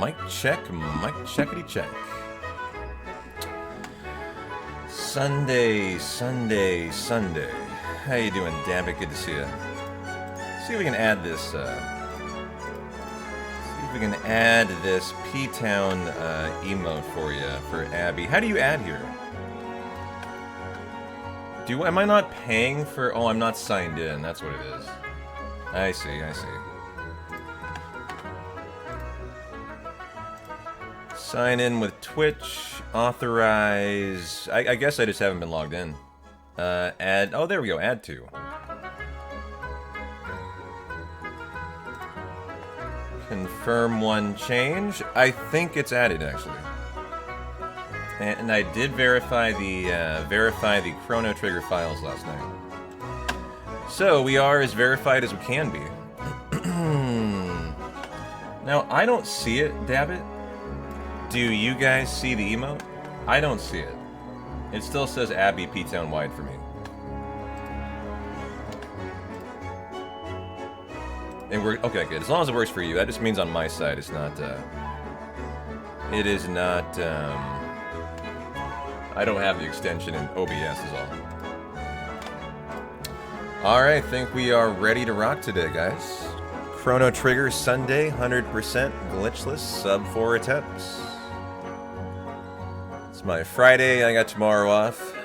Mic checkity check. Sunday. How you doing, Dammit? Good to see you. See if we can add this. See if we can add this P-Town emote for you, for Abby. How do you add here? Am I not paying for? Oh, I'm not signed in. That's what it is. I see. Sign in with Twitch. Authorize. I guess I just haven't been logged in. Add. Oh, there we go. Add to. Confirm one change. I think it's added actually. And I did verify the Chrono Trigger files last night. So we are as verified as we can be. Now I don't see it, Dabbit. Do you guys see the emote? I don't see it. It still says Abby P-Town wide for me. And we're okay, good. As long as it works for you, that just means on my side it's not. It is not. I don't have the extension in OBS is all. Alright, I think we are ready to rock today, guys. Chrono Trigger Sunday, 100% glitchless, sub 4 attempts. It's my Friday, I got tomorrow off.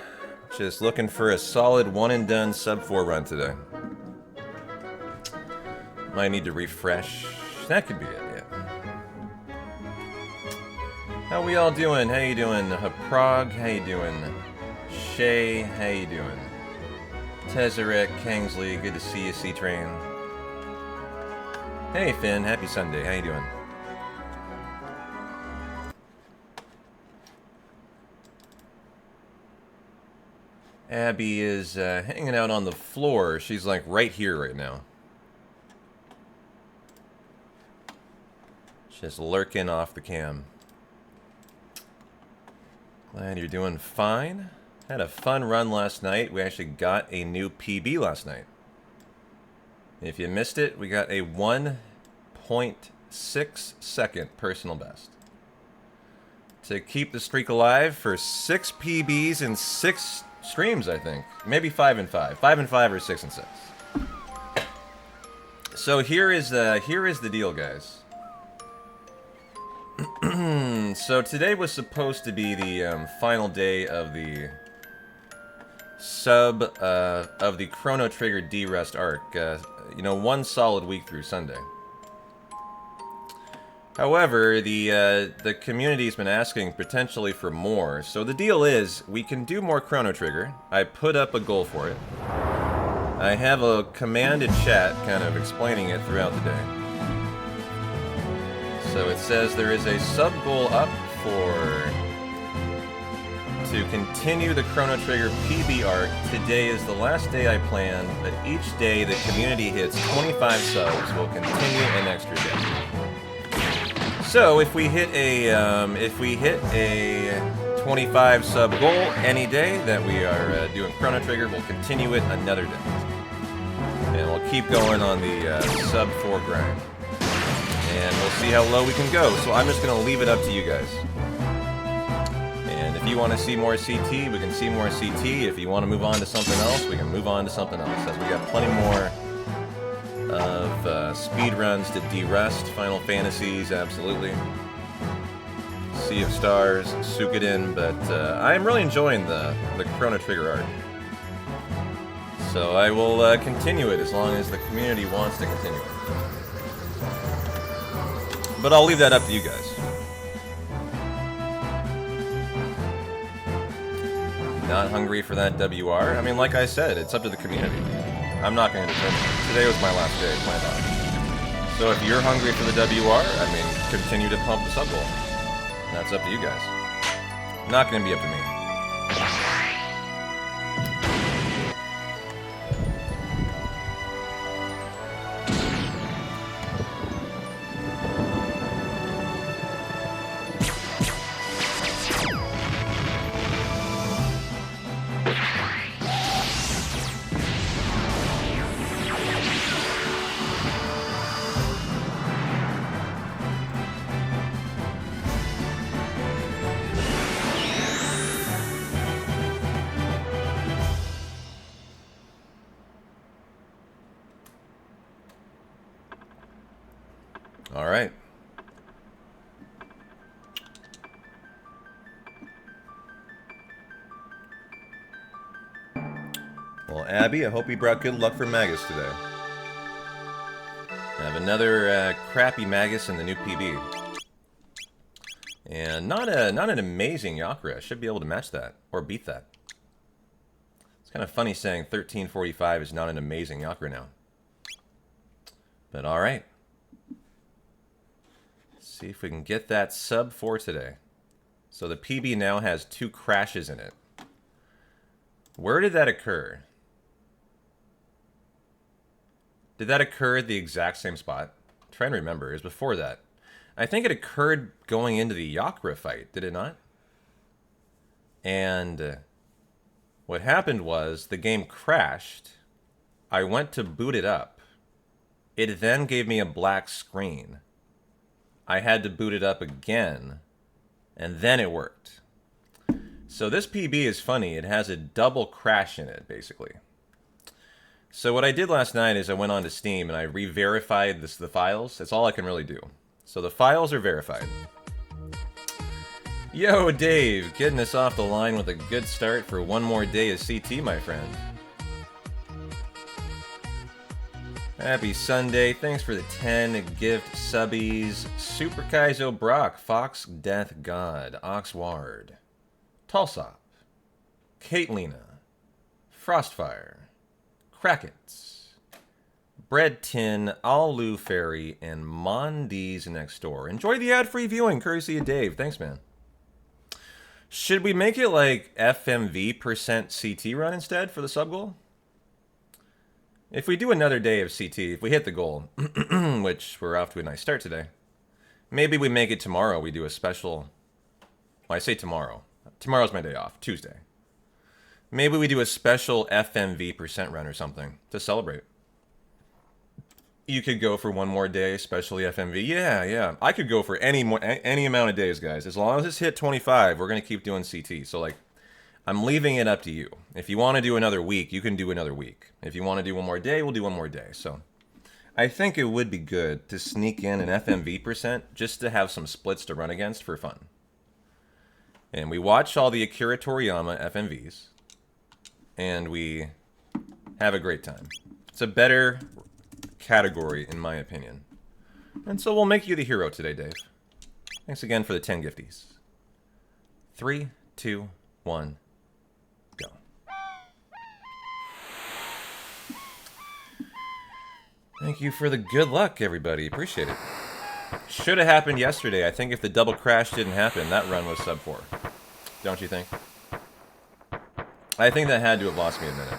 Just looking for a solid one and done sub 4 run today. Might need to refresh. That could be it, yeah. How we all doing? How you doing? Prague, how you doing? Shay, how you doing? Tezzeret, Kingsley, good to see you, C-Train. Hey Finn, happy Sunday, how you doing? Abby is hanging out on the floor. She's like right here right now. Just lurking off the cam. Glad you're doing fine. Had a fun run last night. We actually got a new PB last night. If you missed it, we got a 1.6 second personal best. To keep the streak alive for 6 PBs in 6 streams, I think. Maybe 5 and 5. 5 and 5 or 6 and 6. So here is the deal, guys. So today was supposed to be the final day of the of the Chrono Trigger D-Rest arc. You know, one solid week through Sunday. However, the community's been asking potentially for more. So the deal is, we can do more Chrono Trigger. I put up a goal for it. I have a command in chat kind of explaining it throughout the day. So it says there is a sub-goal up to continue the Chrono Trigger PB arc. Today is the last day I planned, but each day the community hits 25 subs, we'll continue an extra day. So if we hit a 25 sub goal any day that we are doing Chrono Trigger, we'll continue it another day. And we'll keep going on the sub 4 grind. And we'll see how low we can go. So I'm just going to leave it up to you guys. And if you want to see more CT, we can see more CT. If you want to move on to something else, we can move on to something else. As we got plenty more of speed runs to D-Rest, Final Fantasies, absolutely. Sea of Stars, Suikoden, but I'm really enjoying the Chrono Trigger arc. So I will continue it as long as the community wants to continue it. But I'll leave that up to you guys. Not hungry for that WR? I mean, like I said, it's up to the community. I'm not going to determine it. Today was my last day, planned on. So if you're hungry for the WR, I mean, continue to pump the sub goal. That's up to you guys. Not going to be up to me. All right. Well, Abby, I hope you brought good luck for Magus today. I have another crappy Magus in the new PB. And not an amazing Yakra. I should be able to match that, or beat that. It's kind of funny saying 1345 is not an amazing Yakra now. But alright. See if we can get that sub 4 today. So the PB now has 2 crashes in it. Where did that occur? Did that occur at the exact same spot? I'm trying to remember. It was before that. I think it occurred going into the Yakra fight, did it not? And what happened was the game crashed. I went to boot it up. It then gave me a black screen. I had to boot it up again, and then it worked. So this PB is funny. It has a double crash in it, basically. So what I did last night is I went onto Steam and I re-verified the files. That's all I can really do. So the files are verified. Yo, Dave, getting us off the line with a good start for one more day of CT, my friend. Happy Sunday. Thanks for the 10 gift subbies. Super Kaizo Brock, Fox Death God, Oxward, Tulsop, Caitlina, Frostfire, Krakets, Bread Tin, Alu Fairy, and Mondee's next door. Enjoy the ad-free viewing, courtesy of Dave. Thanks, man. Should we make it like FMV % CT run instead for the sub goal? If we do another day of CT, if we hit the goal, which we're off to a nice start today, maybe we make it tomorrow. We do a special. Well, I say tomorrow. Tomorrow's my day off, Tuesday. Maybe we do a special FMV % run or something to celebrate. You could go for one more day, especially FMV. Yeah. I could go for any amount of days, guys. As long as it's hit 25, we're going to keep doing CT. So, like, I'm leaving it up to you. If you want to do another week, you can do another week. If you want to do one more day, we'll do one more day. So, I think it would be good to sneak in an FMV % just to have some splits to run against for fun. And we watch all the Akira Toriyama FMVs. And we have a great time. It's a better category, in my opinion. And so we'll make you the hero today, Dave. Thanks again for the 10 gifties. 3, 2, 1, go. Thank you for the good luck, everybody. Appreciate it. Should have happened yesterday. I think if the double crash didn't happen, that run was sub 4. Don't you think? I think that had to have lost me a minute.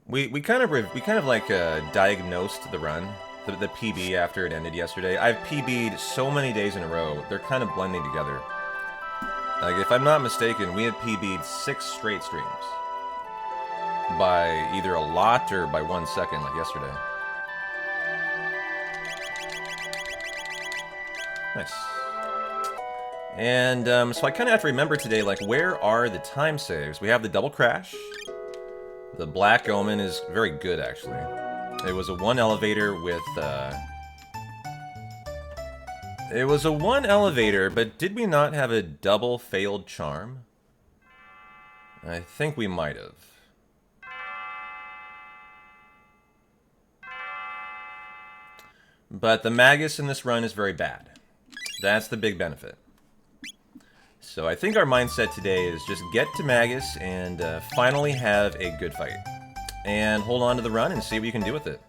We kind of like diagnosed the run, the PB after it ended yesterday. I've PB'd so many days in a row; they're kind of blending together. Like, if I'm not mistaken, we had PB'd 6 straight streams. By either a lot or by 1 second, like yesterday. Nice. And, so I kind of have to remember today, like, where are the time saves? We have the double crash. The Black Omen is very good, actually. It was a 1 elevator with, It was a 1 elevator, but did we not have a double failed charm? I think we might have. But the Magus in this run is very bad. That's the big benefit. So I think our mindset today is just get to Magus and finally have a good fight. And hold on to the run and see what you can do with it.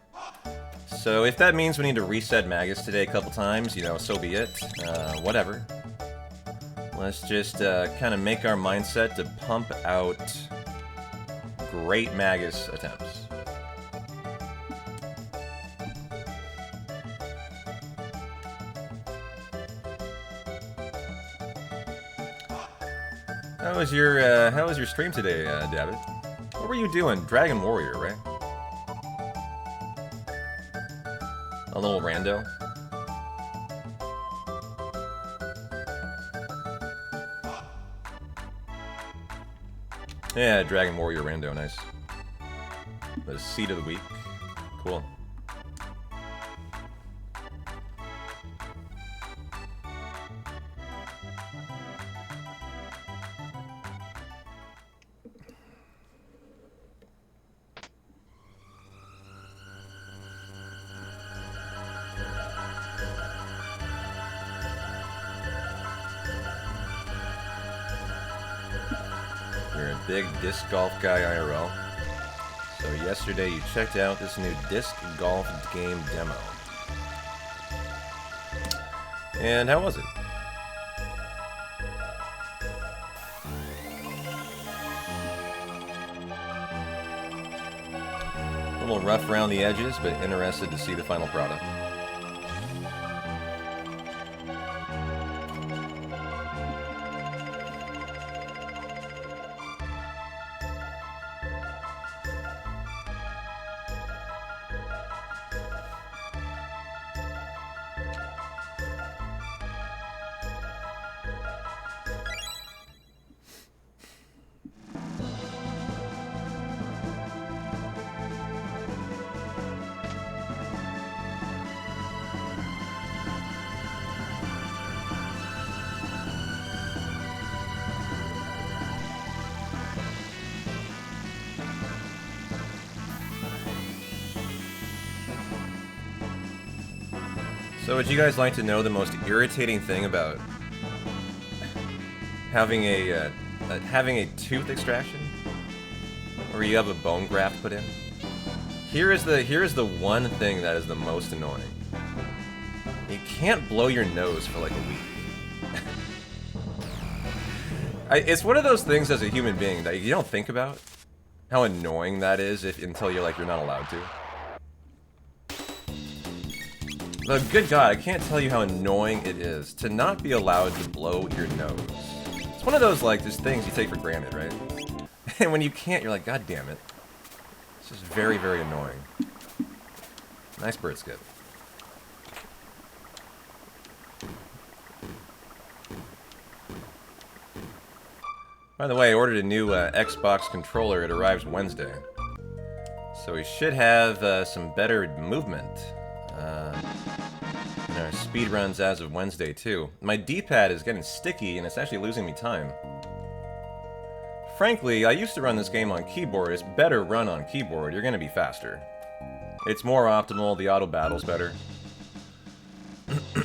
So if that means we need to reset Magus today a couple times, you know, so be it. Whatever. Let's just kind of make our mindset to pump out great Magus attempts. How was your stream today, David? What were you doing? Dragon Warrior, right? A little rando. Yeah, Dragon Warrior rando, nice. The Seed of the Week. Cool. You're a big disc golf guy, IRL. So yesterday you checked out this new disc golf game demo. And how was it? A little rough around the edges, but interested to see the final product. So would you guys like to know the most irritating thing about having a tooth extraction, where you have a bone graft put in? Here is the one thing that is the most annoying. You can't blow your nose for like a week. It's one of those things as a human being that you don't think about how annoying that is until you're not allowed to. But good God, I can't tell you how annoying it is to not be allowed to blow your nose. It's one of those, just things you take for granted, right? And when you can't, you're like, God damn it. It's just very, very annoying. Nice bird skip. By the way, I ordered a new Xbox controller. It arrives Wednesday. So we should have some better movement. In our speed runs as of Wednesday, too. My D-pad is getting sticky, and it's actually losing me time. Frankly, I used to run this game on keyboard. It's better run on keyboard. You're going to be faster. It's more optimal. The auto battle's better.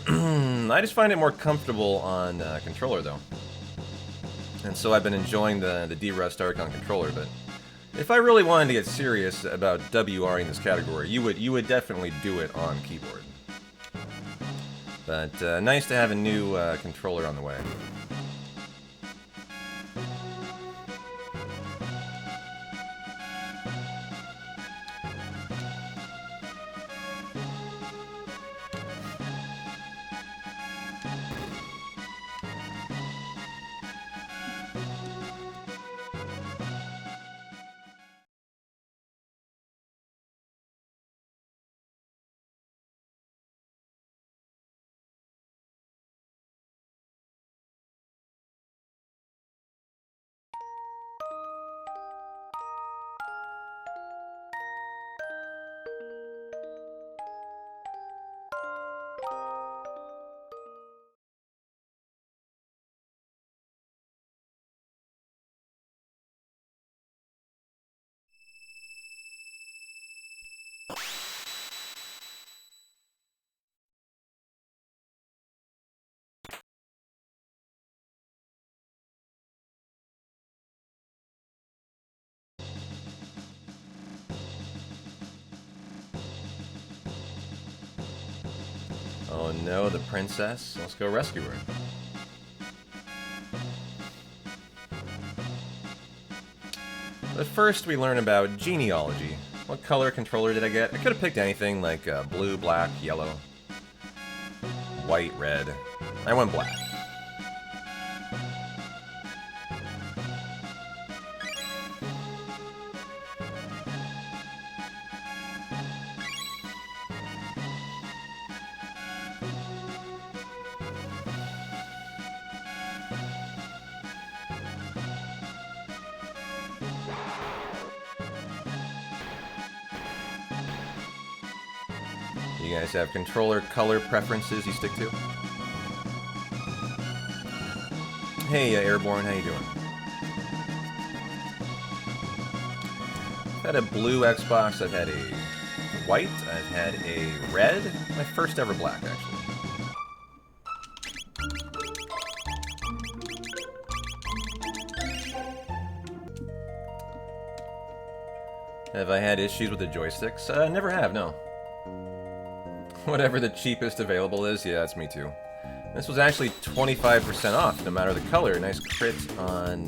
I just find it more comfortable on controller, though. And so I've been enjoying the D-Rust arc on controller, but if I really wanted to get serious about WRing this category, you would definitely do it on keyboard. But nice to have a new controller on the way. Oh no, the princess. Let's go rescue her. But first we learn about genealogy. What color controller did I get? I could have picked anything like blue, black, yellow, white, red. I went black. You guys have controller color preferences you stick to? Hey, Airborne, how you doing? I've had a blue Xbox, I've had a white, I've had a red, my first ever black, actually. Have I had issues with the joysticks? Never have, no. Whatever the cheapest available is, yeah, that's me too. This was actually 25% off, no matter the color. Nice crit on,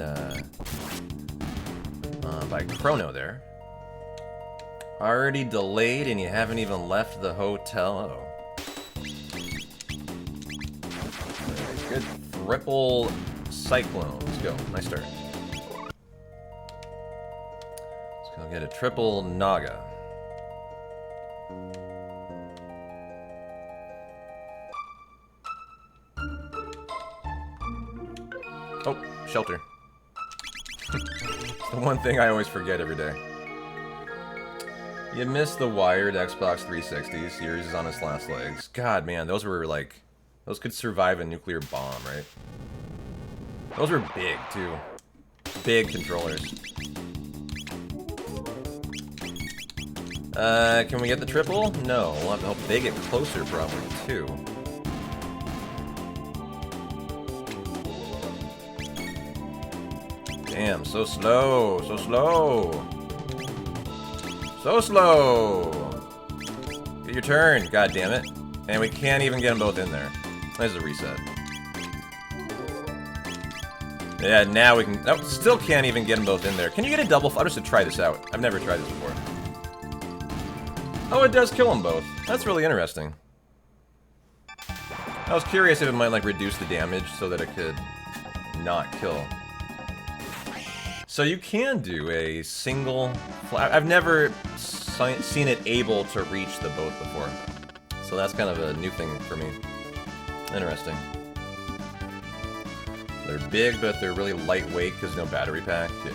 by Chrono there. Already delayed and you haven't even left the hotel. Uh-oh. Good triple cyclone. Let's go. Nice start. Let's go get a triple Naga. Oh, shelter. It's the one thing I always forget every day. You missed the wired Xbox 360s. Yours is on its last legs. God, man, those were like... Those could survive a nuclear bomb, right? Those were big, too. Big controllers. Can we get the triple? No. We'll have to hope they get closer, probably, too. Damn, so slow. So slow. So slow! Get your turn, god damn it. And we can't even get them both in there. There's a reset. Yeah, now we can... Oh, still can't even get them both in there. Can you get a double... I'm just gonna try this out. I've never tried this before. Oh, it does kill them both. That's really interesting. I was curious if it might, like, reduce the damage so that it could not kill. So you can do a single... I've never seen it able to reach the both before. So that's kind of a new thing for me. Interesting. They're big, but they're really lightweight because no battery pack. Yeah.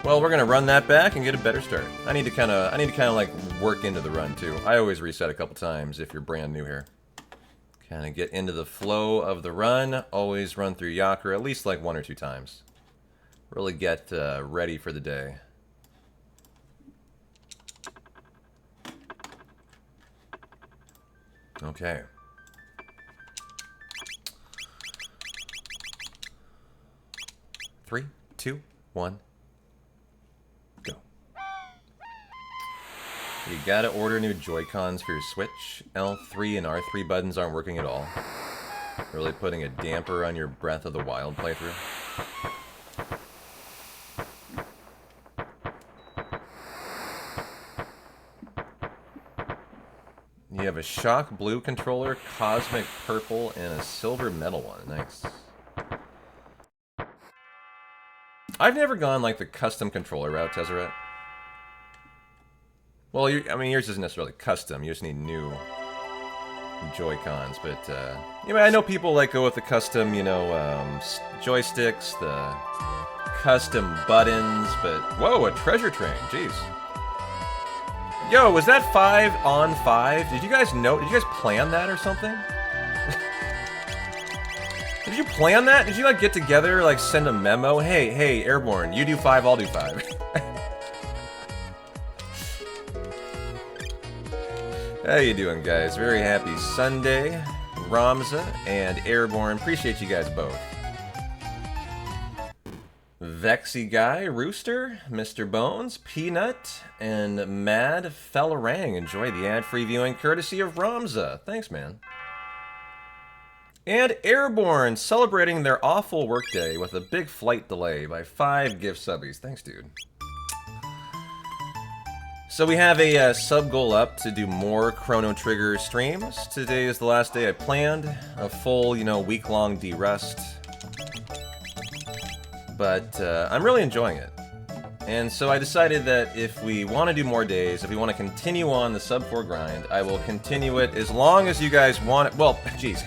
Well, we're gonna run that back and get a better start. I need to kind of like work into the run too. I always reset a couple times if you're brand new here. Kind of get into the flow of the run. Always run through Yakra at least like 1 or 2 times. Really get ready for the day. Okay. Three, 2, 1, go. You gotta order new Joy-Cons for your Switch. L3 and R3 buttons aren't working at all. Really putting a damper on your Breath of the Wild playthrough. You have a Shock Blue controller, Cosmic Purple, and a Silver Metal one. Nice. I've never gone like the custom controller route, Tezzeret. Well, I mean, yours isn't necessarily custom. You just need new Joy-Cons. But, you know, I know people like go with the custom, you know, joysticks, the custom buttons. But, whoa, a treasure train. Jeez. Yo, was that 5 on 5? Did you guys know? Did you guys plan that or something? Did you plan that? Did you like get together, like send a memo? Hey, Airborne, you do 5, I'll do 5. How you doing, guys? Very happy Sunday. Ramza and Airborne, appreciate you guys both. Vexy Guy, Rooster, Mr. Bones, Peanut, and Mad Fellerang. Enjoy the ad-free viewing courtesy of Ramza. Thanks, man. And Airborne, celebrating their awful workday with a big flight delay by 5 gift subbies. Thanks, dude. So we have a sub goal up to do more Chrono Trigger streams. Today is the last day I planned. A full, you know, week-long de-rust. But I'm really enjoying it. And so I decided that if we want to do more days, if we want to continue on the sub 4 grind, I will continue it as long as you guys want it. Well, jeez.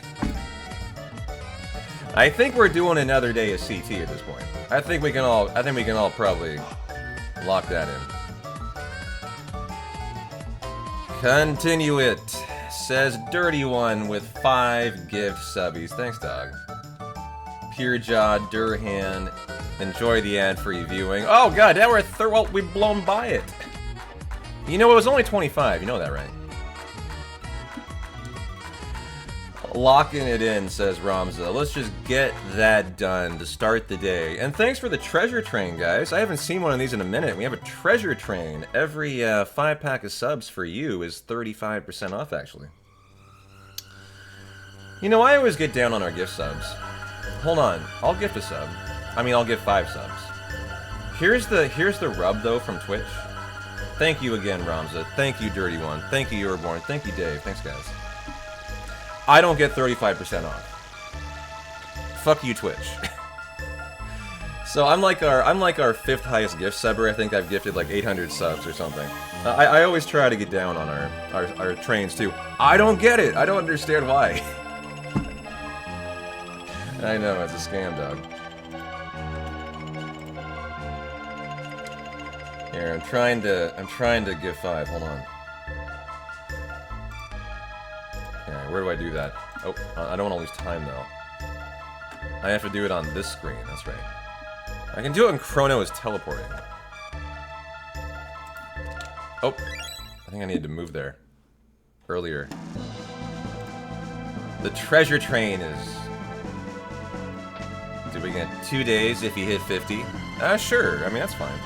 I think we're doing another day of CT at this point. I think we can all probably lock that in. Continue it, says Dirty One with 5 gift subbies. Thanks, dog. Purejaw, Durhan, enjoy the ad-free viewing. Oh god, now we're at well, we've blown by it. You know, it was only 25, you know that, right? Locking it in, says Ramza. Let's just get that done to start the day. And thanks for the treasure train, guys. I haven't seen one of these in a minute. We have a treasure train. Every 5-pack of subs for you is 35% off, actually. You know, I always get down on our gift subs. Hold on. I'll gift a sub. I mean, I'll give 5 subs. Here's the rub, though, from Twitch. Thank you again, Ramza. Thank you, Dirty One. Thank you, Euroborn. Thank you, Dave. Thanks, guys. I don't get 35% off. Fuck you, Twitch. So I'm like our 5th highest gift subber. I think I've gifted like 800 subs or something. I always try to get down on our trains too. I don't get it. I don't understand why. I know it's a scam, dog. Here, I'm trying to give 5. Hold on. Where do I do that? Oh, I don't want to lose time, though. I have to do it on this screen, that's right. I can do it when Chrono is teleporting. Oh, I think I needed to move there. Earlier. The treasure train is... Do we get 2 days if you hit 50? Sure, I mean, that's fine.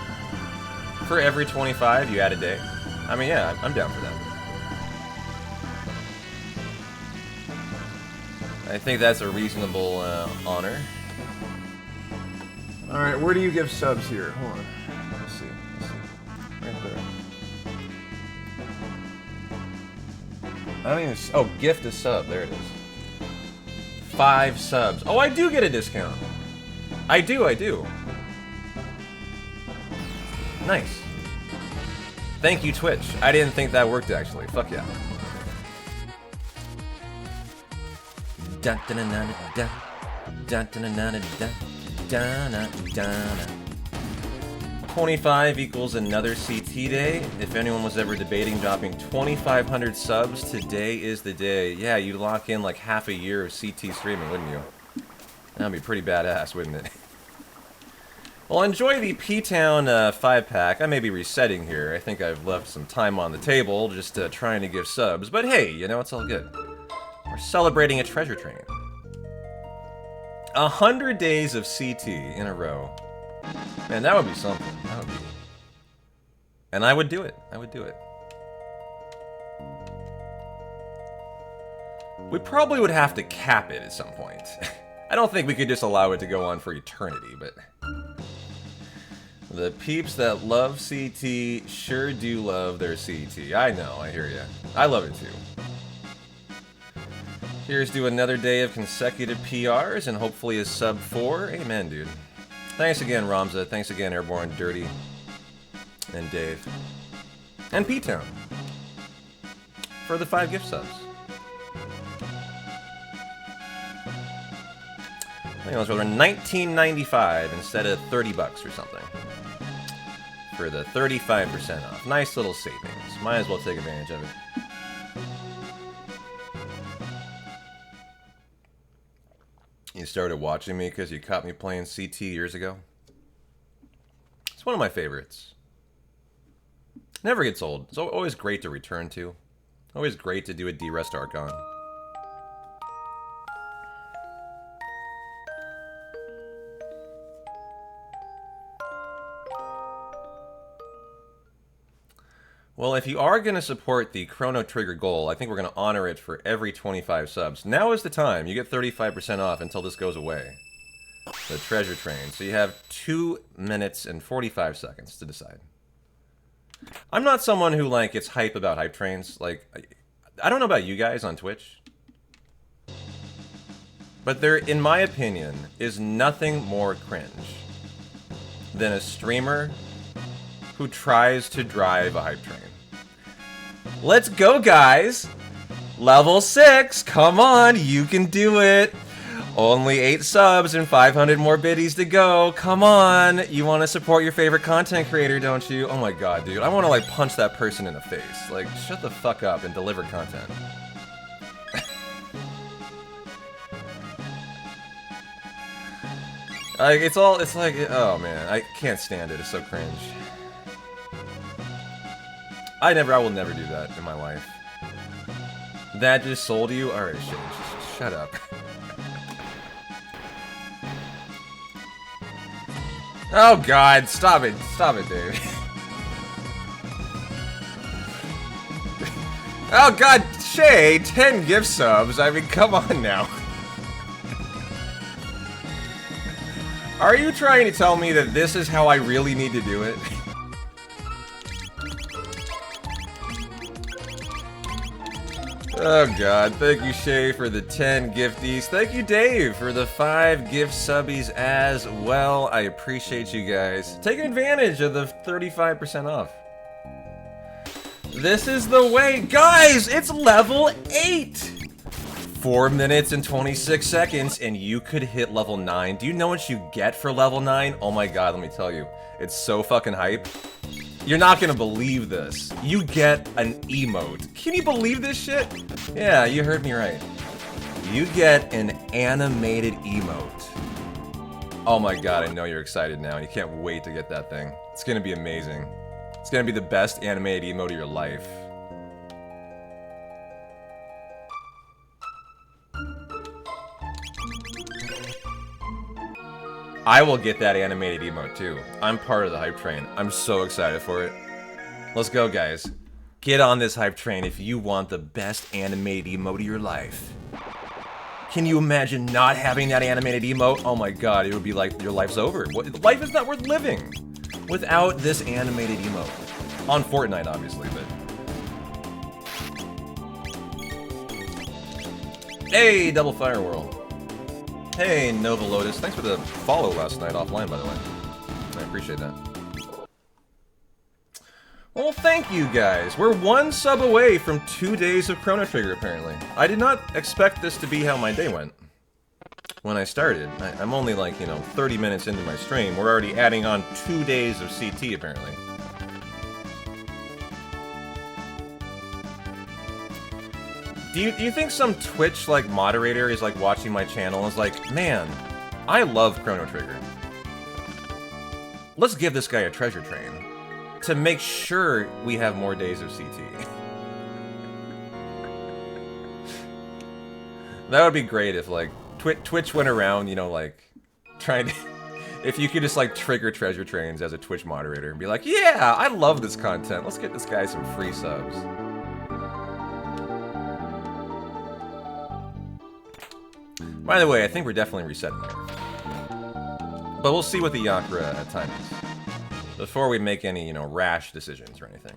For every 25, you add a day. I mean, yeah, I'm down for that. I think that's a reasonable honor. Alright, where do you give subs here? Hold on. Let's see. Right there. I don't even... Oh, gift a sub. There it is. 5 subs. Oh, I do get a discount. I do. Nice. Thank you, Twitch. I didn't think that worked, actually. Fuck yeah. 25 equals another CT day. If anyone was ever debating dropping 2,500 subs, today is the day. Yeah, you'd lock in like half a year of CT streaming, wouldn't you? That'd be pretty badass, wouldn't it? Well, enjoy the P-Town 5-pack. I may be resetting here. I think I've left some time on the table just trying to give subs. But hey, you know, it's all good. We're celebrating a treasure train. 100 days of CT in a row. Man, that would be something. That would be... And I would do it. We probably would have to cap it at some point. I don't think we could just allow it to go on for eternity, but... The peeps that love CT sure do love their CT. I know, I hear ya. I love it too. Here's to another day of consecutive PRs and hopefully a sub 4. Amen, dude. Thanks again, Ramza. Thanks again, Airborne, Dirty, and Dave. And P-Town. For the 5 gift subs. I think those were $19.95 instead of $30 or something. For the 35% off. Nice little savings. Might as well take advantage of it. You started watching me because you caught me playing CT years ago. It's one of my favorites. Never gets old. It's always great to return to. Always great to do a D-Rest Archon. Well, if you are going to support the Chrono Trigger goal, I think we're going to honor it for every 25 subs. Now is the time. You get 35% off until this goes away. The treasure train. So you have 2 minutes and 45 seconds to decide. I'm not someone who, like, gets hype about hype trains. Like, I don't know about you guys on Twitch. But there, in my opinion, is nothing more cringe than a streamer who tries to drive a hype train. Let's go, guys! Level 6! Come on, you can do it! Only 8 subs and 500 more biddies to go. Come on. You want to support your favorite content creator, don't you? Oh my god, dude. I want to, like, punch that person in the face. Like, shut the fuck up and deliver content. Like, it's like, oh man, I can't stand it. It's so cringe. I will never do that in my life. That just sold you? Alright, shit, just shut up. Oh god, stop it, Dave. Oh god, Shay, 10 gift subs, I mean, come on now. Are you trying to tell me that this is how I really need to do it? Oh god, thank you Shay for the 10 gifties. Thank you Dave for the 5 gift subbies as well. I appreciate you guys. Taking advantage of the 35% off. This is the way. Guys, it's level 8! 4 minutes and 26 seconds and you could hit level 9. Do you know what you get for level 9? Oh my god, let me tell you. It's so fucking hype. You're not gonna believe this. You get an emote. Can you believe this shit? Yeah, you heard me right. You get an animated emote. Oh my god, I know you're excited now. You can't wait to get that thing. It's gonna be amazing. It's gonna be the best animated emote of your life. I will get that animated emote too. I'm part of the hype train. I'm so excited for it. Let's go, guys. Get on this hype train if you want the best animated emote of your life. Can you imagine not having that animated emote? Oh my god, it would be like your life's over. Life is not worth living without this animated emote. On Fortnite, obviously, but... Hey, Double Firewhirl. Hey, Nova Lotus. Thanks for the follow last night offline, by the way. I appreciate that. Well, thank you guys. We're 1 sub away from 2 days of Chrono Trigger, apparently. I did not expect this to be how my day went when I started. I'm only like, 30 minutes into my stream. We're already adding on 2 days of CT, apparently. Do you think some Twitch, like, moderator is, like, watching my channel and is like, man, I love Chrono Trigger. Let's give this guy a treasure train to make sure we have more days of CT. That would be great if, like, Twitch went around, like, trying to... If you could just, like, trigger treasure trains as a Twitch moderator and be like, yeah, I love this content. Let's get this guy some free subs. By the way, I think we're definitely resetting here. But we'll see what the Yakra time is before we make any, rash decisions or anything.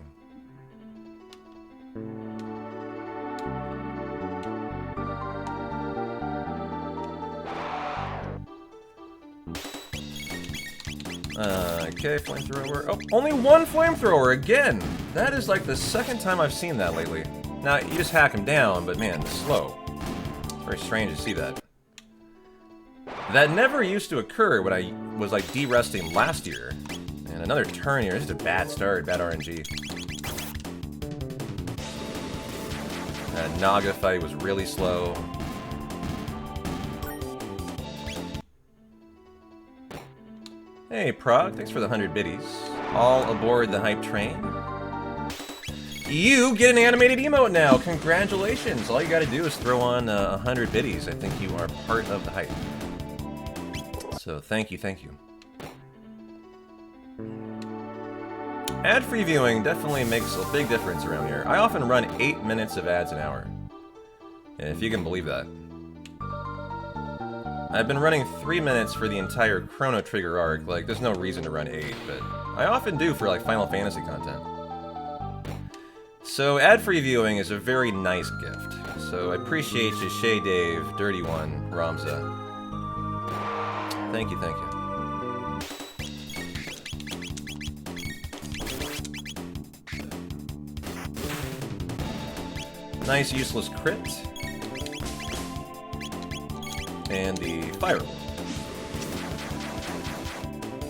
Okay, flamethrower. Oh, only 1 flamethrower again! That is like the 2nd time I've seen that lately. Now, you just hack him down, but man, it's slow. It's very strange to see that. That never used to occur when I was, like, de-resting last year. And another turn here. This is a bad start, bad RNG. That Naga fight was really slow. Hey, Prague, thanks for the 100 biddies. All aboard the hype train. You get an animated emote now! Congratulations! All you gotta do is throw on 100 biddies. I think you are part of the hype. So, thank you, thank you. Ad-free viewing definitely makes a big difference around here. I often run 8 minutes of ads an hour. If you can believe that. I've been running 3 minutes for the entire Chrono Trigger arc. Like, there's no reason to run 8, but I often do for, like, Final Fantasy content. So, ad-free viewing is a very nice gift. So, I appreciate you, Shay Dave, Dirty One, Ramza. Thank you, thank you. Nice useless crit. and the fire.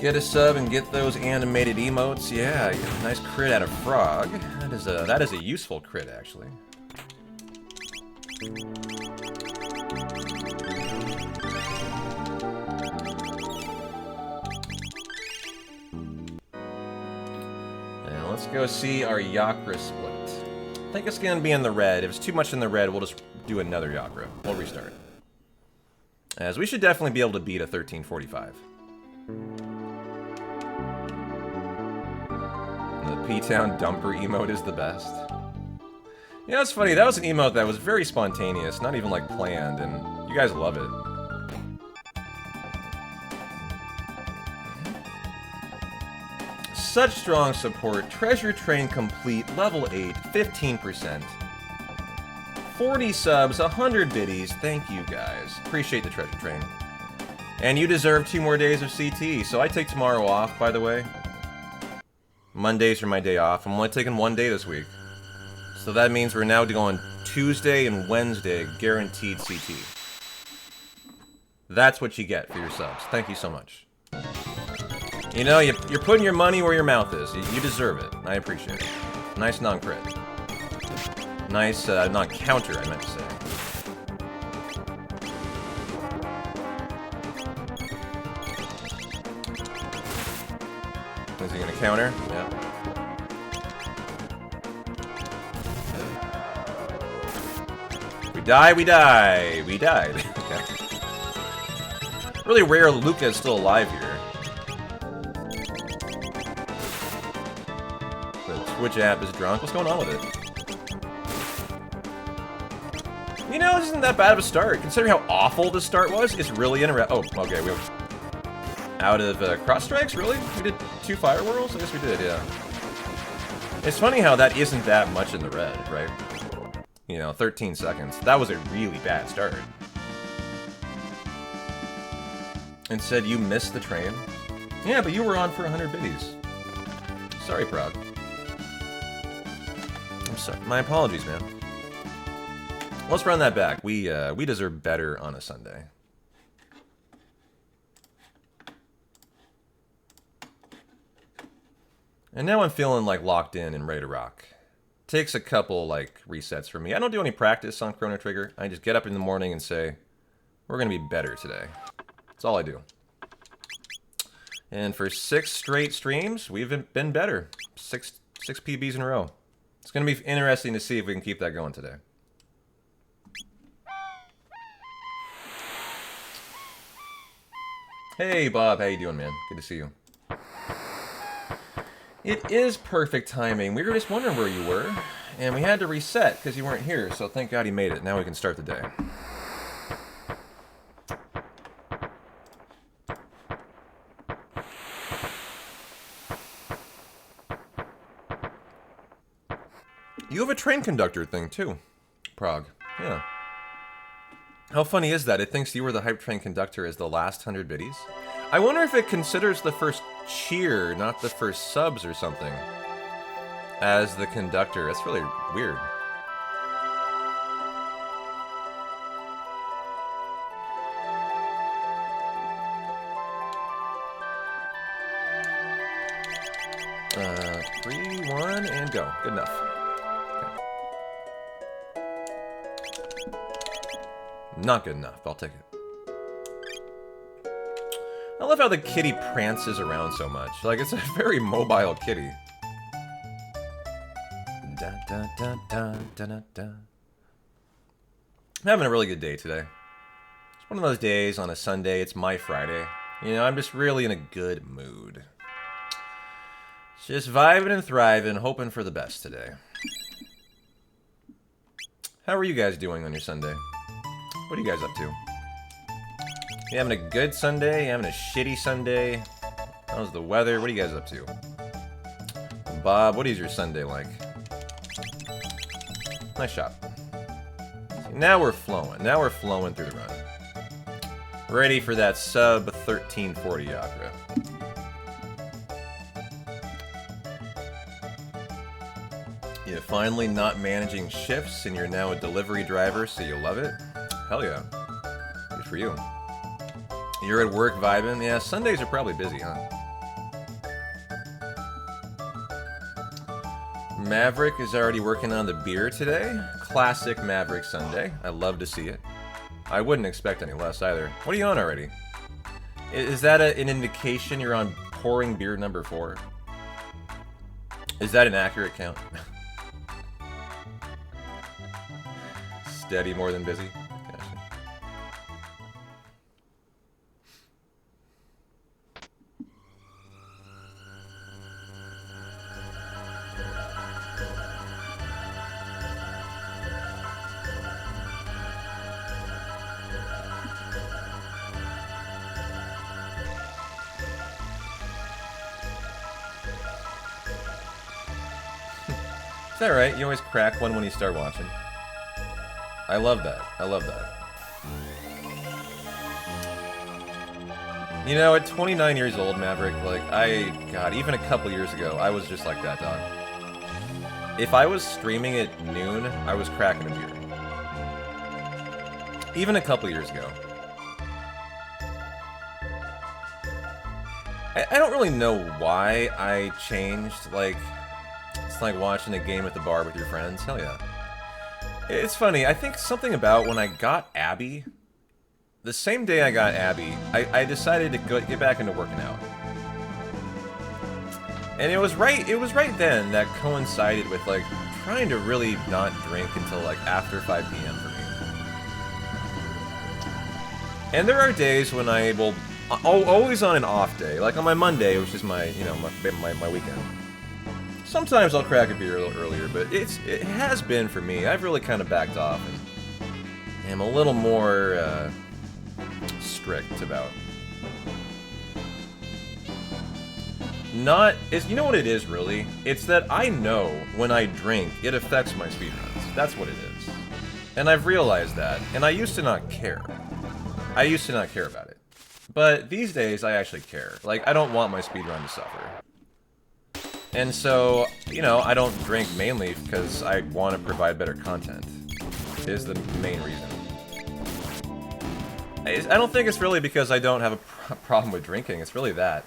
Get a sub and get those animated emotes. Yeah, nice crit out of Frog. That is a useful crit, actually. Now let's go see our Yakra split. I think it's gonna be in the red. If it's too much in the red, we'll just do another Yakra. We'll restart. As we should definitely be able to beat a 1345. The P-Town Dumper emote is the best. You know, it's funny, that was an emote that was very spontaneous, not even like planned, and you guys love it. Such strong support. Treasure Train complete, level 8, 15%. 40 subs, 100 biddies. Thank you guys. Appreciate the Treasure Train. And you deserve 2 more days of CT, so I take tomorrow off, by the way. Mondays are my day off. I'm only taking 1 day this week. So that means we're now going Tuesday and Wednesday, guaranteed CT. That's what you get for your subs. Thank you so much. You know, you're putting your money where your mouth is. You deserve it. I appreciate it. Nice non-crit. Nice non-counter, I meant to say. Is he gonna counter? Yeah. We die, we die. We died. Okay. Really rare Luca is still alive here. The Twitch app is drunk. What's going on with it? You know, this isn't that bad of a start. Considering how awful the start was, it's really interesting. Oh, okay, we have... Out of cross strikes, really? We did 2 fire whirls? I guess we did, yeah. It's funny how that isn't that much in the red, right? You know, 13 seconds. That was a really bad start. And said you missed the train? Yeah, but you were on for 100 biddies. Sorry, Prague. I'm sorry. My apologies, man. Let's run that back. We deserve better on a Sunday. And now I'm feeling like locked in and ready to rock. Takes a couple like resets for me. I don't do any practice on Chrono Trigger. I just get up in the morning and say, we're gonna be better today. That's all I do. And for 6 straight streams, we've been better. 6 PBs in a row. It's gonna be interesting to see if we can keep that going today. Hey Bob, how you doing, man? Good to see you. It is perfect timing. We were just wondering where you were, and we had to reset because you weren't here, so thank God he made it. Now we can start the day. You have a train conductor thing, too. Prague. Yeah. How funny is that? It thinks you were the hype train conductor as the last 100 biddies. I wonder if it considers the first cheer, not the first subs or something, as the conductor. That's really weird. Three, 1, and go. Good enough. Not good enough. I'll take it. I love how the kitty prances around so much. Like, it's a very mobile kitty. Da, da, da, da, da, da, da. I'm having a really good day today. It's one of those days on a Sunday. It's my Friday. You know, I'm just really in a good mood. Just vibing and thriving, hoping for the best today. How are you guys doing on your Sunday? What are you guys up to? You having a good Sunday? You having a shitty Sunday? How's the weather? What are you guys up to? Bob, what is your Sunday like? Nice shot. Now we're flowing. Now we're flowing through the run. Ready for that sub 1340 Yakra. You're finally not managing shifts and you're now a delivery driver, so you love it? Hell yeah. You're for you. You're at work vibing? Yeah, Sundays are probably busy, huh? Maverick is already working on the beer today. Classic Maverick Sunday. I love to see it. I wouldn't expect any less either. What are you on already? Is that an indication you're on pouring beer number 4? Is that an accurate count? Steady more than busy? Gotcha. Is that right? You always crack one when you start watching. I love that. I love that. You know, at 29 years old, Maverick, like, God, even a couple years ago, I was just like that, dog. If I was streaming at noon, I was cracking a beer. Even a couple years ago. I don't really know why I changed, like, it's like watching a game at the bar with your friends. Hell yeah. It's funny, I think something about when I got Abby, the same day I got Abby, I decided to get back into working out. And it was right then that coincided with, like, trying to really not drink until, like, after 5 p.m. for me. And there are days when I will, always on an off day, like on my Monday, which is my, you know, my weekend. Sometimes I'll crack a beer a little earlier, but it has been for me. I've really kind of backed off and am a little more strict about. You know what it is, really? It's that I know when I drink, it affects my speedruns. That's what it is. And I've realized that, and I used to not care. I used to not care about it. But these days, I actually care. Like, I don't want my speedrun to suffer. And so, you know, I don't drink mainly because I want to provide better content. Is the main reason. I don't think it's really because I don't have a problem with drinking. It's really that,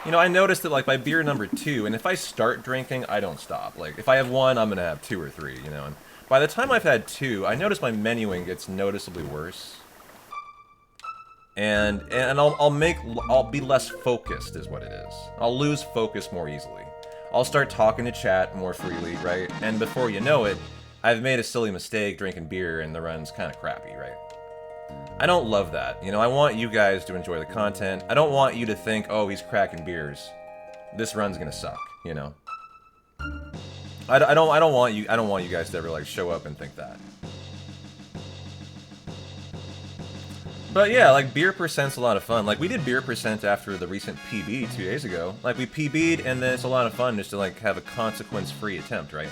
you know, I noticed that, like, by beer number 2, and if I start drinking, I don't stop. Like, if I have 1, I'm gonna have 2 or 3, you know. And by the time I've had 2, I notice my menuing gets noticeably worse. And I'll be less focused, is what it is. I'll lose focus more easily. I'll start talking to chat more freely, right? And before you know it, I've made a silly mistake drinking beer and the run's kind of crappy, right? I don't love that. You know, I want you guys to enjoy the content. I don't want you to think, oh, he's cracking beers. This run's gonna suck, you know? I don't want you guys to ever, like, show up and think that. But yeah, like, beer percent's a lot of fun. Like, we did beer percent after the recent PB 2 days ago. Like, we PB'd, and then it's a lot of fun just to, like, have a consequence-free attempt, right?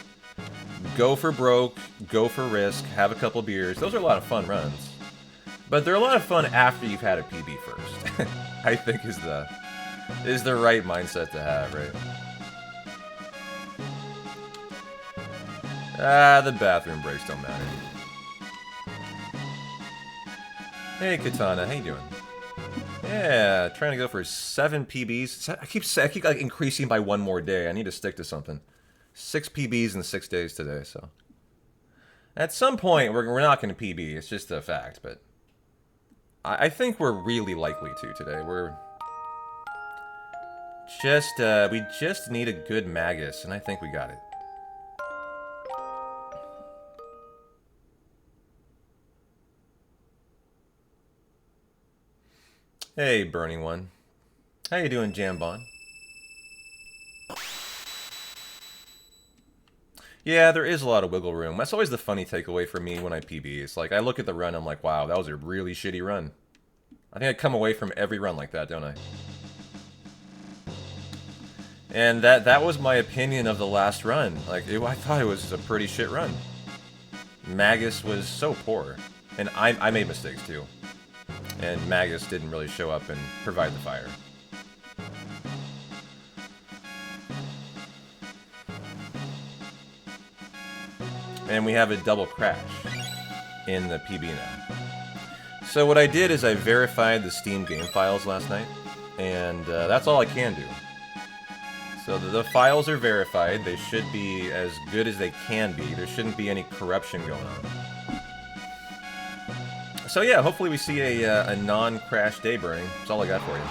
Go for broke, go for risk, have a couple beers. Those are a lot of fun runs. But they're a lot of fun after you've had a PB first. I think is the right mindset to have, right? The bathroom breaks don't matter. Hey, Katana, how you doing? Yeah, trying to go for 7 PBs. I keep like increasing by 1 more day. I need to stick to something. 6 PBs in 6 days today, so. At some point, we're not going to PB. It's just a fact, but I think we're really likely to today. We just need a good Magus, and I think we got it. Hey, Burning One. How you doing, Jambon? Yeah, there is a lot of wiggle room. That's always the funny takeaway for me when I PB. It's like, I look at the run, I'm like, wow, that was a really shitty run. I think I come away from every run like that, don't I? And that was my opinion of the last run. Like, I thought it was a pretty shit run. Magus was so poor. And I made mistakes, too. And Magus didn't really show up and provide the fire. And we have a double crash in the PB now. So what I did is I verified the Steam game files last night, and that's all I can do. So the files are verified. They should be as good as they can be. There shouldn't be any corruption going on. So yeah, hopefully we see a non-crash day burning. That's all I got for you.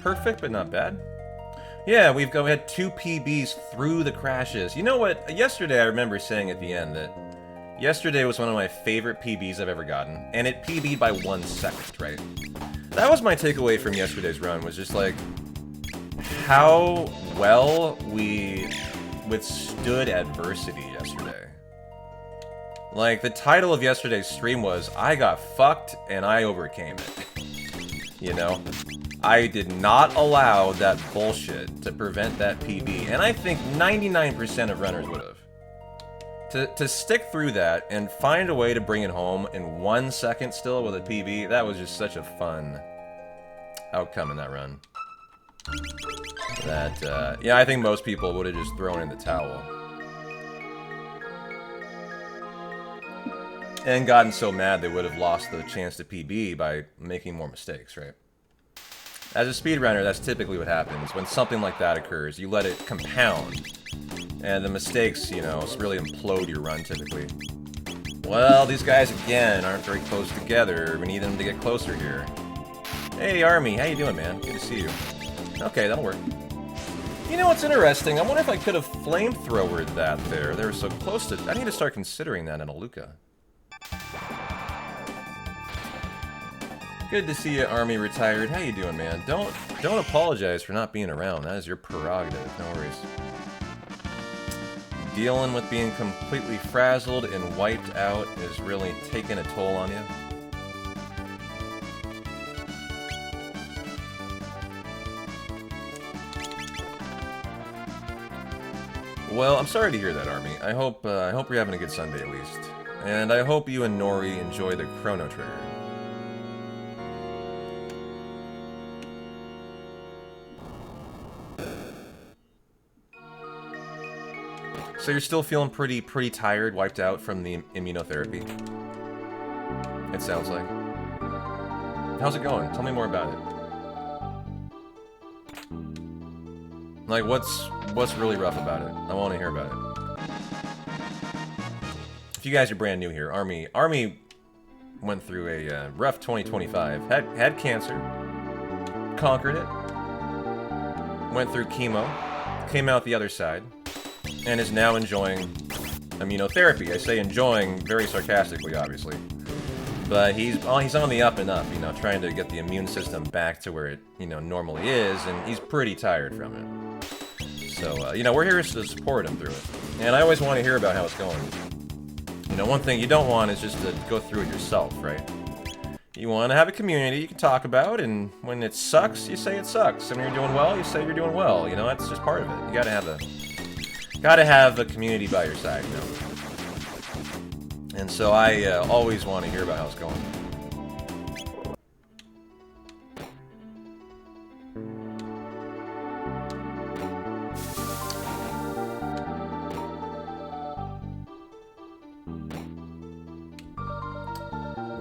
Perfect, but not bad. Yeah, we had 2 PBs through the crashes. You know what? Yesterday I remember saying at the end that yesterday was one of my favorite PBs I've ever gotten, and it PB'd by 1 second, right? That was my takeaway from yesterday's run, was just like how well we withstood adversity yesterday. Like, the title of yesterday's stream was, I got fucked and I overcame it. You know? I did not allow that bullshit to prevent that PB, and I think 99% of runners would have. To stick through that and find a way to bring it home in 1 second still with a PB, that was just such a fun outcome in that run. That, yeah, I think most people would have just thrown in the towel. And gotten so mad they would have lost the chance to PB by making more mistakes, right? As a speedrunner, that's typically what happens. When something like that occurs, you let it compound. And the mistakes, you know, really implode your run, typically. Well, these guys, again, aren't very close together. We need them to get closer here. Hey, Army, how you doing, man? Good to see you. Okay, that'll work. You know what's interesting? I wonder if I could have flamethrowered that there. They were so close to... I need to start considering that in a Luca. Good to see you, Army Retired. How you doing, man? Don't apologize for not being around. That is your prerogative. No worries. Dealing with being completely frazzled and wiped out is really taking a toll on you. Well, I'm sorry to hear that, Army. I hope you're having a good Sunday at least. And I hope you and Nori enjoy the Chrono Trigger. So you're still feeling pretty tired, wiped out from the immunotherapy? It sounds like. How's it going? Tell me more about it. Like, what's really rough about it? I want to hear about it. If you guys are brand new here, Army went through a rough 2025. Had cancer, conquered it, went through chemo, came out the other side, and is now enjoying immunotherapy. I say enjoying very sarcastically, obviously. But he's on the up and up, you know, trying to get the immune system back to where it, you know, normally is, and he's pretty tired from it. So, you know, we're here to support him through it. And I always want to hear about how it's going. You know, one thing you don't want is just to go through it yourself, right? You want to have a community you can talk about, and when it sucks, you say it sucks. And when you're doing well, you say you're doing well. You know, that's just part of it. You gotta have a community by your side, you know. And so I always want to hear about how it's going.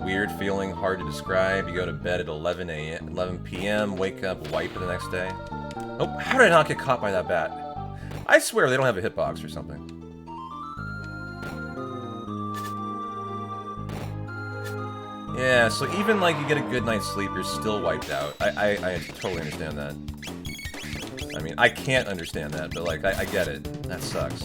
Weird feeling, hard to describe. You go to bed at 11 p.m., wake up, wipe the next day. Oh, how did I not get caught by that bat? I swear they don't have a hitbox or something. Yeah, so even like you get a good night's sleep, you're still wiped out. I totally understand that. I mean, I can't understand that, but like, I get it. That sucks.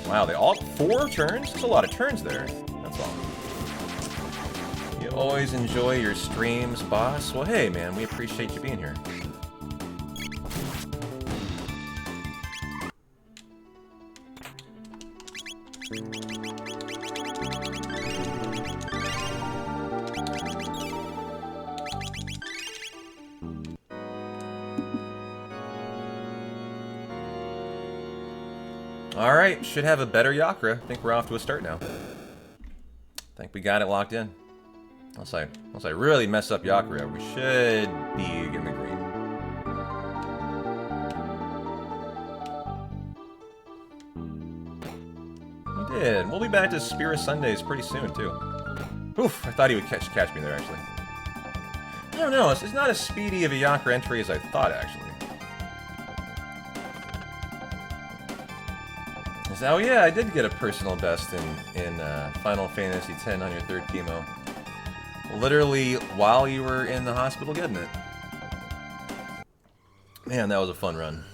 Wow, they all 4 turns? That's a lot of turns there. That's all. You always enjoy your streams, boss? Well, hey, man, we appreciate you being here. Alright, should have a better Yakra. I think we're off to a start now. I think we got it locked in. Unless I really mess up Yakra, we should be in the green. We did. We'll be back to Spirit Sundays pretty soon, too. Oof, I thought he would catch me there, actually. I don't know, it's not as speedy of a Yakra entry as I thought, actually. Oh yeah, I did get a personal best in Final Fantasy X on your third chemo. Literally while you were in the hospital getting it. Man, that was a fun run.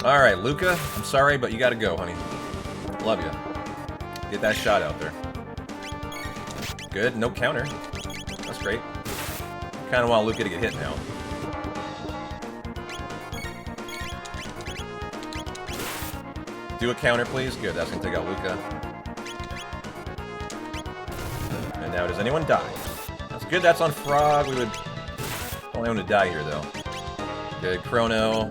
Alright, Luca, I'm sorry, but you gotta go, honey. Love you. Get that shot out there. Good, no counter. That's great. Kinda want Luca to get hit now. Do a counter, please. Good, that's gonna take out Luca. And now, does anyone die? That's good, that's on Frog. We would... Don't want him to die here, though. Good, Chrono.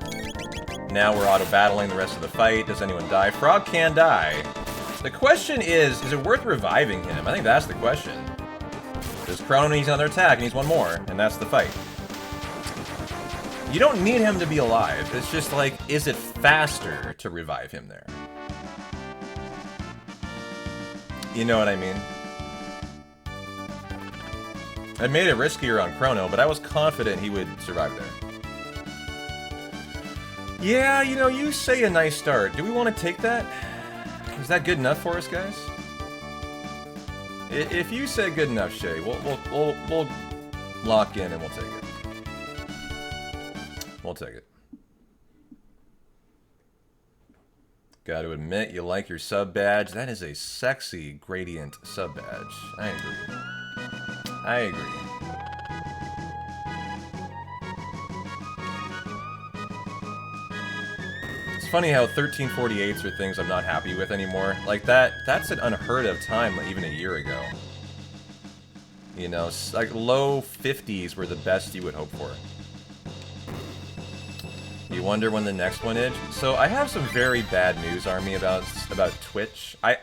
Now we're auto-battling the rest of the fight. Does anyone die? Frog can die. The question is it worth reviving him? I think that's the question. Does Chrono needs another attack, and he's one more, and that's the fight. You don't need him to be alive. It's just like, is it faster to revive him there? You know what I mean? I made it riskier on Chrono, but I was confident he would survive there. Yeah, you know, you say a nice start. Do we want to take that? Is that good enough for us, guys? If you say good enough, Shay, we'll lock in and we'll take it. We'll take it. Gotta admit, you like your sub badge. That is a sexy gradient sub badge. I agree. I agree. Funny how 1348s are things I'm not happy with anymore. Like that's an unheard of time even a year ago. You know, like low 50s were the best you would hope for. You wonder when the next one is? So I have some very bad news, Army, about Twitch. I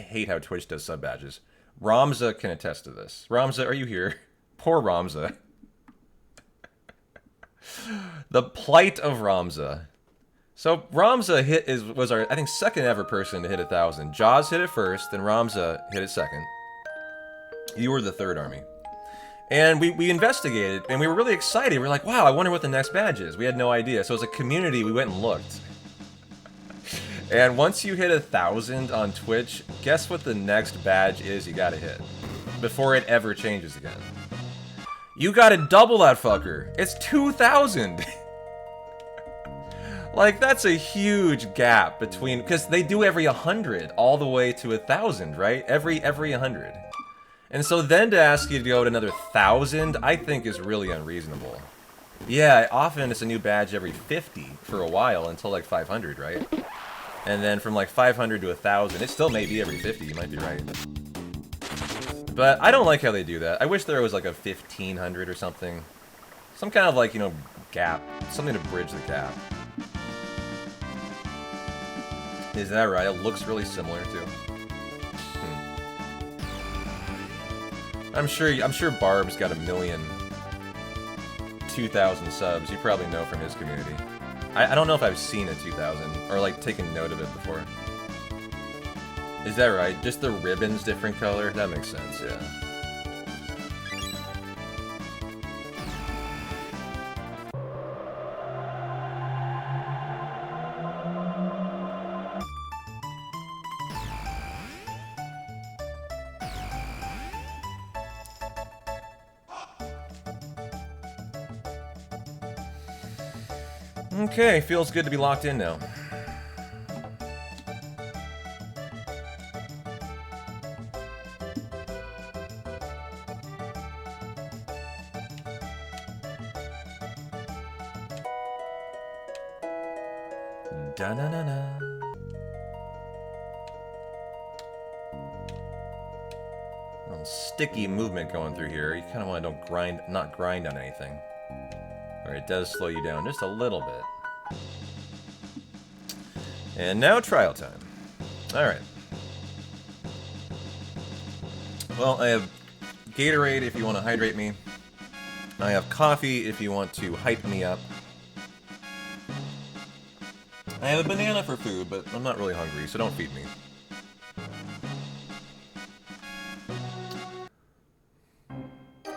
hate how Twitch does sub badges. Ramza can attest to this. Ramza, are you here? Poor Ramza. The plight of Ramza. So Ramza was our, I think, second ever person to hit 1,000. Jaws hit it first, then Ramza hit it second. You were the third, Army. And we investigated, and we were really excited. We were like, wow, I wonder what the next badge is. We had no idea. So as a community, we went and looked. And once you hit 1,000 on Twitch, guess what the next badge is you gotta hit? Before it ever changes again. You gotta double that fucker. It's 2,000. Like, that's a huge gap between... Because they do every 100 all the way to 1,000, right? Every 100. And so then to ask you to go to another 1,000, I think is really unreasonable. Yeah, often it's a new badge every 50 for a while until like 500, right? And then from like 500 to 1,000, it still may be every 50, you might be right. But I don't like how they do that. I wish there was like a 1,500 or something. Some kind of like, you know, gap. Something to bridge the gap. Is that right? It looks really similar too. I'm sure Barb's got 2,000 subs. You probably know from his community. I don't know if I've seen a 2,000 or like taken note of it before. Is that right? Just the ribbon's different color? That makes sense, yeah. Okay, feels good to be locked in now. Da-na-na-na. sticky movement going through here. You kind of want to not grind on anything. Or it does slow you down just a little bit. And now trial time. Alright. Well, I have Gatorade if you want to hydrate me. I have coffee if you want to hype me up. I have a banana for food, but I'm not really hungry, so don't feed me.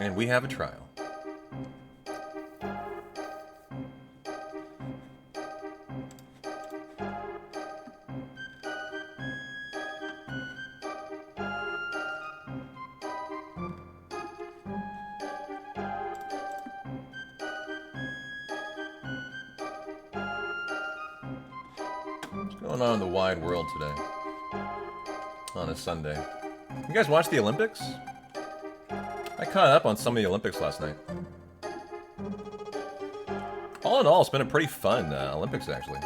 And we have a trial. What's going on in the wide world today? On a Sunday. You guys watch the Olympics? I caught up on some of the Olympics last night. All in all, it's been a pretty fun Olympics, actually.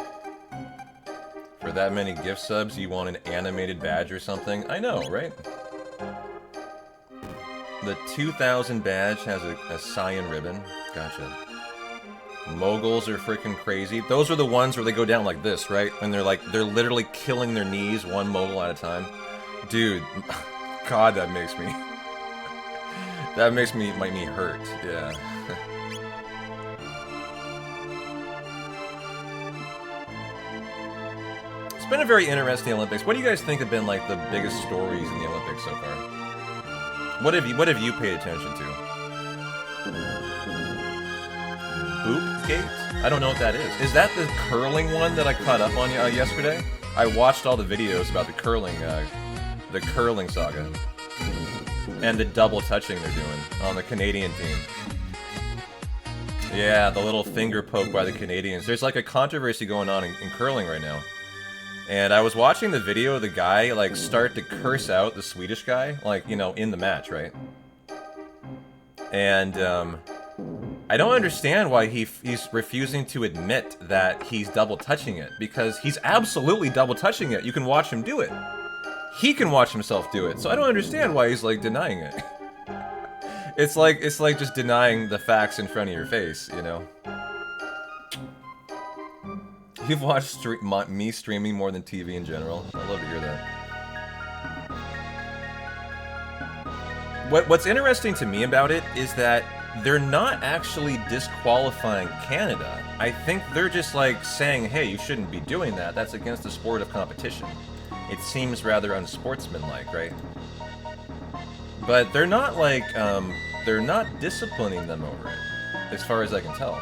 For that many gift subs, you want an animated badge or something? I know, right? The 2000 badge has a cyan ribbon. Gotcha. Moguls are freaking crazy. Those are the ones where they go down like this, right? And they're literally killing their knees one mogul at a time. Dude, God, that makes me... That makes me hurt, yeah. It's been a very interesting Olympics. What do you guys think have been like the biggest stories in the Olympics so far? What have you paid attention to? Boopgate? I don't know what that is. Is that the curling one that I caught up on yesterday? I watched all the videos about the curling saga. And the double touching they're doing on the Canadian team. Yeah, the little finger poke by the Canadians. There's like a controversy going on in curling right now. And I was watching the video of the guy like start to curse out the Swedish guy, like, you know, in the match, right? And I don't understand why he's refusing to admit that he's double touching it, because he's absolutely double touching it. You can watch him do it. He can watch himself do it, so I don't understand why he's like denying it. It's like just denying the facts in front of your face, you know. You've watched me streaming more than TV in general. I'd love to hear that. What's interesting to me about it is that they're not actually disqualifying Canada. I think they're just like saying, hey, you shouldn't be doing that. That's against the sport of competition. It seems rather unsportsmanlike, right? But they're not like, they're not disciplining them over it, as far as I can tell.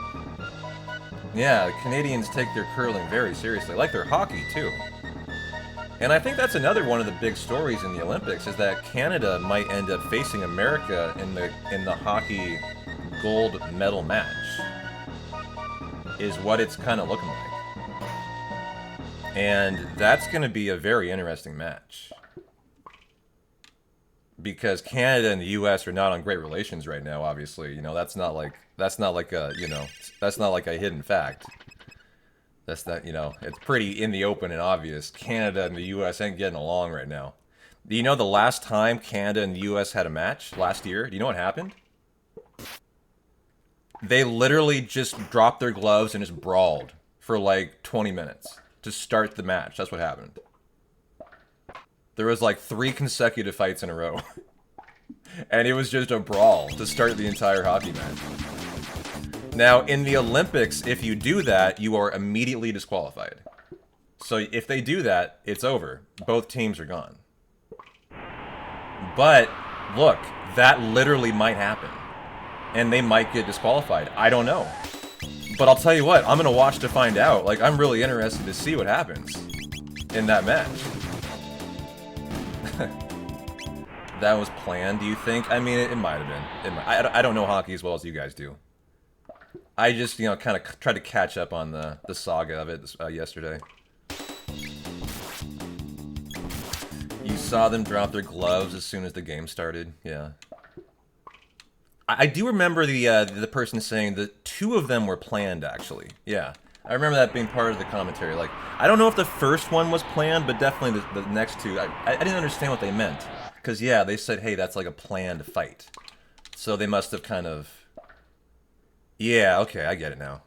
Yeah, the Canadians take their curling very seriously, like their hockey too. And I think that's another one of the big stories in the Olympics, is that Canada might end up facing America in the hockey gold medal match, is what it's kind of looking like. And that's going to be a very interesting match. Because Canada and the US are not on great relations right now, obviously. You know, that's not like a, you know, that's not like a hidden fact. That's not, you know, it's pretty in the open and obvious. Canada and the US ain't getting along right now. Do you know the last time Canada and the US had a match last year? Do you know what happened? They literally just dropped their gloves and just brawled for like 20 minutes. To start the match. That's what happened. There was like 3 consecutive fights in a row. And it was just a brawl to start the entire hockey match. Now, in the Olympics, if you do that, you are immediately disqualified. So if they do that, it's over. Both teams are gone. But, look, that literally might happen. And they might get disqualified. I don't know. But I'll tell you what, I'm going to watch to find out. Like, I'm really interested to see what happens in that match. That was planned, do you think? I mean, it might have been. I don't know hockey as well as you guys do. I just, you know, kind of tried to catch up on the saga of it yesterday. You saw them drop their gloves as soon as the game started? Yeah. I do remember the person saying that 2 of them were planned, actually. Yeah, I remember that being part of the commentary. Like, I don't know if the first one was planned, but definitely the next 2. I didn't understand what they meant. Because, yeah, they said, hey, that's like a planned fight. So they must have kind of... Yeah, okay, I get it now.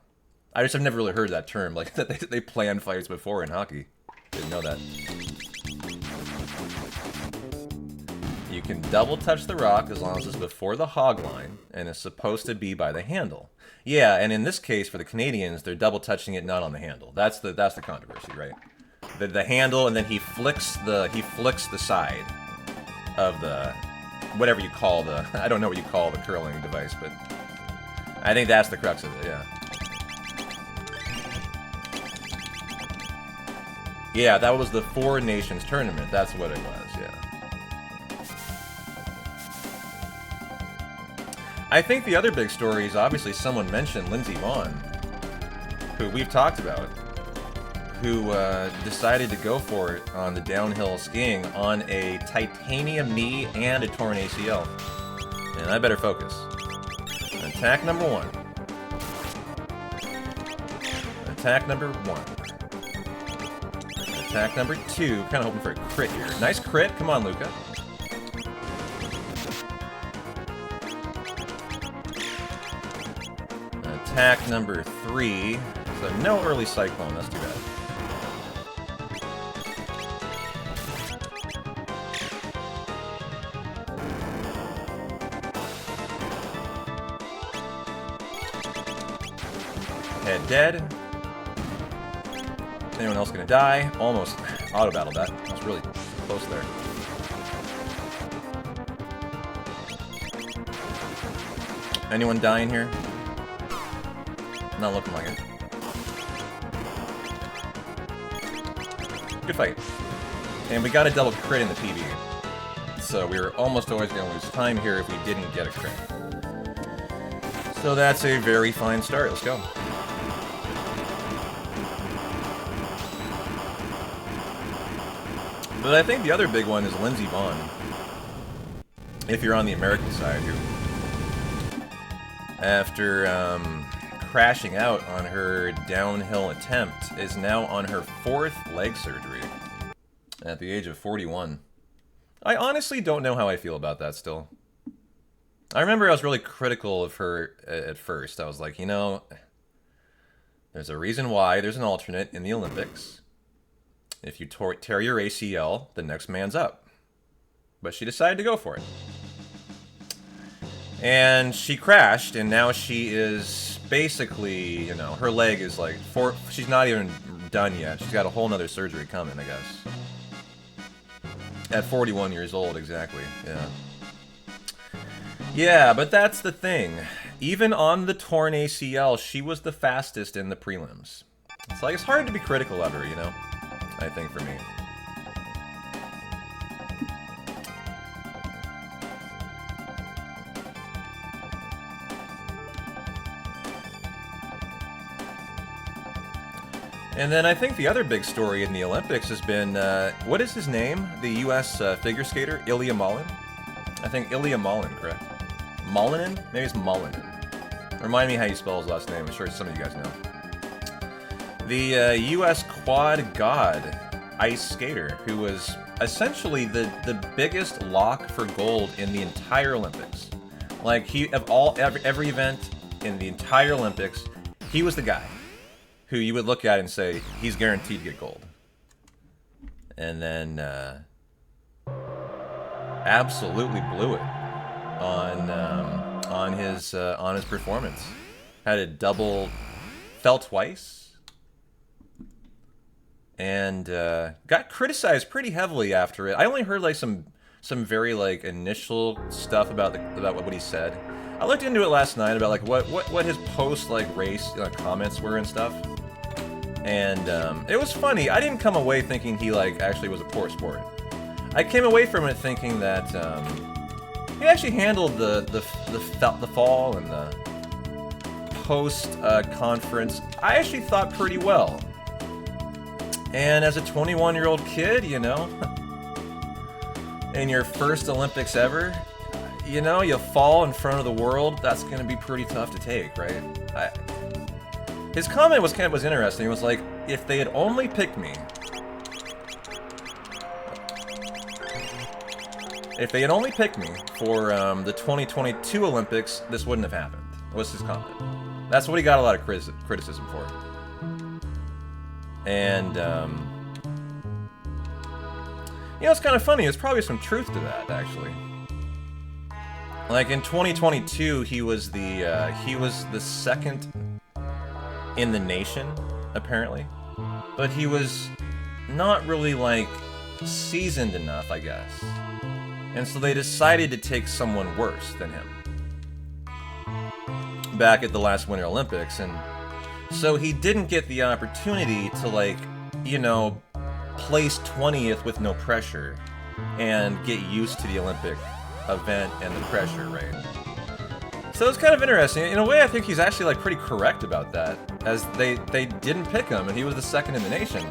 I just have never really heard that term, like, that they plan fights before in hockey. Didn't know that. You can double touch the rock as long as it's before the hog line, and it's supposed to be by the handle. Yeah, and in this case, for the Canadians, they're double touching it not on the handle. That's the controversy, right? The handle, and then he flicks the side of the whatever you call the I don't know what you call the curling device, but I think that's the crux of it. Yeah. Yeah, that was the Four Nations tournament. That's what it was. Yeah. I think the other big story is obviously someone mentioned Lindsey Vonn, who we've talked about, who decided to go for it on the downhill skiing on a titanium knee and a torn ACL. And I better focus. Attack number 1. Attack number 1. Attack number 2. Kind of hoping for a crit here. Nice crit. Come on, Luca. Attack number 3. So no early cyclone. That's too bad. Head dead. Anyone else gonna die? Almost auto-battled that. I was really close there. Anyone dying here? Not looking like it. Good fight. And we got a double crit in the PB. So we were almost always gonna lose time here if we didn't get a crit. So that's a very fine start. Let's go. But I think the other big one is Lindsey Vonn. If you're on the American side, who, after crashing out on her downhill attempt, is now on her 4th leg surgery at the age of 41. I honestly don't know how I feel about that still. I remember I was really critical of her at first. I was like, you know, there's a reason why there's an alternate in the Olympics. If you tear your ACL, the next man's up. But she decided to go for it. And she crashed, and now she is basically, you know, her leg is like, she's not even done yet. She's got a whole nother surgery coming, I guess. At 41 years old, exactly, yeah. Yeah, but that's the thing. Even on the torn ACL, she was the fastest in the prelims. It's like, it's hard to be critical of her, you know? I think for me. And then I think the other big story in the Olympics has been, what is his name? The U.S. Figure skater, Ilya Malin? I think Ilya Malin, correct? Malinin? Maybe it's Malinin. Remind me how you spell his last name. I'm sure some of you guys know. The U.S. quad god ice skater, who was essentially the biggest lock for gold in the entire Olympics. Like, he of every event in the entire Olympics, he was the guy who you would look at and say, he's guaranteed to get gold. And then absolutely blew it on his performance. Had a double, fell twice. And got criticized pretty heavily after it. I only heard like some very like initial stuff about what he said. I looked into it last night about like what his post like race comments were and stuff. And it was funny. I didn't come away thinking he like actually was a poor sport. I came away from it thinking that he actually handled the fall and the post conference. I actually thought pretty well. And as a 21-year-old kid, you know, in your first Olympics ever, you know, you fall in front of the world, that's going to be pretty tough to take, right? His comment was interesting. It was like, if they had only picked me, If they had only picked me for the 2022 Olympics, this wouldn't have happened. Was his comment. That's what he got a lot of criticism for. And, you know, it's kind of funny. There's probably some truth to that, actually. Like, in 2022, he was the second in the nation, apparently. But he was not really, like, seasoned enough, I guess. And so they decided to take someone worse than him. Back at the last Winter Olympics, and so he didn't get the opportunity to, like, you know, place 20th with no pressure and get used to the Olympic event and the pressure, right? So it's kind of interesting. In a way, I think he's actually, like, pretty correct about that, as they didn't pick him, and he was the second in the nation.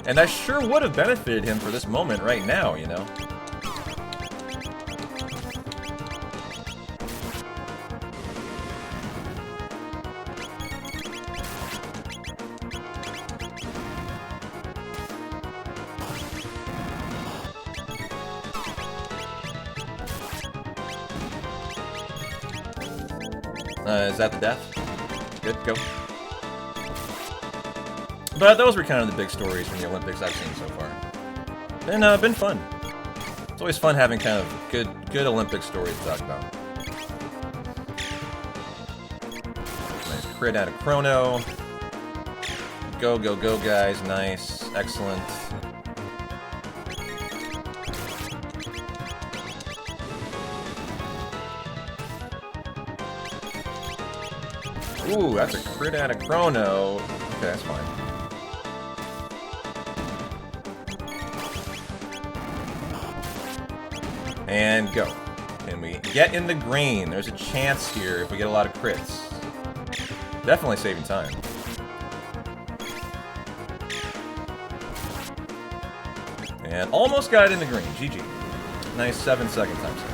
And I sure would have benefited him for this moment right now, you know? Is that the death? Good, go. But those were kind of the big stories from the Olympics I've seen so far. Been fun. It's always fun having kind of good Olympic stories to talk about. Nice crit out of Chrono. Go, go, go, guys. Nice. Excellent. Ooh, that's a crit out of Chrono. Okay, that's fine. And go. Can we get in the green? There's a chance here if we get a lot of crits. Definitely saving time. And almost got it in the green. GG. Nice 7-second time save.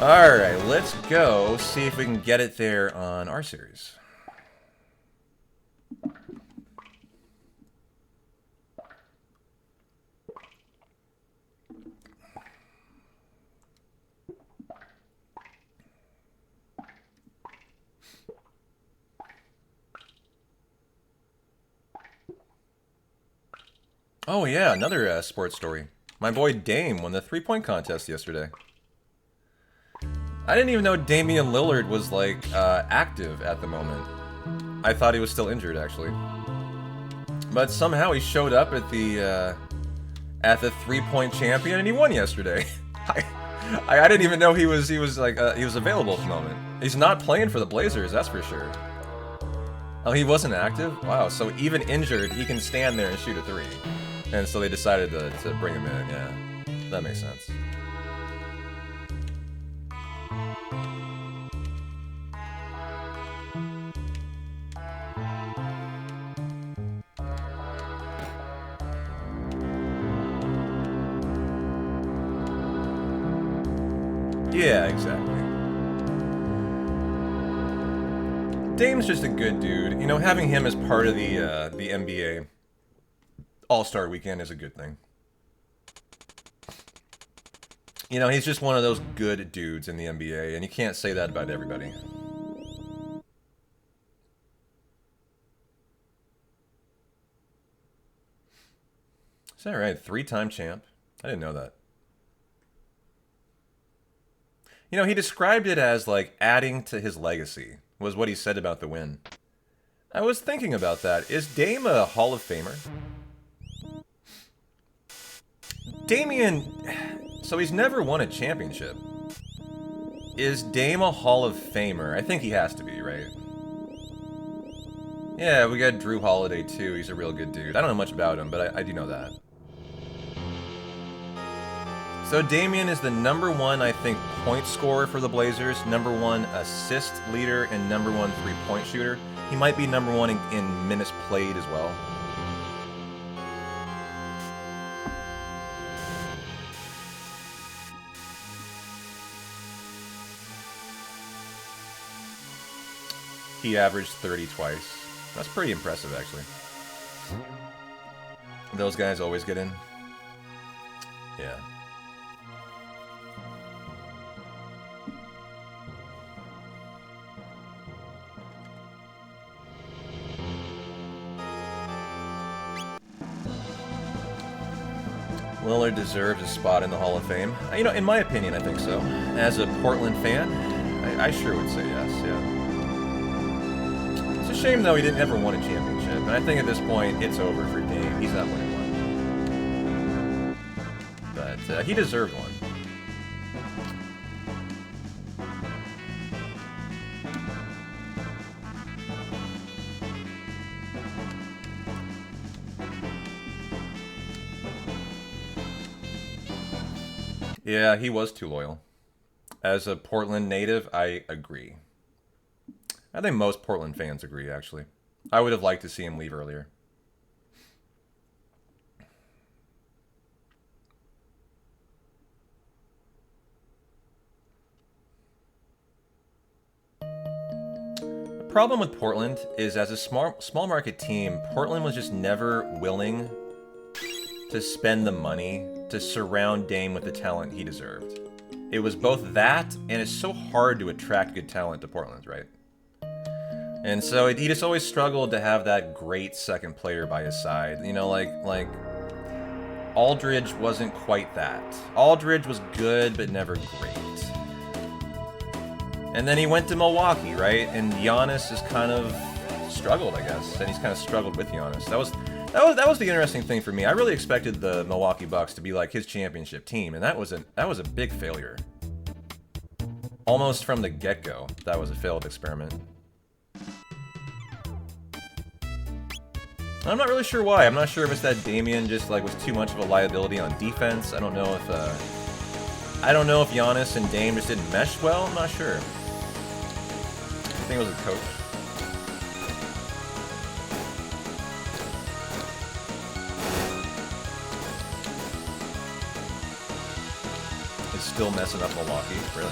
Alright, let's go see if we can get it there on our series. Oh yeah, another sports story. My boy Dame won the three-point contest yesterday. I didn't even know Damian Lillard was, like, active at the moment. I thought he was still injured, actually. But somehow he showed up at the three-point champion, and he won yesterday. I didn't even know he was available at the moment. He's not playing for the Blazers, that's for sure. Oh, he wasn't active? Wow, so even injured, he can stand there and shoot a three. And so they decided to bring him in, yeah. That makes sense. Yeah, exactly. Dame's just a good dude. You know, having him as part of the NBA All-Star Weekend is a good thing. You know, he's just one of those good dudes in the NBA, and you can't say that about everybody. Is that right? Three-time champ? I didn't know that. You know, he described it as, like, adding to his legacy, was what he said about the win. I was thinking about that. Is Dame a Hall of Famer? Damian... So he's never won a championship. Is Dame a Hall of Famer? I think he has to be, right? Yeah, we got Drew Holiday, too. He's a real good dude. I don't know much about him, but I do know that. So Damian is the #1, I think, point scorer for the Blazers, #1 assist leader, and #1 three-point shooter. He might be #1 in minutes played as well. He averaged 30 twice. That's pretty impressive, actually. Those guys always get in. Yeah. Lillard deserves a spot in the Hall of Fame. You know, in my opinion, I think so. As a Portland fan, I sure would say yes, yeah. It's a shame, though, he didn't ever win a championship. And I think at this point, it's over for Dame. He's not winning one. But he deserved one. Yeah, he was too loyal. As a Portland native, I agree. I think most Portland fans agree, actually. I would have liked to see him leave earlier. The problem with Portland is, as a small market team, Portland was just never willing to spend the money to surround Dame with the talent he deserved. It was both that, and it's so hard to attract good talent to Portland, right? And so he just always struggled to have that great second player by his side. You know, like Aldridge wasn't quite that. Aldridge was good, but never great. And then he went to Milwaukee, right? And Giannis has kind of struggled, I guess. And he's kind of struggled with Giannis. That was the interesting thing for me. I really expected the Milwaukee Bucks to be like his championship team, and that was a big failure. Almost from the get-go, that was a failed experiment. I'm not really sure why. I'm not sure if it's that Damian just like was too much of a liability on defense. I don't know if Giannis and Dame just didn't mesh well. I'm not sure. I think it was a coach. Is still messing up Milwaukee, really.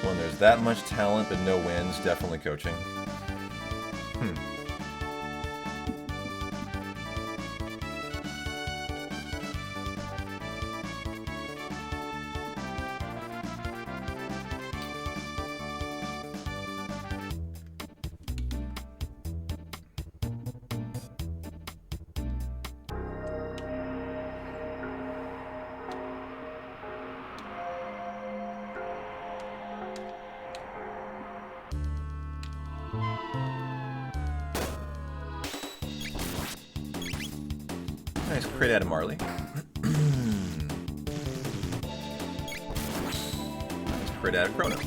When there's that much talent but no wins, definitely coaching. Nice crit out of Marley. Nice crit out of Chrono.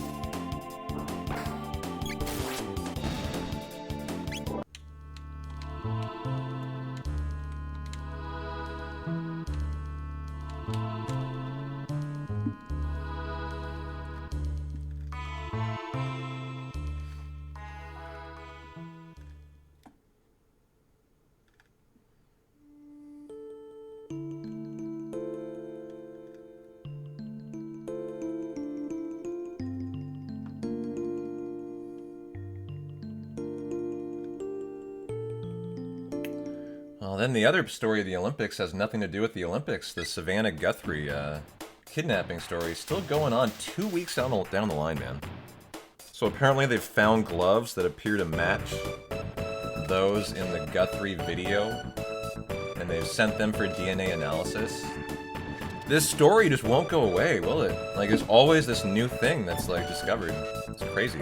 Well, then the other story of the Olympics has nothing to do with the Olympics. The Savannah Guthrie kidnapping story is still going on 2 weeks down the line, man. So apparently they've found gloves that appear to match those in the Guthrie video, and they've sent them for DNA analysis. This story just won't go away, will it? Like, there's always this new thing that's, like, discovered. It's crazy.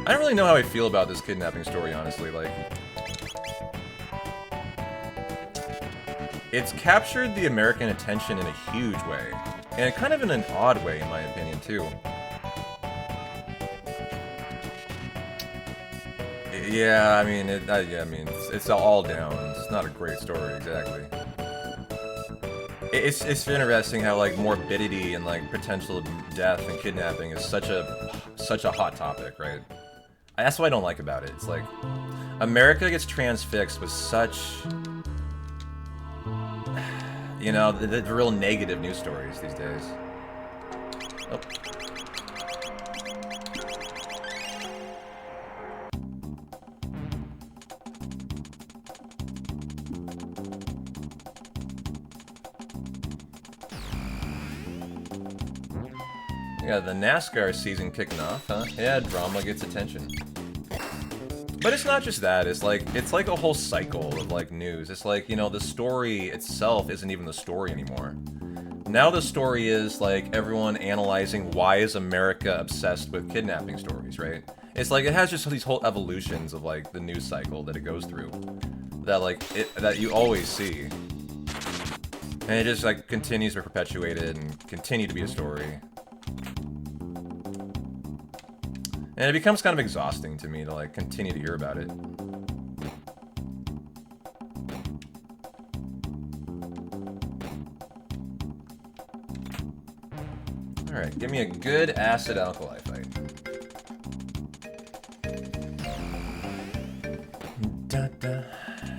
I don't really know how I feel about this kidnapping story, honestly. Like, it's captured the American attention in a huge way, and kind of in an odd way, in my opinion, too. Yeah, I mean, it's all down. It's not a great story, exactly. It's interesting how, like, morbidity and, like, potential death and kidnapping is such a hot topic, right? That's what I don't like about it. It's like, America gets transfixed with such, you know, the real negative news stories these days. Oh. Yeah, the NASCAR season kicking off, huh? Yeah, drama gets attention. But it's not just that, it's like a whole cycle of like news. It's like, you know, the story itself isn't even the story anymore. Now the story is like everyone analyzing why is America obsessed with kidnapping stories, right? It's like it has just these whole evolutions of like the news cycle that it goes through. That like that you always see. And it just like continues to be perpetuated and continue to be a story. And it becomes kind of exhausting to me to like continue to hear about it. Alright, give me a good acid alkali fight.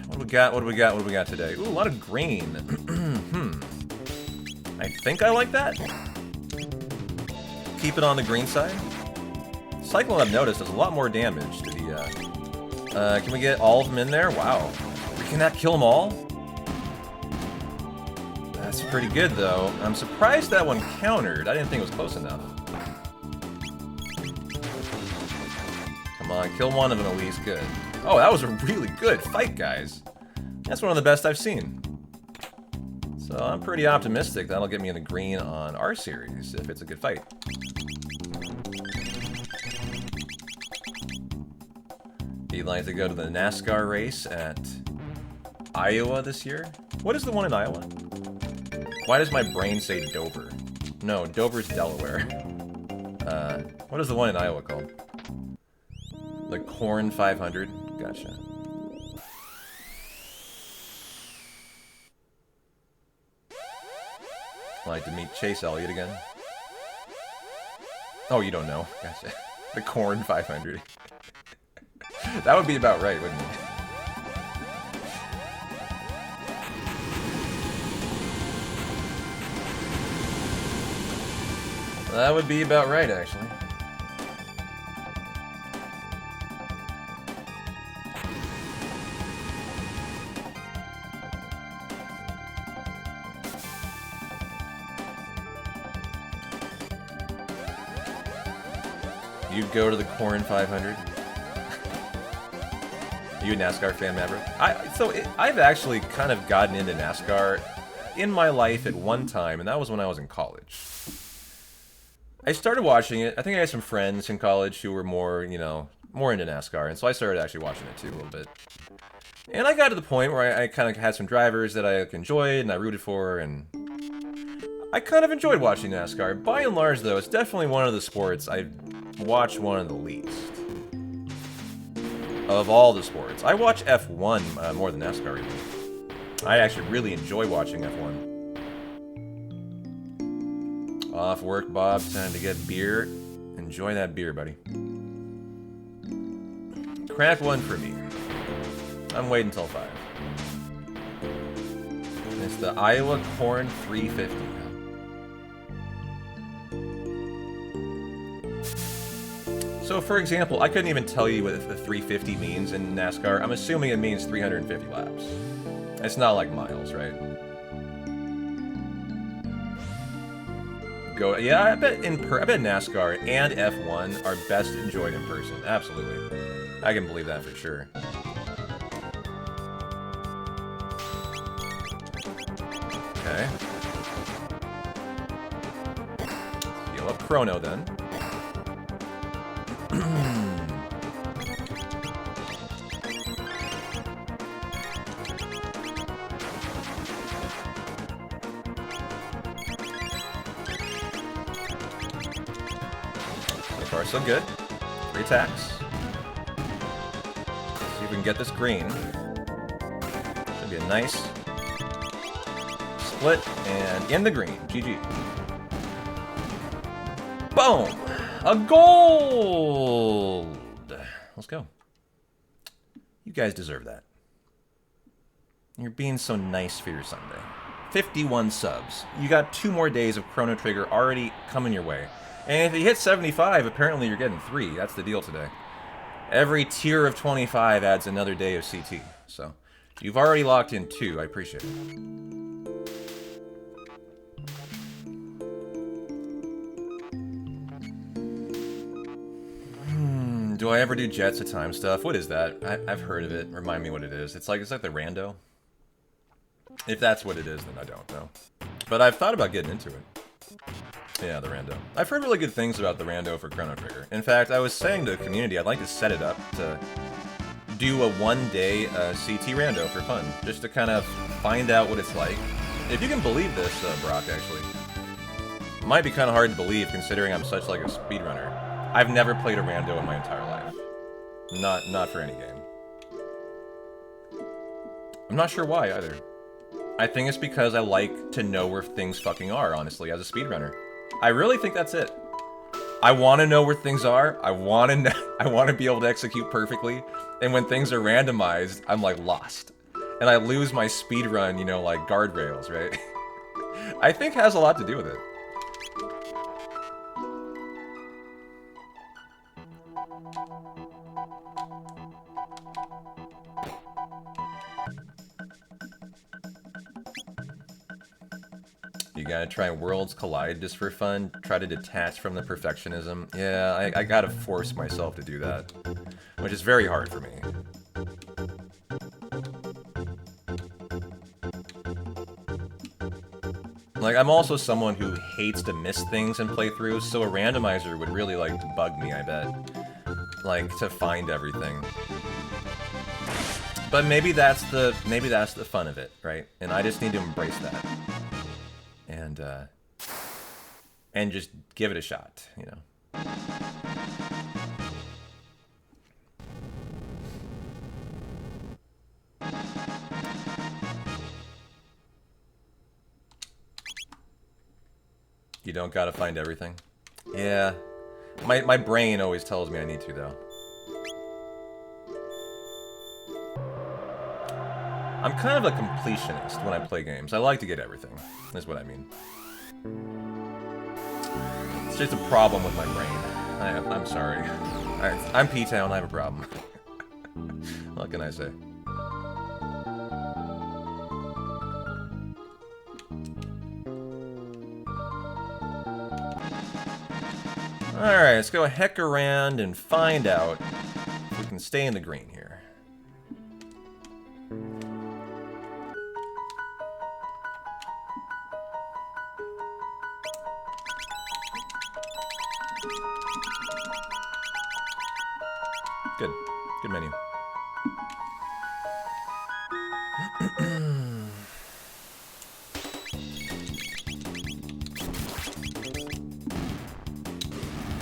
What do we got? What do we got? What do we got today? Ooh, a lot of green. I think I like that. Keep it on the green side. Cyclone, I've noticed, does a lot more damage to the, can we get all of them in there? Wow. Can that kill them all? That's pretty good, though. I'm surprised that one countered. I didn't think it was close enough. Come on, kill one of them at least. Good. Oh, that was a really good fight, guys. That's one of the best I've seen. So I'm pretty optimistic that'll get me in the green on our series, if it's a good fight. He'd like to go to the NASCAR race at Iowa this year. What is the one in Iowa? Why does my brain say Dover? No, Dover's Delaware. What is the one in Iowa called? The Corn 500? Gotcha. I'd like to meet Chase Elliott again. Oh, you don't know. Gotcha. The Corn 500. That would be about right, wouldn't it? That would be about right, actually. You'd go to the Corn 500. You a NASCAR fan, Maverick? I've actually kind of gotten into NASCAR in my life at one time, and that was when I was in college. I started watching it. I think I had some friends in college who were more, you know, more into NASCAR, and so I started actually watching it too a little bit. And I got to the point where I kind of had some drivers that I enjoyed and I rooted for, and I kind of enjoyed watching NASCAR. By and large, though, it's definitely one of the sports I watch one of the least. Of all the sports. I watch F1 more than NASCAR even. I actually really enjoy watching F1. Off work, Bob. Time to get beer. Enjoy that beer, buddy. Crack one for me. I'm waiting until 5. It's the Iowa Corn 350. So, for example, I couldn't even tell you what the 350 means in NASCAR. I'm assuming it means 350 laps. It's not like miles, right? Yeah, I bet NASCAR and F1 are best enjoyed in person. Absolutely. I can believe that for sure. Okay. Heal up Chrono then. So far, so good. 3 attacks. See if we can get this green. Should be a nice split and in the green. GG. Boom! A gold! Let's go. You guys deserve that. You're being so nice for your Sunday. 51 subs. You got 2 more days of Chrono Trigger already coming your way. And if you hit 75, apparently you're getting 3. That's the deal today. Every tier of 25 adds another day of CT. So, you've already locked in 2. I appreciate it. Do I ever do Jets of Time stuff? What is that? I've heard of it. Remind me what it is. It's like the rando. If that's what it is, then I don't know. But I've thought about getting into it. Yeah, the rando. I've heard really good things about the rando for Chrono Trigger. In fact, I was saying to the community I'd like to set it up to do a one-day CT rando for fun, just to kind of find out what it's like. If you can believe this, Brock, actually. It might be kind of hard to believe considering I'm such like a speedrunner. I've never played a rando in my entire life. Not for any game. I'm not sure why either. I think it's because I like to know where things fucking are, honestly, as a speedrunner. I really think that's it. I want to know where things are. I want to be able to execute perfectly. And when things are randomized, I'm like lost. And I lose my speedrun, you know, like guardrails, right? I think it has a lot to do with it. You gotta try Worlds Collide just for fun. Try to detach from the perfectionism. Yeah, I gotta force myself to do that. Which is very hard for me. Like, I'm also someone who hates to miss things in playthroughs, so a randomizer would really, like, bug me, I bet. Like, to find everything. But maybe that's the fun of it, right? And I just need to embrace that. And just give it a shot, you know. You don't gotta find everything. Yeah. My brain always tells me I need to, though. I'm kind of a completionist when I play games. I like to get everything, is what I mean. It's just a problem with my brain. I'm sorry. I'm P-Town, I have a problem. What can I say? Alright, let's go heck around and find out if we can stay in the green here. Good. Good menu.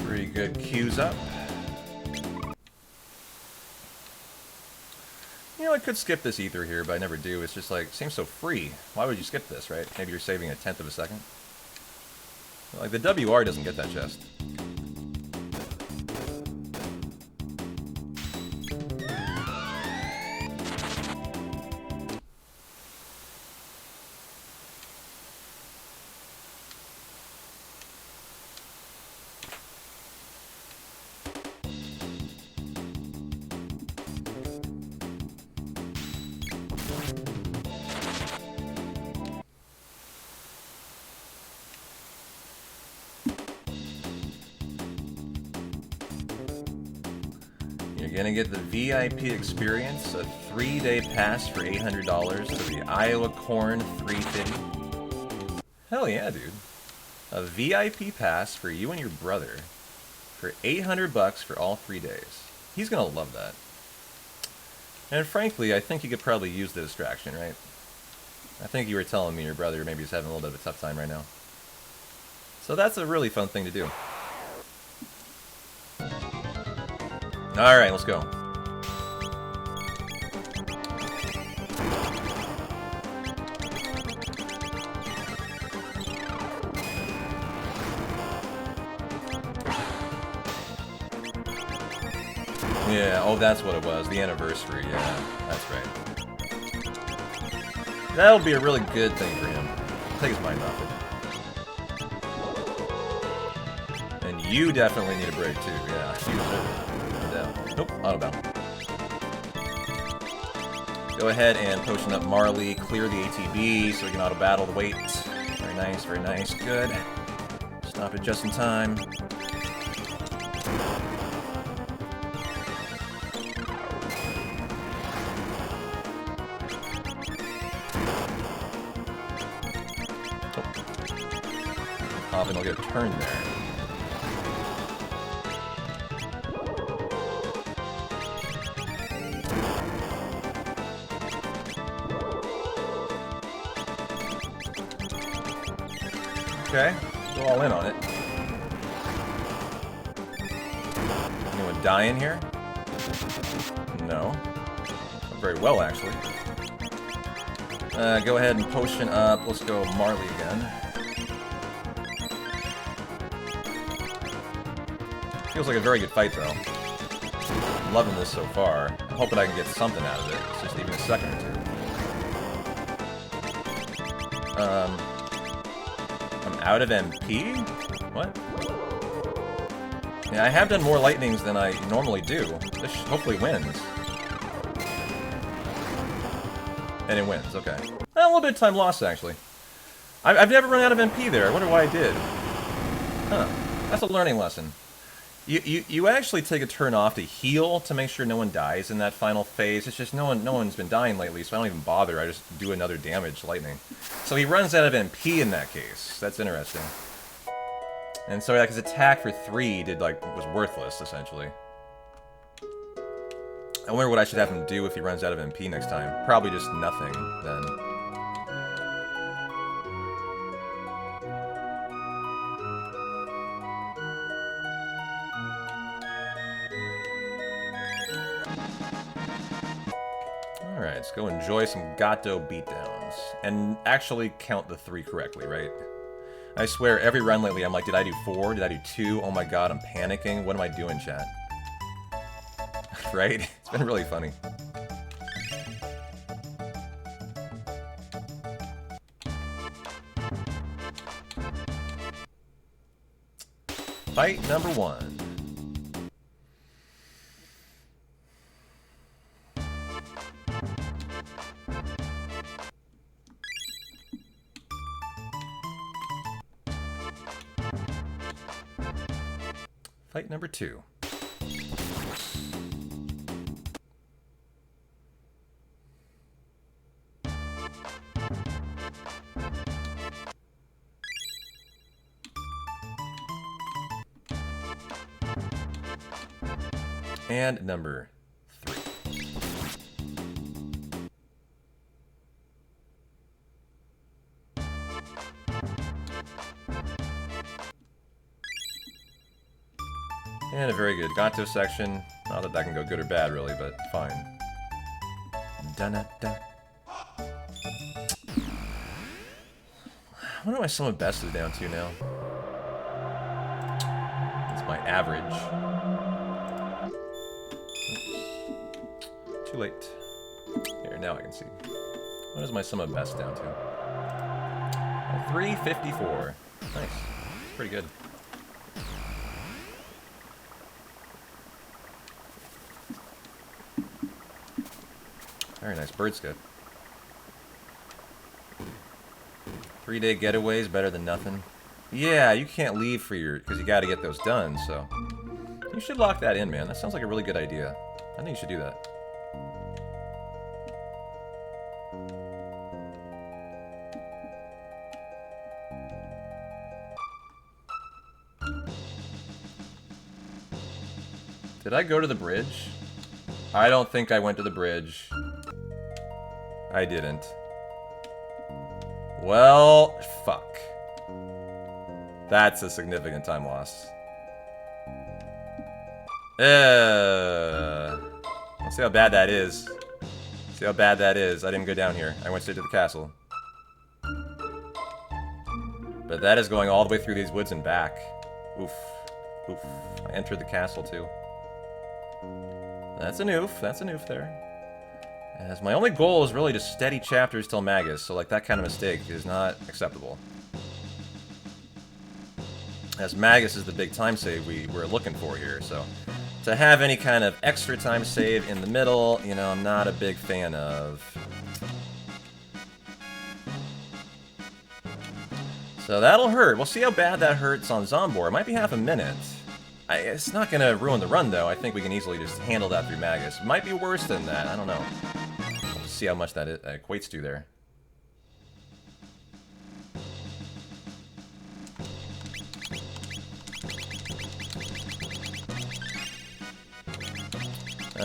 Pretty good cues up. You know, I could skip this ether here, but I never do. It's just like, it seems so free. Why would you skip this, right? Maybe you're saving 1/10 of a second. Like, the WR doesn't get that chest. You're gonna get the VIP experience, a 3-day pass for $800 to the Iowa Corn 350. Hell yeah, dude. A VIP pass for you and your brother for $800 for all 3 days. He's gonna love that. And frankly, I think you could probably use the distraction, right? I think you were telling me your brother maybe is having a little bit of a tough time right now. So that's a really fun thing to do. Alright, let's go. Yeah, oh, that's what it was. The anniversary, yeah. That's right. That'll be a really good thing for him. Take his mind off it. And you definitely need a break, too. Yeah, you deserve it. Nope, auto bound. Go ahead and potion up Marley, clear the ATB so we can auto battle the wait. Very nice, good. Stop it just in time. confident I'll get a turn there. Okay, go all in on it. Anyone die in here? No. Not very well, actually. Go ahead and potion up. Let's go Marley again. Feels like a very good fight, though. I'm loving this so far. I'm hoping I can get something out of it. It's just even a second or two. I'm out of MP? What? Yeah, I have done more lightnings than I normally do. This hopefully wins. And it wins, okay. Well, a little bit of time lost, actually. I've never run out of MP there. I wonder why I did. Huh. That's a learning lesson. You actually take a turn off to heal to make sure no one dies in that final phase. It's just no one's been dying lately, so I don't even bother. I just do another damage lightning. So he runs out of MP in that case. That's interesting. And so like his attack for 3 was worthless essentially. I wonder what I should have him do if he runs out of MP next time. Probably just nothing then. Alright, let's go enjoy some Gato beatdowns. And actually count the 3 correctly, right? I swear, every run lately I'm like, did I do 4? Did I do 2? Oh my god, I'm panicking. What am I doing, chat? Right? It's been really funny. Fight number 1. Fight number 2. And number 3. And a very good Gato section. Not that that can go good or bad, really, but fine. Da-na-da. What am I sum of best is down to now? It's my average. Oops. Too late. Here, now I can see. What is my sum of best down to? 354. Nice. Pretty good. Very nice bird skip. 3-day getaways better than nothing. Yeah, you can't leave for your because you got to get those done. So you should lock that in, man. That sounds like a really good idea. I think you should do that. Did I go to the bridge? I don't think I went to the bridge. I didn't. Well, fuck. That's a significant time loss. Let's see how bad that is. See how bad that is. I didn't go down here. I went straight to the castle. But that is going all the way through these woods and back. Oof. Oof. I entered the castle too. That's an oof. That's an oof there. As my only goal is really to steady chapters till Magus, so like that kind of mistake is not acceptable. As Magus is the big time save we're looking for here, so to have any kind of extra time save in the middle, you know, I'm not a big fan of. So that'll hurt. We'll see how bad that hurts on Zombor. It might be half a minute. It's not going to ruin the run, though. I think we can easily just handle that through Magus. It might be worse than that. I don't know. We'll see how much that equates to there.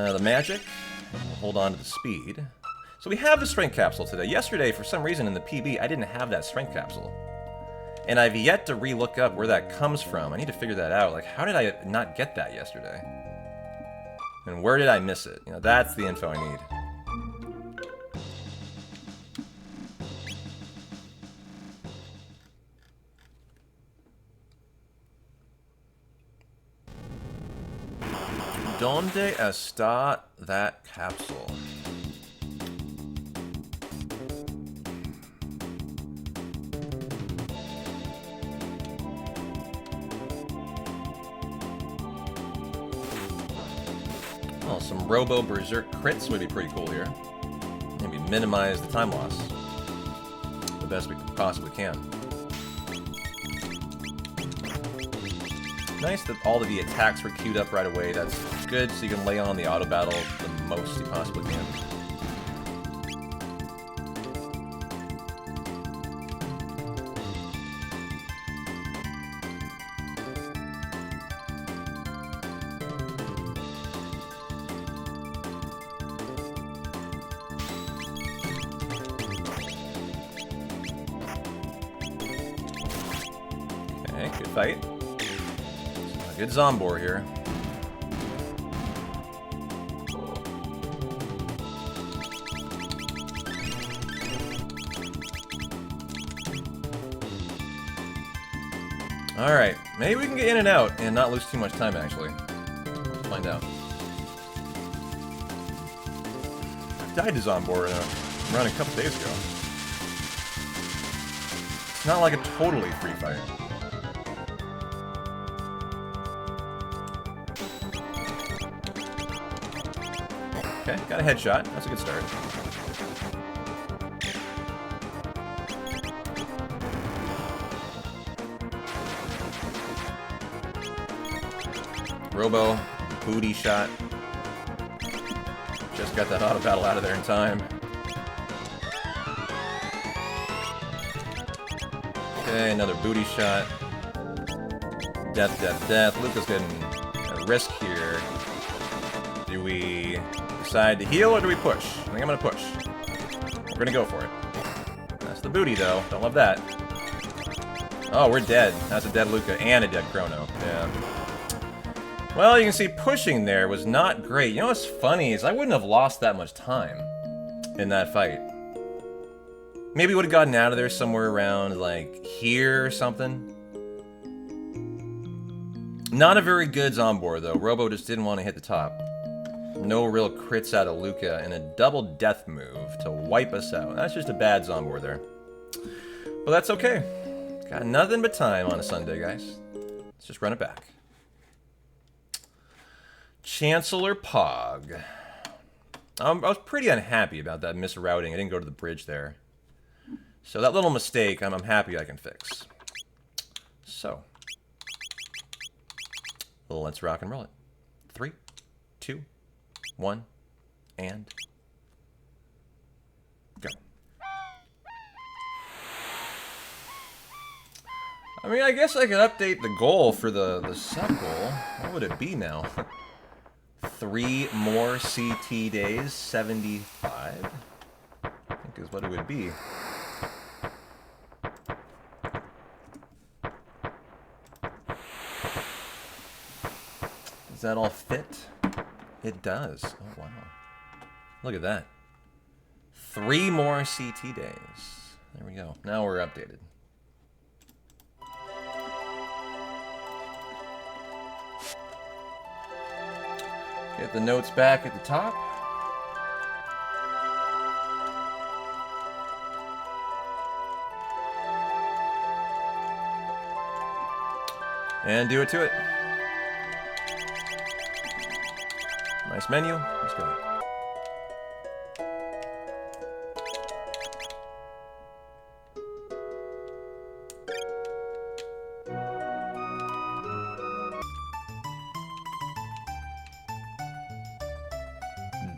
The magic. We'll hold on to the speed. So we have the strength capsule today. Yesterday, for some reason in the PB, I didn't have that strength capsule. And I've yet to re-look up where that comes from. I need to figure that out. Like, how did I not get that yesterday? And where did I miss it? You know, that's the info I need. Donde está that capsule? Oh, some Robo Berserk crits would be pretty cool here. Maybe minimize the time loss the best we possibly can. Nice that all of the attacks were queued up right away. That's good, so you can lay on the auto battle the most you possibly can. Okay, good fight. Good Zombor here. Alright, maybe we can get in and out and not lose too much time, actually. Let's find out. I died to Zombor in a run a couple days ago. It's not like a totally free fight. Okay, got a headshot. That's a good start. Robo, booty shot. Just got that auto battle out of there in time. Okay, another booty shot. Death, death, death. Luca's getting a risk here. Do we decide to heal or do we push? I think I'm gonna push. We're gonna go for it. That's the booty though. Don't love that. Oh, we're dead. That's a dead Luca and a dead Chrono. Yeah. Well, you can see pushing there was not great. You know what's funny is I wouldn't have lost that much time in that fight. Maybe would have gotten out of there somewhere around like here or something. Not a very good Zombor though. Robo just didn't want to hit the top. No real crits out of Luca, and a double death move to wipe us out. That's just a bad Zombor there. But that's okay. Got nothing but time on a Sunday, guys. Let's just run it back. Chancellor Pog. I was pretty unhappy about that misrouting. I didn't go to the bridge there. So that little mistake, I'm happy I can fix. So. Let's rock and roll it. 3, 2, 1, and go. I mean, I guess I could update the goal for the sub goal. What would it be now? 3 more CT days, 75? I think is what it would be. Does that all fit? It does. Oh, wow. Look at that. 3 more CT days. There we go. Now we're updated. Get the notes back at the top. And do it to it. Nice menu. Let's go.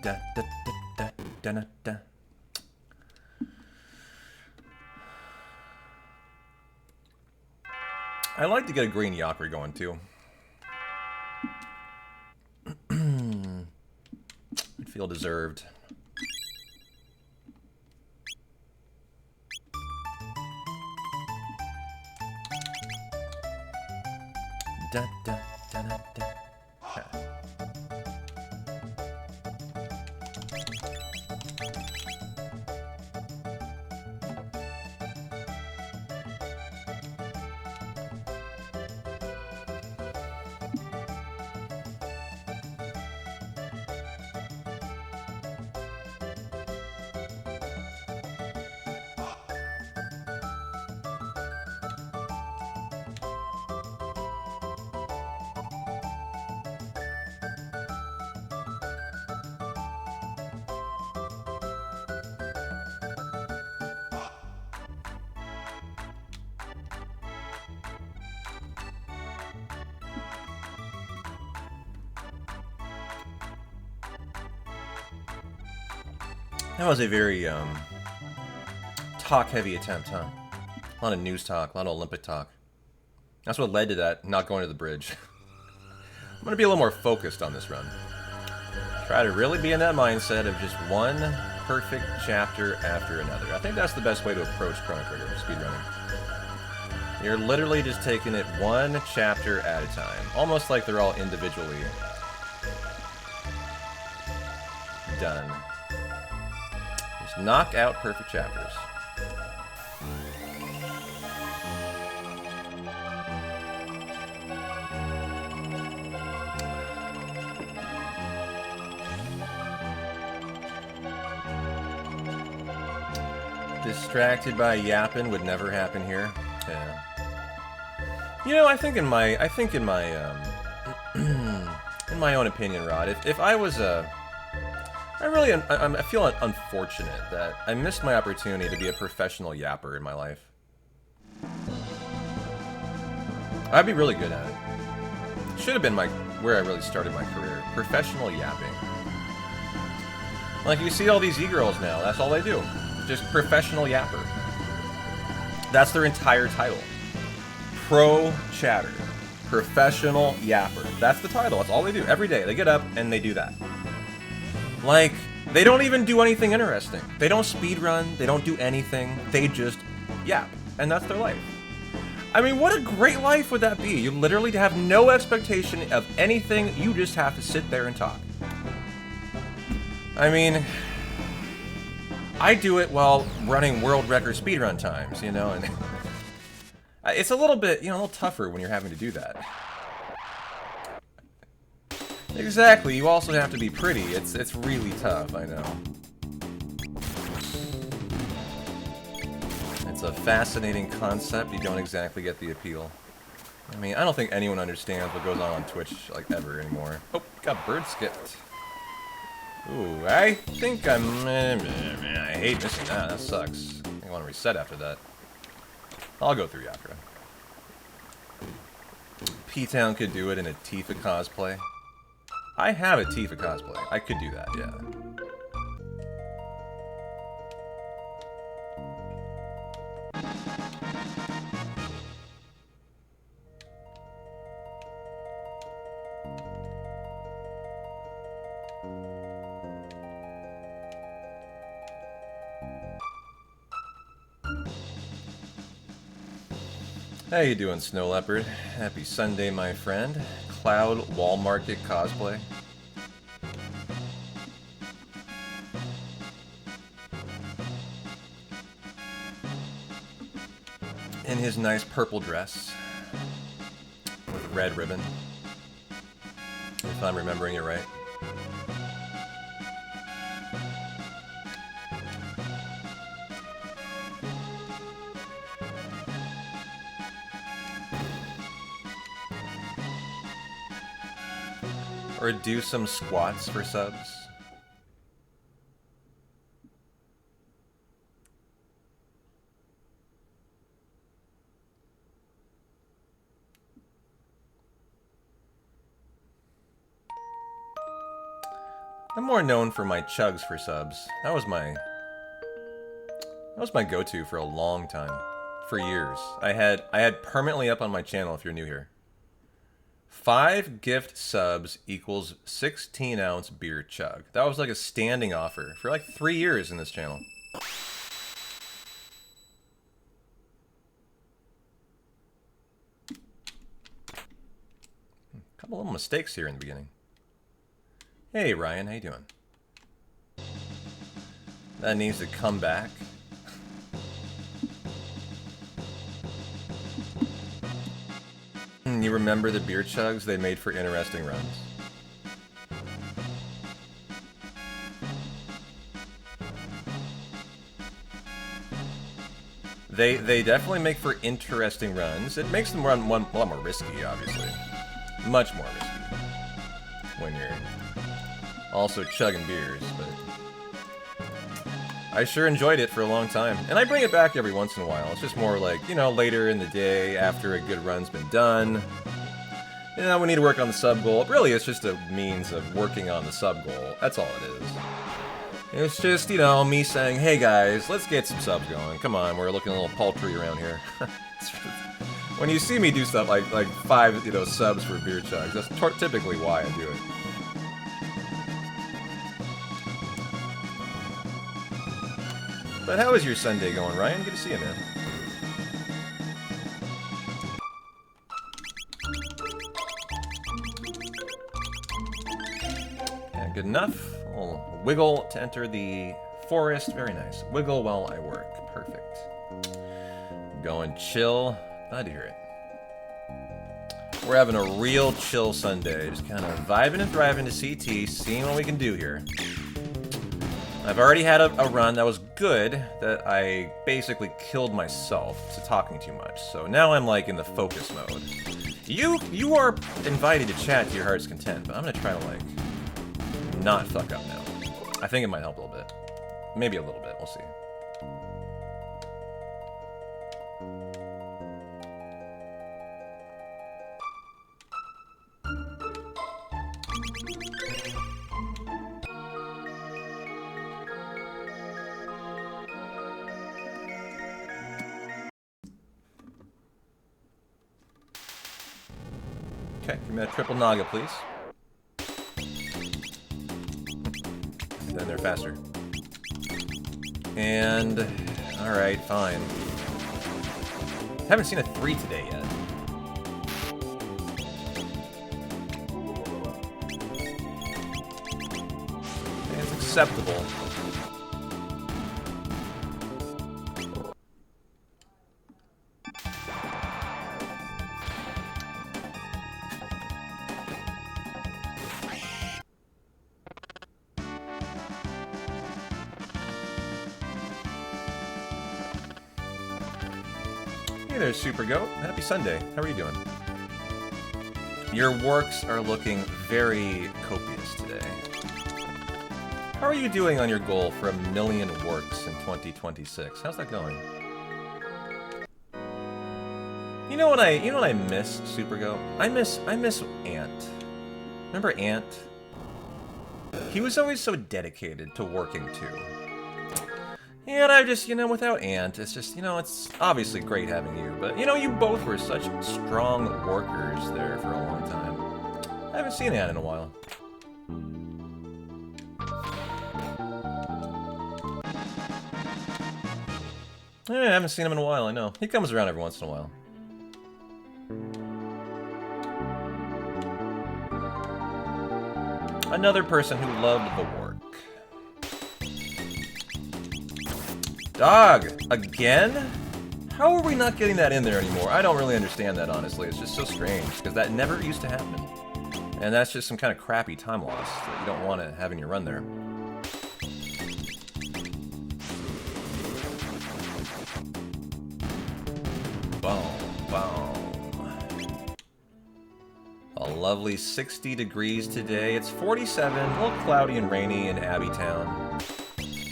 Da, da, da, da, da, da, da. I like to get a green Yakri going too. Feel deserved. Da, da, da, da, da. Ha. That was a very talk-heavy attempt, huh? A lot of news talk, a lot of Olympic talk. That's what led to that not going to the bridge. I'm gonna be a little more focused on this run. Try to really be in that mindset of just one perfect chapter after another. I think that's the best way to approach Chrono Trigger speedrunning. You're literally just taking it one chapter at a time, almost like they're all individually done. Just knock out perfect chapters. Distracted by yapping would never happen here. Yeah. You know, I think in my in my own opinion, Rod, if I was I feel unfortunate that I missed my opportunity to be a professional yapper in my life. I'd be really good at it. Should have been where I really started my career. Professional yapping. Like, you see all these e-girls now, that's all they do. Just professional yapper. That's their entire title. Pro chatter. Professional yapper. That's the title. That's all they do. Every day they get up and they do that. Like, they don't even do anything interesting. They don't speedrun. They don't do anything. They just yap. And that's their life. I mean, what a great life would that be? You literally have no expectation of anything. You just have to sit there and talk. I mean, I do it while running world record speedrun times, you know, and it's a little bit, you know, a little tougher when you're having to do that. Exactly, you also have to be pretty. It's really tough, I know. It's a fascinating concept. You don't exactly get the appeal. I mean, I don't think anyone understands what goes on Twitch, like, ever anymore. Oh, got bird skipped. Ooh, I think I hate missing that. That sucks. I think I want to reset after that. I'll go through Yakra. P-Town could do it in a Tifa cosplay. I have a Tifa cosplay. I could do that, yeah. How you doing, Snow Leopard? Happy Sunday, my friend. Cloud Wall Market cosplay. In his nice purple dress with red ribbon, if I'm remembering it right. Or do some squats for subs. I'm more known for my chugs for subs. That was my go-to for a long time. For years. I had permanently up on my channel if you're new here. 5 gift subs equals 16-ounce beer chug. That was like a standing offer for like 3 years in this channel. Couple little mistakes here in the beginning. Hey Ryan, how you doing? That needs to come back. You remember the beer chugs they made for interesting runs? They definitely make for interesting runs. It makes them run a lot more risky, obviously. Much more risky. When you're also chugging beers, but I sure enjoyed it for a long time. And I bring it back every once in a while. It's just more like, you know, later in the day after a good run's been done. You know, we need to work on the sub goal. Really, it's just a means of working on the sub goal. That's all it is. It's just, you know, me saying, hey guys, let's get some subs going. Come on, we're looking a little paltry around here. When you see me do stuff like 5, you know, subs for beer chugs, that's typically why I do it. But how is your Sunday going, Ryan? Good to see you, man. Yeah, good enough. I'll wiggle to enter the forest. Very nice. Wiggle while I work. Perfect. Going chill. Glad to hear it. We're having a real chill Sunday. Just kind of vibing and thriving to CT, seeing what we can do here. I've already had a run that was good, that I basically killed myself to talking too much. So now I'm like in the focus mode. You are invited to chat to your heart's content, but I'm gonna try to like not fuck up now. I think it might help a little bit. Maybe a little bit, we'll see. Okay, give me that triple naga, please. Then they're faster. And... alright, fine. Haven't seen a 3 today yet. It's acceptable. Hey there, Super Goat. Happy Sunday. How are you doing? Your works are looking very copious today. How are you doing on your goal for 1 million works in 2026? How's that going? You know what I miss, Super Goat? I miss Ant. Remember Ant? He was always so dedicated to working too. And I just, you know, without Ant, it's just, you know, it's obviously great having you, but, you know, you both were such strong workers there for a long time. I haven't seen Ant in a while. I haven't seen him in a while, I know. He comes around every once in a while. Another person who loved the work. Dog! Again? How are we not getting that in there anymore? I don't really understand that, honestly. It's just so strange, because that never used to happen. And that's just some kind of crappy time loss that you don't want to have in your run there. Boom, boom. A lovely 60 degrees today. It's 47, a little cloudy and rainy in Abbeytown.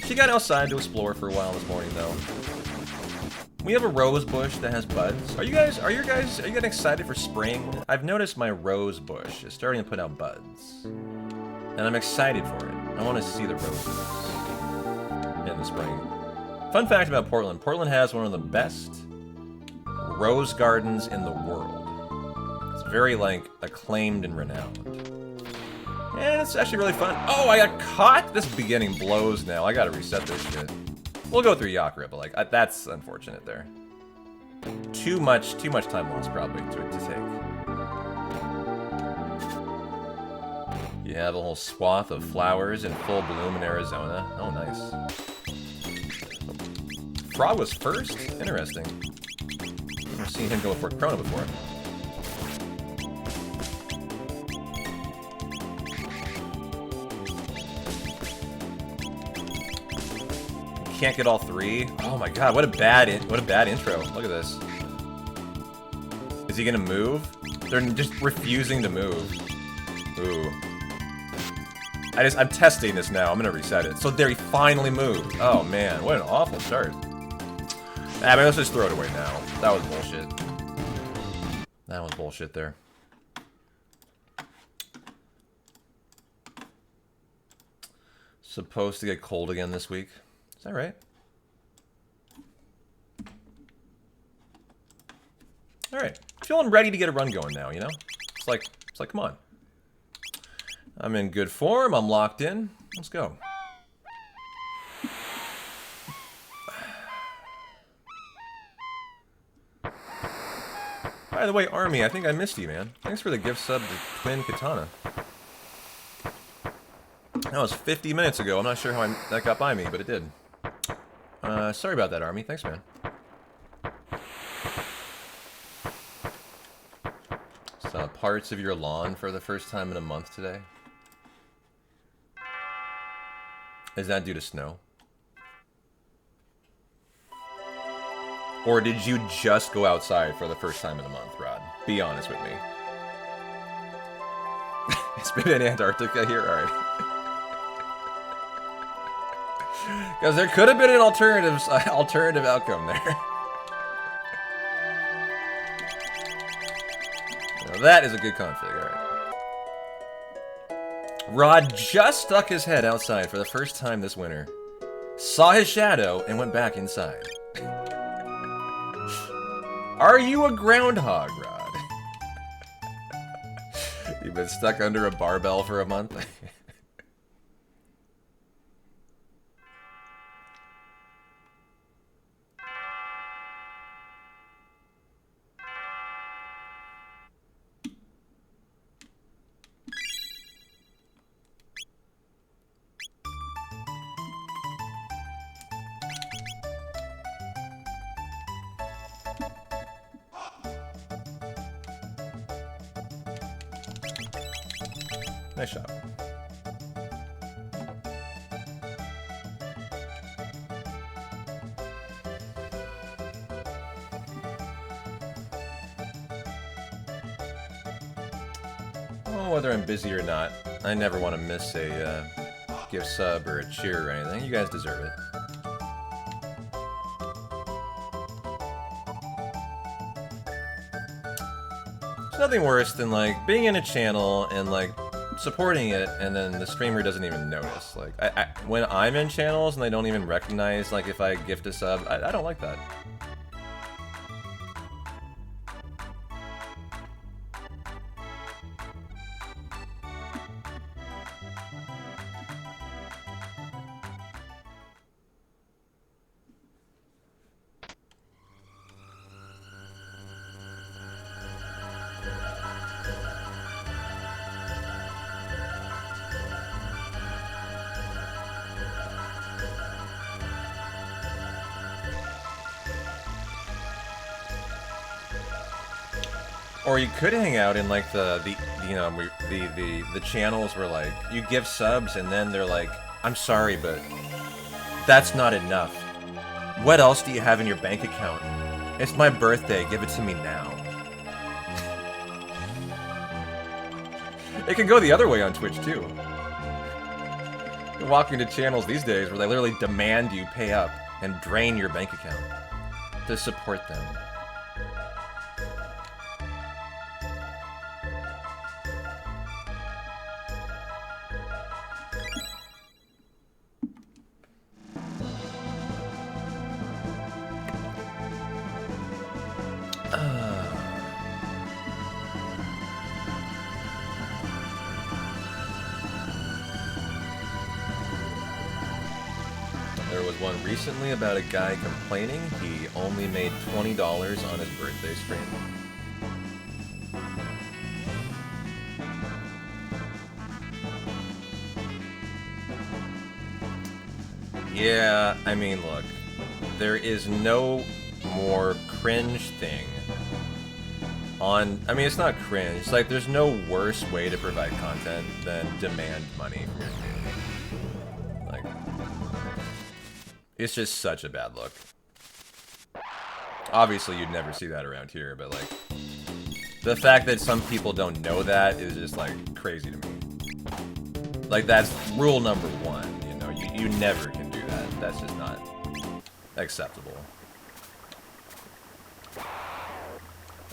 She got outside to explore for a while this morning, though. We have a rose bush that has buds. Are you guys getting excited for spring? I've noticed my rose bush is starting to put out buds. And I'm excited for it. I want to see the roses in the spring. Fun fact about Portland. Portland has one of the best rose gardens in the world. It's very, like, acclaimed and renowned. And it's actually really fun. Oh, I got caught? This beginning blows now. I gotta reset this shit. We'll go through Yakra, but, like, that's unfortunate there. Too much time lost, probably, to take. You have a whole swath of flowers in full bloom in Arizona. Oh, nice. Frog was first? Interesting. I've never seen him go for Chrono before. Can't get all three. Oh my god, what a bad intro. Look at this. Is he gonna move? They're just refusing to move. Ooh. I'm testing this now. I'm gonna reset it. So there, he finally moved. Oh man, what an awful start. Ah, but let's just throw it away now. That was bullshit. That was bullshit there. Supposed to get cold again this week. Is that right? Alright. Feeling ready to get a run going now, you know? It's like, come on. I'm in good form. I'm locked in. Let's go. By the way, Army, I think I missed you, man. Thanks for the gift sub to Twin Katana. That was 50 minutes ago. I'm not sure how that got by me, but it did. Sorry about that, Army. Thanks, man. Saw parts of your lawn for the first time in a month today. Is that due to snow? Or did you just go outside for the first time in a month, Rod? Be honest with me. It's been in Antarctica here? Alright. Because there could have been an alternative outcome there. Now that is a good config, alright. Rod just stuck his head outside for the first time this winter. Saw his shadow and went back inside. Are you a groundhog, Rod? You've been stuck under a barbell for a month? Nice shot. Oh, whether I'm busy or not, I never want to miss a gift sub or a cheer or anything. You guys deserve it. There's nothing worse than, like, being in a channel and, like, supporting it, and then the streamer doesn't even notice. Like, when I'm in channels and they don't even recognize, like, if I gift a sub, I don't like that. Or you could hang out in, like, the channels where, like, you give subs and then they're like, I'm sorry, but that's not enough. What else do you have in your bank account? It's my birthday, give it to me now. It can go the other way on Twitch, too. You're walking to channels these days where they literally demand you pay up and drain your bank account to support them. There was one recently about a guy complaining he only made $20 on his birthday stream. Yeah, I mean, look, there is no more cringe thing on... I mean, it's not cringe. It's like, there's no worse way to provide content than demand money from your community. Like, it's just such a bad look. Obviously, you'd never see that around here, but, like, the fact that some people don't know that is just, like, crazy to me. Like, that's rule number one, you know? You never can do that. That's just not acceptable.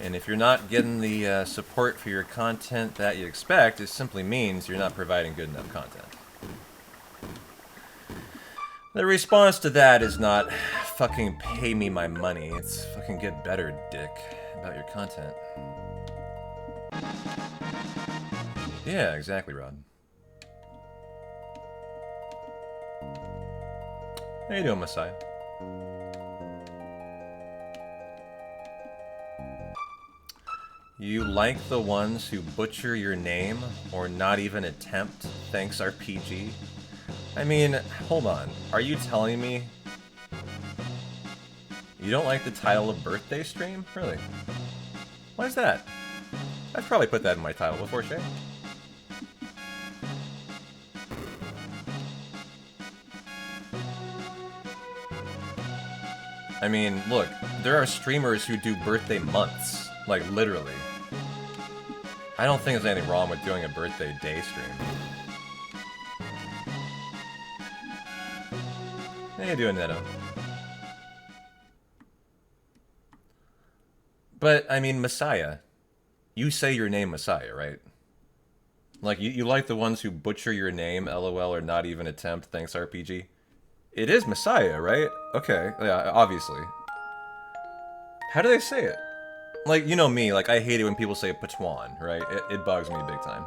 And if you're not getting the support for your content that you expect, it simply means you're not providing good enough content. The response to that is not fucking pay me my money. It's fucking get better, dick, about your content. Yeah, exactly, Rod. How you doing, Messiah? You like the ones who butcher your name or not even attempt, thanks RPG? I mean, hold on. Are you telling me you don't like the title of birthday stream? Really? Why is that? I'd probably put that in my title before, Shay. I mean, look, there are streamers who do birthday months. Like, literally. I don't think there's anything wrong with doing a birthday day stream. How you doing, Neto? But, I mean, Messiah. You say your name Messiah, right? Like, you like the ones who butcher your name, LOL, or not even attempt, thanks RPG? It is Messiah, right? Okay, yeah, obviously. How do they say it? Like, you know me, like, I hate it when people say Patuan, right? It bugs me big time.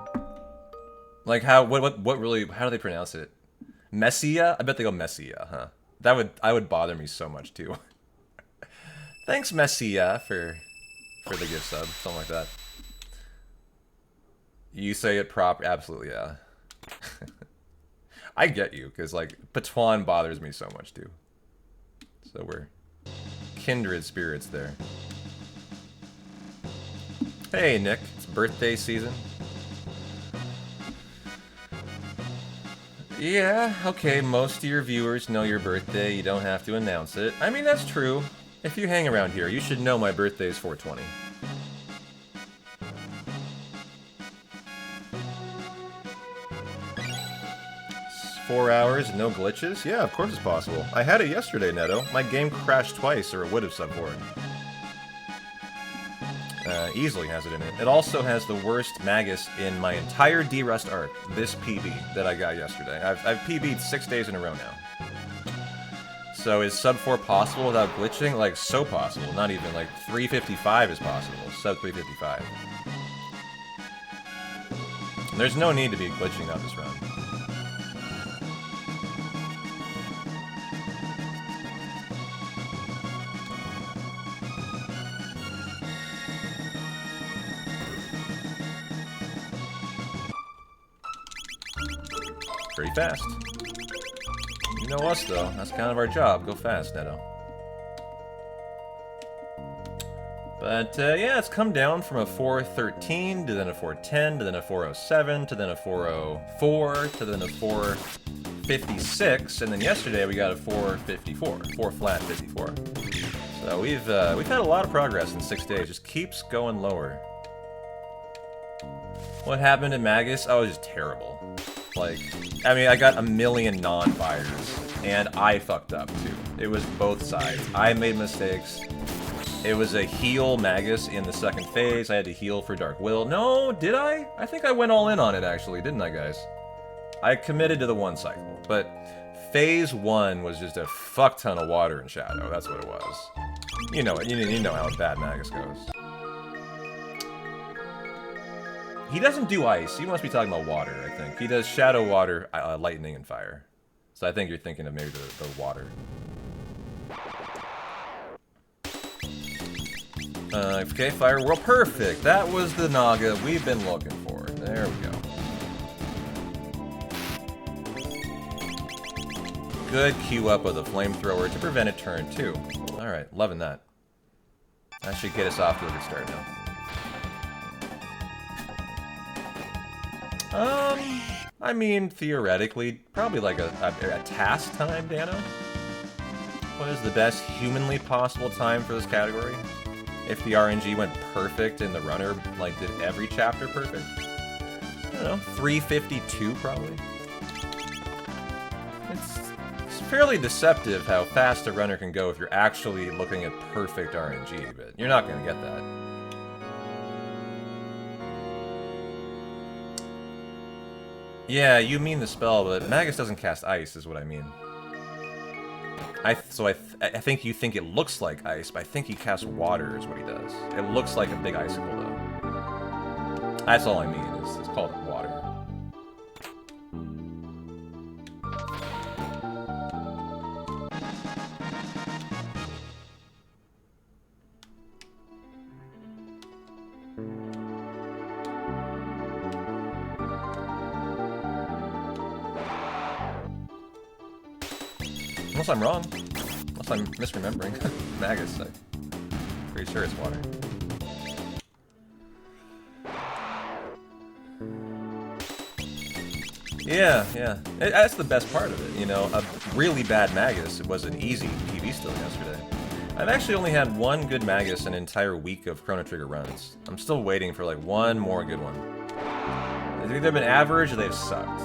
Like, what really, how do they pronounce it? Messia? I bet they go Messia, huh? I would bother me so much, too. Thanks, Messia, for the gift sub, something like that. You say it proper, absolutely, yeah. I get you, because, like, Patuan bothers me so much, too. So we're kindred spirits there. Hey, Nick. It's birthday season. Yeah, okay, most of your viewers know your birthday. You don't have to announce it. I mean, that's true. If you hang around here, you should know my birthday is 420. It's 4 hours, no glitches? Yeah, of course it's possible. I had it yesterday, Neto. My game crashed twice, or it would have sub for it. Easily has it in it. It also has the worst Magus in my entire D-Rust arc, this PB that I got yesterday. I've PB'd 6 days in a row now. So is sub 4 possible without glitching? Like, so possible. Not even, like, 355 is possible. Sub 355. There's no need to be glitching out this run. Pretty fast. You know us, though. That's kind of our job. Go fast, Neto. But, yeah, it's come down from a 413 to then a 410 to then a 407 to then a 404 to then a 456, and then yesterday we got a 454. 4 flat 54. So we've had a lot of progress in 6 days. Just keeps going lower. What happened in Magus? Oh, it was just terrible. Like, I mean, I got a million non-fires, and I fucked up, too. It was both sides. I made mistakes. It was a heal Magus in the second phase. I had to heal for Dark Will. No, did I? I think I went all in on it, actually, didn't I, guys? I committed to the one cycle, but phase 1 was just a fuck ton of water and shadow. That's what it was. You know it. You know how a bad Magus goes. He doesn't do ice. He must be talking about water, I think. He does shadow, water, lightning, and fire. So I think you're thinking of maybe the water. Okay, fire whirl. Perfect. That was the Naga we've been looking for. There we go. Good queue up of the flamethrower to prevent a turn, too. Alright, loving that. That should get us off to a good start now. I mean, theoretically, probably like a task time, Dano? What is the best humanly possible time for this category? If the RNG went perfect and the runner, like, did every chapter perfect? I don't know, 3:52 probably? It's fairly deceptive how fast a runner can go if you're actually looking at perfect RNG, but you're not gonna get that. Yeah, you mean the spell, but Magus doesn't cast ice, is what I mean. I think you think it looks like ice, but I think he casts water is what he does. It looks like a big icicle, though. That's all I mean, it's called water. Unless I'm wrong. Unless I'm misremembering. Magus, I'm pretty sure it's water. Yeah. That's the best part of it, you know. A really bad Magus was an easy PB still yesterday. I've actually only had one good Magus an entire week of Chrono Trigger runs. I'm still waiting for, like, one more good one. They've either been average or they've sucked.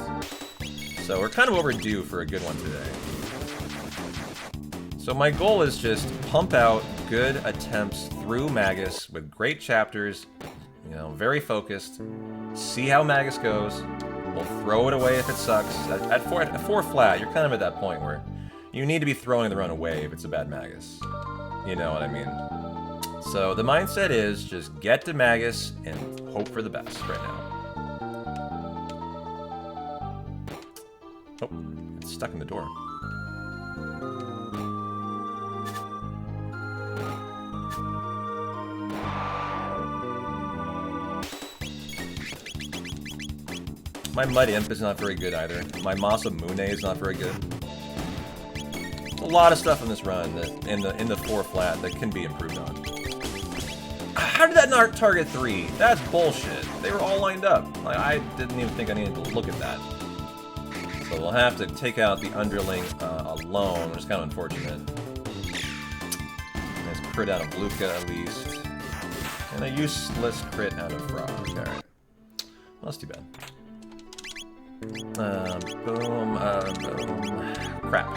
So we're kind of overdue for a good one today. So my goal is just pump out good attempts through Magus with great chapters, you know, very focused, see how Magus goes, we'll throw it away if it sucks. At 4 flat, you're kind of at that point where you need to be throwing the run away if it's a bad Magus. You know what I mean? So the mindset is just get to Magus and hope for the best right now. Oh, it's stuck in the door. My Mud Imp is not very good either. My Masamune is not very good. There's a lot of stuff in this run that in the 4 flat that can be improved on. How did that not target 3? That's bullshit. They were all lined up. Like, I didn't even think I needed to look at that. So we'll have to take out the underling alone, which is kind of unfortunate. Nice crit out of Luca at least. And a useless crit out of Frog. Alright. Well, that's too bad. Boom. Crap.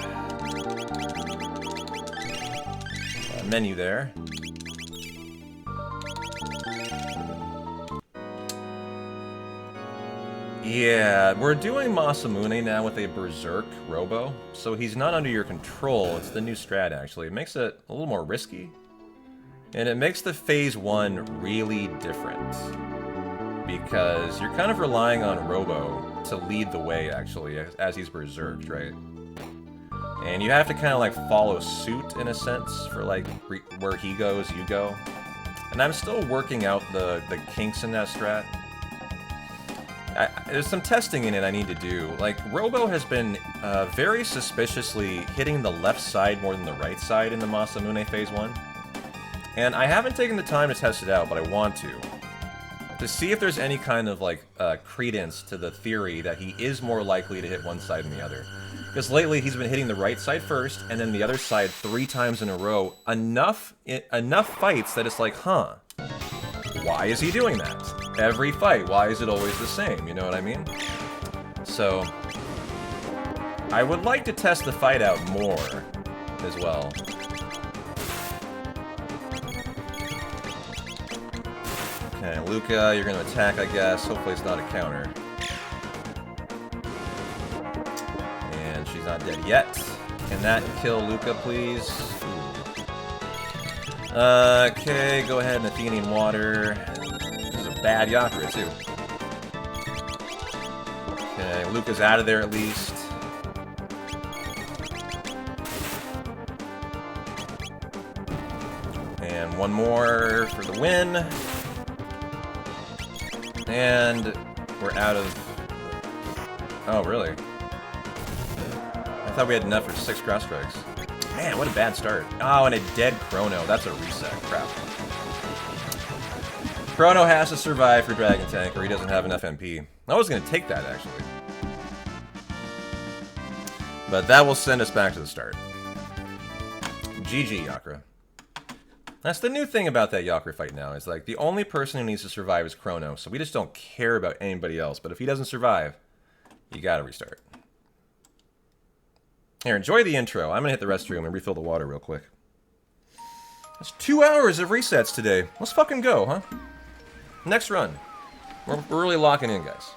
Menu there. Yeah, we're doing Masamune now with a Berserk Robo, so he's not under your control. It's the new strat, actually. It makes it a little more risky, and it makes the Phase 1 really different, because you're kind of relying on Robo to lead the way, actually, as he's berserked, right? And you have to kind of, like, follow suit, in a sense, for, like, where he goes, you go. And I'm still working out the kinks in that strat. There's some testing in it I need to do. Like, Robo has been very suspiciously hitting the left side more than the right side in the Masamune Phase 1. And I haven't taken the time to test it out, but I want to see if there's any kind of, like, credence to the theory that he is more likely to hit one side than the other. Because lately he's been hitting the right side first, and then the other side 3 times in a row. Enough fights that it's like, huh, why is he doing that? Every fight, why is it always the same? You know what I mean? So, I would like to test the fight out more as well. Okay, Luca, you're gonna attack, I guess. Hopefully it's not a counter. And she's not dead yet. Can that kill Luca, please? Ooh. Okay, go ahead and Athenian Water. This is a bad Yakura, too. Okay, Luca's out of there at least. And one more for the win. And we're out of... Oh, really? I thought we had enough for 6 cross strikes. Man, what a bad start. Oh, and a dead Chrono. That's a reset. Crap. Chrono has to survive for Dragon Tank, or he doesn't have enough MP. I was going to take that, actually. But that will send us back to the start. GG, Yakra. That's the new thing about that Yakra fight now. Is like, the only person who needs to survive is Chrono, so we just don't care about anybody else. But if he doesn't survive, you gotta restart. Here, enjoy the intro. I'm gonna hit the restroom and refill the water real quick. That's 2 hours of resets today. Let's fucking go, huh? Next run. We're really locking in, guys.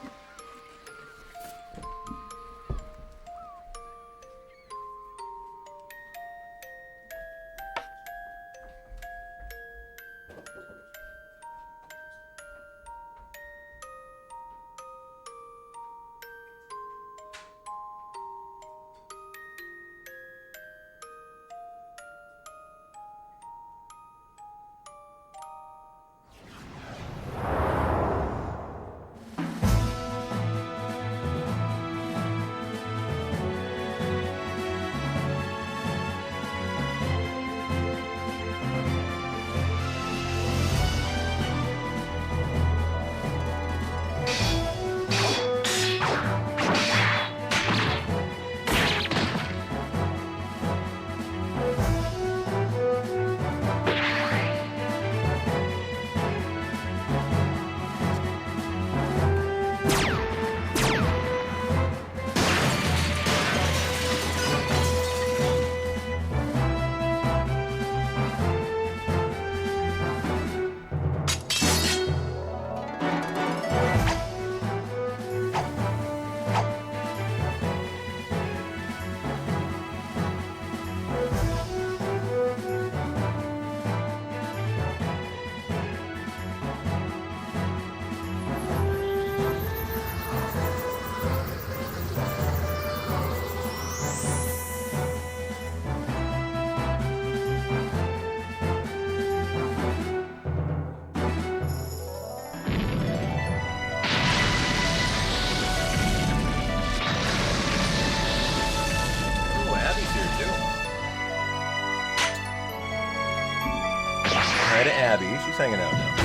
To Abby. She's hanging out now.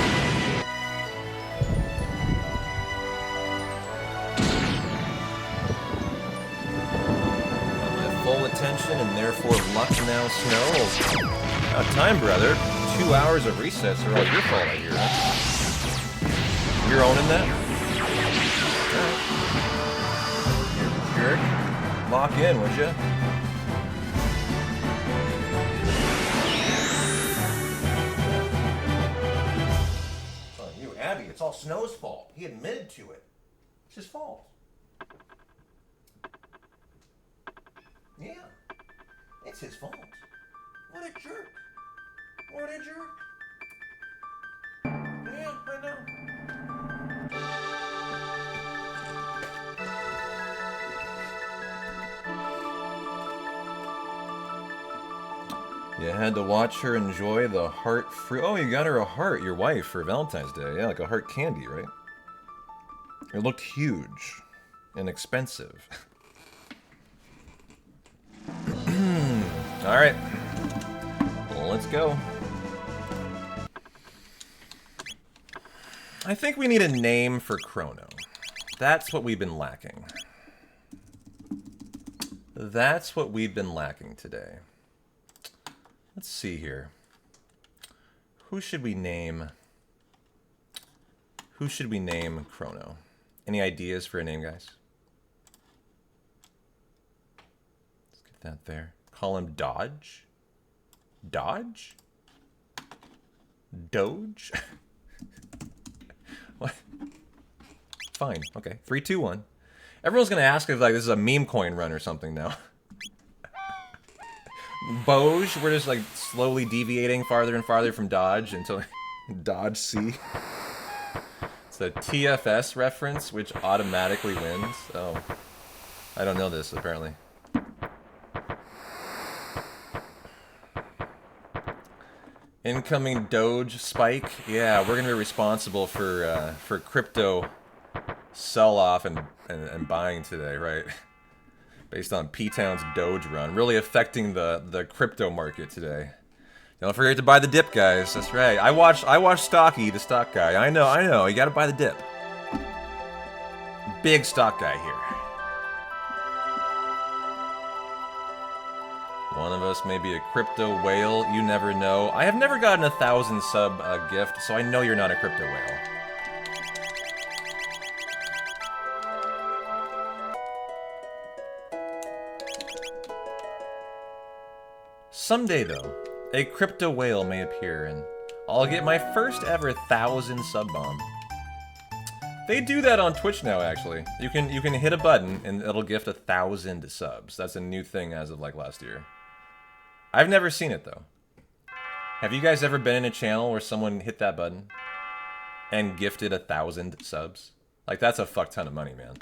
Got my full attention and therefore luck now, Snow. About time, brother. 2 hours of resets are all your fault, I hear. You're owning that? Right. You jerk. Lock in, would you? It's all Snow's fault. He admitted to it. It's his fault. Yeah. It's his fault. What a jerk. What a jerk. Yeah, I know. You had to watch her enjoy the heart fruit. Oh, you got her a heart, your wife, for Valentine's Day. Yeah, like a heart candy, right? It looked huge and expensive. All right, well, let's go. I think we need a name for Chrono. That's what we've been lacking. That's what we've been lacking today. Let's see here. Who should we name? Who should we name Chrono? Any ideas for a name, guys? Let's get that there. Call him Dodge? Dodge? Doge? What? Fine. Okay. 3, 2, 1. Everyone's gonna ask if like this is a meme coin run or something now. Boge, we're just like slowly deviating farther and farther from Dodge until Dodge C. It's a TFS reference, which automatically wins. Oh, I don't know this apparently. Incoming Doge spike. Yeah, we're gonna be responsible for crypto sell-off and buying today, right? Based on P-Town's Doge run, really affecting the crypto market today. Don't forget to buy the dip, guys. That's right. I watched Stocky, the stock guy. I know. You gotta buy the dip. Big stock guy here. One of us may be a crypto whale. You never know. I have never gotten a 1,000 sub gift, so I know you're not a crypto whale. Someday, though, a crypto whale may appear, and I'll get my first ever 1,000 sub bomb. They do that on Twitch now, actually. You can hit a button and it'll gift 1,000 subs. That's a new thing as of like last year. I've never seen it though. Have you guys ever been in a channel where someone hit that button and gifted 1,000 subs? Like, that's a fuck ton of money, man.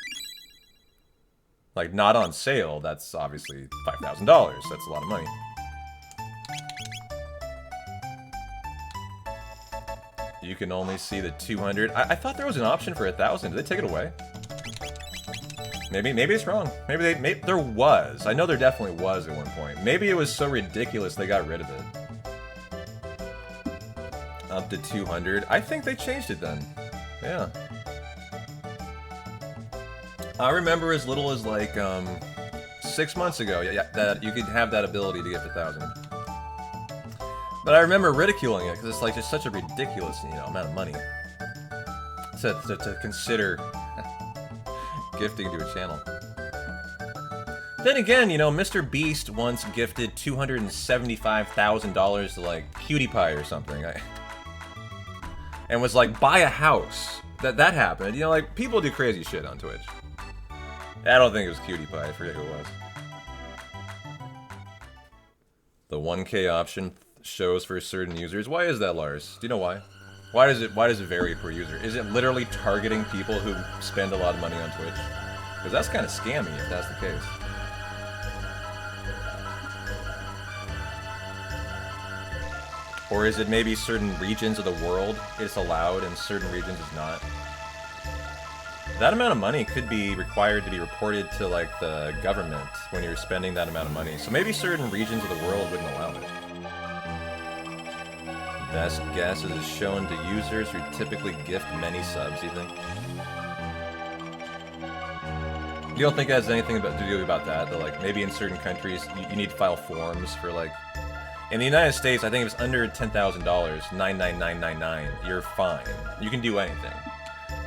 Like, not on sale. That's obviously $5,000. That's a lot of money. You can only see the 200. I thought there was an option for 1,000. Did they take it away? Maybe it's wrong. Maybe there was. I know there definitely was at one point. Maybe it was so ridiculous they got rid of it. Up to 200. I think they changed it then. Yeah. I remember as little as like 6 months ago. Yeah, that you could have that ability to get 1,000. But I remember ridiculing it because it's like just such a ridiculous, amount of money to consider gifting to a channel. Then again, Mr. Beast once gifted $275,000 to like PewDiePie or something, and was like, buy a house. That happened. Like, people do crazy shit on Twitch. I don't think it was PewDiePie. I forget who it was. The 1K option shows for certain users. Why is that, Lars? Do you know why? Why does it vary per user? Is it literally targeting people who spend a lot of money on Twitch? Because that's kind of scammy if that's the case. Or is it maybe certain regions of the world it's allowed and certain regions it's not? That amount of money could be required to be reported to like the government when you're spending that amount of money. So maybe certain regions of the world wouldn't allow it. Best guess is shown to users who typically gift many subs, you think? You don't think it has anything to do about that? That like maybe in certain countries you need to file forms for like... In the United States, I think if it's under $10,000, 99999, you're fine. You can do anything.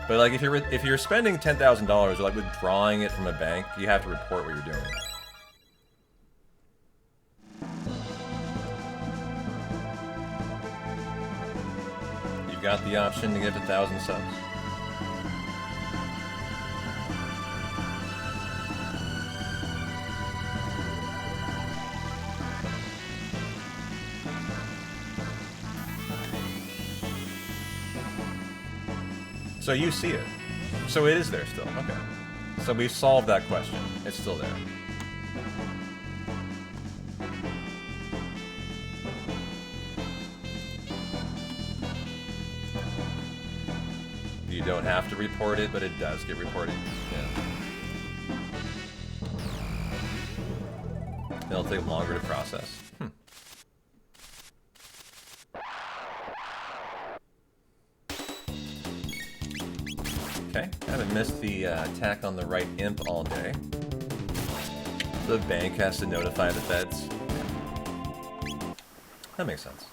But like if you're spending $10,000 or like withdrawing it from a bank, you have to report what you're doing. You've got the option to get 1,000 subs. So you see it. So it is there still. Okay. So we've solved that question. It's still there. You don't have to report it, but it does get reported. Yeah. It'll take longer to process. Okay, haven't missed the attack on the right imp all day. The bank has to notify the feds. That makes sense.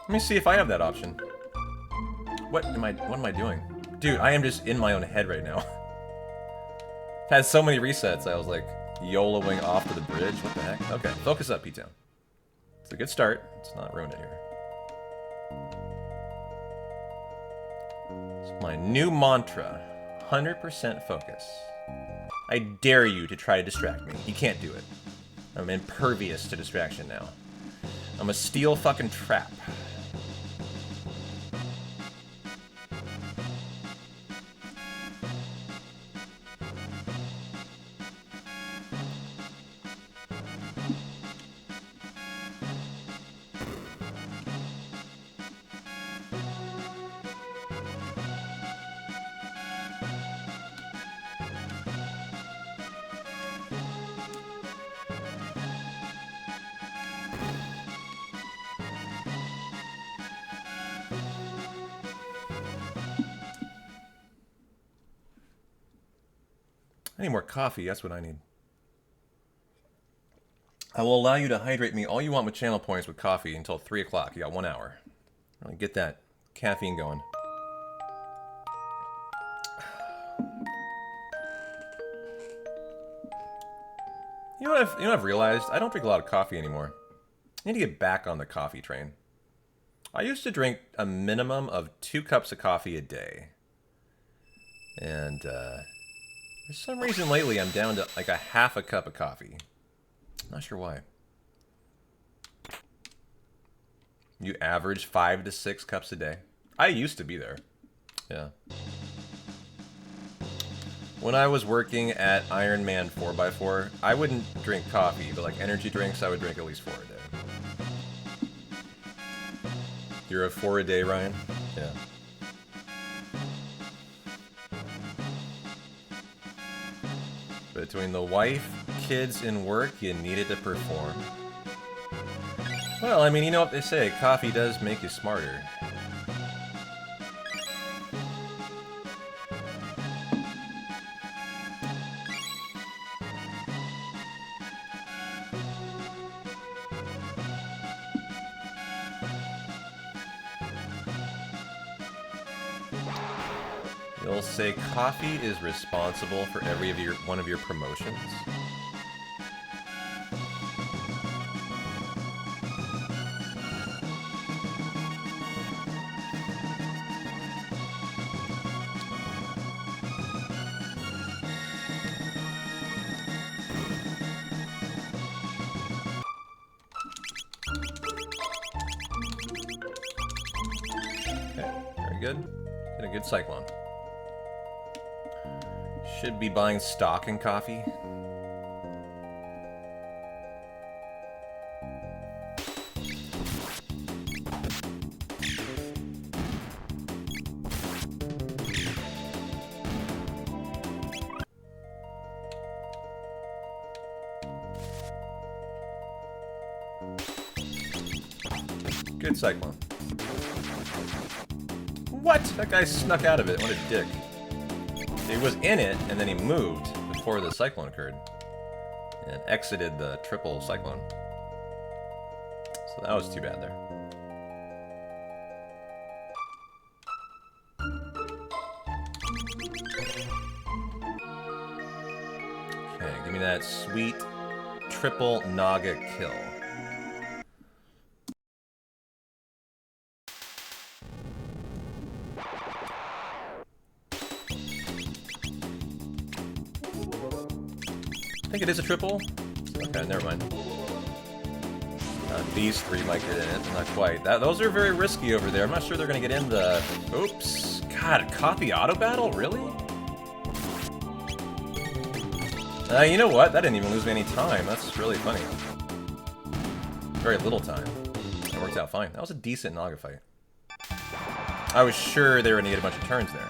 Let me see if I have that option. What am I doing? Dude, I am just in my own head right now. I've had so many resets, I was like YOLOing off to the bridge. What the heck? Okay, focus up, P-Town. It's a good start. Let's not ruin it here. It's my new mantra. 100% focus. I dare you to try to distract me. You can't do it. I'm impervious to distraction now. I'm a steel fucking trap. I need more coffee. That's what I need. I will allow you to hydrate me all you want with channel points with coffee until 3 o'clock. You got 1 hour. Really get that caffeine going. You know what I've realized? I don't drink a lot of coffee anymore. I need to get back on the coffee train. I used to drink a minimum of 2 cups of coffee a day. And for some reason lately I'm down to like a half a cup of coffee. Not sure why. You average 5 to 6 cups a day? I used to be there. Yeah. When I was working at Iron Man 4x4, I wouldn't drink coffee, but like energy drinks, I would drink at least 4 a day. You're a 4 a day, Ryan? Yeah. Between the wife, kids, and work, you needed to perform. Well, I mean, you know what they say, coffee does make you smarter. You'll say coffee is responsible for every one of your promotions. Okay, very good. Get a good cyclone. Should be buying stock in coffee. Good cyclone. What? That guy snuck out of it. What a dick. He was in it, and then he moved before the cyclone occurred. And exited the triple cyclone. So that was too bad there. Okay, give me that sweet triple Naga kill. I think it is a triple. Okay, never mind. These 3 might get in it, not quite. Those are very risky over there. I'm not sure they're going to get in the... Oops. God, a coffee auto battle? Really? You know what? That didn't even lose me any time. That's really funny. Very little time. It worked out fine. That was a decent Naga fight. I was sure they were going to get a bunch of turns there.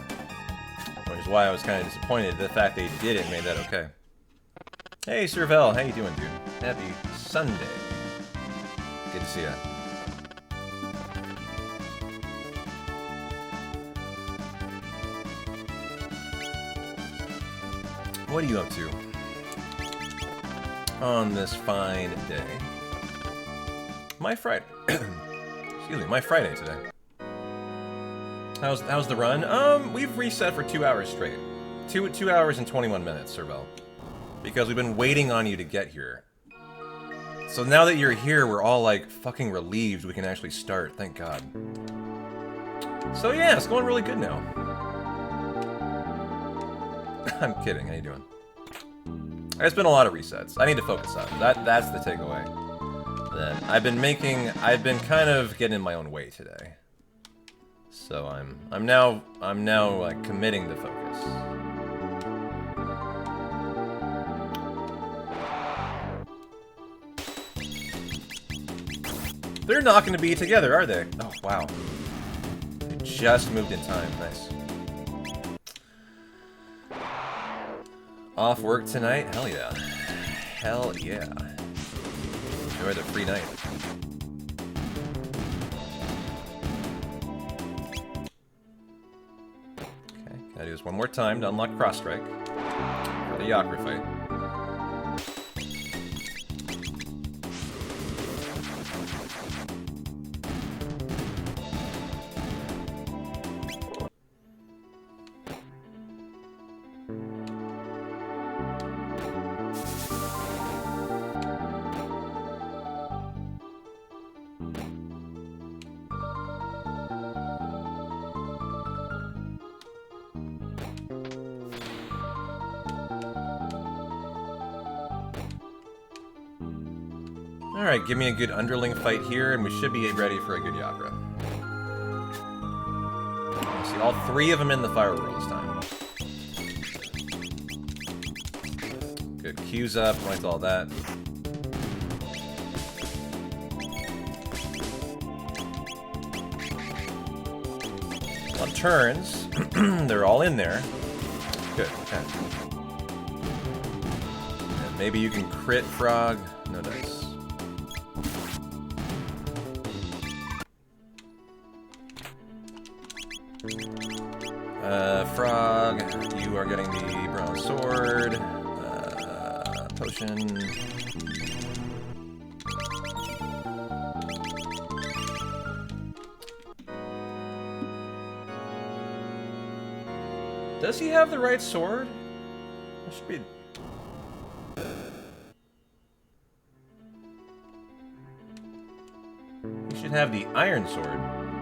Which is why I was kind of disappointed. The fact they did it made that okay. Hey, Servel, how you doing, dude? Happy Sunday. Good to see ya. What are you up to on this fine day? My Friday. Excuse me, my Friday today. How's the run? We've reset for 2 hours straight. 2 hours and 21 minutes, Servel. Because we've been waiting on you to get here. So now that you're here, we're all like fucking relieved we can actually start. Thank God. So yeah, it's going really good now. I'm kidding. How you doing? There's been a lot of resets. I need to focus on that's the takeaway. Then I've been kind of getting in my own way today. So I'm now like committing to focus. They're not going to be together, are they? Oh, wow. They just moved in time. Nice. Off work tonight? Hell yeah. Hell yeah. Enjoy the free night. Okay, gotta do this one more time to unlock cross strike. For Got a Yakra fight. Alright, give me a good underling fight here, and we should be ready for a good Yakra. See all three of them in the fire world this time. Good Q's up, like all that. On turns, they're all in there. Good, okay. And maybe you can crit frog. No dice. Frog, you are getting the brown sword. Potion. Does he have the right sword? That should be... He should have the iron sword.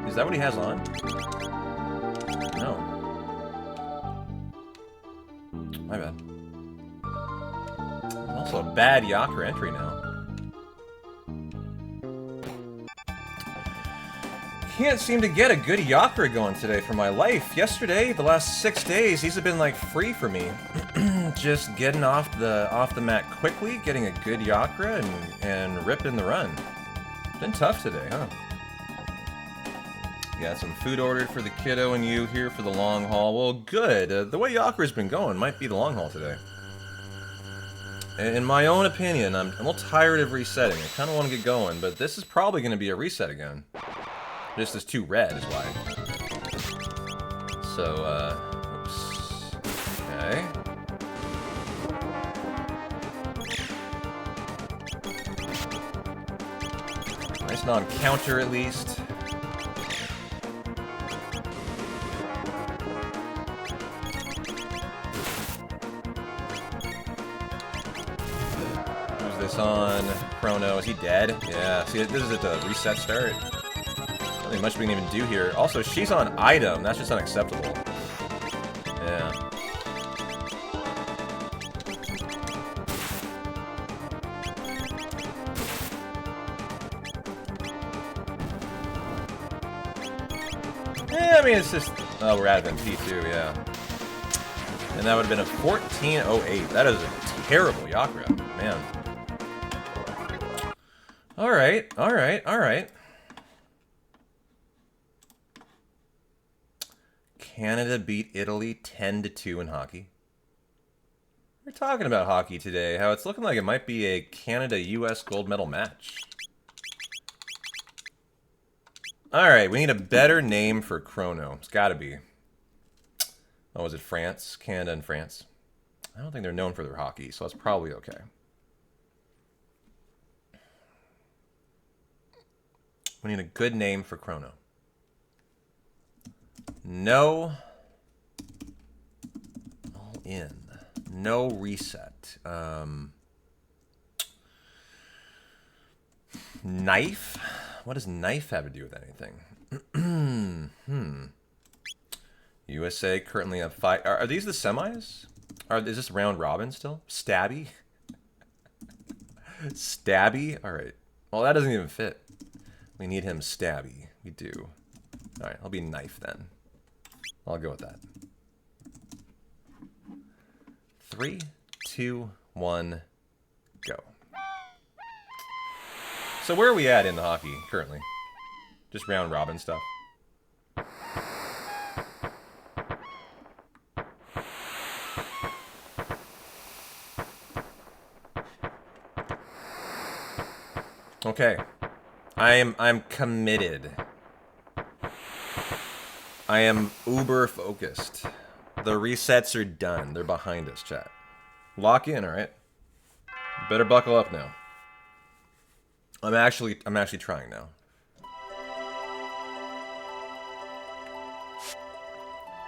Is that what he has on? No. My bad. Also a bad Yakra entry now. Can't seem to get a good Yakra going today for my life. Yesterday, the last 6 days, these have been like free for me. Just getting off the mat quickly, getting a good Yakra and ripping the run. Been tough today, huh? Got some food ordered for the kiddo and you here for the long haul. Well, good. The way Yakra's been going might be the long haul today. In my own opinion, I'm a little tired of resetting. I kind of want to get going, but this is probably going to be a reset again. This is too red, is why. So, oops. Okay. Nice non-counter, at least. Who's this on? Chrono. Is he dead? Yeah. See, this is at the reset start. Nothing much we can even do here. Also, she's on item. That's just unacceptable. Yeah. Yeah, I mean, it's just... Oh, we're out of MP too, yeah. And that would have been a 1408. That is a terrible Yakra, man. Alright, alright, alright. Canada beat Italy 10-2 in hockey. We're talking about hockey today, how it's looking like it might be a Canada-US gold medal match. Alright, we need a better name for Chrono. It's gotta be. Oh, was it France? Canada and France. I don't think they're known for their hockey, so that's probably okay. We need a good name for Chrono. No. All in. No reset. Knife? What does knife have to do with anything? USA currently have 5. Are these the semis? Is this round robin still? Stabby? Stabby? Alright. Well, that doesn't even fit. We need him stabby. We do. Alright, I'll be knife then. I'll go with that. 3, 2, 1, go. So where are we at in the hockey currently? Just round robin stuff. Okay. I'm committed. I am uber focused. The resets are done. They're behind us, chat. Lock in, all right? Better buckle up now. I'm actually trying now.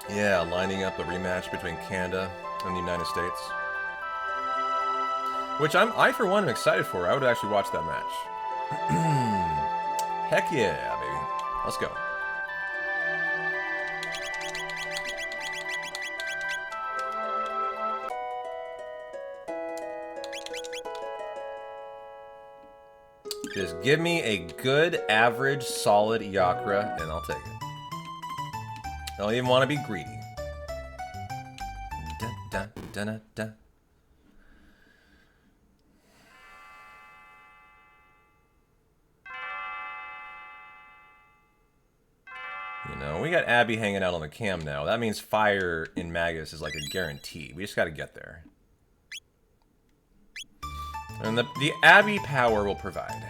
Yeah, lining up a rematch between Canada and the United States. Which I for one am excited for. I would actually watch that match. Heck yeah, baby. Let's go. Just give me a good, average, solid Yakra, and I'll take it. I don't even want to be greedy. Dun, dun, dun, dun, dun. You know, we got Abby hanging out on the cam now. That means fire in Magus is like a guarantee. We just got to get there. And the Abby power will provide.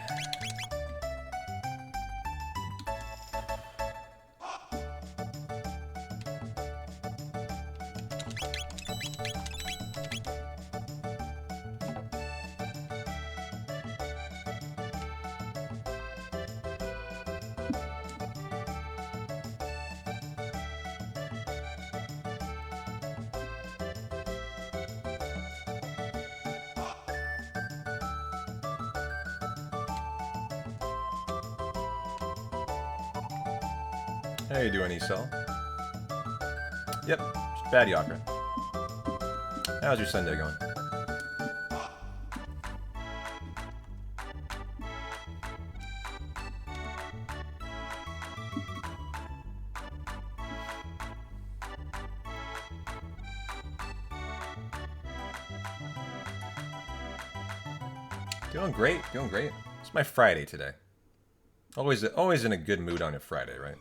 How you doing, Esel? Yep, just bad Yakra. How's your Sunday going? Doing great, doing great. It's my Friday today. Always in a good mood on a Friday, right?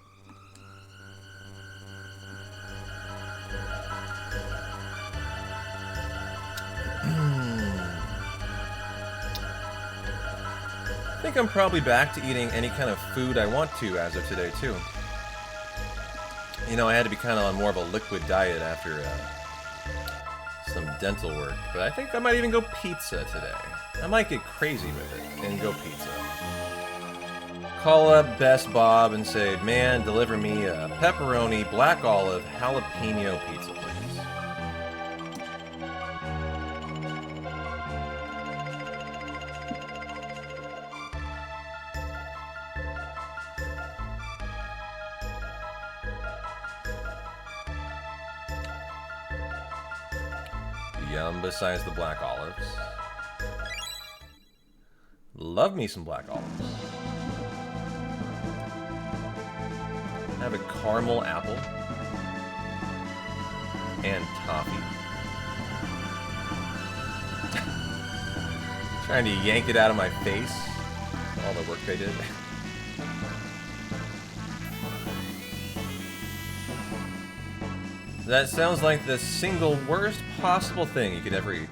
I think I'm probably back to eating any kind of food I want to as of today, too. You know, I had to be kind of on more of a liquid diet after some dental work, but I think I might even go pizza today. I might get crazy with it and go pizza. Call up Best Bob and say, man, deliver me a pepperoni, black olive, jalapeno pizza, please. Yum, besides the black olives. Love me some black olives. I have a caramel apple and toffee. Trying to yank it out of my face. All the work they did. That sounds like the single worst possible thing you could ever eat.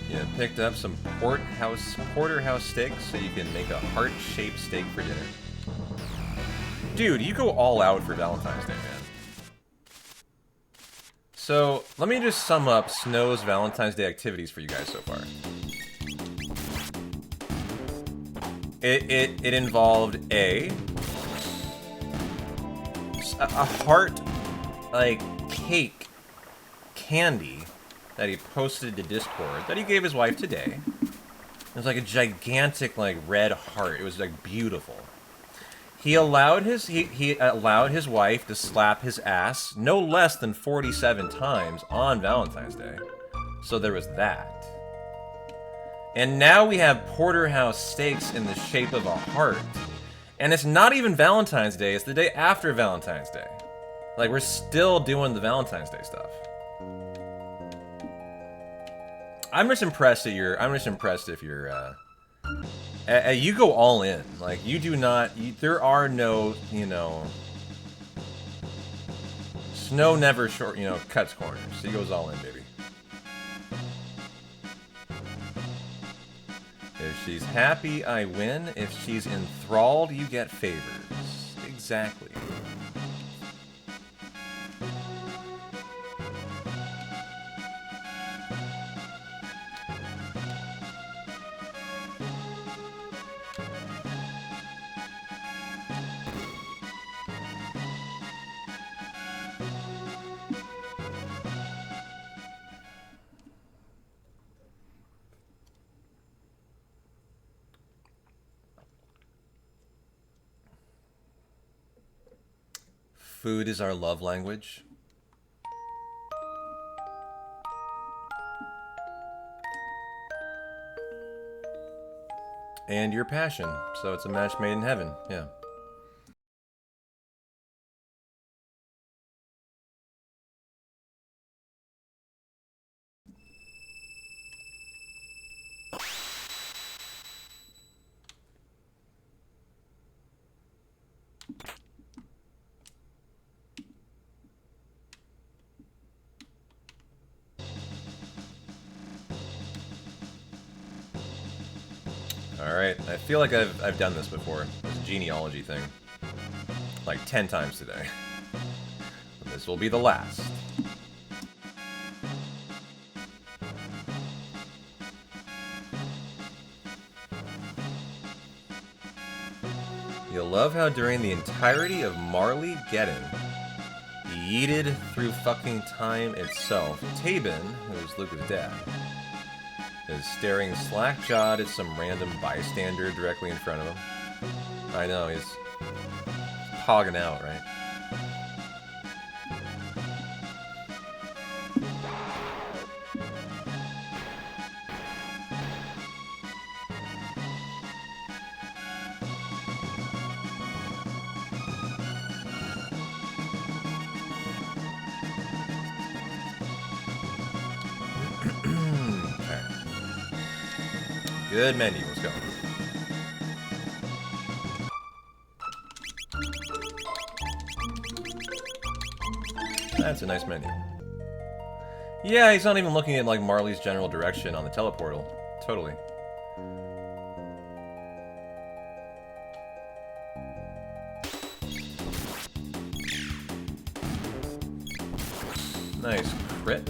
Yeah, picked up some porterhouse steaks so you can make a heart-shaped steak for dinner. Dude, you go all out for Valentine's Day, man. So, let me just sum up Snow's Valentine's Day activities for you guys so far. It involved a heart, like, cake candy that he posted to Discord that he gave his wife today. It was like a gigantic, like, red heart. It was, like, beautiful. He allowed his he allowed his wife to slap his ass no less than 47 times on Valentine's Day. So there was that. And now we have porterhouse steaks in the shape of a heart. And it's not even Valentine's Day, it's the day after Valentine's Day. Like, we're still doing the Valentine's Day stuff. I'm just impressed if you're, you go all in. Like, you do not, there are no, you know, Snow never cuts corners. He goes all in, baby. There's she's happy, I win. If she's enthralled, you get favors. Exactly. Food is our love language. And your passion. So it's a match made in heaven. Yeah. Alright, I feel like I've done this before. This genealogy thing. Like 10 times today. This will be the last. You'll love how during the entirety of Marley Geddon, he yeeted through fucking time itself, Tabin, who's Luca's dad, is staring slack-jawed at some random bystander directly in front of him. I know, he's hogging out, right? Good menu, let's go. That's a nice menu. Yeah, he's not even looking at like Marley's general direction on the teleportal. Totally. Nice crit.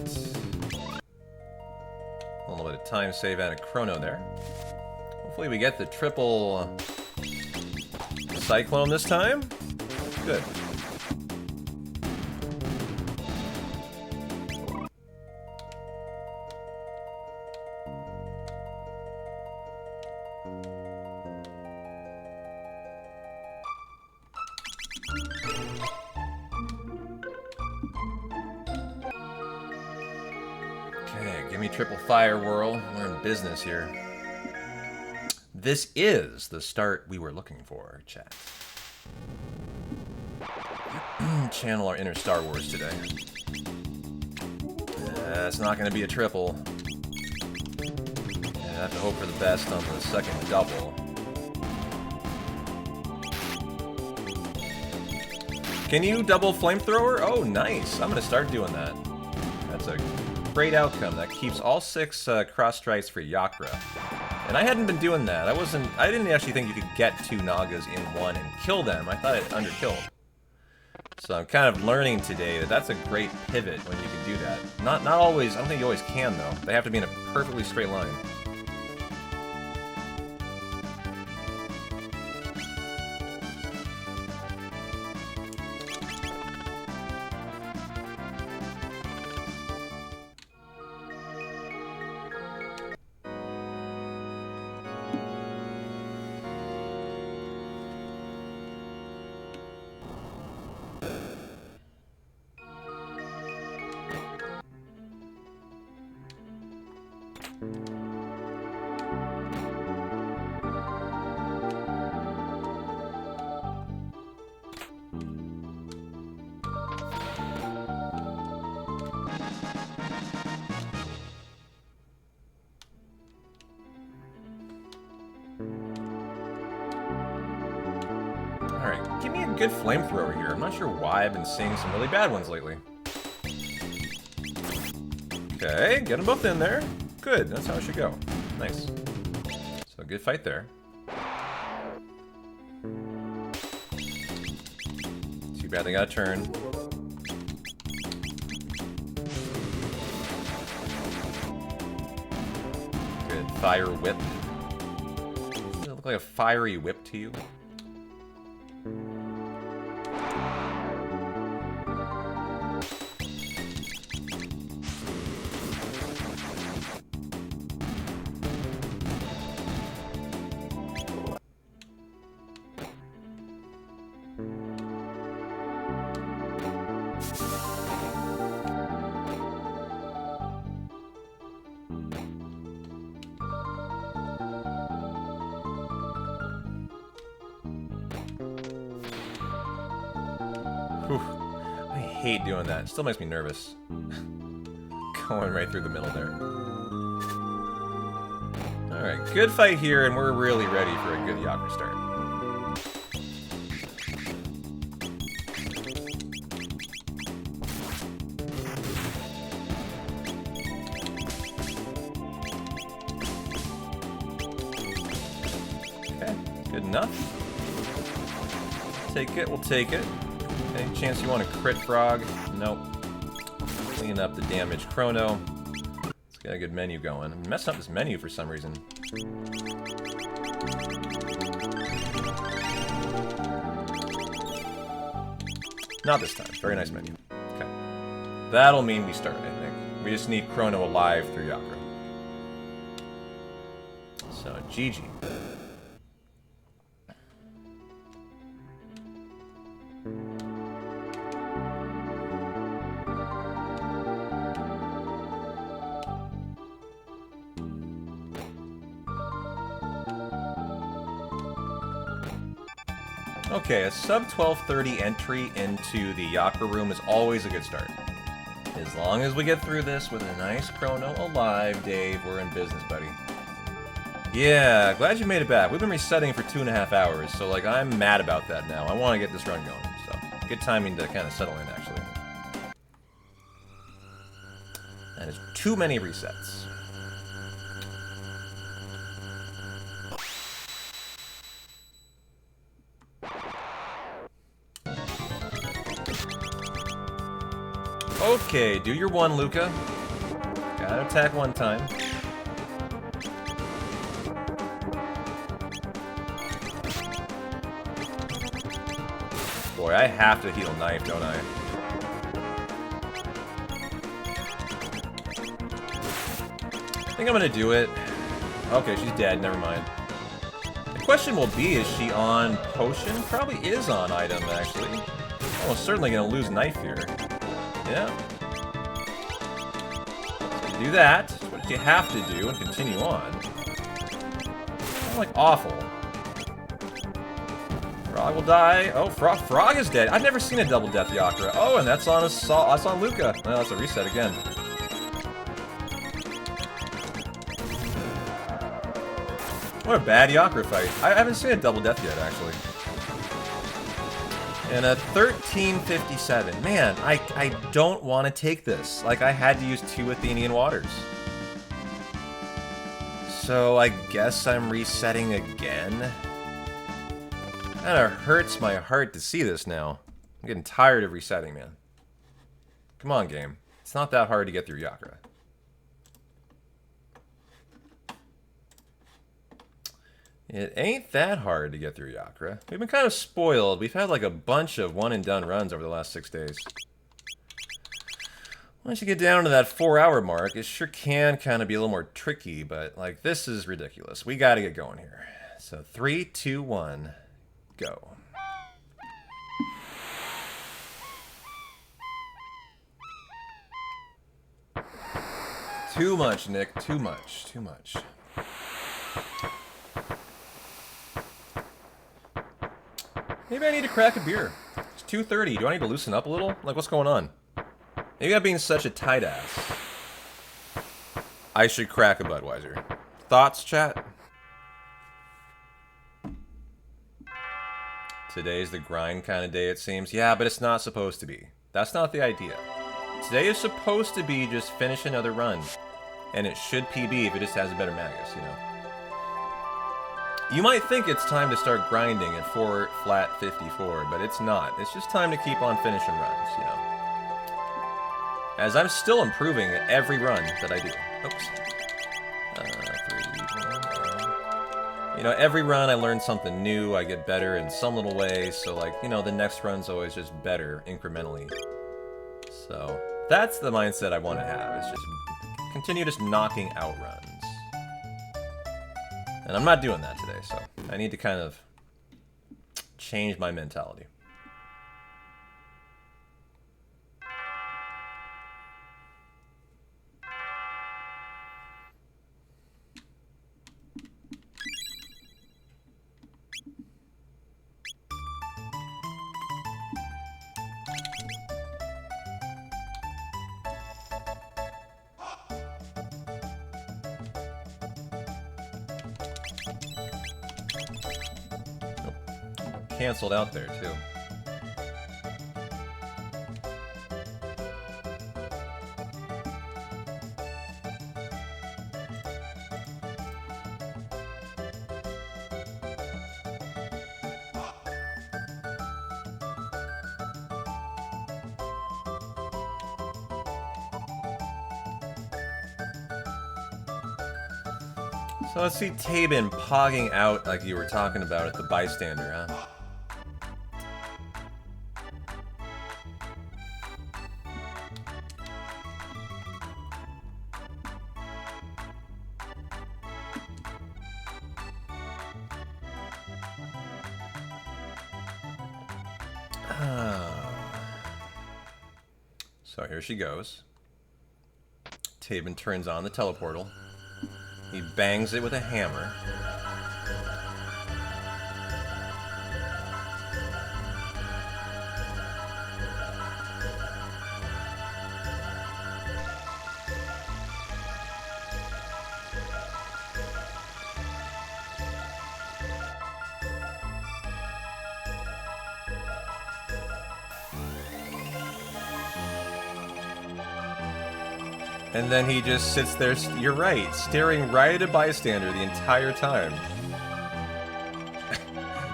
A little bit of time save out of Chrono there. Hopefully we get the triple Cyclone this time. Good. Okay, give me triple fire whirl. We're in business here. This is the start we were looking for, chat. Channel our inner Star Wars today. It's not going to be a triple. I have to hope for the best on the second double. Can you double flamethrower? Oh, nice. I'm going to start doing that. That's a great outcome. That keeps all 6 cross strikes for Yakra. And I hadn't been doing that. I didn't actually think you could get 2 Nagas in one and kill them. I thought it underkilled. So I'm kind of learning today that that's a great pivot when you can do that. Not always, I don't think you always can though. They have to be in a perfectly straight line. Alright, give me a good flamethrower here. I'm not sure why I've been seeing some really bad ones lately. Okay, get them both in there. Good, that's how it should go. Nice. So good fight there. Too bad they got a turn. Good fire whip. Does it look like a fiery whip to you? I hate doing that. It still makes me nervous. Going right through the middle there. Alright, good fight here, and we're really ready for a good Yakra start. Okay, good enough. Take it, we'll take it. Any chance you want to crit frog? Nope. Clean up the damage Chrono. It's got a good menu going. I'm messing up this menu for some reason. Not this time. Very nice menu. Okay. That'll mean we start, I think. We just need Chrono alive through Yakra. So, GG. Okay, a sub 12:30 entry into the Yakra room is always a good start. As long as we get through this with a nice Chrono alive, Dave, we're in business, buddy. Yeah, glad you made it back. We've been resetting for 2.5 hours, so like I'm mad about that now. I want to get this run going, so good timing to kind of settle in, actually. That is too many resets. Okay, do your one, Luca. Gotta attack one time. Boy, I have to heal knife, don't I? I think I'm gonna do it. Okay, she's dead, never mind. The question will be, is she on potion? Probably is on item, actually. Almost certainly gonna lose knife here. Yeah. So you do that. That's what you have to do and continue on. Not like awful. Frog will die. Oh, Frog is dead. I've never seen a double death Yakra. Oh, and that's on that's on Luca. Well, that's a reset again. What a bad Yakra fight. I haven't seen a double death yet, actually. And a 1357. Man, I don't want to take this. Like, I had to use 2 Athenian waters. So I guess I'm resetting again. Kinda hurts my heart to see this now. I'm getting tired of resetting, man. Come on, game. It's not that hard to get through Yakra. It ain't that hard to get through Yakra. We've been kind of spoiled. We've had like a bunch of one-and-done runs over the last 6 days. Once you get down to that 4-hour mark, it sure can kind of be a little more tricky, but like this is ridiculous. We gotta get going here. So 3, 2, 1, go. Too much, Nick. Too much. Too much. Maybe I need to crack a beer. It's 2:30. Do I need to loosen up a little? Like, what's going on? Maybe I'm being such a tight ass. I should crack a Budweiser. Thoughts, chat? Today's the grind kind of day, it seems. Yeah, but it's not supposed to be. That's not the idea. Today is supposed to be just finish another run. And it should PB if it just has a better Magus, you know? You might think it's time to start grinding at 4 flat 54, but it's not. It's just time to keep on finishing runs, you know. As I'm still improving every run that I do. Oops. 3, 1, you know, every run I learn something new, I get better in some little way, so like, you know, the next run's always just better incrementally. So, that's the mindset I want to have, is just continue just knocking out runs. And I'm not doing that today, so I need to kind of change my mentality. Canceled out there, too. So let's see Tabin pogging out like you were talking about at the bystander, huh? So here she goes. Tabin turns on the teleportal. He bangs it with a hammer. And then he just sits there, you're right, staring right at a bystander the entire time.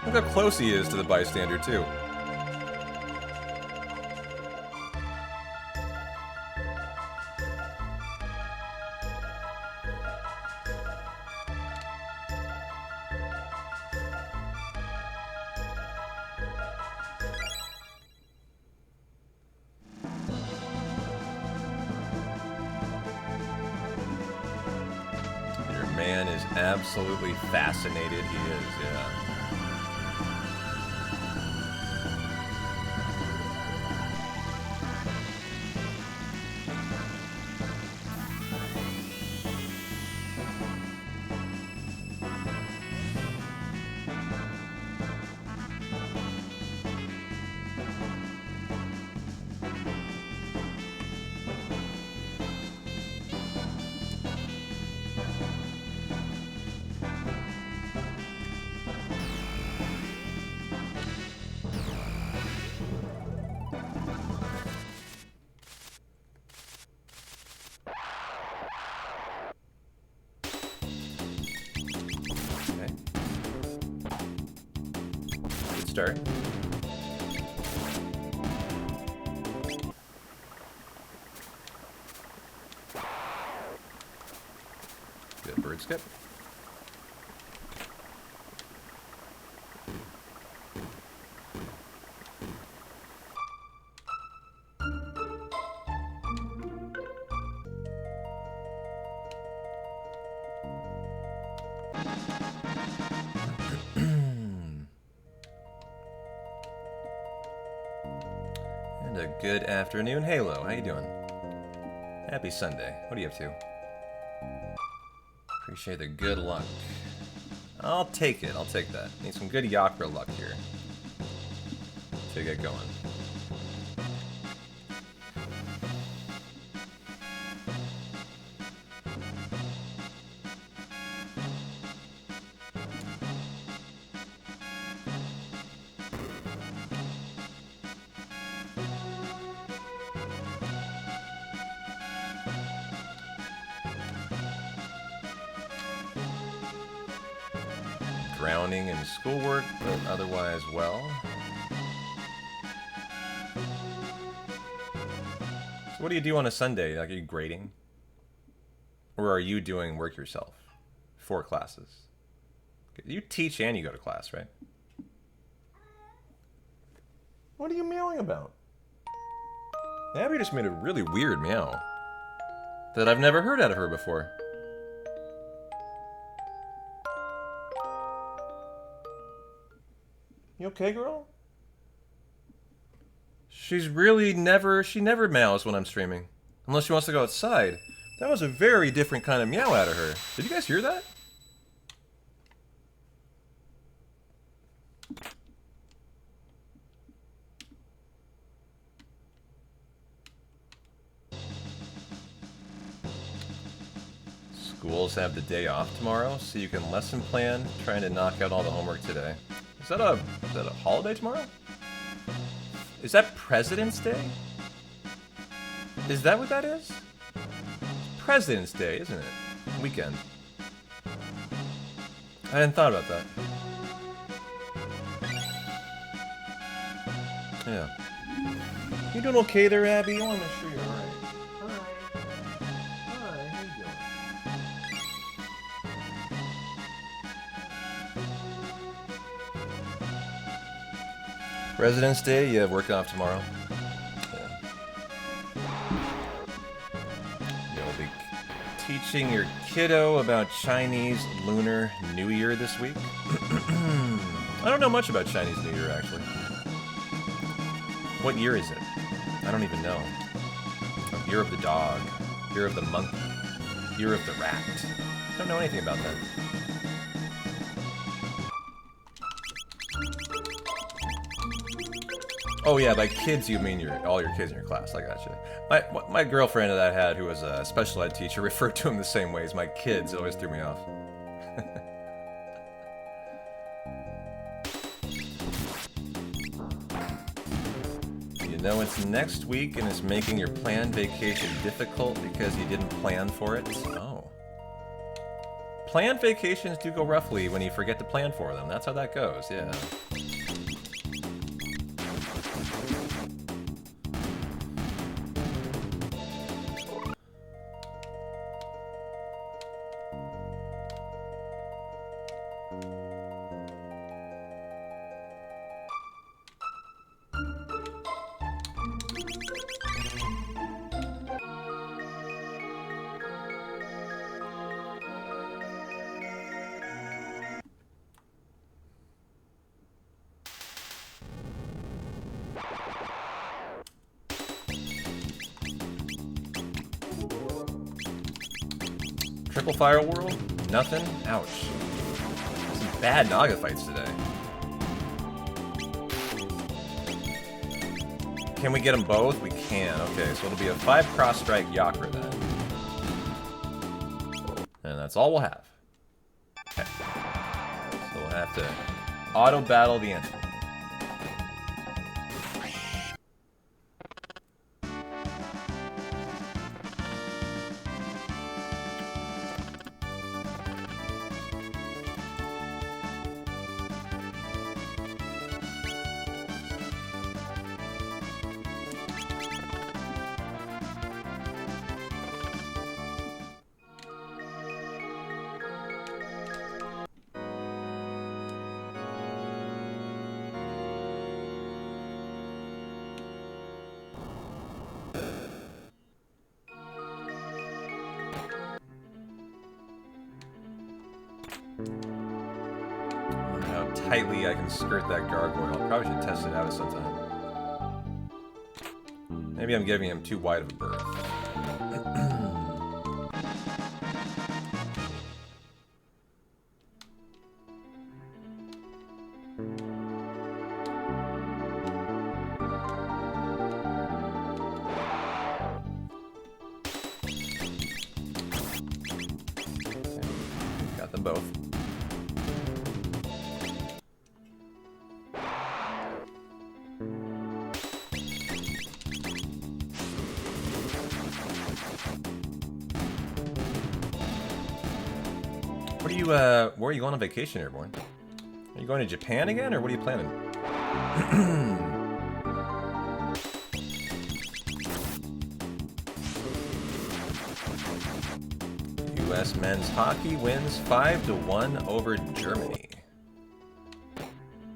Look how close he is to the bystander, too. Man is absolutely fascinated. He is, yeah. Start. Good bird skip. And a good afternoon, Halo. How you doing? Happy Sunday. What are you up to? Appreciate the good luck. I'll take it. I'll take that. Need some good Yakra luck here to get going. drowning in schoolwork, but otherwise well. So what do you do on a Sunday? Like, are you grading? Or are you doing work yourself? 4 classes. You teach and you go to class, right? What are you meowing about? Abby just made a really weird meow that I've never heard out of her before. You okay, girl? She's really she never meows when I'm streaming. Unless she wants to go outside. That was a very different kind of meow out of her. Did you guys hear that? Schools have the day off tomorrow, so you can lesson plan, trying to knock out all the homework today. Is that a holiday tomorrow? Is that President's Day? Is that what that is? President's Day, isn't it? Weekend. I hadn't thought about that. Yeah. You doing okay there, Abby? I want to make sure you're alright. Hi, how you doing? President's Day, you have work off tomorrow. Teaching your kiddo about Chinese Lunar New Year this week. I don't know much about Chinese New Year, actually. What year is it? I don't even know. Year of the dog. Year of the monkey. Year of the rat. I don't know anything about that. Oh yeah, by kids you mean all your kids in your class. I gotcha. My girlfriend that I had, who was a special ed teacher, referred to him the same way as my kids. It always threw me off. You know it's next week and it's making your planned vacation difficult because you didn't plan for it. Oh. Planned vacations do go roughly when you forget to plan for them. That's how that goes, yeah. Triple Fire World? Nothing? Ouch. Some bad Naga fights today. Can we get them both? We can. Okay, so it'll be a 5 cross-strike Yakra then. And that's all we'll have. Okay. So we'll have to auto-battle the enemy. How tightly I can skirt that gargoyle. Probably should test it out at some time. Maybe I'm giving him too wide of a berth. Got them both. What are you, where are you going on vacation, Airborne? Are you going to Japan again, or what are you planning? U.S. men's hockey wins 5-1 over Germany.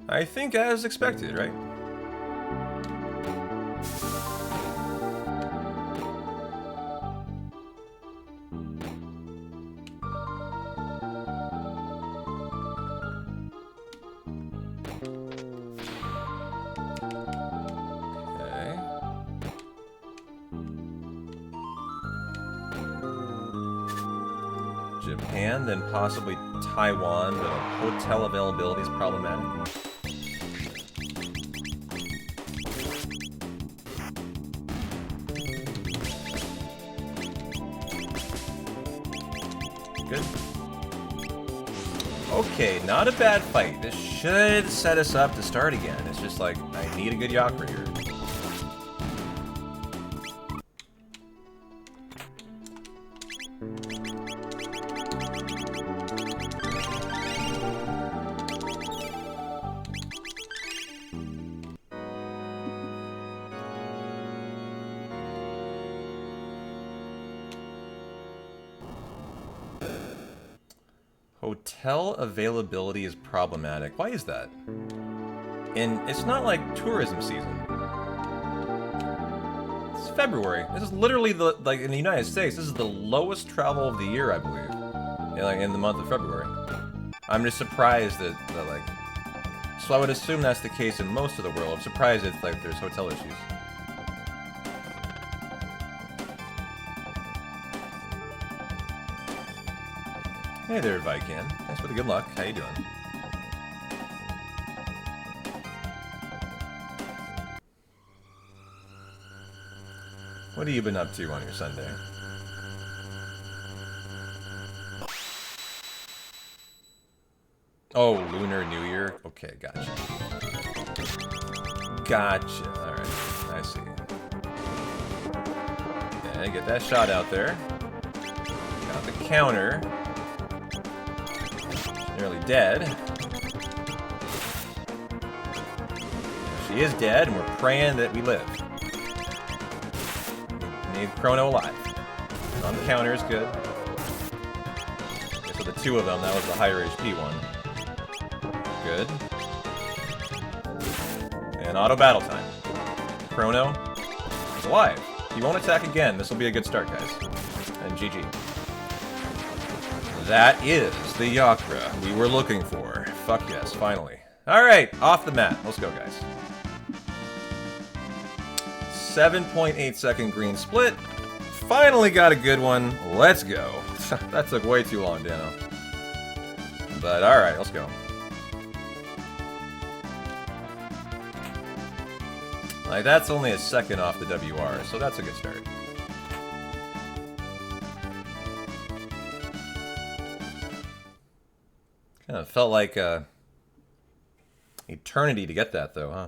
I think as expected, right? Japan, then possibly Taiwan, but hotel availability is problematic. Good. Okay, not a bad fight. This should set us up to start again. It's just like, I need a good Yakra here. Hotel availability is problematic. Why is that? And it's not like tourism season. It's February. This is literally the, like, in the United States, this is the lowest travel of the year, I believe. In the month of February. I'm just surprised that like... So I would assume that's the case in most of the world. I'm surprised it's like there's hotel issues. Hey there, Vikan. Thanks for the good luck. How you doing? What have you been up to on your Sunday? Oh, Lunar New Year? Okay, gotcha. Gotcha. Alright, I see. Okay, get that shot out there. Got the counter. Nearly dead. She is dead, and we're praying that we live. We need Chrono alive. On the counter is good. Okay, so the two of them, that was the higher HP one. Good. And auto battle time. Chrono is alive. He won't attack again. This will be a good start, guys. And GG. That is the Yakra we were looking for. Fuck yes, finally. Alright, off the mat. Let's go, guys. 7.8 second green split. Finally got a good one. Let's go. That took way too long, Dano. But alright, let's go. Like, that's only a second off the WR, so that's a good start. Kind of felt like eternity to get that, though, huh?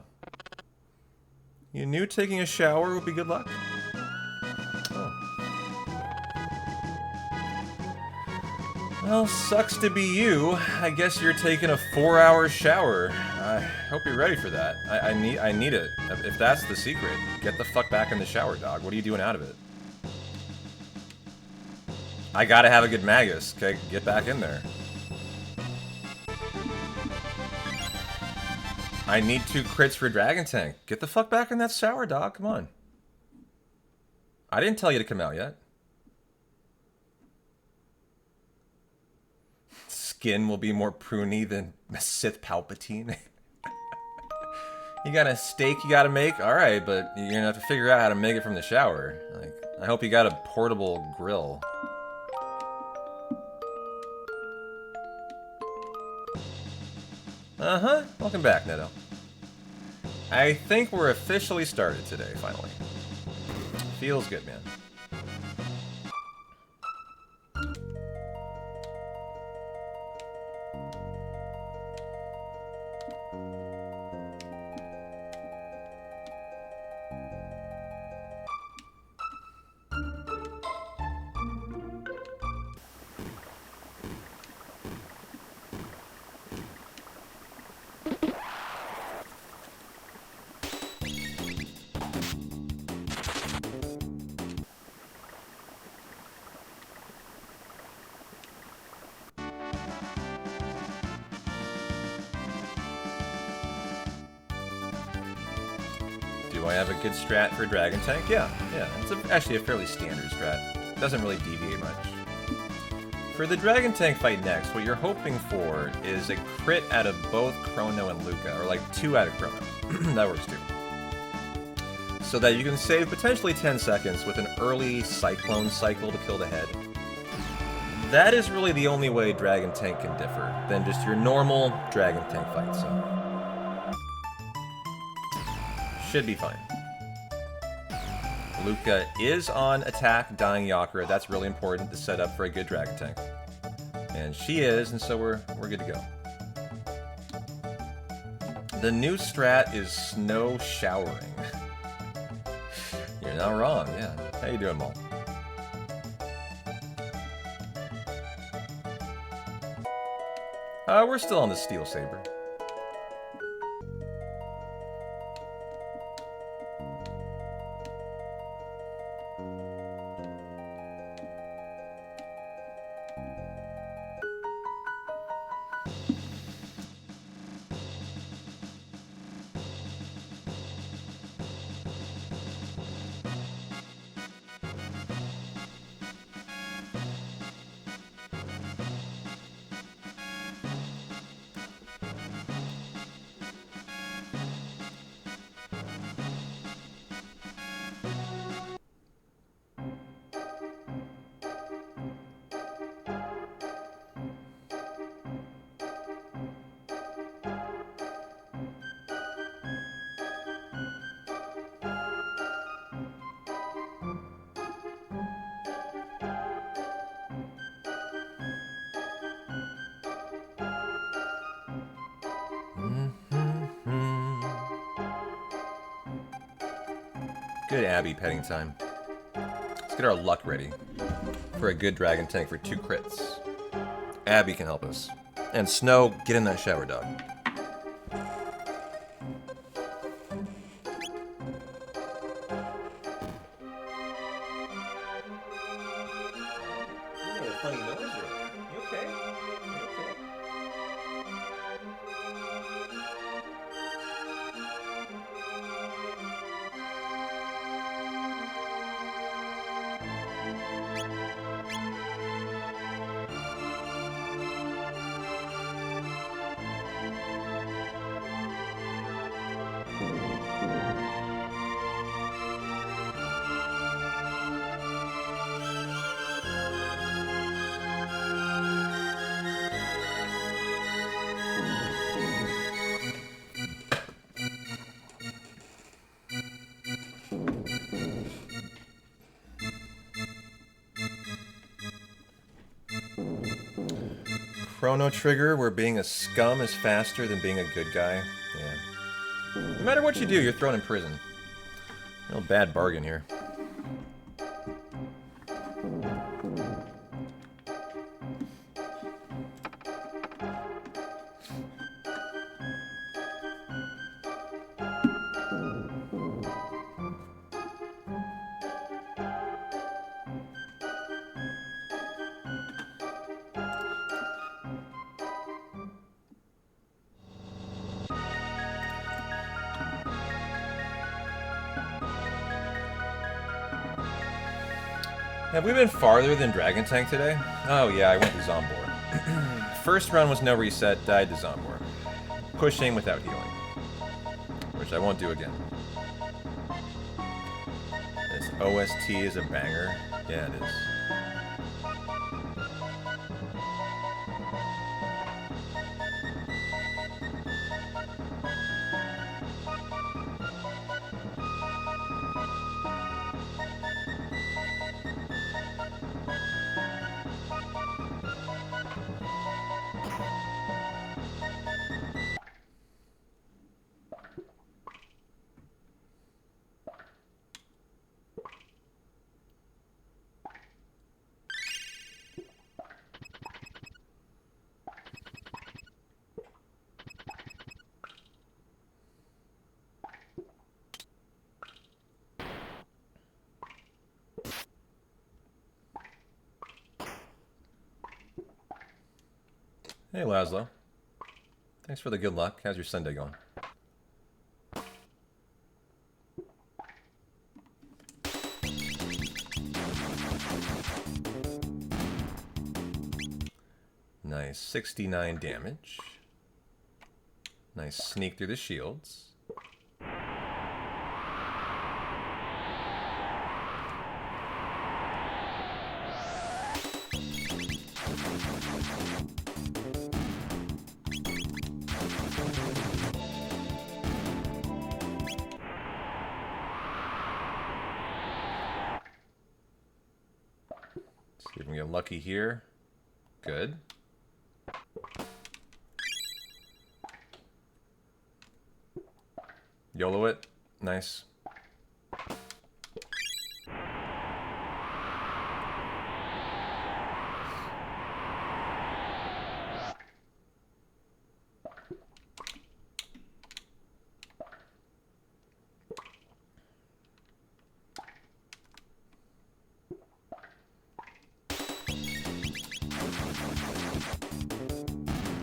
You knew taking a shower would be good luck? Oh. Well, sucks to be you. I guess you're taking a 4-hour shower. I hope you're ready for that. I need it. If that's the secret, get the fuck back in the shower, dog. What are you doing out of it? I gotta have a good Magus. Okay, get back in there. I need 2 crits for Dragon Tank. Get the fuck back in that shower, dog. Come on. I didn't tell you to come out yet. Skin will be more pruny than Sith Palpatine. You got a steak you gotta make? Alright, but you're gonna have to figure out how to make it from the shower. Like, I hope you got a portable grill. Uh-huh. Welcome back, Neto. I think we're officially started today, finally. Feels good, man. Do I have a good strat for Dragon Tank? Yeah. It's actually a fairly standard strat. Doesn't really deviate much. For the Dragon Tank fight next, what you're hoping for is a crit out of both Chrono and Luca, or like 2 out of Chrono. That works too. So that you can save potentially 10 seconds with an early Cyclone cycle to kill the head. That is really the only way Dragon Tank can differ than just your normal Dragon Tank fight, so... should be fine. Luca is on attack, dying Yakura. That's really important to set up for a good Dragon Tank. And she is, and so we're good to go. The new strat is Snow Showering. You're not wrong, yeah. How you doing, Maul? We're still on the Steel Saber. Good Abby petting time. Let's get our luck ready for a good Dragon Tank for 2 crits. Abby can help us. And Snow, get in that shower, dog. Funny noise, you okay? You okay? Chrono Trigger, where being a scum is faster than being a good guy. Yeah. No matter what you do, you're thrown in prison. No bad bargain here. Have we been farther than Dragon Tank today? Oh yeah, I went to Zombor. First run was no reset, died to Zombor. Pushing without healing. Which I won't do again. This OST is a banger. Yeah, it is. Hey, Laszlo. Thanks for the good luck. How's your Sunday going? Nice. 69 damage. Nice sneak through the shields. See if we can get lucky here. Good. YOLO it. Nice.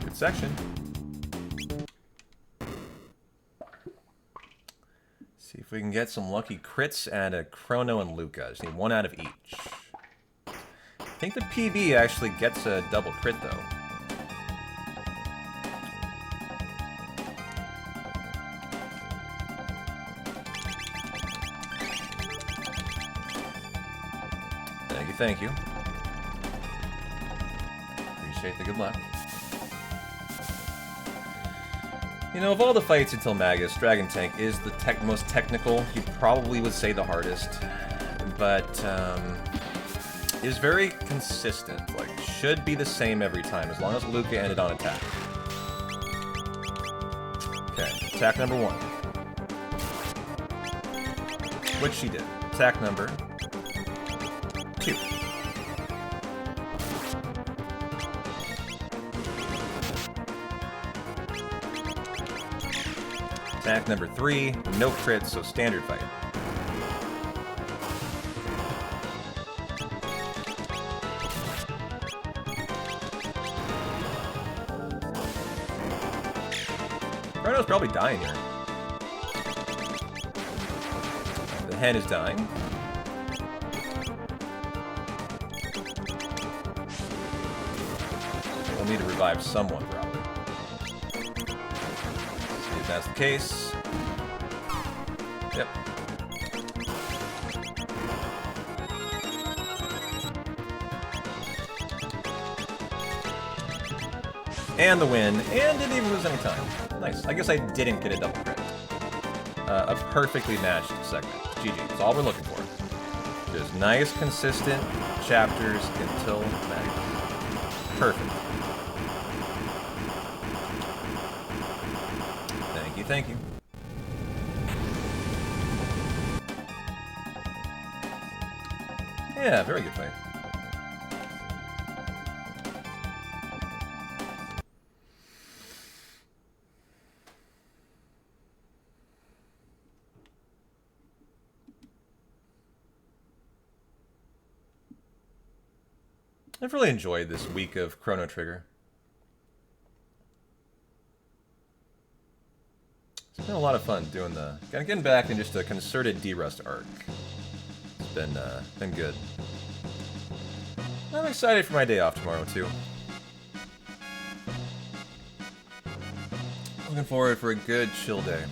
Good section. See if we can get some lucky crits at a Chrono and Luca. Just need one out of each. I think the PB actually gets a double crit, though. Thank you, thank you. Appreciate the good luck. You know, of all the fights until Magus, Dragon Tank is the most technical. You probably would say the hardest. But, is very consistent. Like, should be the same every time, as long as Luca ended on attack. Okay, attack number 1. Which she did. Attack number 2. Attack number 3, no crits, so standard fight. Chrono's probably dying here. The hen is dying. We'll need to revive someone, probably. If that's the case. Yep. And the win, and didn't even lose any time. Nice. I guess I didn't get a double crit. A perfectly matched segment. GG. That's all we're looking for. Just nice, consistent chapters until Magus. Perfect. Thank you. Yeah, very good fight. I've really enjoyed this week of Chrono Trigger. It's been a lot of fun doing getting back in just a concerted D-Rust arc. It's been good. I'm excited for my day off tomorrow too. Looking forward for a good chill day.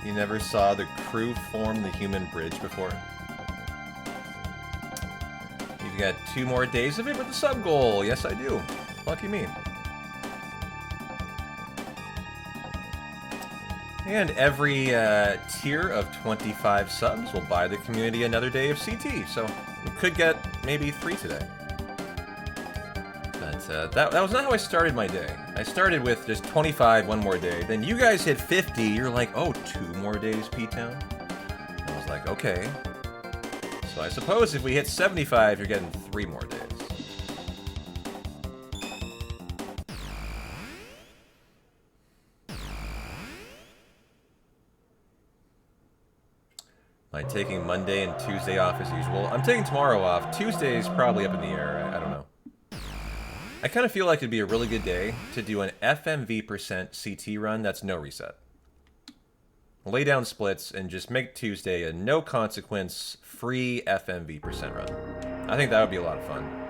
You never saw the crew form the human bridge before? You've got 2 more days of it with the sub goal. Yes, I do. Lucky me. And every tier of 25 subs will buy the community another day of CT. So we could get maybe 3 today. But that was not how I started my day. I started with just 25 one more day. Then you guys hit 50. You're like, oh, 2 more days, P-Town? I was like, okay. So I suppose if we hit 75, you're getting 3 more days. Am I taking Monday and Tuesday off as usual? I'm taking tomorrow off. Tuesday's probably up in the air. I don't know. I kind of feel like it'd be a really good day to do an FMV% CT run that's no reset. lay down splits, and just make Tuesday a no consequence, free FMV percent run. I think that would be a lot of fun.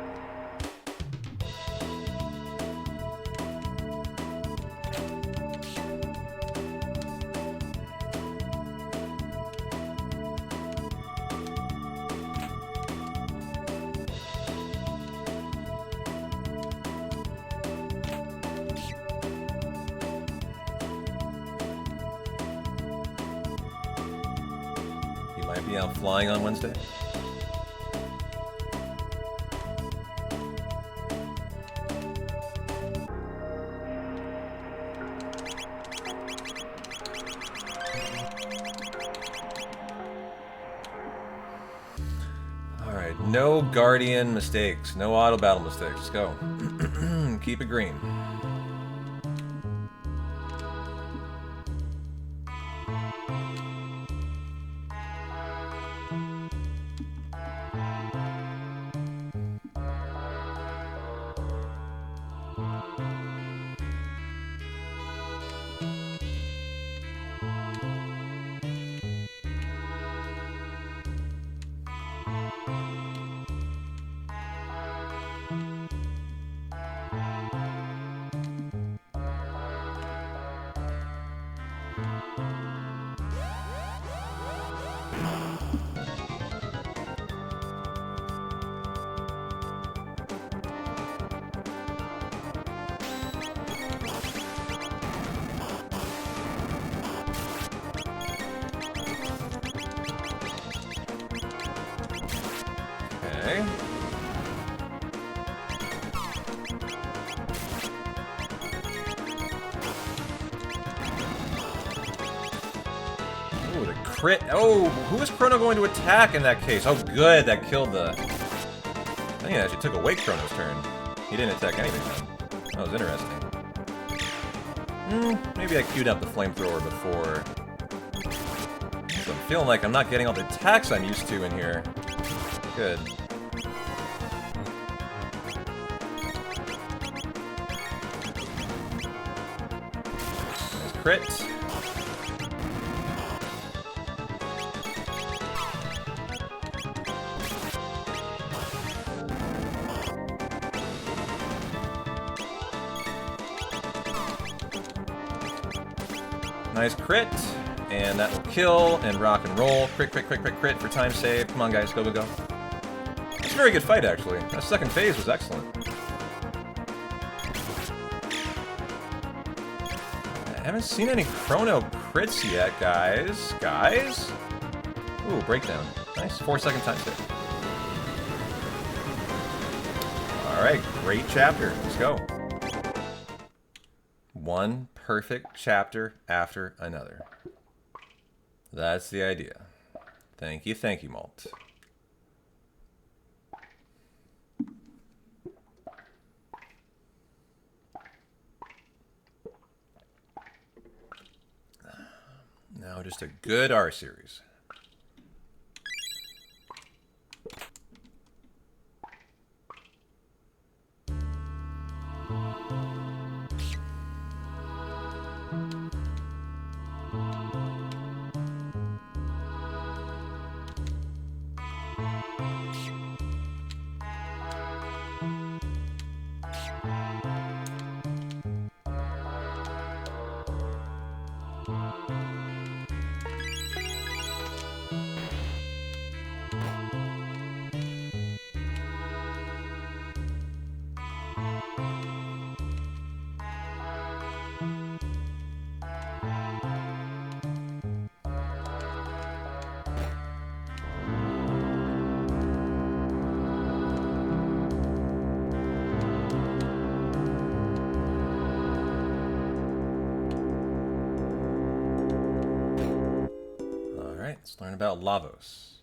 Might be out flying on Wednesday. Alright, no Guardian mistakes. No auto battle mistakes. Let's go. Keep it green. Okay. Ooh, the crit. Oh, who is Chrono going to attack in that case? Oh, good. That killed the... I think it actually took away Chrono's turn. He didn't attack anything then. That was interesting. Maybe I queued up the flamethrower before. So I'm feeling like I'm not getting all the attacks I'm used to in here. Good. Nice crit. Nice crit, and that will kill and rock and roll. Crit, crit, crit, crit, crit for time save. Come on, guys, go, go, go. It's a very good fight, actually. That second phase was excellent. I haven't seen any Chrono crits yet, guys. Guys? Ooh, breakdown. Nice, 4-second time save. Alright, great chapter. Let's go. One perfect chapter after another. That's the idea. Thank you, Malt. Now just a good R series. Let's learn about Lavos.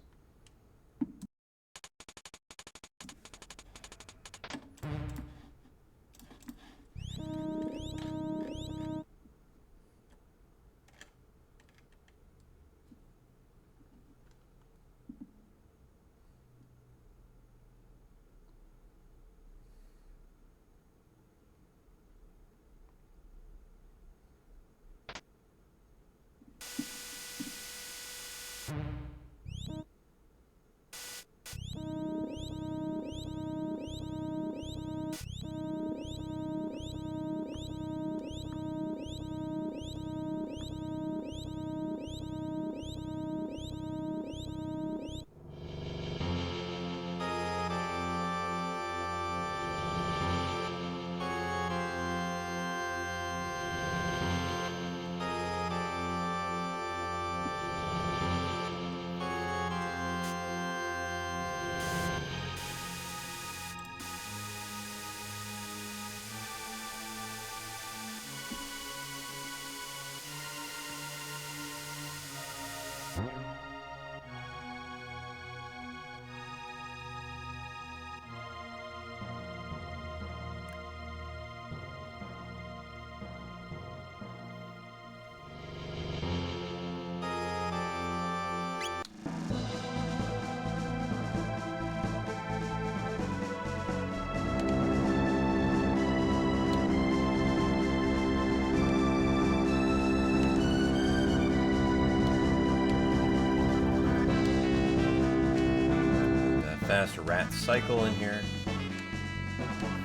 fast rat cycle in here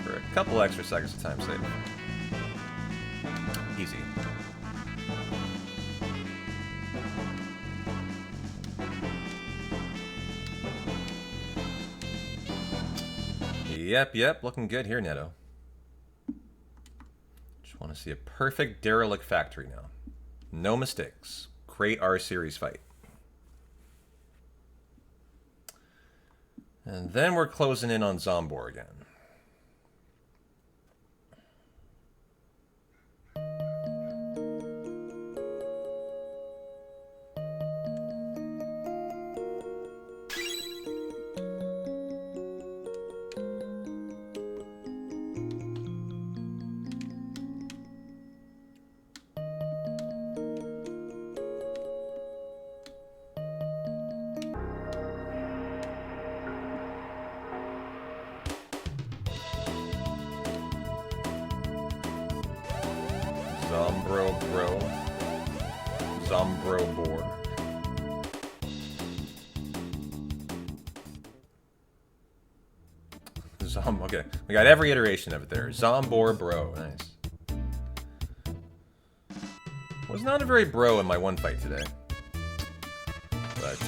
for a couple extra seconds of time save. Easy. Yep, looking good here, Neto. Just want to see a perfect derelict factory now. No mistakes. Great R-Series fight. And then we're closing in on Zombor again. Zombro Boar. Okay, we got every iteration of it there. Zombor Bro, nice. Was not a very bro in my one fight today. But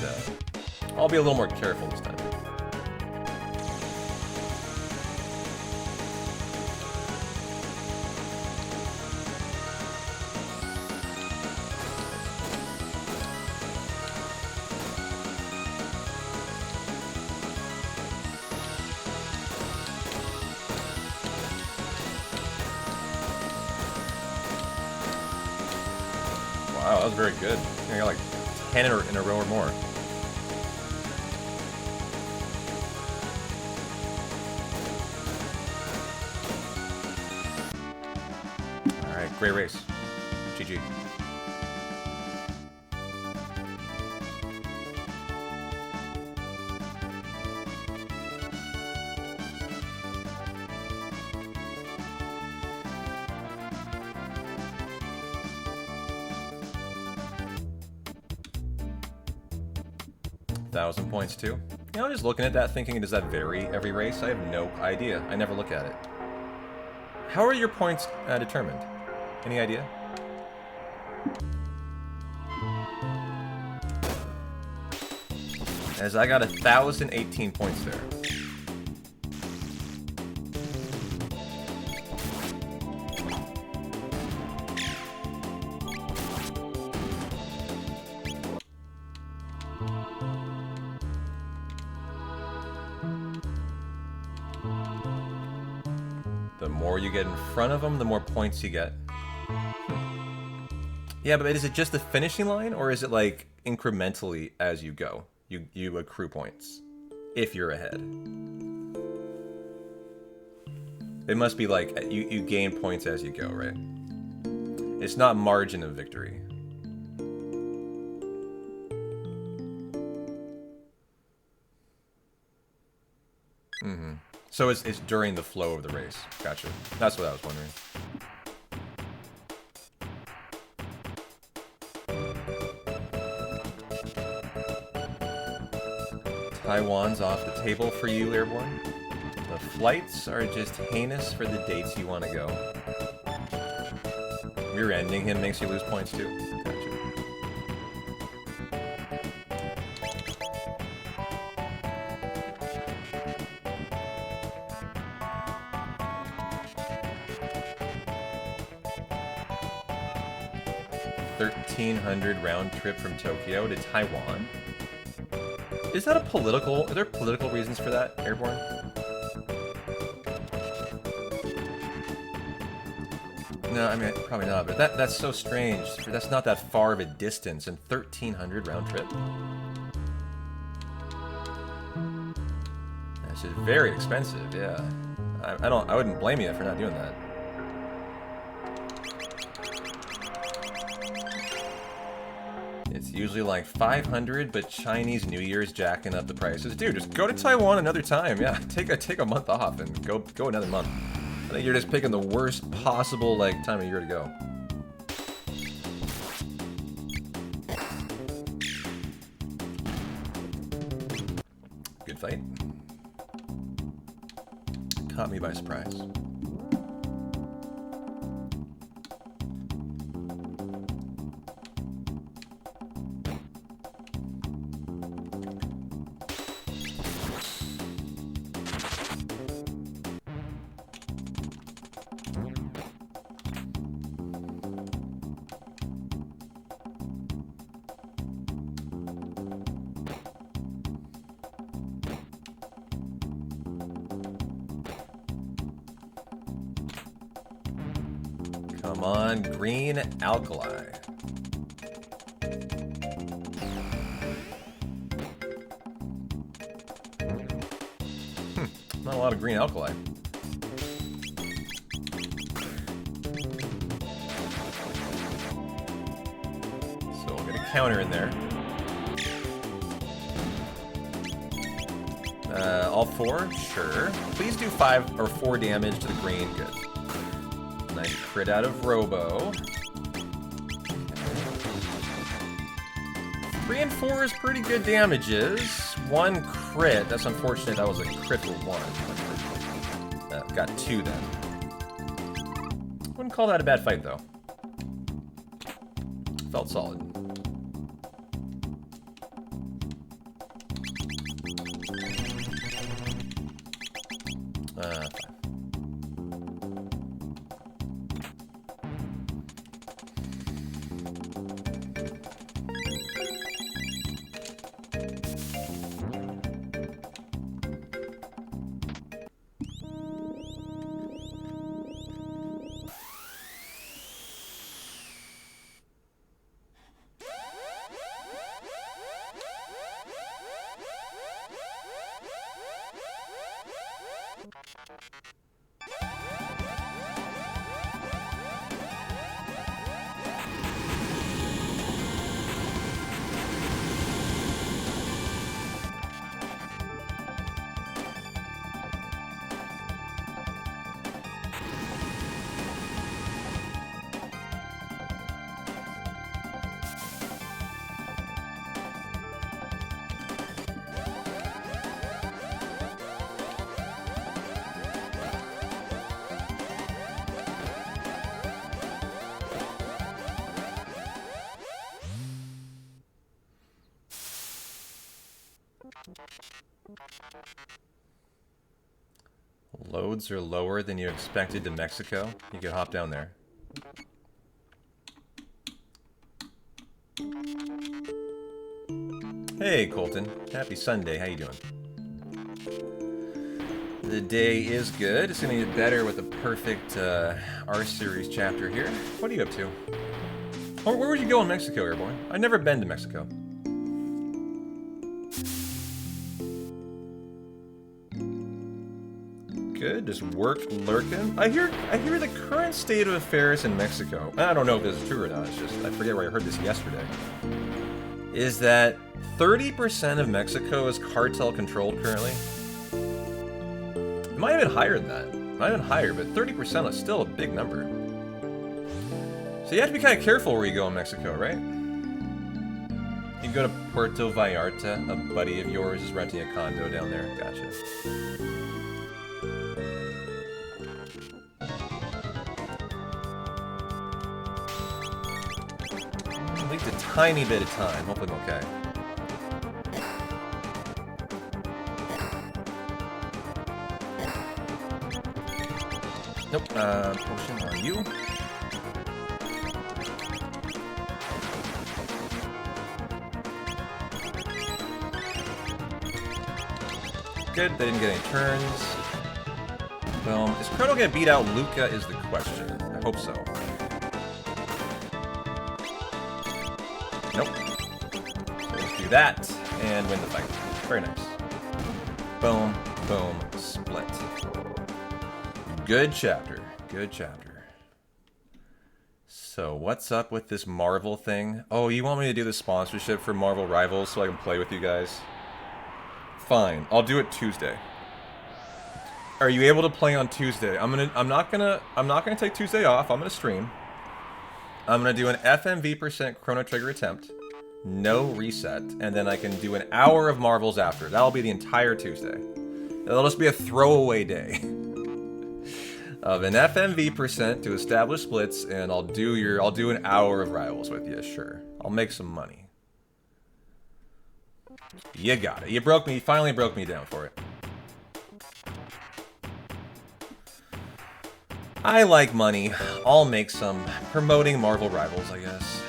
I'll be a little more careful this time. Wow, that was very good. I got like 10 in a row or more. Alright, great race. GG. £1,000 too. You know, just looking at that, thinking, does that vary every race? I have no idea. I never look at it. How are your points determined? Any idea? As I got 1,018 points there. The more you get in front of them, the more points you get. Yeah, but is it just the finishing line, or is it like incrementally as you go? You accrue points if you're ahead. It must be like you gain points as you go, right? It's not margin of victory. Mm-hmm. So it's during the flow of the race. Gotcha. That's what I was wondering. Taiwan's off the table for you, Airborne. The flights are just heinous for the dates you want to go. Rear-ending him makes you lose points too. Gotcha. $1,300 round trip from Tokyo to Taiwan. Is that a political? Are there political reasons for that, Airborne? No, I mean probably not. But that's so strange. That's not that far of a distance, and 1,300 round trip. That's just very expensive. Yeah, I wouldn't blame you for not doing that. It's usually like 500, but Chinese New Year's jacking up the prices. Dude, just go to Taiwan another time. Yeah, take a month off and go another month. I think you're just picking the worst possible like time of year to go. Good fight. Caught me by surprise. Come on, green alkali. Not a lot of green alkali. So we'll get a counter in there. All 4? Sure. Please do 5 or 4 damage to the green. Good. Nice crit out of Robo. 3 and 4 is pretty good damages. 1 crit. That's unfortunate. That was a crit for 1. Got 2 then. Wouldn't call that a bad fight though. Felt solid. Fine. Loads are lower than you expected to Mexico. You could hop down there. Hey, Colton. Happy Sunday. How you doing? The day is good. It's going to get better with a perfect R-Series chapter here. What are you up to? Where would you go in Mexico, Airborne? I've never been to Mexico. Good, just worked lurking. I hear the current state of affairs in Mexico, I don't know if this is true or not, it's just, I forget where I heard this yesterday, is that 30% of Mexico is cartel controlled currently. It might have been higher than that. It might have been higher, but 30% is still a big number. So you have to be kind of careful where you go in Mexico, right? You go to Puerto Vallarta, a buddy of yours is renting a condo down there. Gotcha. Leaked a tiny bit of time. Hopefully I'm okay. Nope. Potion on you. Good. They didn't get any turns. Boom. Is Chrono gonna beat out Luca? Is the question. I hope so. Nope. So let's do that and win the fight. Very nice. Boom, boom, split. Good chapter. Good chapter. So what's up with this Marvel thing? Oh, you want me to do the sponsorship for Marvel Rivals so I can play with you guys? Fine. I'll do it Tuesday. Are you able to play on Tuesday? I'm not gonna take Tuesday off. I'm gonna stream. I'm going to do an FMV% Chrono Trigger attempt, no reset, and then I can do an hour of Marvels after. That'll be the entire Tuesday. That'll just be a throwaway day. of an FMV percent to establish splits, and I'll do an hour of rivals with you. Sure, I'll make some money. You got it. You finally broke me down for it. I like money. I'll make some. Promoting Marvel Rivals, I guess.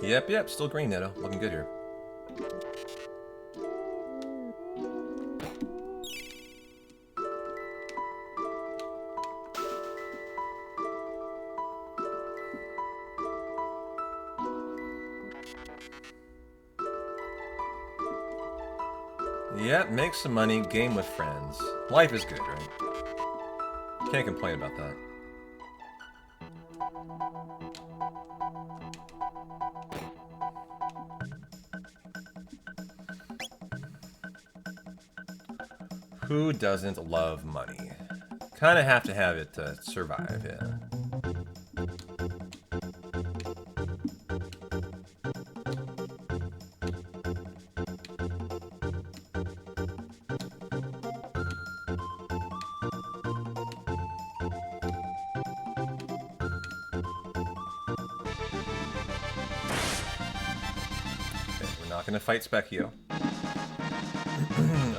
Yep, still green, Neto. Looking good here. Yep, make some money, game with friends. Life is good, right? Can't complain about that. Who doesn't love money? Kinda have to have it to survive, yeah. Gonna fight Specchio.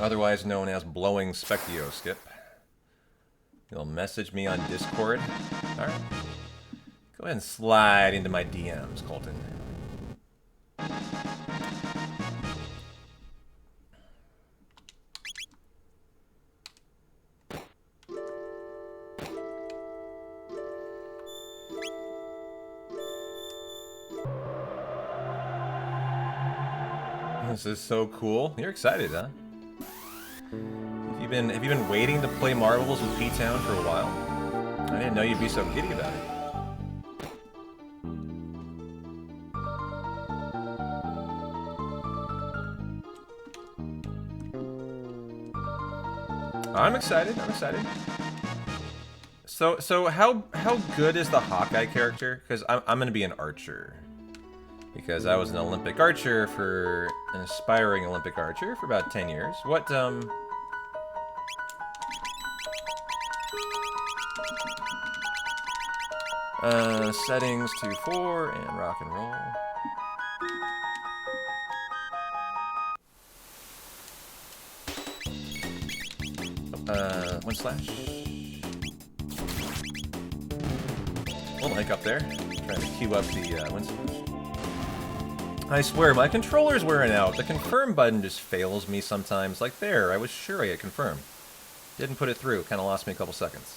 Otherwise known as Blowing Specchio Skip. You'll message me on Discord. Alright. Go ahead and slide into my DMs, Colton. This is so cool. You're excited, huh? Have you been waiting to play Marvels with P-Town for a while? I didn't know you'd be so giddy about it. I'm excited. So how good is the Hawkeye character? Because I'm gonna be an archer. Because I was an Olympic archer an aspiring Olympic archer for about 10 years. What, settings 2.4 and rock and roll. 1 slash. A little hiccup there. Trying to queue up the, 1 slash. I swear, my controller's wearing out. The confirm button just fails me sometimes. Like there, I was sure I had confirmed. Didn't put it through. Kind of lost me a couple seconds.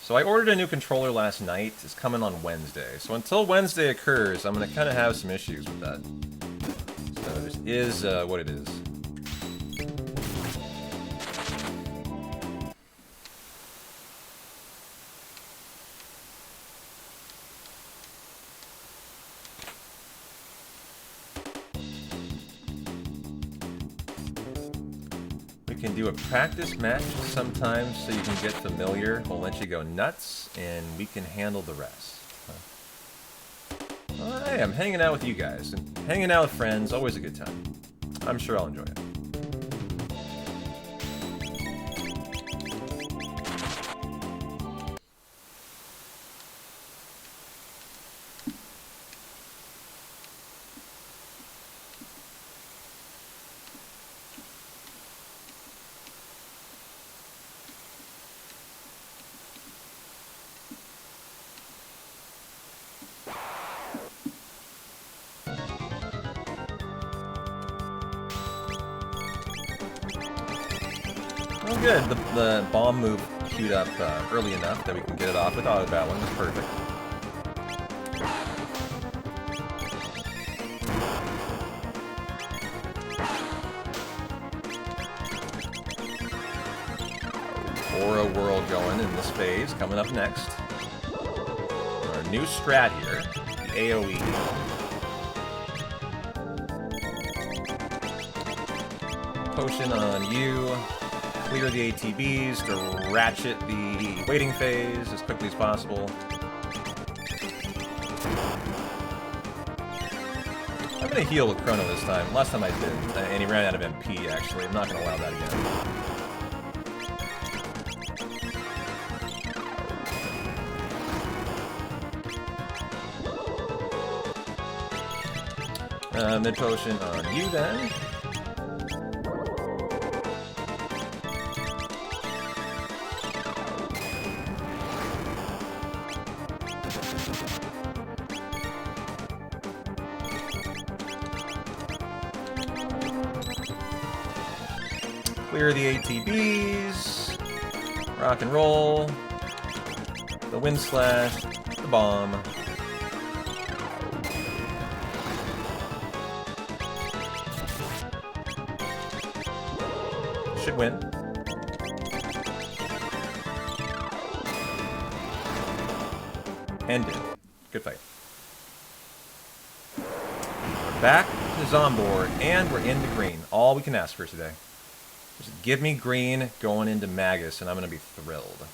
So I ordered a new controller last night. It's coming on Wednesday. So until Wednesday occurs, I'm going to kind of have some issues with that. So this is what it is. Can do a practice match sometimes so you can get familiar. We'll let you go nuts, and we can handle the rest. Well, hey, I'm hanging out with you guys, and hanging out with friends, always a good time. I'm sure I'll enjoy it. Oh good, the bomb move queued up early enough that we can get it off with auto battling. It's perfect. Aura World going in this phase, coming up next. Our new strat here, the AoE. Potion on you. Clear the ATBs to ratchet the waiting phase as quickly as possible. I'm going to heal with Chrono this time. Last time I did, and he ran out of MP, actually. I'm not going to allow that again. Mid potion on you, then. Clear the ATBs, rock and roll, the wind slash, the bomb. Should win. Ended. Good fight. We're back to Zombor, and we're into green. All we can ask for today. Just give me green going into Magus, and I'm going to be thrilled,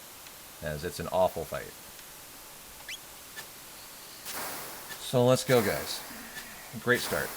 as it's an awful fight. So let's go, guys. Great start.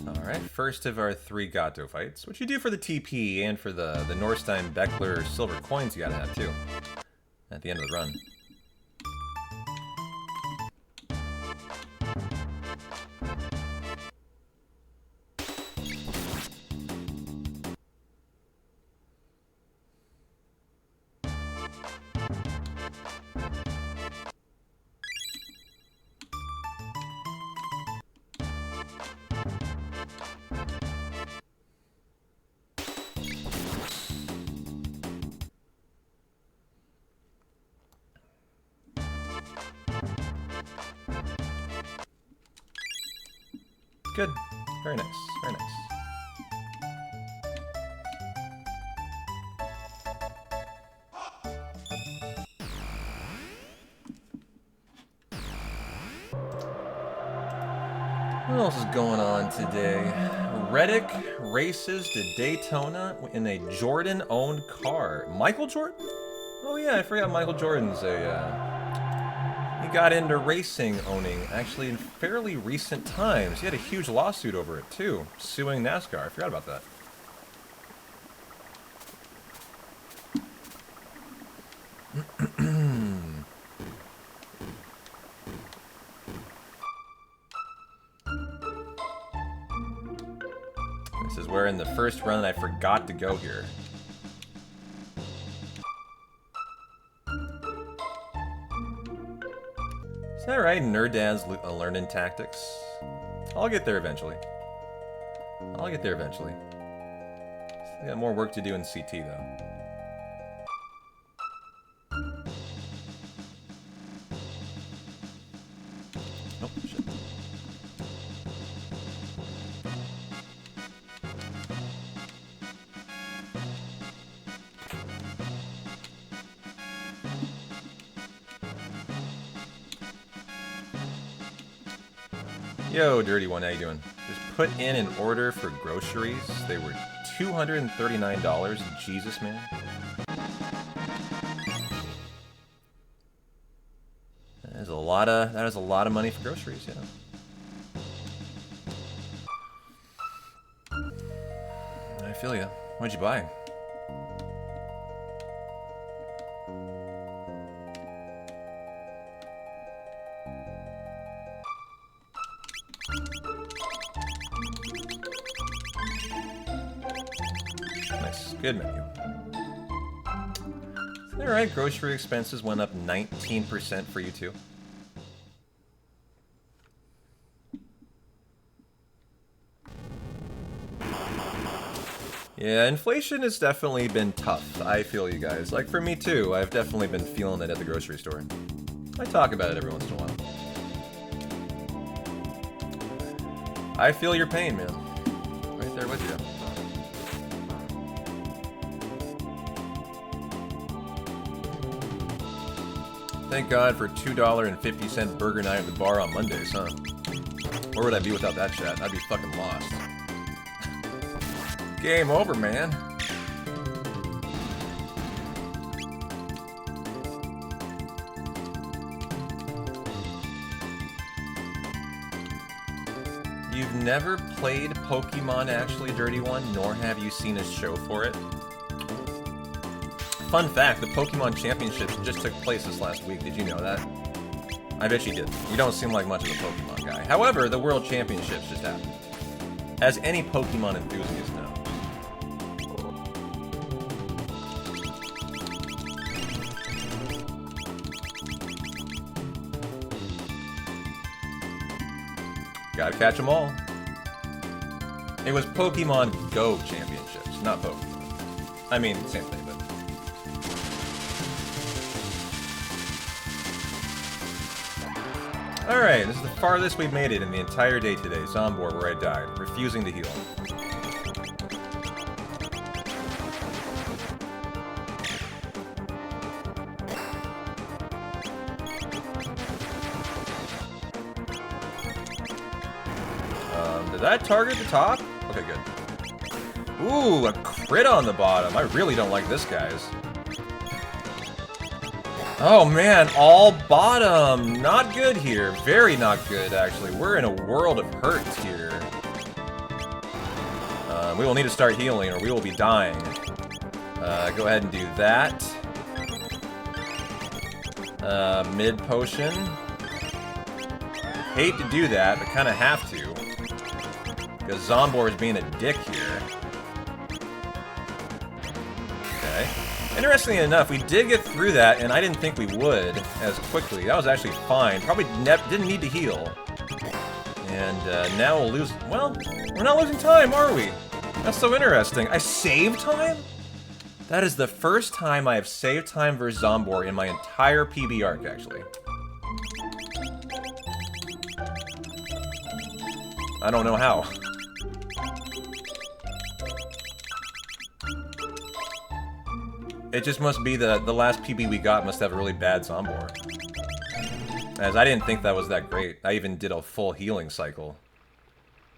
Alright, first of our 3 Gato fights, which you do for the TP and for the Norstein Beckler silver coins you gotta have too, at the end of the run. Good. Very nice. Very nice. What else is going on today? Reddick races to Daytona in a Jordan-owned car. Michael Jordan? Oh yeah, I forgot Michael Jordan's he got into racing owning actually in fairly recent times. He had a huge lawsuit over it too, suing NASCAR. I forgot about that. This is where in the first run I forgot to go here. Is that right? Nerd Dad's learning tactics. I'll get there eventually. I'll get there eventually. Still got more work to do in CT though. Oh, shit. Yo, Dirty One, how you doing? Just put in an order for groceries. They were $239. Jesus, man. That is a lot of money for groceries, yeah. I feel ya. What'd you buy? Good menu. Isn't that right? Grocery expenses went up 19% for you too. Yeah, inflation has definitely been tough. I feel you guys. Like, for me too, I've definitely been feeling it at the grocery store. I talk about it every once in a while. I feel your pain, man. Right there with you. Thank God for $2.50 burger night at the bar on Mondays, huh? Where would I be without that chat? I'd be fucking lost. Game over, man. You've never played Pokemon Actually Dirty One, nor have you seen a show for it? Fun fact, the Pokemon Championships just took place this last week. Did you know that? I bet you did. You don't seem like much of a Pokemon guy. However, the World Championships just happened. As any Pokemon enthusiast knows. Gotta catch them all. It was Pokemon Go Championships, not Pokemon. I mean, same thing, but... Alright, this is the farthest we've made it in the entire day today. Zombor, where I died, refusing to heal. Did that target the top? Okay, good. Ooh, a crit on the bottom. I really don't like this, guys. Oh man, all bottom. Not good here. Very not good, actually. We're in a world of hurt here. We will need to start healing or we will be dying. Go ahead and do that. Mid potion. Hate to do that, but kind of have to. Because Zombor is being a dick here. Okay. Interestingly enough, we did get through that, and I didn't think we would as quickly. That was actually fine. Probably didn't need to heal. And now we'll lose... Well, we're not losing time, are we? That's so interesting. I saved time? That is the first time I have saved time versus Zombor in my entire PB arc, actually. I don't know how. It just must be the last PB we got must have a really bad Zombor. As I didn't think that was that great. I even did a full healing cycle.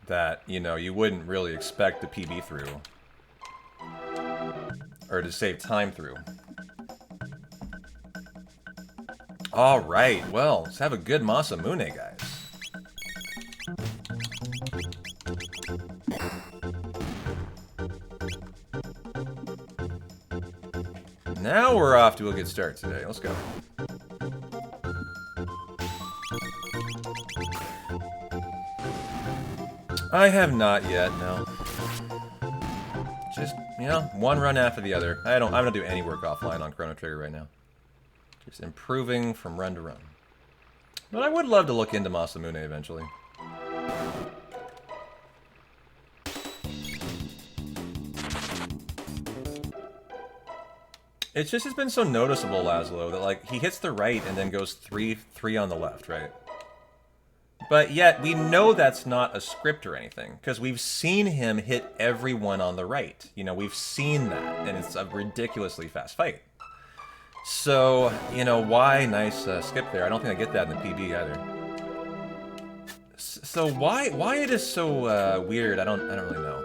That, you know, you wouldn't really expect to PB through. Or to save time through. Alright, well, let's have a good Masamune, guys. Now we're off to a good start today. Let's go. I have not yet, no. Just, you know, one run after the other. I don't do any work offline on Chrono Trigger right now. Just improving from run to run. But I would love to look into Masamune eventually. It's just been so noticeable, Laszlo, that like he hits the right and then goes 3-3 on the left, right? But yet we know that's not a script or anything because we've seen him hit everyone on the right. You know, we've seen that, and it's a ridiculously fast fight. So, you know, why nice skip there? I don't think I get that in the PB either. So why it is so weird? I don't really know.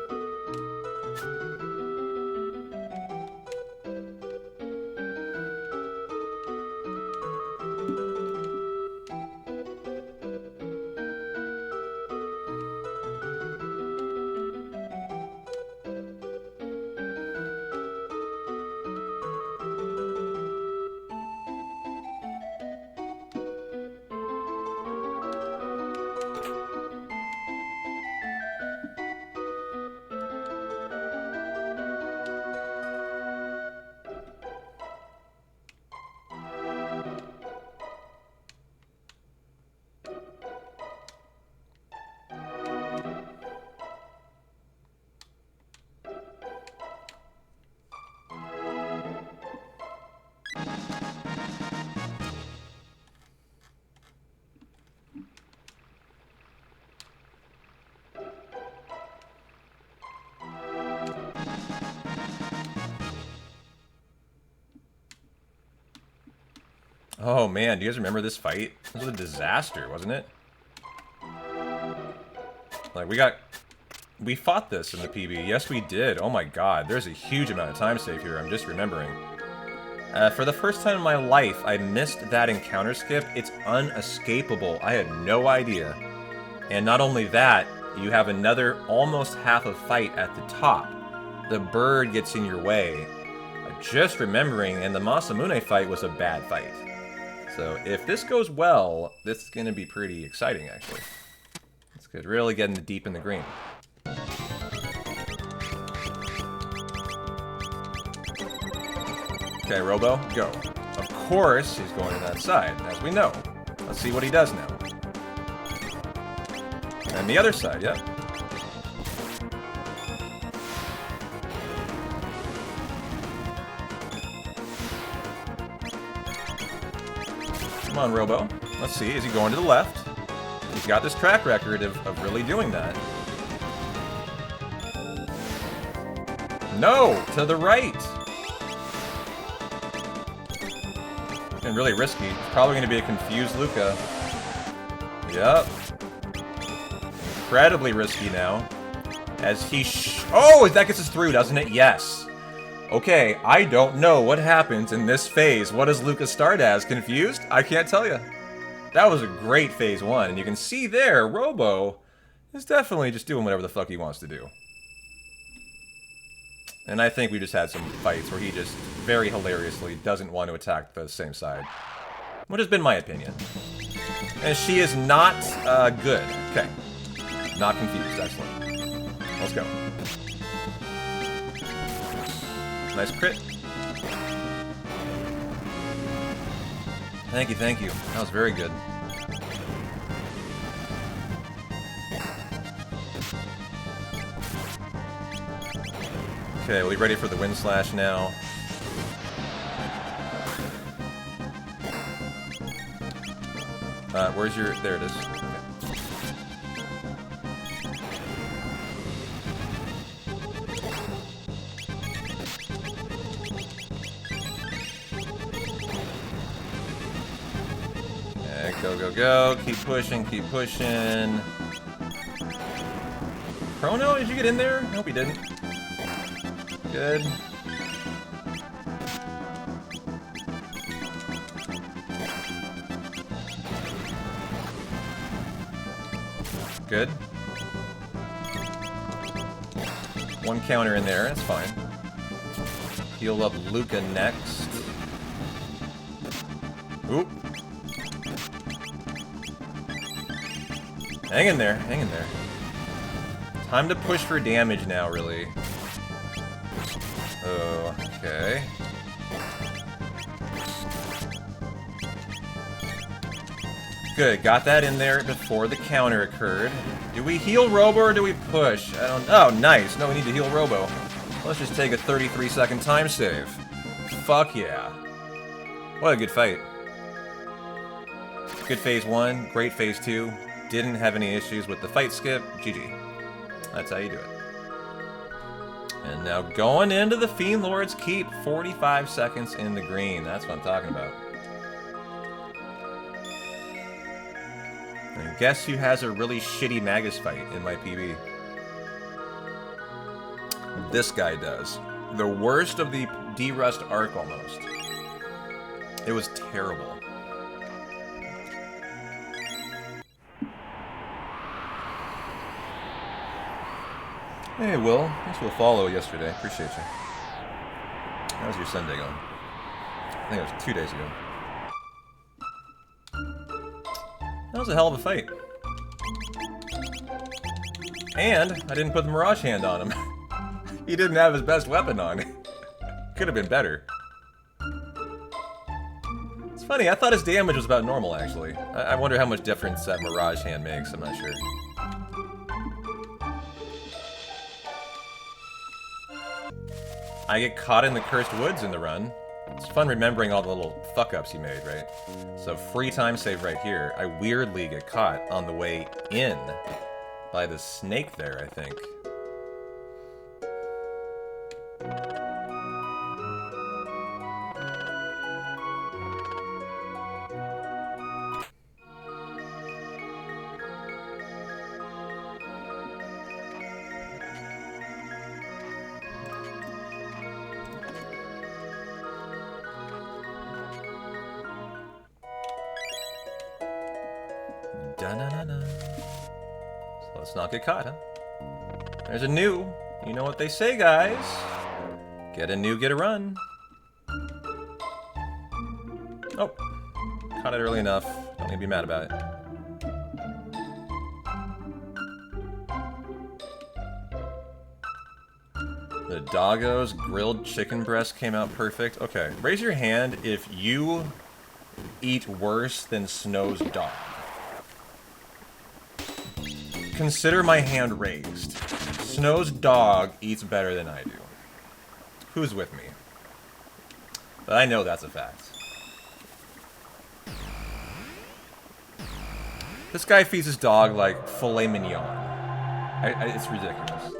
Oh man, do you guys remember this fight? This was a disaster, wasn't it? Like, we fought this in the PB. Yes, we did. Oh my god, there's a huge amount of time save here. I'm just remembering. For the first time in my life, I missed that encounter skip. It's unescapable. I had no idea. And not only that, you have another almost half a fight at the top. The bird gets in your way. Just remembering, and the Masamune fight was a bad fight. So if this goes well, this is going to be pretty exciting, actually. It's good. Really getting deep in the green. Okay, Robo, go. Of course, he's going to that side, as we know. Let's see what he does now. And the other side, yep. Come on, Robo. Let's see, is he going to the left? He's got this track record of really doing that. No! To the right! And really risky. It's probably going to be a confused Luca. Yep. Incredibly risky now. As he oh, that gets us through, doesn't it? Yes. Okay, I don't know what happens in this phase. What does Luca start as? Confused? I can't tell you. That was a great phase 1. And you can see there, Robo is definitely just doing whatever the fuck he wants to do. And I think we just had some fights where he just very hilariously doesn't want to attack the same side. Which has been my opinion. And she is not good. Okay. Not confused, excellent. Let's go. Nice crit. Thank you, thank you. That was very good. Okay, are we ready for the wind slash now? Where's your... There it is. Okay, go, go, go. Keep pushing, keep pushing. Chrono, did you get in there? I hope you didn't. Good. Good. One counter in there, that's fine. Heal up Luca next. Oop. Hang in there, hang in there. Time to push for damage now, really. Oh, okay. Good, got that in there before the counter occurred. Do we heal Robo or do we push? I don't... Oh, nice. No, we need to heal Robo. Let's just take a 33-second time save. Fuck yeah. What a good fight. Good phase 1, great phase 2. Didn't have any issues with the fight skip. GG. That's how you do it. And now going into the Fiend Lord's Keep. 45 seconds in the green. That's what I'm talking about. And guess who has a really shitty Magus fight in my PB? This guy does. The worst of the D-Rust arc, almost. It was terrible. Hey, Will. Thanks for the follow yesterday. Appreciate you. How was your Sunday going? I think it was 2 days ago. That was a hell of a fight. And I didn't put the Mirage Hand on him. He didn't have his best weapon on. Could have been better. It's funny, I thought his damage was about normal, actually. I wonder how much difference that Mirage Hand makes, I'm not sure. I get caught in the Cursed Woods in the run. It's fun remembering all the little fuck-ups you made, right? So free time save right here. I weirdly get caught on the way in by the snake there, I think. Da-na-na-na. So let's not get caught, huh? There's a new. You know what they say, guys. Get a new, get a run. Oh. Caught it early enough. Don't need to be mad about it. The Doggo's grilled chicken breast came out perfect. Okay, raise your hand if you eat worse than Snow's dog. Consider my hand raised. Snow's dog eats better than I do. Who's with me? But I know that's a fact. This guy feeds his dog like filet mignon. It's ridiculous.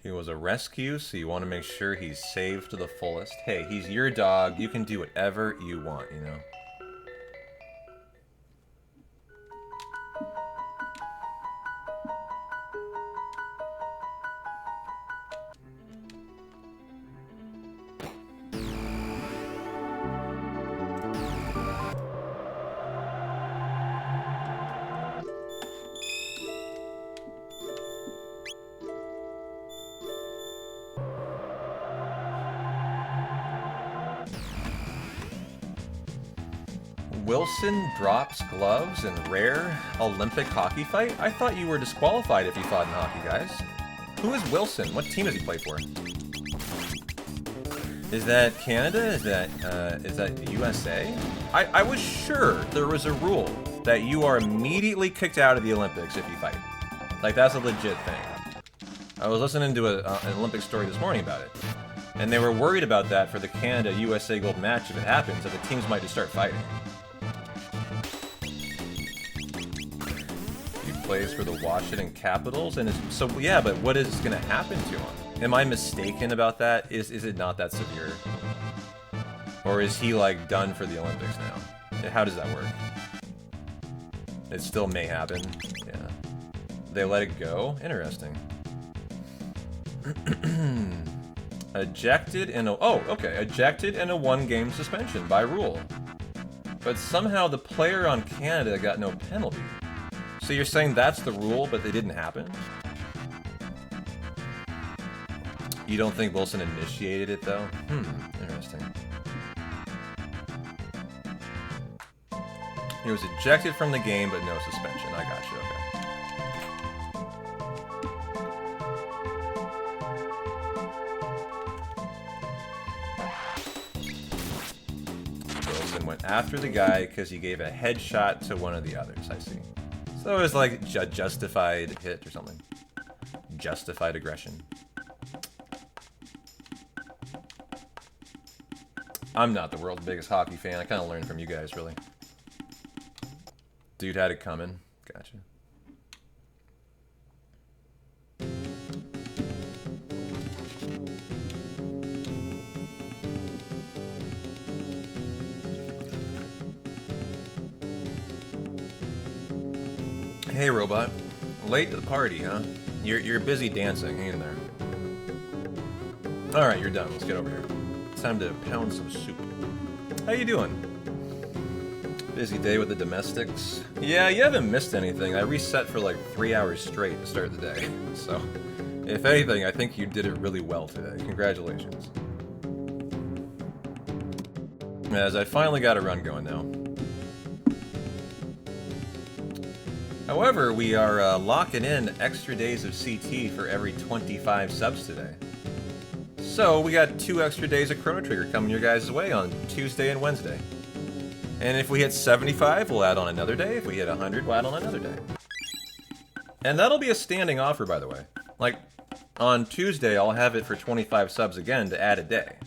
He was a rescue, so you want to make sure he's saved to the fullest. Hey, he's your dog. You can do whatever you want, you know? Wilson drops gloves in rare Olympic hockey fight? I thought you were disqualified if you fought in hockey, guys. Who is Wilson? What team does he play for? Is that Canada? Is that USA? I was sure there was a rule that you are immediately kicked out of the Olympics if you fight. Like, that's a legit thing. I was listening to an Olympic story this morning about it. And they were worried about that for the Canada-USA gold match if it happens, so the teams might just start fighting. Plays for the Washington Capitals, and so yeah, but what is going to happen to him? Am I mistaken about that? Is it not that severe, or is he like done for the Olympics now? How does that work? It still may happen. Yeah, they let it go. Interesting. Ejected in a ejected in a 1-game suspension by rule, but somehow the player on Canada got no penalty. So you're saying that's the rule, but they didn't happen? You don't think Wilson initiated it, though? Interesting. He was ejected from the game, but no suspension. I got you, okay. Wilson went after the guy because he gave a headshot to one of the others, I see. So it was like a justified hit or something. Justified aggression. I'm not the world's biggest hockey fan. I kind of learned from you guys, really. Dude had it coming. Gotcha. Hey, robot. Late to the party, huh? You're busy dancing. Hang in there. All right, you're done. Let's get over here. It's time to pound some soup. How you doing? Busy day with the domestics. Yeah, you haven't missed anything. I reset for like 3 hours straight to start the day. So, if anything, I think you did it really well today. Congratulations. As I finally got a run going now. However, we are locking in extra days of CT for every 25 subs today. So we got 2 extra days of Chrono Trigger coming your guys' way on Tuesday and Wednesday. And if we hit 75, we'll add on another day. If we hit 100, we'll add on another day. And that'll be a standing offer, by the way. Like, on Tuesday, I'll have it for 25 subs again to add a day.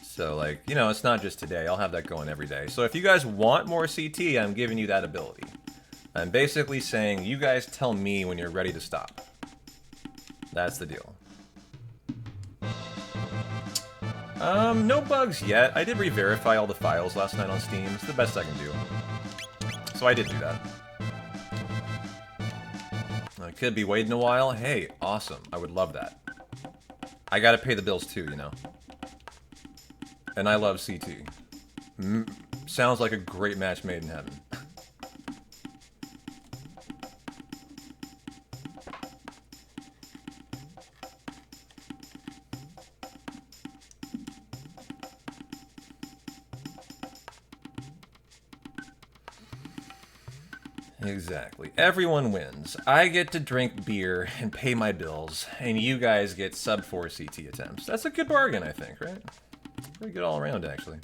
So, like, you know, it's not just today. I'll have that going every day. So if you guys want more CT, I'm giving you that ability. I'm basically saying, you guys tell me when you're ready to stop. That's the deal. No bugs yet. I did re-verify all the files last night on Steam. It's the best I can do. So I did do that. I could be waiting a while. Hey, awesome. I would love that. I gotta pay the bills too, you know. And I love CT. Sounds like a great match made in heaven. Exactly. Everyone wins. I get to drink beer and pay my bills, and you guys get sub 4 CT attempts. That's a good bargain, I think, right? Pretty good all around, actually.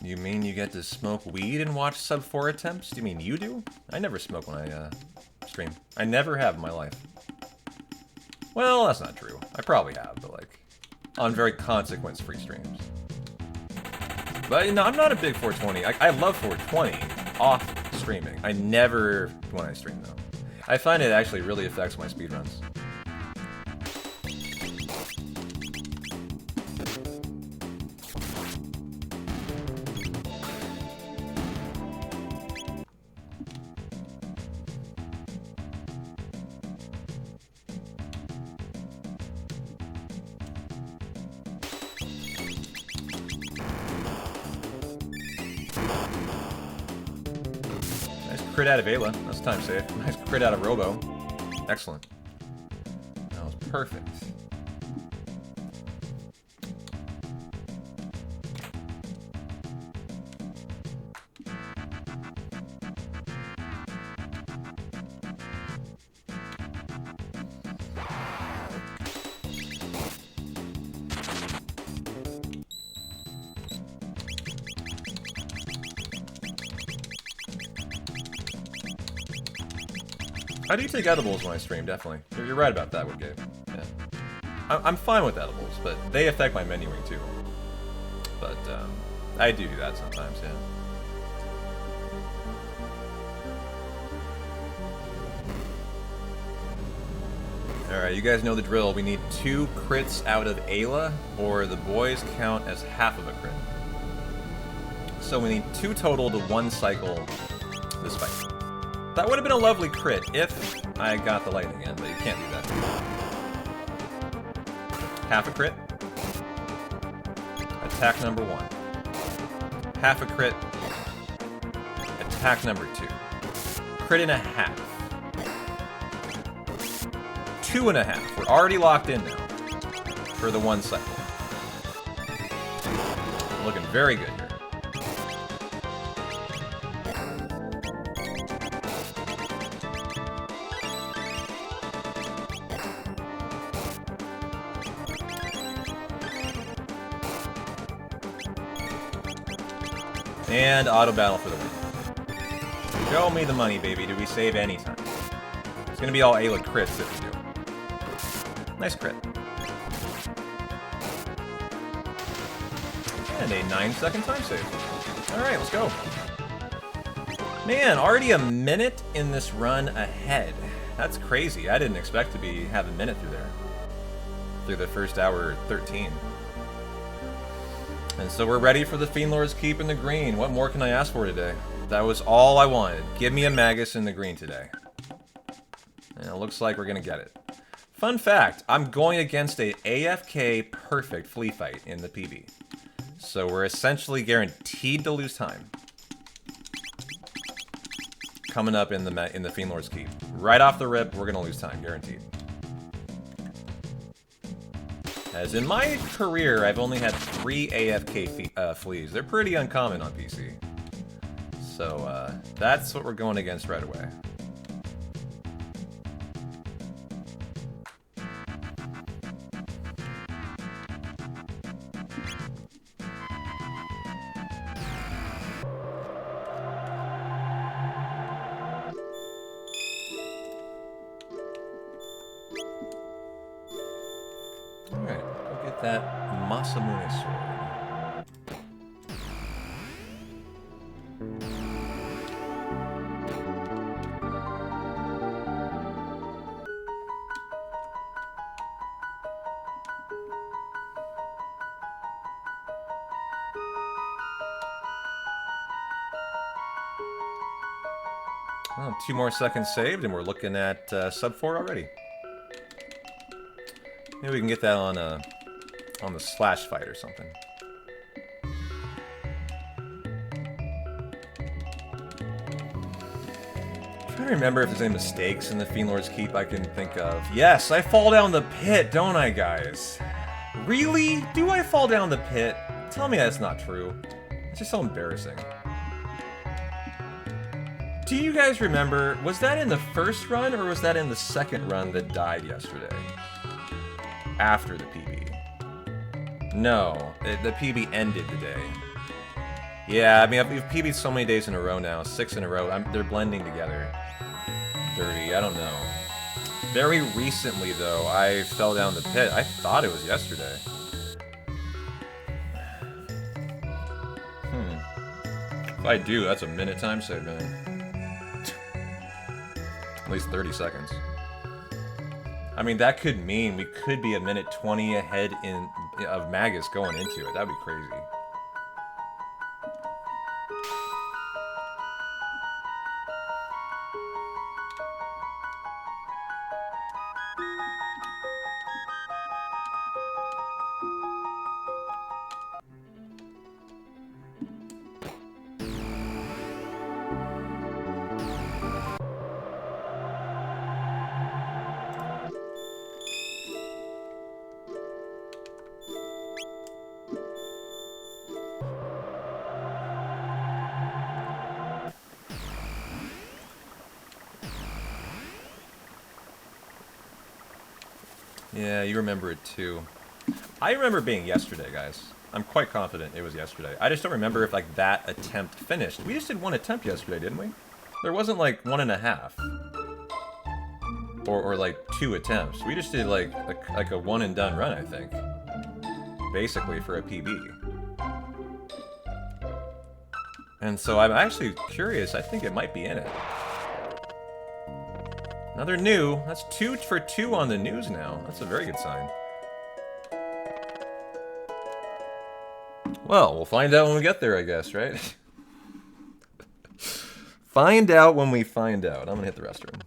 You mean you get to smoke weed and watch sub 4 attempts? Do you mean you do? I never smoke when I stream. I never have in my life. Well, that's not true. I probably have, but like on very consequence-free streams. But no, I'm not a big 420. I love 420 off streaming. I never when I stream though. I find it actually really affects my speedruns. Crit out of Ayla. That's time safe. Nice crit out of Robo. Excellent. That was perfect. I do take edibles when I stream, definitely. You're right about that, Woodgate. Yeah. I'm fine with edibles, but they affect my menuing too. But I do that sometimes, yeah. Alright, you guys know the drill. We need 2 crits out of Ayla, or the boys count as half of a crit. So we need 2 total to 1 cycle this fight. That would have been a lovely crit if I got the lightning in, but you can't do that. Half a crit. Attack number 1. Half a crit. Attack number 2. Crit and a half. 2.5. We're already locked in now for the 1 cycle. Looking very good here. And auto battle for the win. Show me the money, baby. Do we save any time? It's gonna be all Ayla crits if we do. Nice crit. And a 9-second time save. Alright, let's go. Man, already a minute in this run ahead. That's crazy. I didn't expect to have a minute through there. Through the first hour 13. And so we're ready for the Fiendlord's Keep in the green. What more can I ask for today? That was all I wanted. Give me a Magus in the green today. And it looks like we're going to get it. Fun fact, I'm going against a AFK perfect flea fight in the PB. So we're essentially guaranteed to lose time. Coming up in the Fiendlord's Keep. Right off the rip, we're going to lose time, guaranteed. As in my career, I've only had 3 AFK fleas. They're pretty uncommon on PC. So, that's what we're going against right away. that Masamune sword. Well, 2 more seconds saved, and we're looking at sub 4 already. Maybe we can get that on the slash fight or something. I'm trying to remember if there's any mistakes in the Fiend Lord's Keep I can think of. Yes, I fall down the pit, don't I, guys? Really? Do I fall down the pit? Tell me that's not true. It's just so embarrassing. Do you guys remember, was that in the first run or was that in the second run that died yesterday? After the PB. No, the PB ended the day. Yeah, I mean, we've PB'd so many days in a row now, 6 in a row. They're blending together. Dirty, I don't know. Very recently, though, I fell down the pit. I thought it was yesterday. If I do, that's a minute time save, man. At least 30 seconds. I mean, that could mean we could be a minute 20 ahead of Magus going into it. That'd be crazy. Yeah, you remember it too. I remember it being yesterday, guys. I'm quite confident it was yesterday. I just don't remember if, like, that attempt finished. We just did 1 attempt yesterday, didn't we? There wasn't, like, 1.5. Or like, 2 attempts. We just did, like a one-and-done run, I think. Basically, for a PB. And so I'm actually curious. I think it might be in it. Another new. That's 2 for 2 on the news now. That's a very good sign. Well, we'll find out when we get there, I guess, right? Find out when we find out. I'm gonna hit the restroom.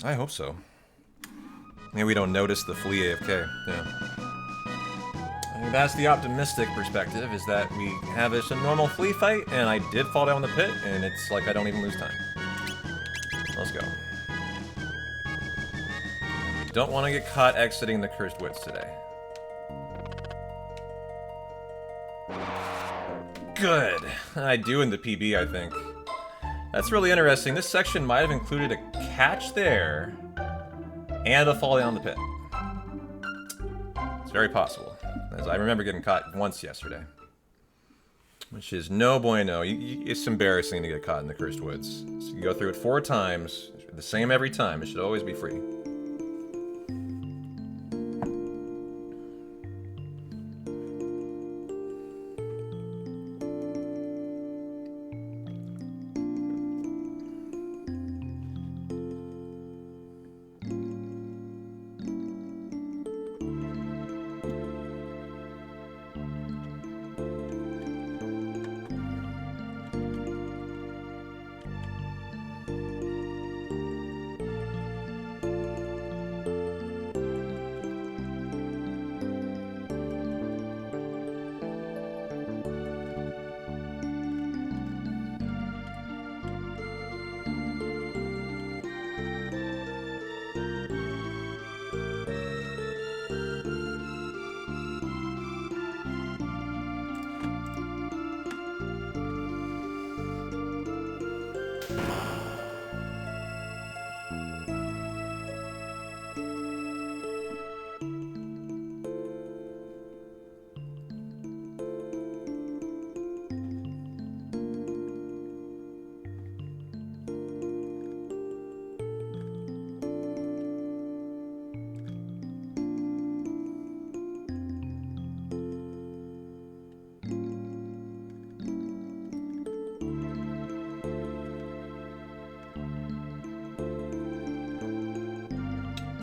I hope so. Maybe we don't notice the flea AFK. Yeah. I mean, that's the optimistic perspective, is that we have a normal flea fight, and I did fall down the pit, and it's like I don't even lose time. Let's go. We don't want to get caught exiting the Cursed Woods today. Good. I do in the PB, I think. That's really interesting. This section might have included a catch there and a fall down the pit. It's very possible, as I remember getting caught once yesterday. Which is no bueno. It's embarrassing to get caught in the Cursed Woods. So you go through it 4 times, the same every time. It should always be free.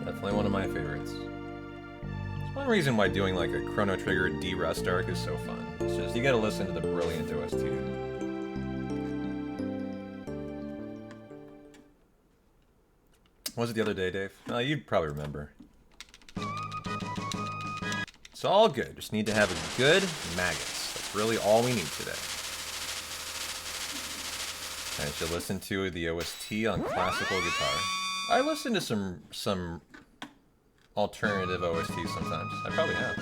Definitely one of my favorites. It's one reason why doing like a Chrono Trigger D-Rust arc is so fun. It's just, you gotta listen to the brilliant OST. What was it the other day, Dave? You'd probably remember. It's all good. Just need to have a good Magus. That's really all we need today. I should listen to the OST on classical guitar. I listen to some alternative OSTs sometimes. I probably have.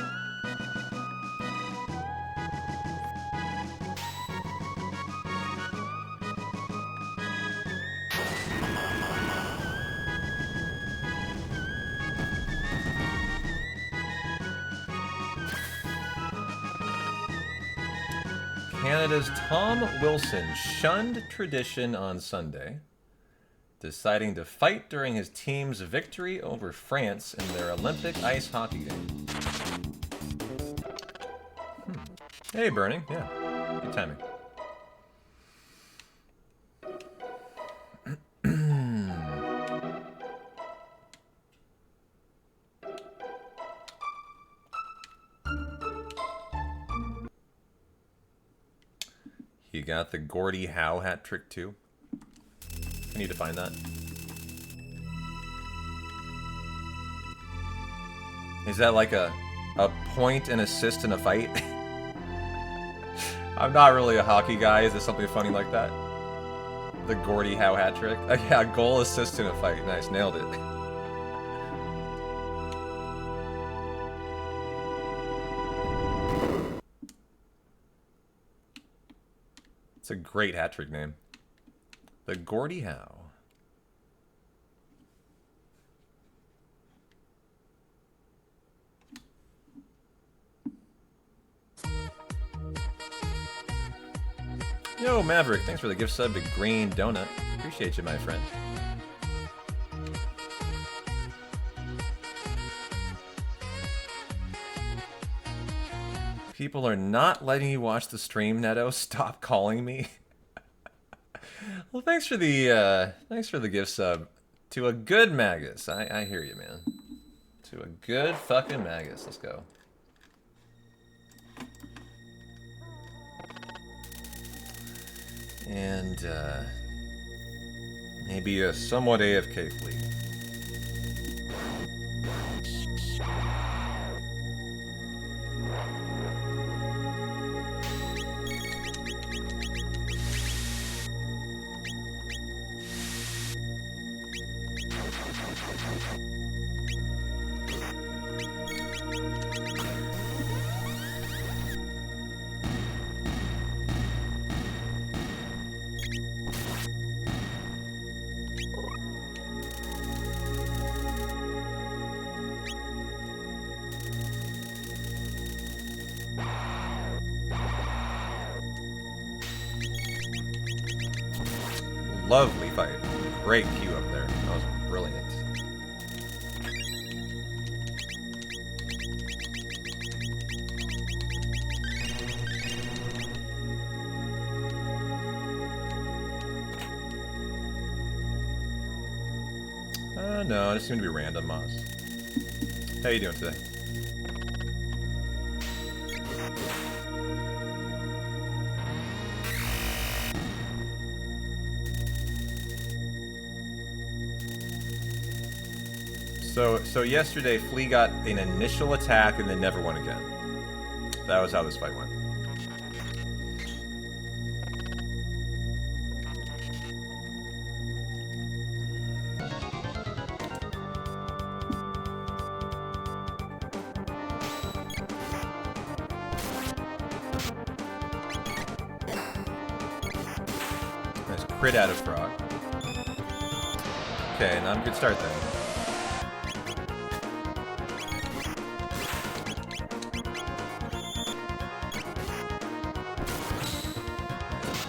Canada's Tom Wilson shunned tradition on Sunday, deciding to fight during his team's victory over France in their Olympic ice hockey game. Hey, Burning. Yeah, good timing. You got the Gordie Howe hat trick too. I need to find that. Is that like a point and assist in a fight? I'm not really a hockey guy. Is there something funny like that? The Gordie Howe hat trick? Yeah, goal, assist in a fight. Nice, nailed it. It's a great hat trick name. The Gordie Howe. Yo, Maverick, thanks for the gift sub to Green Donut. Appreciate you, my friend. People are not letting you watch the stream, Neto. Stop calling me. Well, thanks for the gift sub to a good Magus. I hear you, man. To a good fucking Magus. Let's go. And maybe a somewhat AFK fleet. Lovely fight. Great Q up there. That was brilliant. No, it just seemed to be random, Moss. How you doing today? So yesterday, Flea got an initial attack and then never won again. That was how this fight went. Nice crit out of Frog. Okay, not a good start then.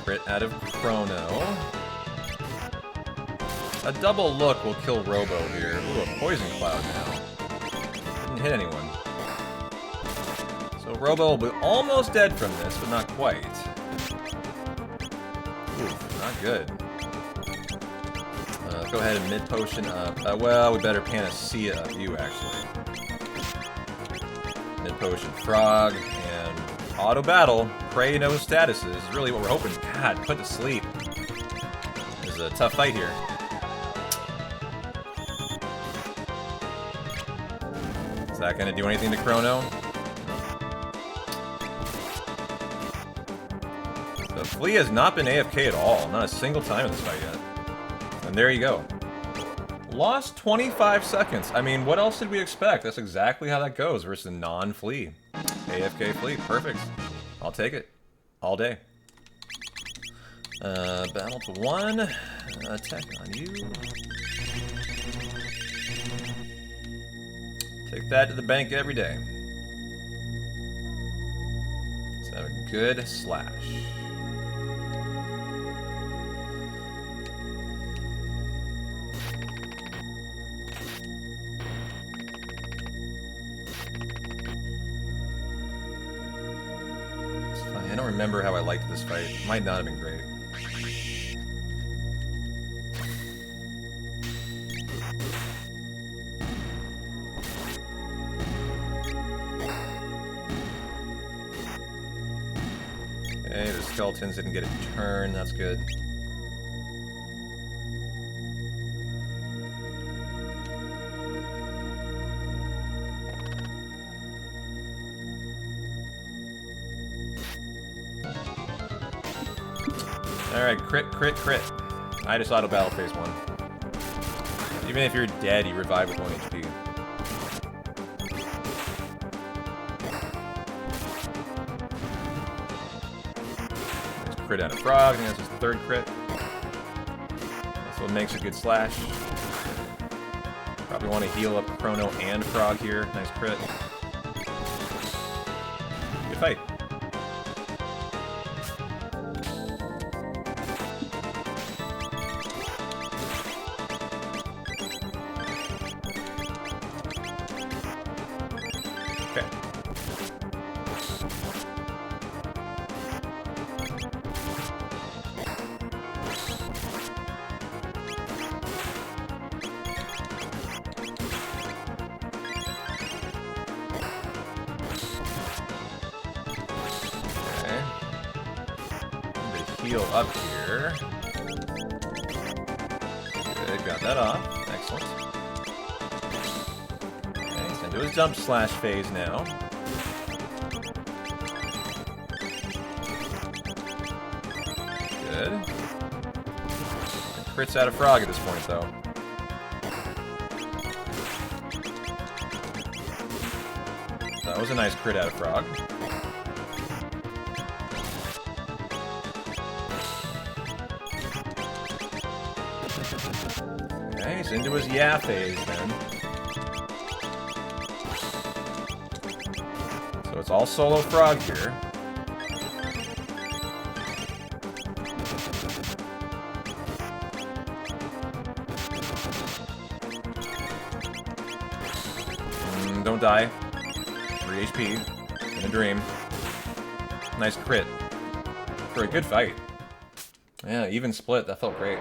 Crit out of Chrono. A double look will kill Robo here. Ooh, a Poison Cloud now. Didn't hit anyone. So Robo will be almost dead from this, but not quite. Ooh, not good. Let's go ahead and mid-potion up. Well, we better Panacea up you, actually. Mid-potion Frog, and auto-battle. Prey no statuses is really what we're hoping. God, put to sleep. This is a tough fight here. Is that going to do anything to Chrono? So Flea has not been AFK at all. Not a single time in this fight yet. And there you go. Lost 25 seconds. I mean, what else did we expect? That's exactly how that goes versus a non-Flea. AFK Flea. Perfect. I'll take it. All day. Battle to 1. Attack on you. Take that to the bank every day. Let's have a good slash. It's funny, I don't remember how I liked this fight. It might not have been great. Okay, the skeletons didn't get a turn, that's good. Alright, crit, crit, crit. I just auto battle phase 1. Even if you're dead, you revive with 1 HP. Crit out of Frog, and that's his 3rd crit. That's what makes a good slash. Probably want to heal up Chrono and Frog here. Nice crit. Good fight. Okay. Heal up here. Good, got that off. Excellent. Okay, he's into his jump slash phase now. Good. And crits out of Frog at this point, though. That was a nice crit out of Frog. Okay, he's into his yeah phase then. So it's all solo Frog here. die. 3 HP. In a dream. Nice crit. For a good fight. Yeah, even split. That felt great.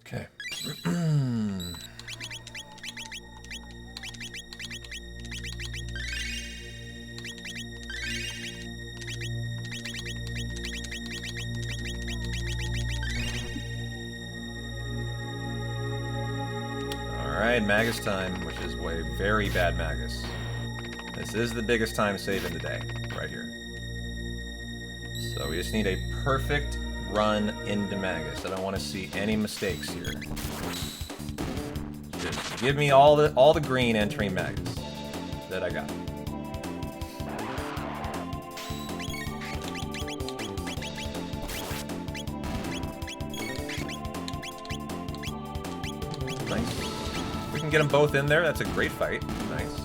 Okay. Alright, Magus time, which is very bad Magus. This is the biggest time save in the day, right here. So we just need a perfect run into Magus. I don't want to see any mistakes here. Just give me all the green entering Magus that I got. Nice. We can get them both in there. That's a great fight. Nice.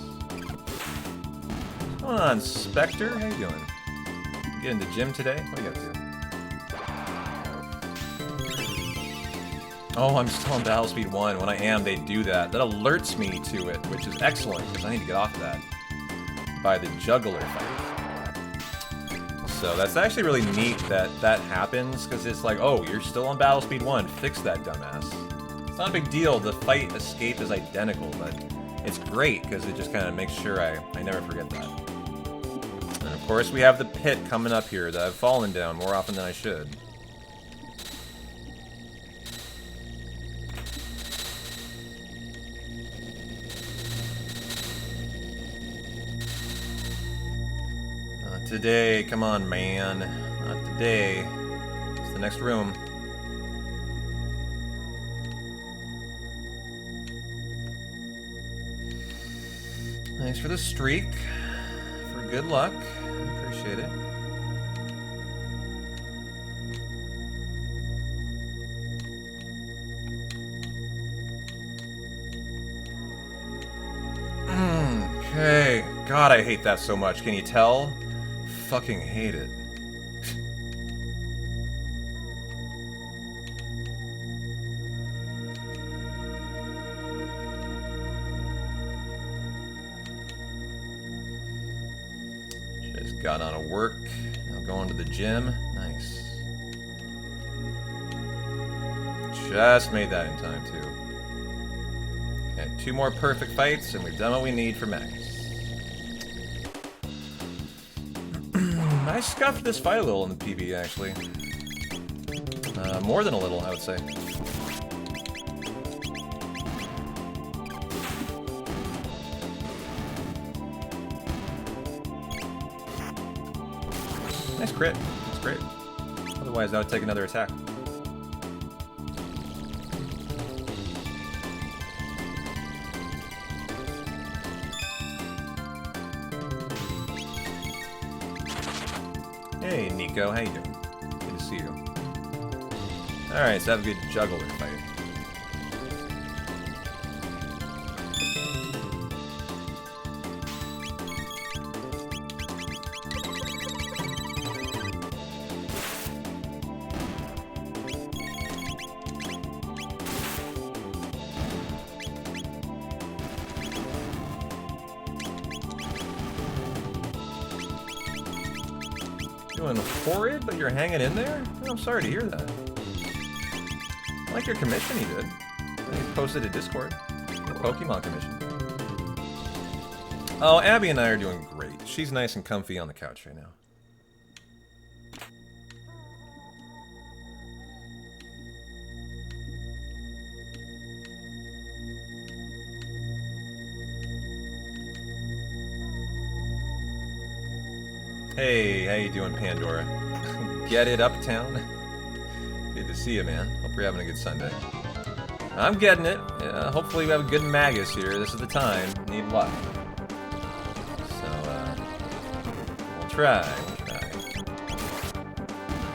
What's going on, Spectre? How you doing? You get in the gym today? What are you up to? Oh, I'm still on battle speed 1. When I am, they do that. That alerts me to it, which is excellent, because I need to get off that by the juggler fight. So that's actually really neat that that happens, because it's like, oh, you're still on battle speed 1. Fix that, dumbass. It's not a big deal. The fight escape is identical, but it's great, because it just kind of makes sure I never forget that. And of course, we have the pit coming up here that I've fallen down more often than I should. Today, come on, man. Not today. It's the next room. Thanks for the streak. For good luck. Appreciate it. Okay. God, I hate that so much. Can you tell? Fucking hate it. Just got out of work. Now going to the gym. Nice. Just made that in time too. Okay, 2 more perfect fights and we've done what we need for Max. I scuffed this fight a little in the PB, actually. More than a little, I would say. Nice crit. That's great. Otherwise, I would take another attack. Hey, Nico, how you doing? Good to see you. Alright, so have a good juggler fight. Doing horrid, but you're hanging in there? Oh, I'm sorry to hear that. I like your commission you did. You posted to Discord. Your Pokemon commission. Oh, Abby and I are doing great. She's nice and comfy on the couch right now. Hey, how you doing, Pandora? Get it, Uptown? Good to see you, man. Hope you're having a good Sunday. I'm getting it. Hopefully we have a good Magus here. This is the time. Need luck. So, we'll try.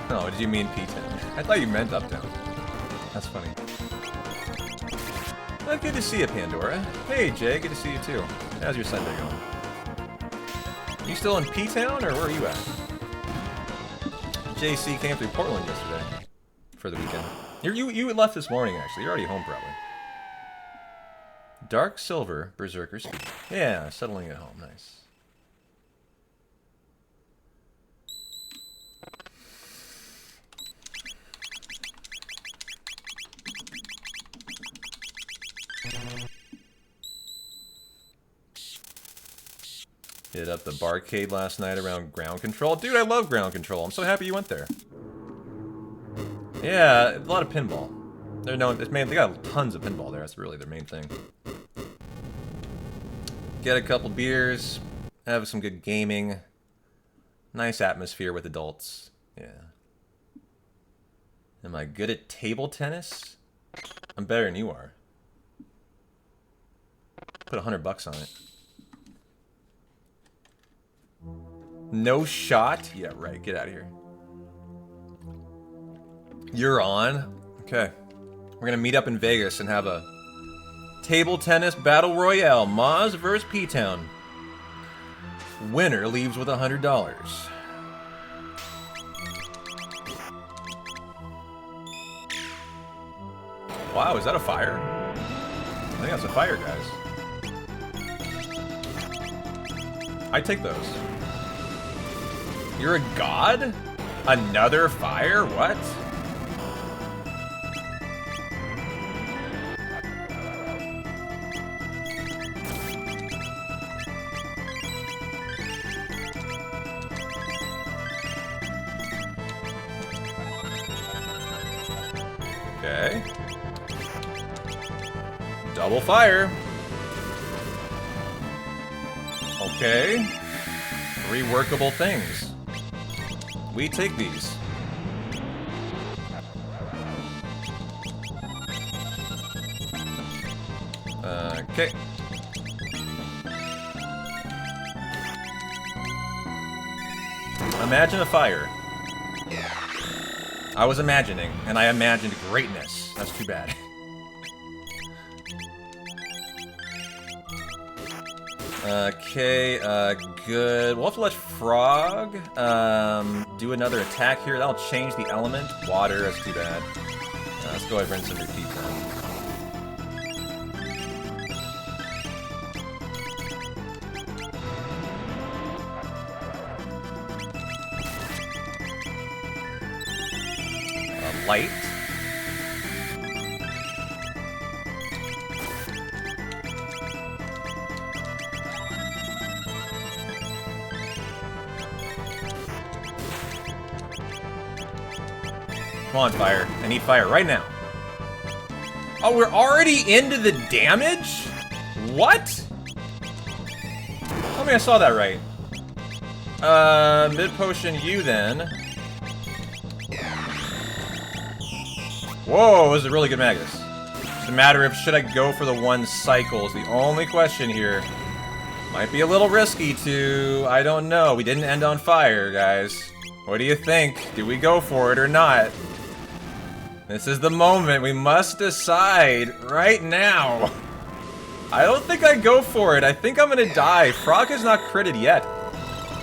Oh, did you mean P-Town? I thought you meant Uptown. That's funny. Well, good to see you, Pandora. Hey, Jay, good to see you, too. How's your Sunday going? You still in P-Town, or where are you at? JC came through Portland yesterday for the weekend. You left this morning, actually. You're already home, probably. Dark Silver, Berserker Speed. Yeah, settling at home. Nice. Hit up the barcade last night around ground control. Dude, I love ground control. I'm so happy you went there. Yeah, a lot of pinball. They're known. They got tons of pinball there. That's really their main thing. Get a couple beers. Have some good gaming. Nice atmosphere with adults. Yeah. Am I good at table tennis? I'm better than you are. Put $100 on it. No shot? Yeah, right. Get out of here. You're on? Okay. We're gonna meet up in Vegas and have a table tennis battle royale. Maz versus P-Town. Winner leaves with $100. Wow, is that a fire? I think that's a fire, guys. I take those. You're a god? Another fire? What? Okay. Double fire. Okay. 3 workable things. We take these. Okay. Imagine a fire. I was imagining, and I imagined greatness. That's too bad. Okay, good. We'll have to let Frog do another attack here. That'll change the element. Water, that's too bad. Let's go ahead and rinse and repeat then. Light. Come on, fire. I need fire right now. Oh, we're already into the damage? What? I mean, I saw that right. Mid potion you then. Whoa, this is a really good Magus. It's a matter of should I go for the 1 cycle is the only question here. Might be a little risky to... I don't know. We didn't end on fire, guys. What do you think? Do we go for it or not? This is the moment. We must decide right now. I don't think I go for it. I think I'm gonna die. Frog is not critted yet.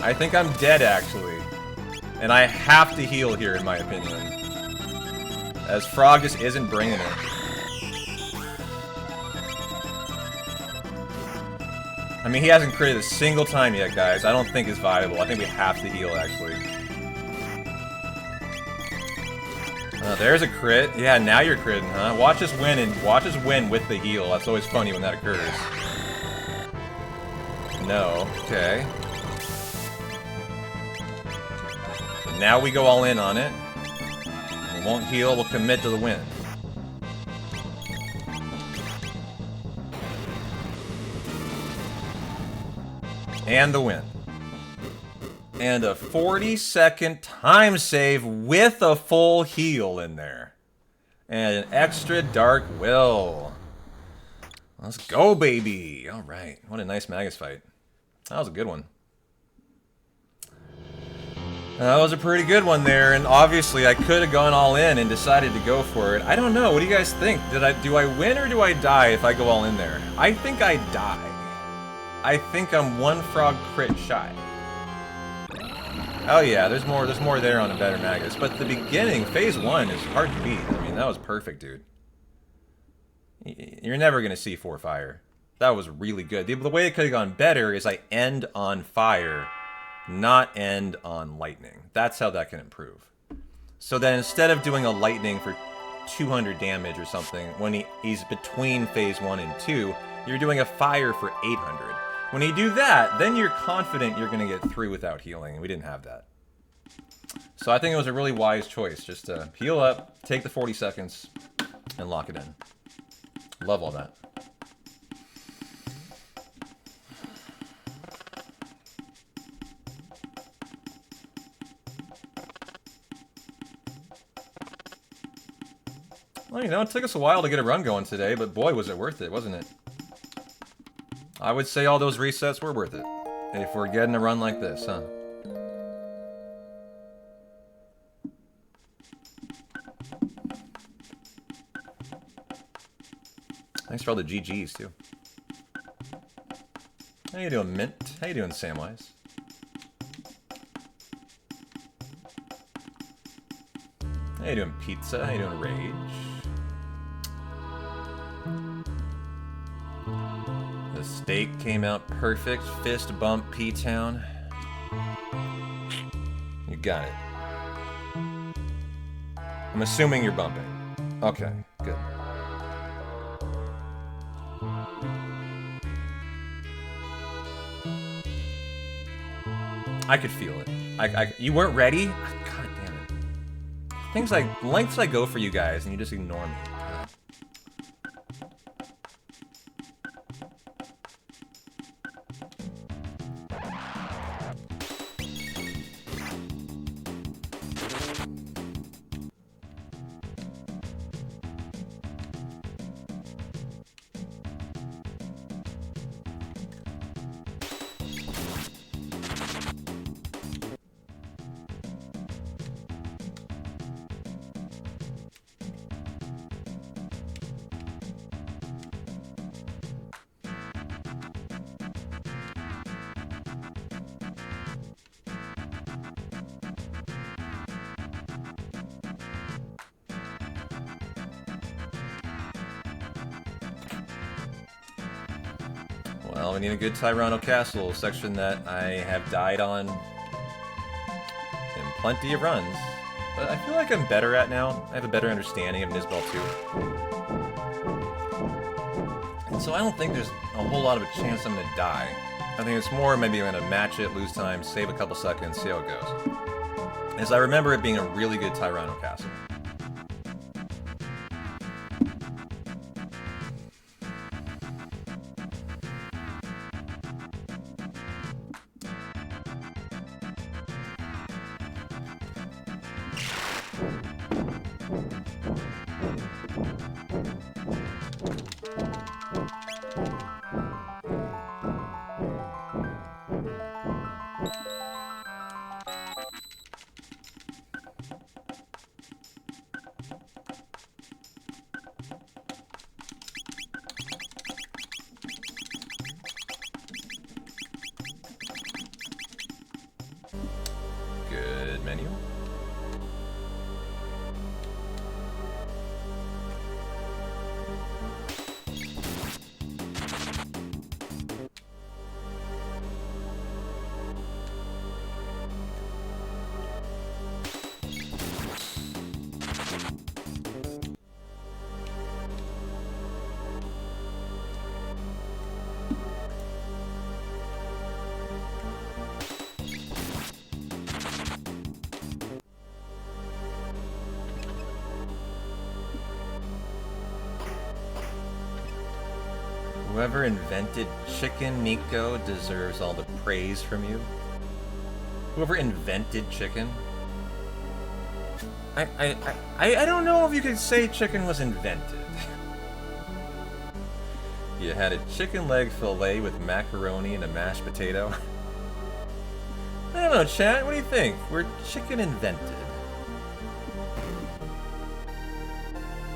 I think I'm dead, actually. And I have to heal here, in my opinion. As Frog just isn't bringing it. I mean, he hasn't critted a single time yet, guys. I don't think it's viable. I think we have to heal, actually. There's a crit. Yeah, now you're critting, huh? Watch us win, and watch us win with the heal. That's always funny when that occurs. No. Okay. So now we go all in on it. We won't heal, we'll commit to the win. And the win. And a 40-second time save with a full heal in there. And an extra Dark Will. Let's go, baby! Alright, what a nice Magus fight. That was a good one. That was a pretty good one there, and obviously I could have gone all in and decided to go for it. I don't know, what do you guys think? Do I win or do I die if I go all in there? I think I die. I think I'm 1 frog crit shy. Oh yeah, there's more there on a better Magus. But the beginning, phase 1, is hard to beat. I mean, that was perfect, dude. You're never gonna see 4 fire. That was really good. The way it could have gone better is I end on fire, not end on lightning. That's how that can improve. So then instead of doing a lightning for 200 damage or something, when he's between phase 1 and 2, you're doing a fire for 800. When you do that, then you're confident you're going to get through without healing, and we didn't have that. So I think it was a really wise choice, just to heal up, take the 40 seconds, and lock it in. Love all that. Well, you know, it took us a while to get a run going today, but boy, was it worth it, wasn't it? I would say all those resets were worth it. If we're getting a run like this, huh? Thanks for all the GGs, too. How you doing, Mint? How you doing, Samwise? How you doing, Pizza? How you doing, Rage? The steak came out perfect. Fist bump, P-Town. You got it. I'm assuming you're bumping. Okay, good. I could feel it. You weren't ready? God damn it. Things like lengths I go for you guys and you just ignore me. Well, we need a good Tyranno Castle, section that I have died on in plenty of runs. But I feel like I'm better at now. I have a better understanding of Nisbel 2. And so I don't think there's a whole lot of a chance I'm going to die. I think it's more maybe I'm going to match it, lose time, save a couple seconds, see how it goes. As I remember it being a really good Tyranno Castle. Whoever invented chicken, Nico, deserves all the praise from you. Whoever invented chicken. I don't know if you could say chicken was invented. You had a chicken leg fillet with macaroni and a mashed potato. I don't know, chat, what do you think? Were chicken invented?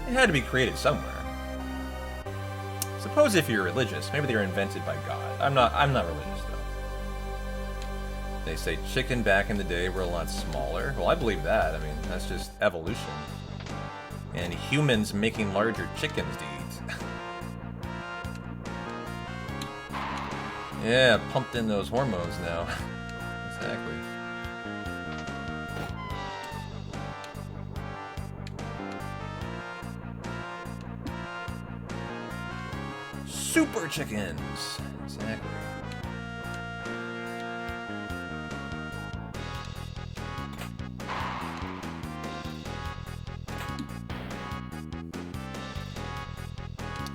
It had to be created somewhere. Suppose if you're religious, maybe they were invented by God. I'm not religious though. They say chicken back in the day were a lot smaller. Well, I believe that. I mean, that's just evolution. And humans making larger chickens to eat. Yeah, pumped in those hormones now. Exactly. Super chickens! Exactly.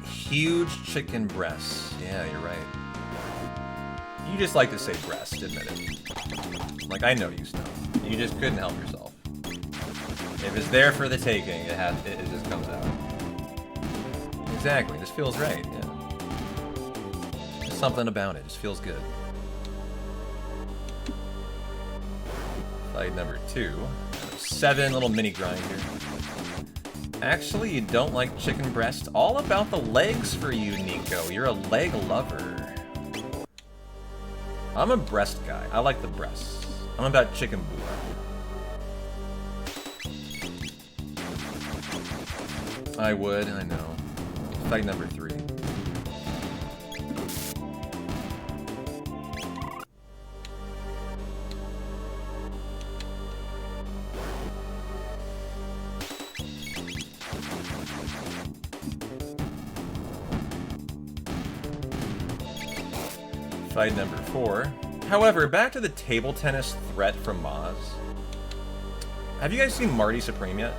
Huge chicken breasts. Yeah, you're right. You just like to say breast, admit it. Like, I know you still. You just couldn't help yourself. If it's there for the taking, it just comes out. Exactly, this feels right, yeah. There's something about it, just feels good. Fight number 2. 7 little mini grind here. Actually, you don't like chicken breast? All about the legs for you, Nico. You're a leg lover. I'm a breast guy. I like the breasts. I'm about chicken booty. I would, I know. Fight number 3. Fight number 4. However, back to the table tennis threat from Maz. Have you guys seen Marty Supreme yet?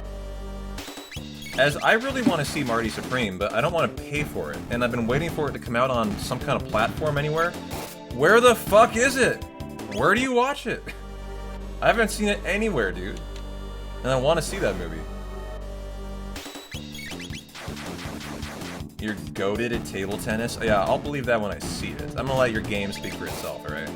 As I really want to see Marty Supreme, but I don't want to pay for it, and I've been waiting for it to come out on some kind of platform anywhere. Where the fuck is it? Where do you watch it? I haven't seen it anywhere, dude. And I want to see that movie. You're goated at table tennis? Yeah, I'll believe that when I see it. I'm gonna let your game speak for itself, alright?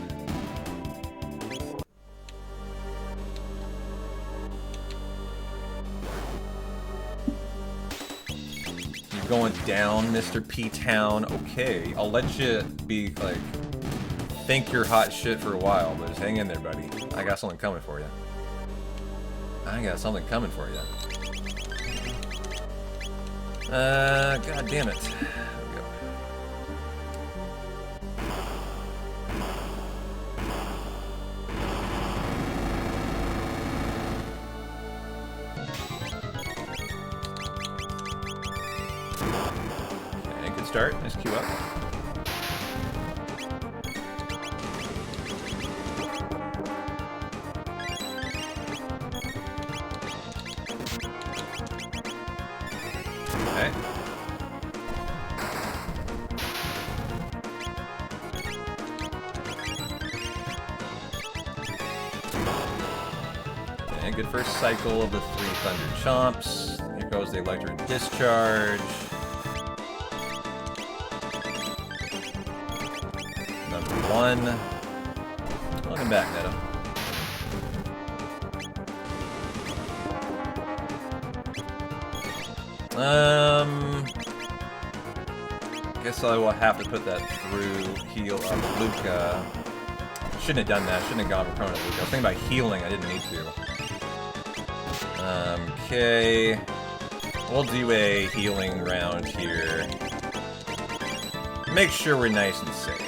You're going down, Mr. P-Town. Okay, I'll let you be, like, think you're hot shit for a while, but just hang in there, buddy. I got something coming for you. I got something coming for you. God damn it. There we go. Okay, good start. Nice queue up. Okay. Okay, good first cycle of the 3 Thunder Chomps. Here goes the Electric Discharge. Number 1. Welcome back, Neto. Guess I will have to put that through heal of Luca. Shouldn't have done that. Shouldn't have gone for Chrono Luca. I was thinking about healing. I didn't need to. Okay. We'll do a healing round here. Make sure we're nice and safe.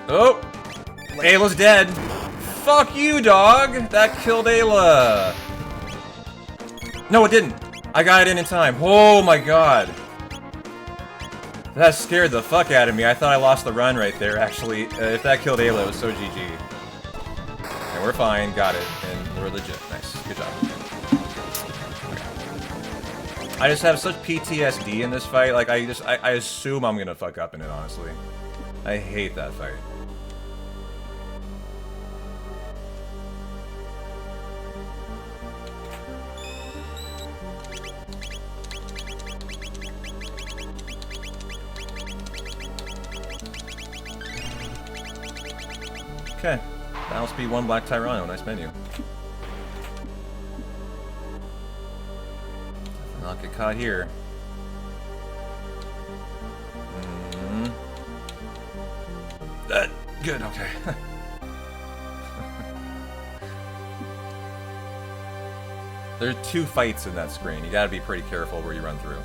Oh! Ayla's dead. Fuck you, dog! That killed Ayla! No, it didn't! I got it in time. Oh my god! That scared the fuck out of me. I thought I lost the run right there, actually. If that killed Ayla, it was so GG. And we're fine, got it, and we're legit. Nice. Good job. I just have such PTSD in this fight, like, I assume I'm gonna fuck up in it, honestly. I hate that fight. Okay. Battle speed 1 Black Tyranno. Nice menu. Not get caught here. Good, okay. There are 2 fights in that screen. You gotta be pretty careful where you run through.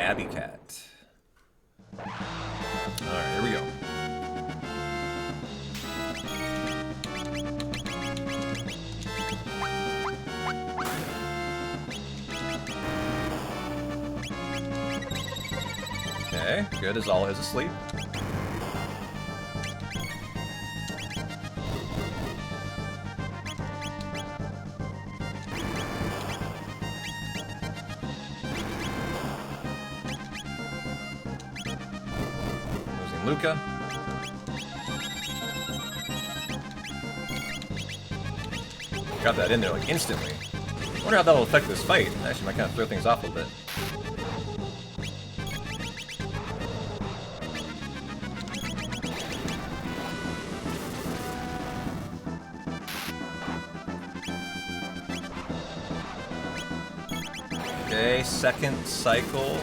Abby Cat. Alright, here we go. Okay, good as all is asleep. Losing Luca. Got that in there like instantly. I wonder how that'll affect this fight. Actually, might kind of throw things off a little bit. Okay, second cycle.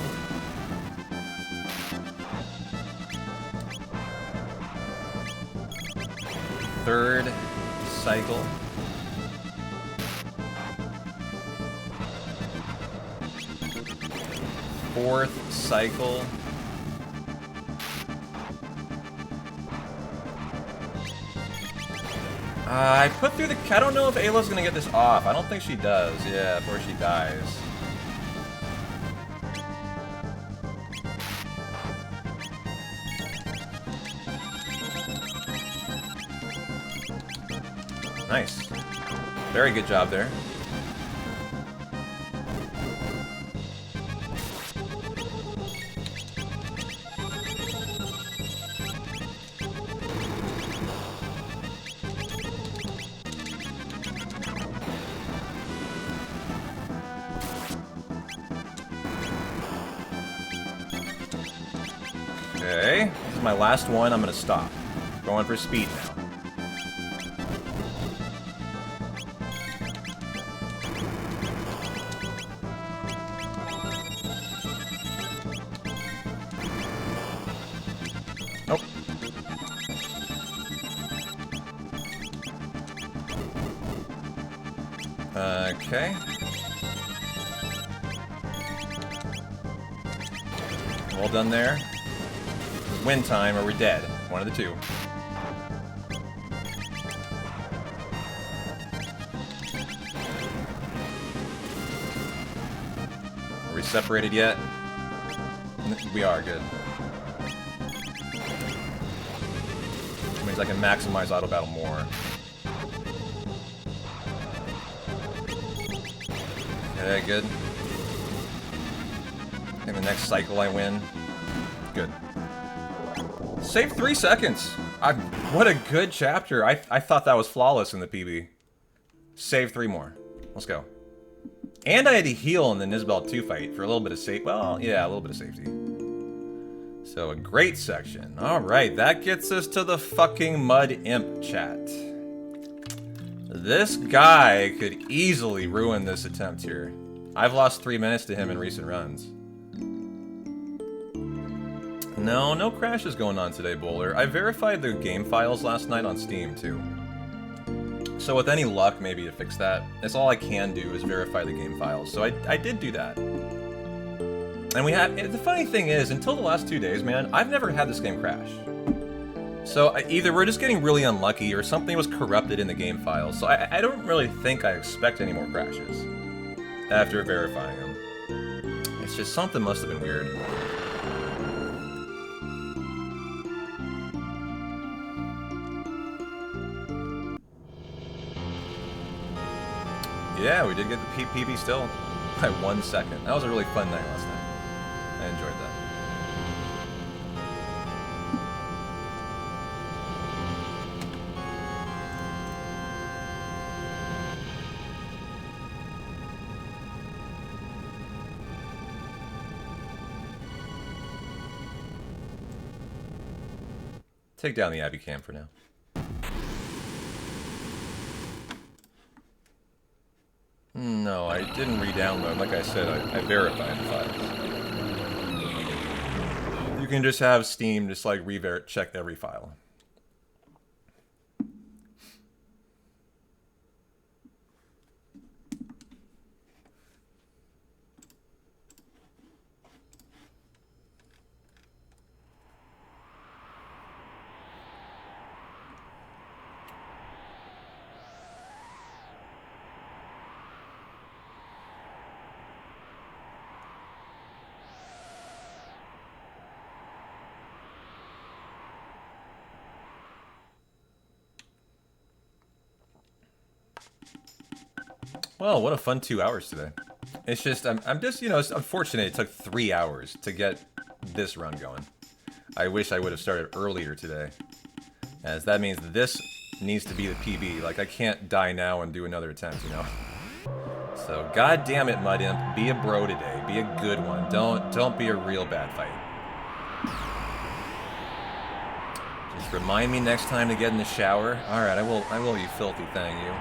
Third cycle. Fourth cycle. I put through the... I don't know if Ayla's gonna get this off. I don't think she does. Yeah, before she dies. Nice. Very good job there. Okay, this is my last one. I'm gonna stop. Going for speed now. Nope. Okay. Well done there. Win time or we're dead. One of the two. Are we separated yet? We are, good. Which means I can maximize auto battle more. Okay, good. I think the next cycle I win. Good. Save 3 seconds! What a good chapter. I thought that was flawless in the PB. Save 3 more. Let's go. And I had to heal in the Nisbel 2 fight for a little bit of safety. Well, yeah, a little bit of safety. So, a great section. Alright, that gets us to the fucking Mud Imp chat. This guy could easily ruin this attempt here. I've lost 3 minutes to him in recent runs. No crashes going on today, Bowler. I verified the game files last night on Steam, too. So with any luck, maybe to fix that. That's all I can do is verify the game files. So I did do that. And we had... The funny thing is, until the last 2 days, man, I've never had this game crash. So either we're just getting really unlucky, or something was corrupted in the game files. So I don't really think I expect any more crashes after verifying them. It's just something must have been weird. Yeah, we did get the PB still by 1 second. That was a really fun night last night. I enjoyed that. Take down the Abby cam for now. No, I didn't re-download. Like I said, I verified the files. You can just have Steam just like check every file. Well, what a fun 2 hours today. It's just, I'm just, you know, it's unfortunate it took 3 hours to get this run going. I wish I would have started earlier today, as that means this needs to be the PB. Like, I can't die now and do another attempt, you know? So, god damn it, Mud Imp, be a bro today. Be a good one. Don't be a real bad fight. Just remind me next time to get in the shower. Alright, I will, you filthy thing, you.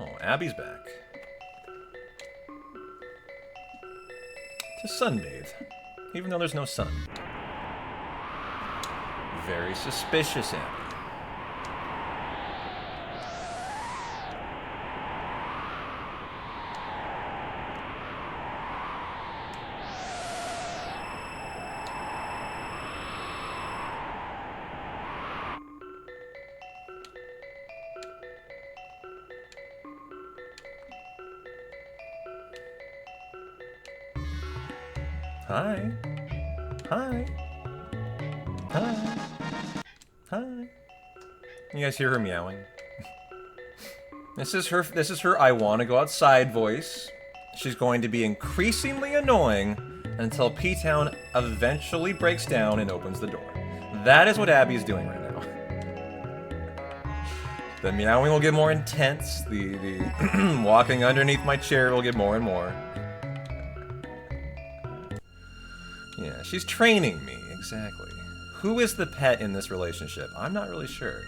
Oh, Abby's back. To sunbathe, even though there's no sun. Very suspicious, Abby. Hi. Hi. Hi. Hi. You guys hear her meowing? This is her I wanna go outside voice. She's going to be increasingly annoying until P-Town eventually breaks down and opens the door. That is what Abby's doing right now. The meowing will get more intense. The walking underneath my chair will get more and more. Yeah, she's training me, exactly. Who is the pet in this relationship? I'm not really sure.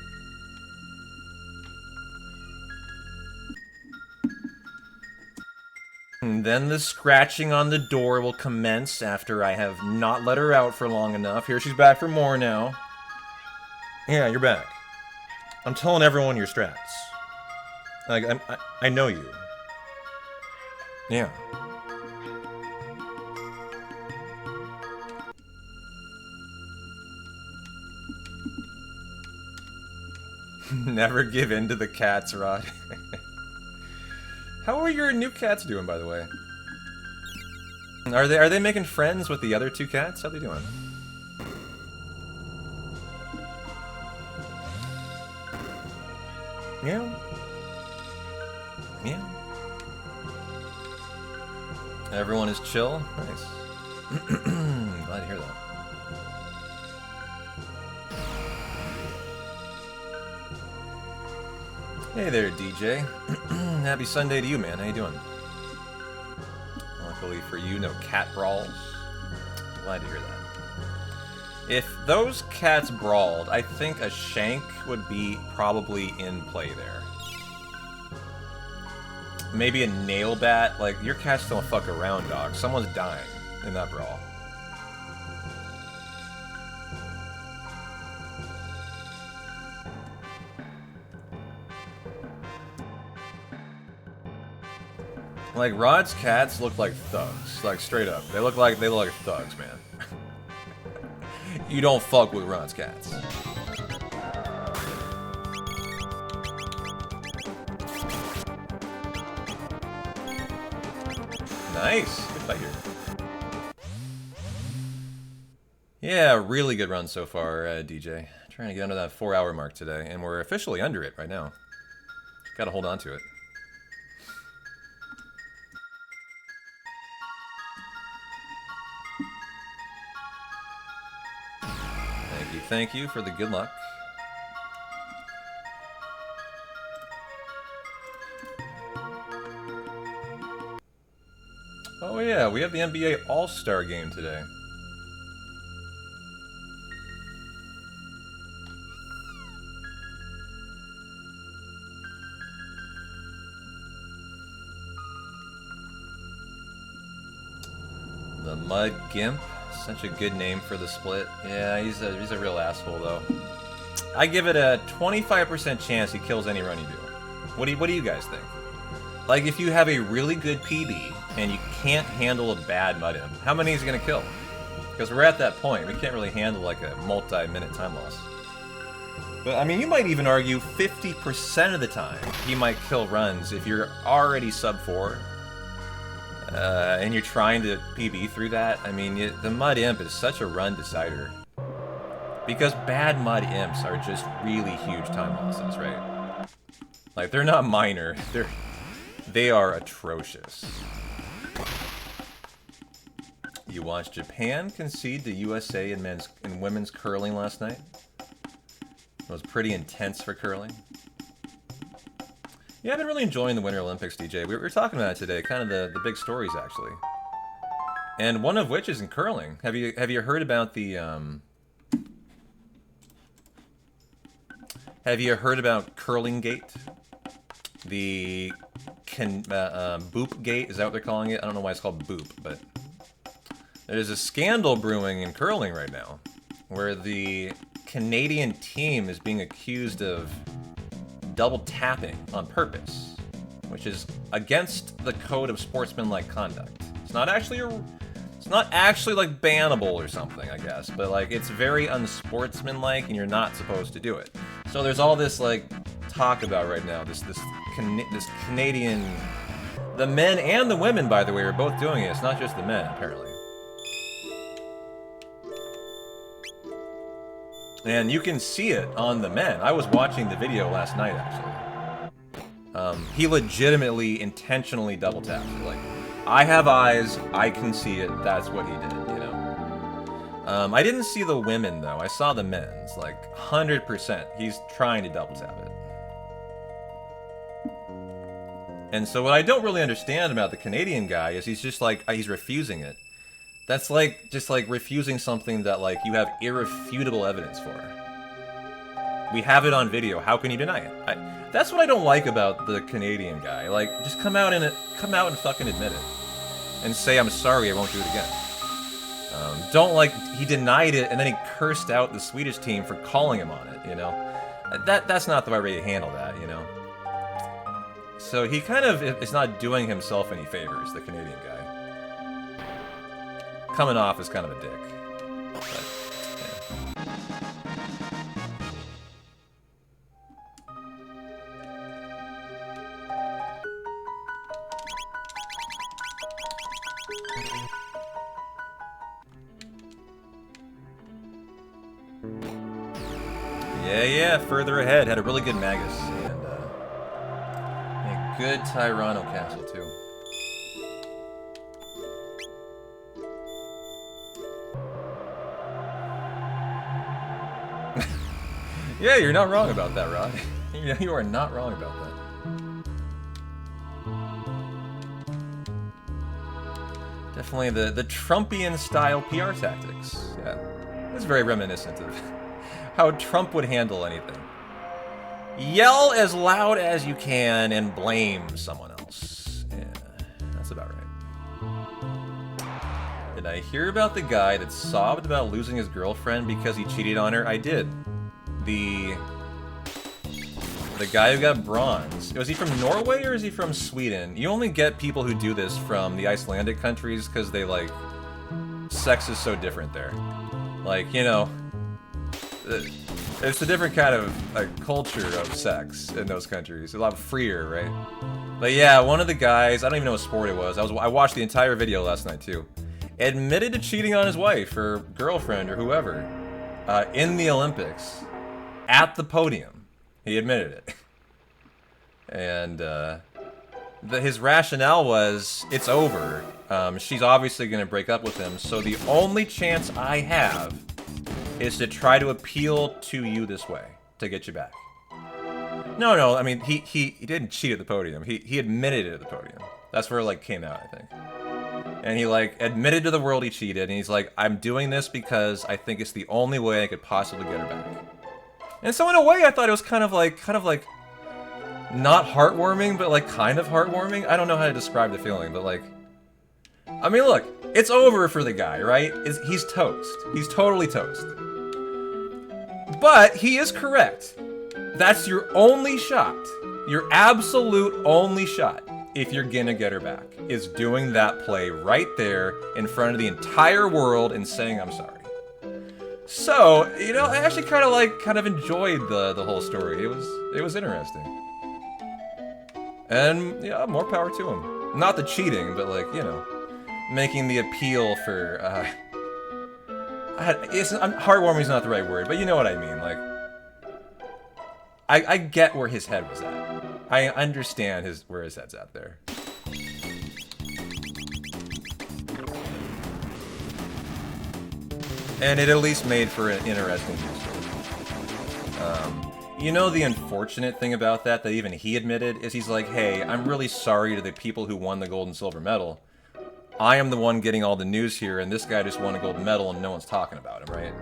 And then the scratching on the door will commence after I have not let her out for long enough. Here she's back for more now. Yeah, you're back. I'm telling everyone your strats. Like, I know you. Yeah. Never give in to the cats, Rod. How are your new cats doing, by the way? Are they making friends with the other two cats? How they doing? Meow. Meow. Everyone is chill. Nice. Glad to hear that. Hey there, DJ. Happy Sunday to you, man. How you doing? Luckily for you, no cat brawls. Glad to hear that. If those cats brawled, I think a shank would be probably in play there. Maybe a nail bat. Like, your cats don't fuck around, dog. Someone's dying in that brawl. Like, Rod's cats look like thugs. Like, straight up. They look like thugs, man. You don't fuck with Rod's cats. Nice. Good fight here. Yeah, really good run so far, DJ. Trying to get under that 4-hour mark today, and we're officially under it right now. Gotta hold on to it. Thank you for the good luck. Oh yeah, we have the NBA All-Star game today. The Mud Gimp. Such a good name for the split. Yeah, he's a real asshole, though. I give it a 25% chance he kills any run you do. What do you guys think? Like, if you have a really good PB and you can't handle a bad Mud Imp, how many is he gonna kill? Because we're at that point. We can't really handle, like, a multi-minute time loss. But, I mean, you might even argue 50% of the time he might kill runs if you're already sub 4. and you're trying to PB through that, I mean, the Mud Imp is such a run decider. Because bad Mud Imps are just really huge time losses, right? Like, they're not minor, they are atrocious. You watched Japan concede to USA in women's curling last night? It was pretty intense for curling. Yeah, I've been really enjoying the Winter Olympics, DJ. We were talking about it today, kind of the big stories, actually. And one of which is in curling. Have you heard about the, Have you heard about Curling Gate? The Boop Gate, is that what they're calling it? I don't know why it's called Boop, but there's a scandal brewing in curling right now, where the Canadian team is being accused of double tapping on purpose, which is against the code of sportsmanlike conduct. It's not actually like bannable or something, I guess, but like it's very unsportsmanlike, and you're not supposed to do it. So there's all this like talk about right now. This Canadian, the men and the women, by the way, are both doing it. It's not just the men, apparently. And you can see it on the men. I was watching the video last night, actually. He legitimately, intentionally double tapped. Like, I have eyes, I can see it, that's what he did, you know? I didn't see the women, though. I saw the men's, like, 100%. He's trying to double tap it. And so what I don't really understand about the Canadian guy is he's just like, he's refusing it. That's like, just like refusing something that like you have irrefutable evidence for. We have it on video, how can you deny it? That's what I don't like about the Canadian guy. Like, just come out and fucking admit it. And say, I'm sorry, I won't do it again. Don't like, he denied it and then he cursed out the Swedish team for calling him on it, you know? That's not the right way to handle that, you know? So he kind of is not doing himself any favors, the Canadian guy. Coming off as kind of a dick. But, yeah, further ahead. Had a really good Magus. And a good Tyranno castle, too. Yeah, you're not wrong about that, Rod. You are not wrong about that. Definitely the Trumpian-style PR tactics. Yeah, it's very reminiscent of how Trump would handle anything. Yell as loud as you can and blame someone else. Yeah, that's about right. Did I hear about the guy that sobbed about losing his girlfriend because he cheated on her? I did. The guy who got bronze. Was he from Norway or is he from Sweden? You only get people who do this from the Icelandic countries because they, like, sex is so different there. Like, you know, it's a different kind of like, culture of sex in those countries. A lot freer, right? But yeah, one of the guys, I don't even know what sport it was. I watched the entire video last night too. Admitted to cheating on his wife or girlfriend or whoever in the Olympics at the podium. He admitted it. And his rationale was, it's over. She's obviously going to break up with him, so the only chance I have is to try to appeal to you this way, to get you back. No, I mean, he didn't cheat at the podium. He admitted it at the podium. That's where it, like, came out, I think. And he, like, admitted to the world he cheated, and he's like, I'm doing this because I think it's the only way I could possibly get her back. And so in a way, I thought it was kind of like, not heartwarming, but, like, kind of heartwarming. I don't know how to describe the feeling, but, like, I mean, look, it's over for the guy, right? He's toast. He's totally toast. But he is correct. That's your only shot. Your absolute only shot, if you're gonna get her back, is doing that play right there in front of the entire world and saying, I'm sorry. So, you know, I actually kind of enjoyed the whole story. It was interesting. And, yeah, more power to him. Not the cheating, but like, you know, making the appeal for, heartwarming is not the right word, but you know what I mean, like, I get where his head was at. I understand where his head's at there. And it at least made for an interesting news story. You know, the unfortunate thing about that even he admitted, is he's like, hey, I'm really sorry to the people who won the gold and silver medal. I am the one getting all the news here, and this guy just won a gold medal and no one's talking about him, right?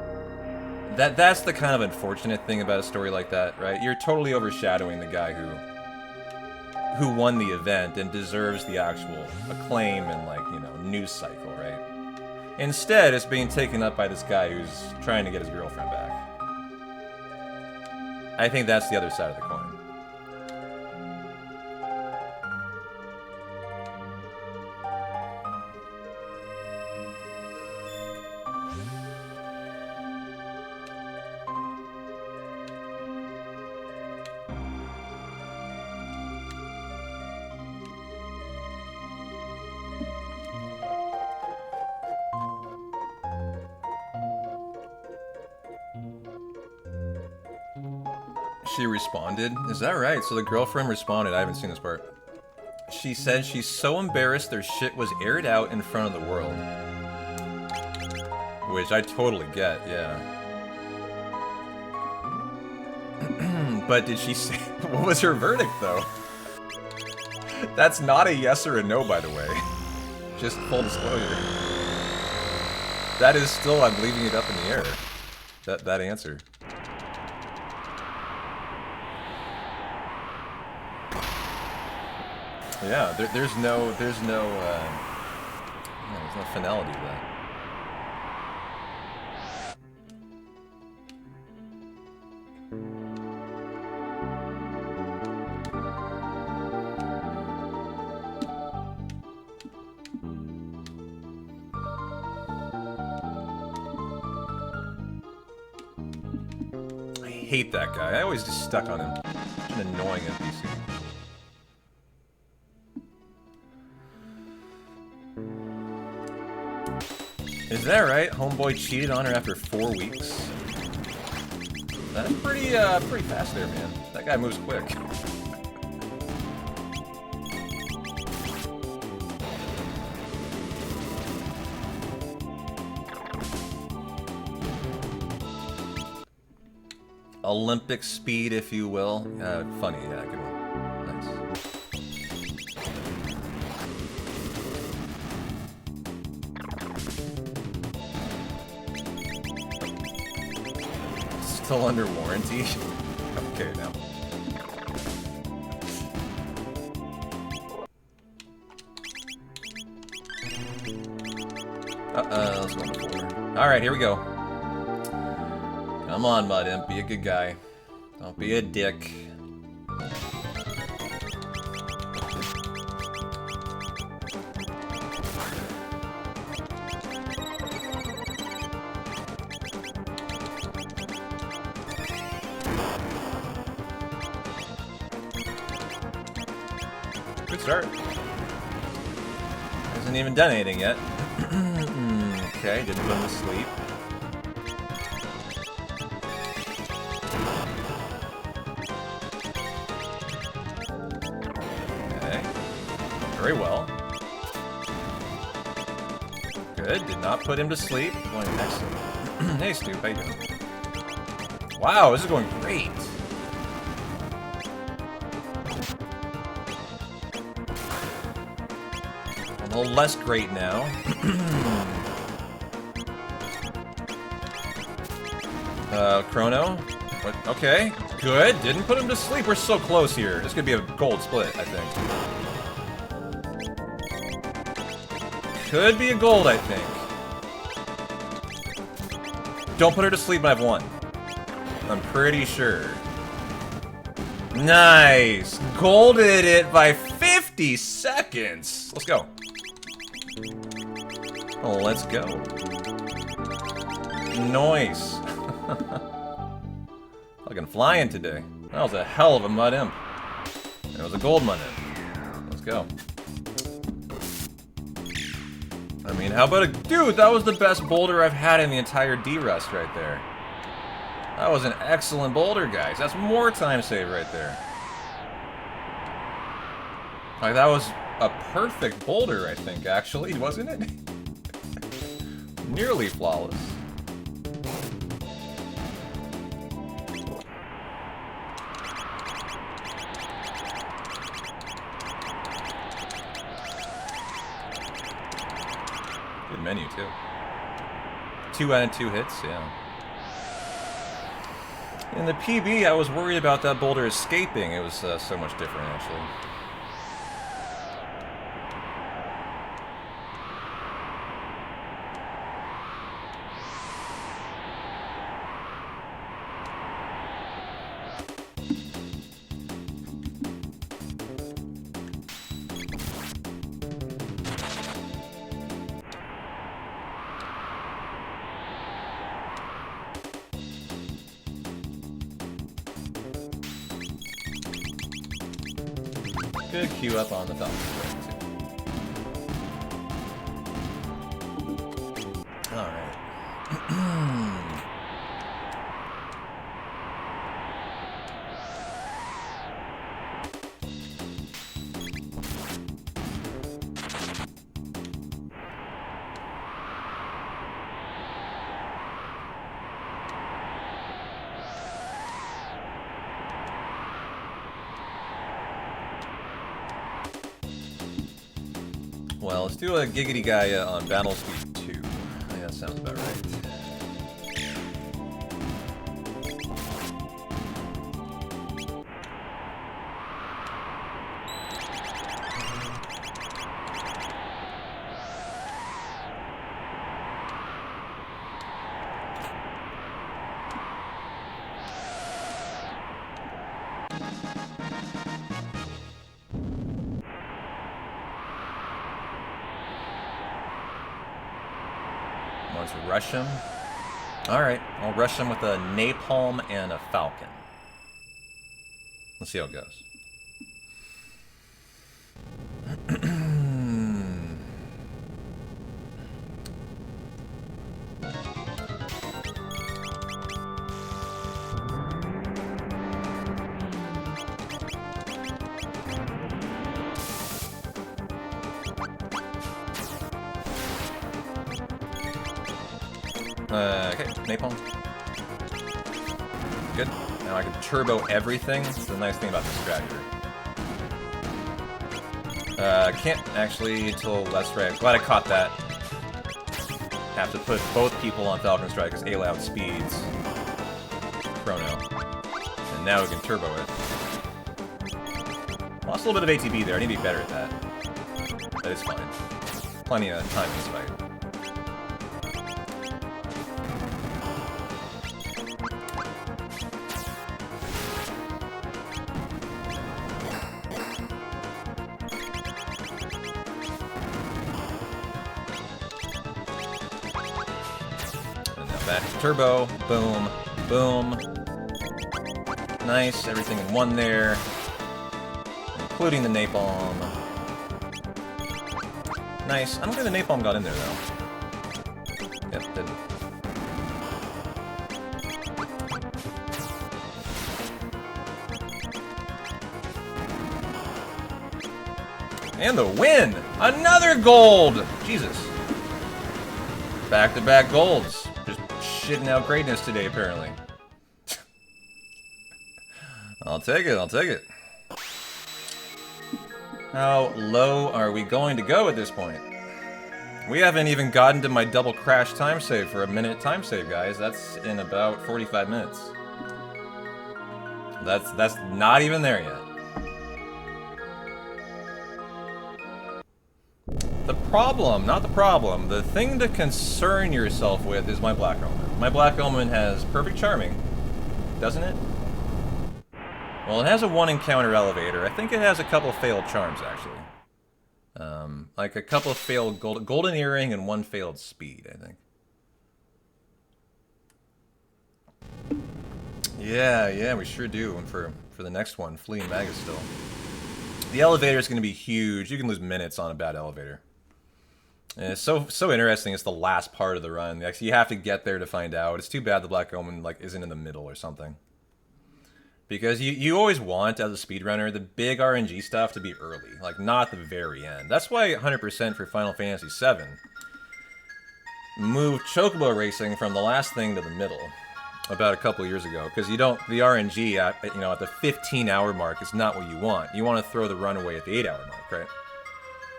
That's the kind of unfortunate thing about a story like that, right? You're totally overshadowing the guy who won the event and deserves the actual acclaim and, like, you know, news cycle, right? Instead, it's being taken up by this guy who's trying to get his girlfriend back. I think that's the other side of the coin. She responded? Is that right? So the girlfriend responded. I haven't seen this part. She said she's so embarrassed their shit was aired out in front of the world. Which I totally get, yeah. But did she say... What was her verdict, though? That's not a yes or a no, by the way. Just full disclosure. That is still... I'm leaving it up in the air. That answer. Yeah, there's no finality to that. I hate that guy. I always just stuck on him. Such an annoying NPC. Is that right? Homeboy cheated on her after 4 weeks? That's pretty fast there, man. That guy moves quick. Olympic speed, if you will. Funny, yeah, good one. Nice. Still under warranty? Okay, now. Let's go before. Alright, here we go. Come on, Mud Imp, be a good guy. Don't be a dick. Good start. Hasn't even done anything yet. Okay, didn't put him to sleep. Okay. Very well. Good, did not put him to sleep. Going next. Hey, Stu, how you doing? Wow, this is going great. A little less great now. Chrono? What? Okay, good. Didn't put him to sleep. We're so close here. This could be a gold split, I think. Could be a gold, I think. Don't put her to sleep, but I've won. I'm pretty sure. Nice! Golded it by 50 seconds! Let's go. Oh, let's go. Nice. Fucking flying today. That was a hell of a Mud Imp. It was a gold Mud Imp. Let's go. I mean, how about a... Dude, that was the best boulder I've had in the entire D-Rust right there. That was an excellent boulder, guys. That's more time save right there. Like, that was a perfect boulder, I think, actually, wasn't it? Nearly flawless. Good menu, too. 2 out of 2 hits, yeah. In the PB, I was worried about that boulder escaping. It was so much different, actually. Good queue up on the top. Alright. Well, let's do a Giggity guy on battle speed 2. I think that sounds about right. Let's rush him. Alright, I'll rush him with a napalm and a falcon. Let's see how it goes. Okay, napalm. Good. Now I can turbo everything. That's the nice thing about this strategy. Can't actually until less right. Glad I caught that. Have to put both people on Falcon Strike because A outspeeds Chrono. And now we can turbo it. Lost a little bit of ATB there. I need to be better at that. That is fine. Plenty of time in this fight. Back to turbo, boom, boom. Nice, everything in one there. Including the napalm. Nice. I don't think the napalm got in there, though. Yep, didn't. And the win! Another gold! Jesus. Back-to-back golds. Shitting out greatness today, apparently. I'll take it, I'll take it. How low are we going to go at this point? We haven't even gotten to my double crash time save for a minute time save, guys. That's in about 45 minutes. That's not even there yet. The problem, not the problem, the thing to concern yourself with is my Black Helmet. My Black Helmet has perfect charming, doesn't it? Well, it has a 1 encounter elevator. I think it has a couple failed charms, actually. Like a couple of failed golden earring and 1 failed speed, I think. Yeah, we sure do. And for the next one, Flea and Magus still. The elevator is going to be huge. You can lose minutes on a bad elevator. And it's so interesting. It's the last part of the run. Actually, you have to get there to find out. It's too bad the Black Omen like isn't in the middle or something. Because you always want, as a speedrunner, the big RNG stuff to be early, like not the very end. That's why 100% for Final Fantasy VII moved Chocobo racing from the last thing to the middle about a couple years ago. Because you don't, the RNG at the 15-hour mark is not what you want. You want to throw the run away at the 8-hour mark, right?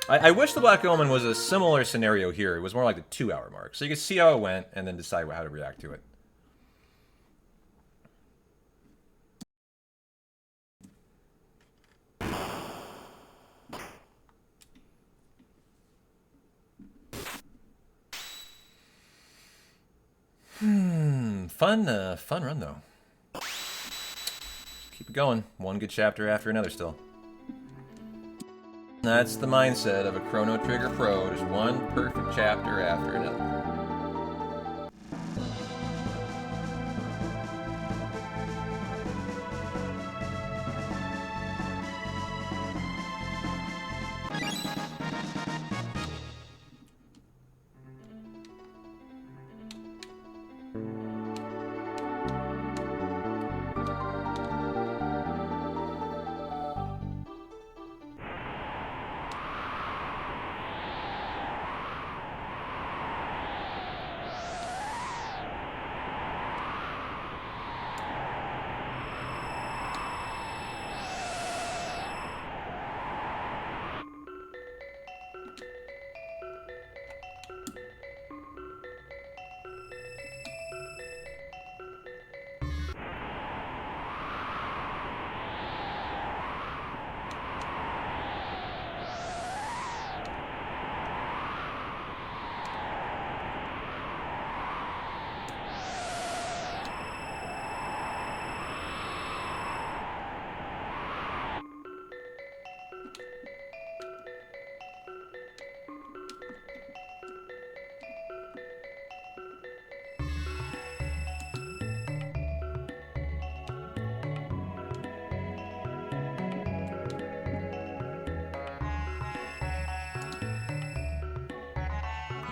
I wish the Black Omen was a similar scenario here. It was more like the 2-hour mark, so you could see how it went and then decide how to react to it. Fun run though. Keep it going. One good chapter after another still. That's the mindset of a Chrono Trigger Pro, just one perfect chapter after another.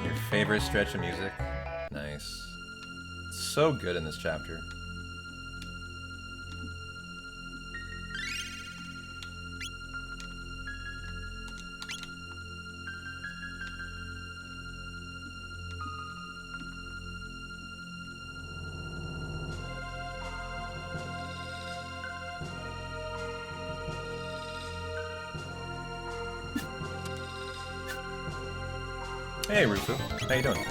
Your favorite stretch of music? Nice. It's so good in this chapter. Hey, Rufu. How you doing?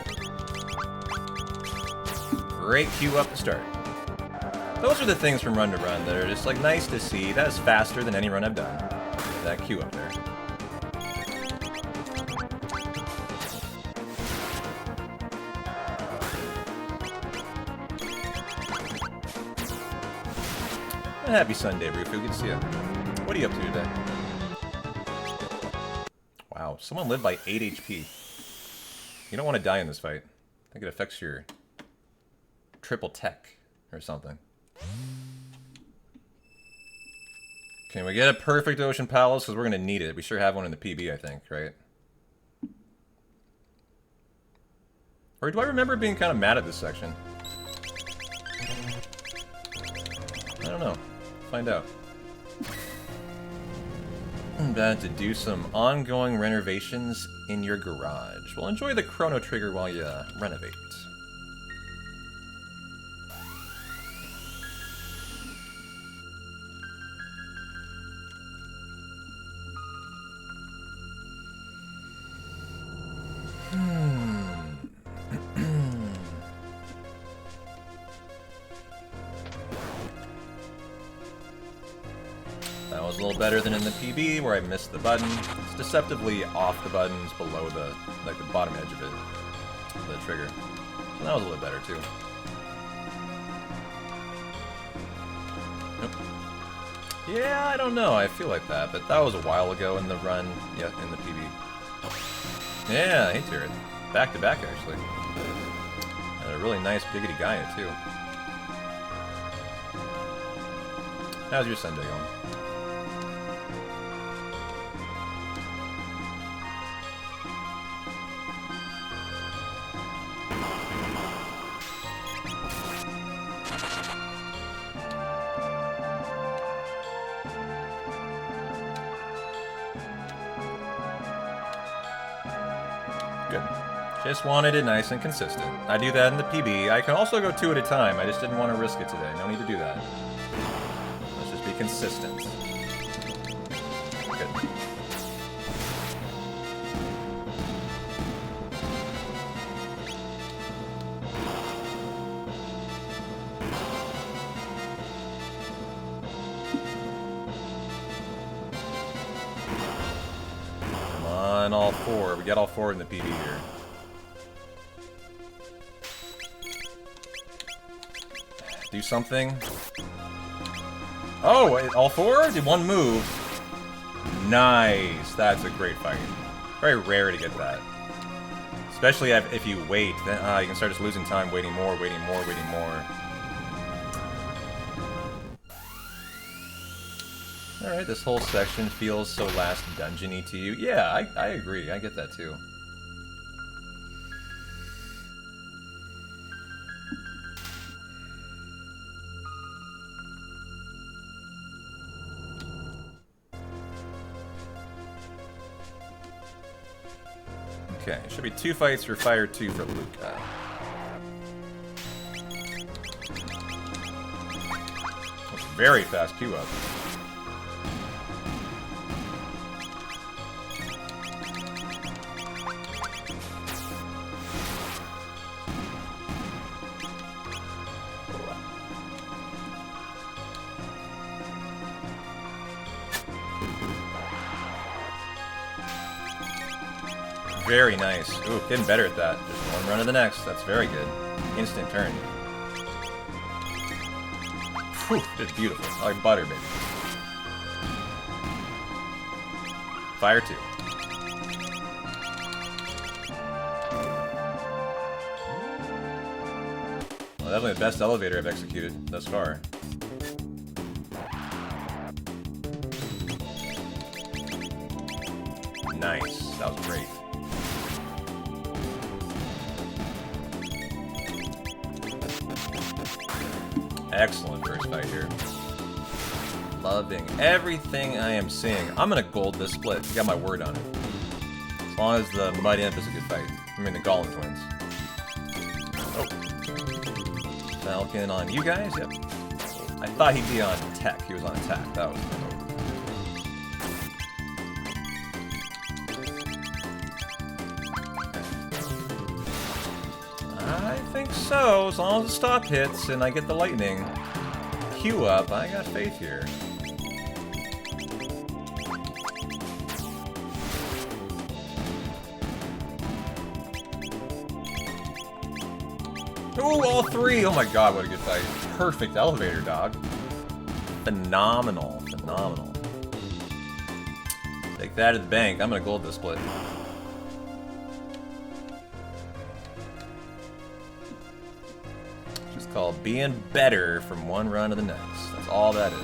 Great queue up to start. Those are the things from run to run that are just like nice to see. That is faster than any run I've done. That queue up there. Happy Sunday, Rufu. Good to see you. What are you up to today? Wow, someone lived by 8 HP. You don't want to die in this fight. I think it affects your triple tech or something. Can we get a perfect Ocean Palace? Because we're going to need it. We sure have one in the PB, I think, right? Or do I remember being kind of mad at this section? I don't know. Find out. I'm about to do some ongoing renovations in your garage. Well, enjoy the Chrono Trigger while you renovate. That was a little better than in the PB, where I missed the button. It's deceptively off the buttons below the bottom edge of it, the trigger. So that was a little better too. Nope. Yeah, I don't know. I feel like that, but that was a while ago in the run. Yeah, in the PB. Yeah, I hate to hear it. Back to back, actually. And a really nice giggity guy too. How's your Sunday going? Good. Just wanted it nice and consistent. I do that in the PB. I can also go 2 at a time. I just didn't want to risk it today. No need to do that. Let's just be consistent. Good. Come on, all 4. We got all 4 in the PB here. Do something. Oh, all 4? Did 1 move? Nice. That's a great fight. Very rare to get that. Especially if you wait. Then you can start just losing time, waiting more, waiting more, waiting more. Alright, this whole section feels so last dungeon-y to you. Yeah, I agree. I get that too. Okay, should be 2 fights for Fire 2 for Luca. Very fast queue up. Very nice. Ooh, getting better at that. Just 1 run to the next. That's very good. Instant turn. Whew, it's beautiful. Like butter, baby. Fire 2. Well, definitely the best elevator I've executed thus far. Nice. That was great. Excellent first fight here. Loving everything I am seeing. I'm gonna gold this split. Got my word on it. As long as the Mud Imp is a good fight. I mean the Golem Twins. Oh. Falcon on you guys? Yep. I thought he'd be on tech. He was on attack. That was my hope. I think so, as long as the stop hits and I get the lightning. Queue up, I got faith here. Ooh, all 3! Oh my god, what a good fight. Perfect elevator, dog. Phenomenal, phenomenal. Take that to the bank. I'm gonna gold this split. Called being better from 1 run to the next. That's all that is.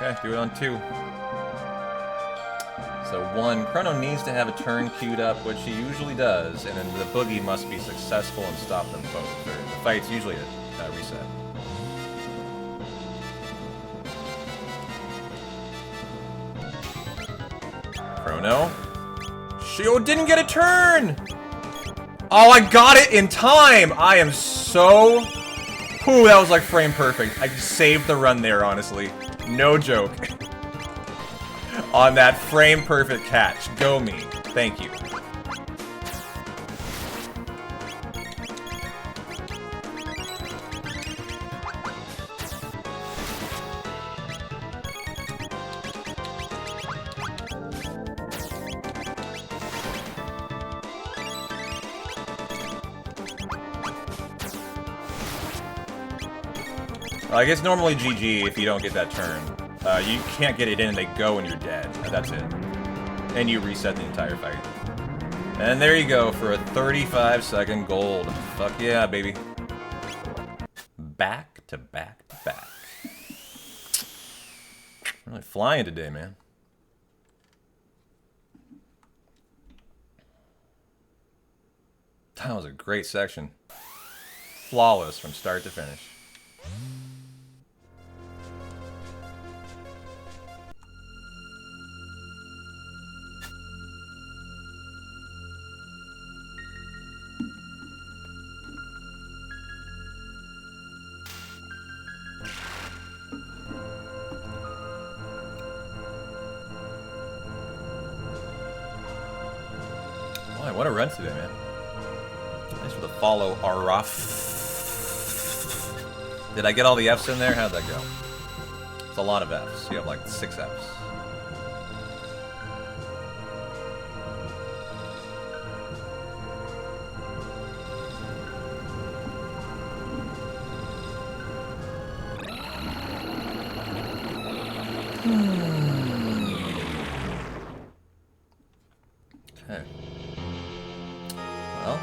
Okay, do it on 2. So 1, Chrono needs to have a turn queued up, which he usually does, and then the boogie must be successful and stop them both. Or the fight's usually a reset. Chrono. Shio didn't get a turn! Oh, I got it in time! I am so... Ooh, that was like frame perfect. I just saved the run there, honestly. No joke. On that frame perfect catch. Go me. Thank you. I guess normally GG if you don't get that turn. You can't get it in and they go and you're dead. That's it. And you reset the entire fight. And there you go for a 35-second gold. Fuck yeah, baby. Back to back to back. Really flying today, man. That was a great section. Flawless from start to finish. Boy, what a run today, man. Thanks for the follow, Araf. Did I get all the Fs in there? How'd that go? It's a lot of Fs. You have like 6 Fs. Okay. Well.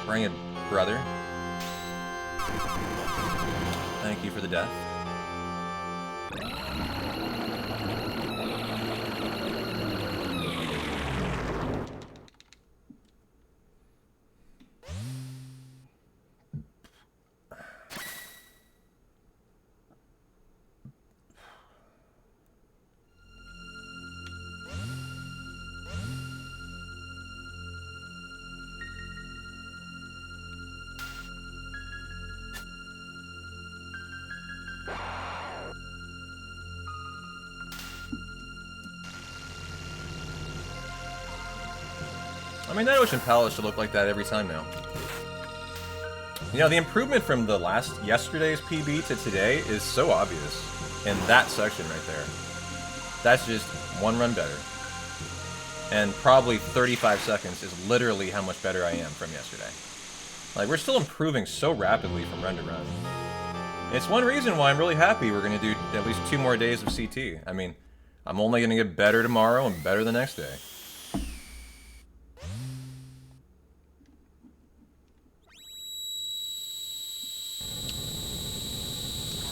Bring it, brother. Thank you for the death. I mean, that Ocean Palace should look like that every time now. You know, the improvement from yesterday's PB to today is so obvious in that section right there. That's just one run better. And probably 35 seconds is literally how much better I am from yesterday. Like, we're still improving so rapidly from run to run. It's one reason why I'm really happy we're going to do at least 2 more days of CT. I mean, I'm only going to get better tomorrow and better the next day.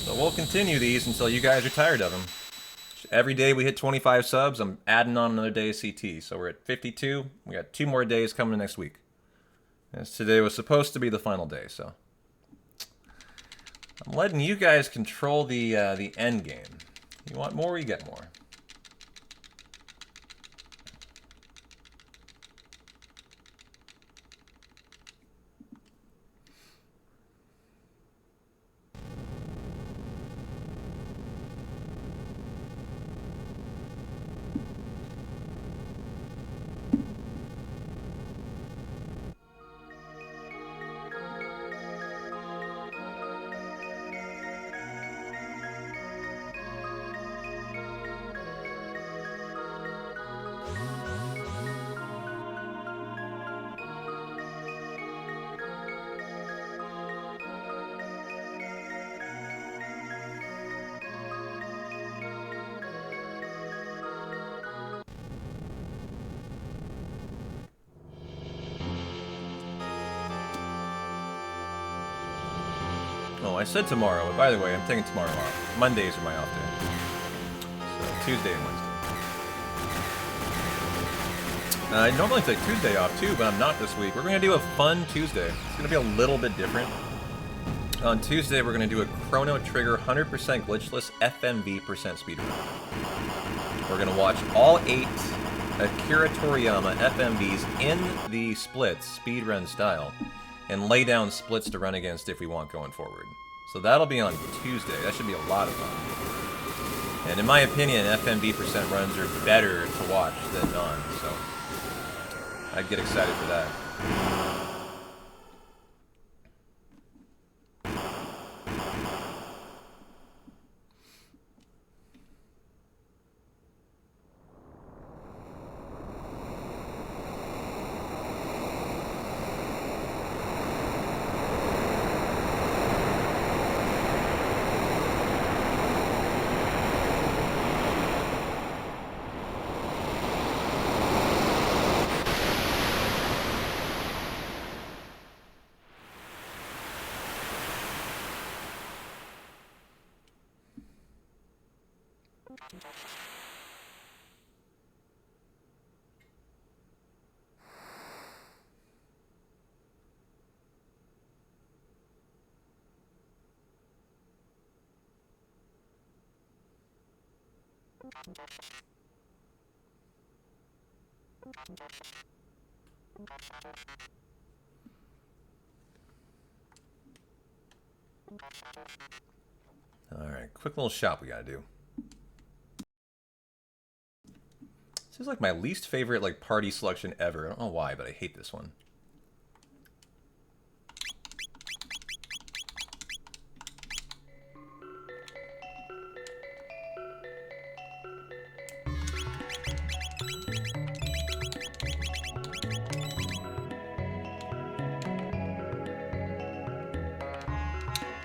So we'll continue these until you guys are tired of them. Every day we hit 25 subs, I'm adding on another day of CT. So we're at 52. We got 2 more days coming next week. As today was supposed to be the final day, so I'm letting you guys control the end game. You want more, you get more. Oh, I said tomorrow, but by the way, I'm taking tomorrow off. Mondays are my off day. So, Tuesday and Wednesday. I normally take Tuesday off too, but I'm not this week. We're going to do a fun Tuesday. It's going to be a little bit different. On Tuesday, we're going to do a Chrono Trigger 100% glitchless FMV % speedrun. We're going to watch all 8 Akira Toriyama FMVs in the splits, speedrun style, and lay down splits to run against if we want going forward. So that'll be on Tuesday. That should be a lot of fun. And in my opinion, FMV % runs are better to watch than none, so I'd get excited for that. Alright, quick little shop we gotta do. This is like my least favorite like party selection ever. I don't know why, but I hate this one.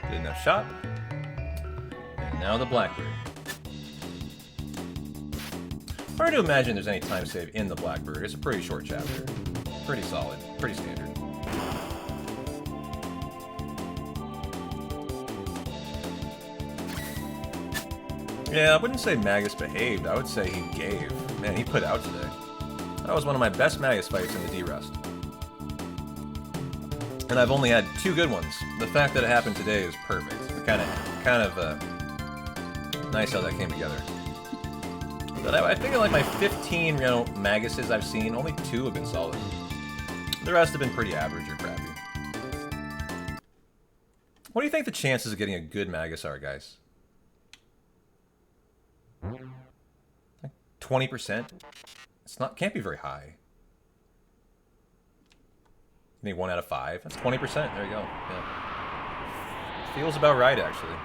Good enough shop. And now the Blackbird. Hard to imagine there's any time save in the Blackbird. It's a pretty short chapter. Pretty solid. Pretty standard. Yeah, I wouldn't say Magus behaved. I would say he gave. Man, he put out today. That was one of my best Magus fights in the D-Rest. And I've only had 2 good ones. The fact that it happened today is perfect. Kind of nice how that came together. But I think of like my 15, Maguses I've seen, only 2 have been solid. The rest have been pretty average or crappy. What do you think the chances of getting a good Magus are, guys? Like 20%? Can't be very high. Maybe 1 out of 5. That's 20%. There you go. Yeah. Feels about right, actually.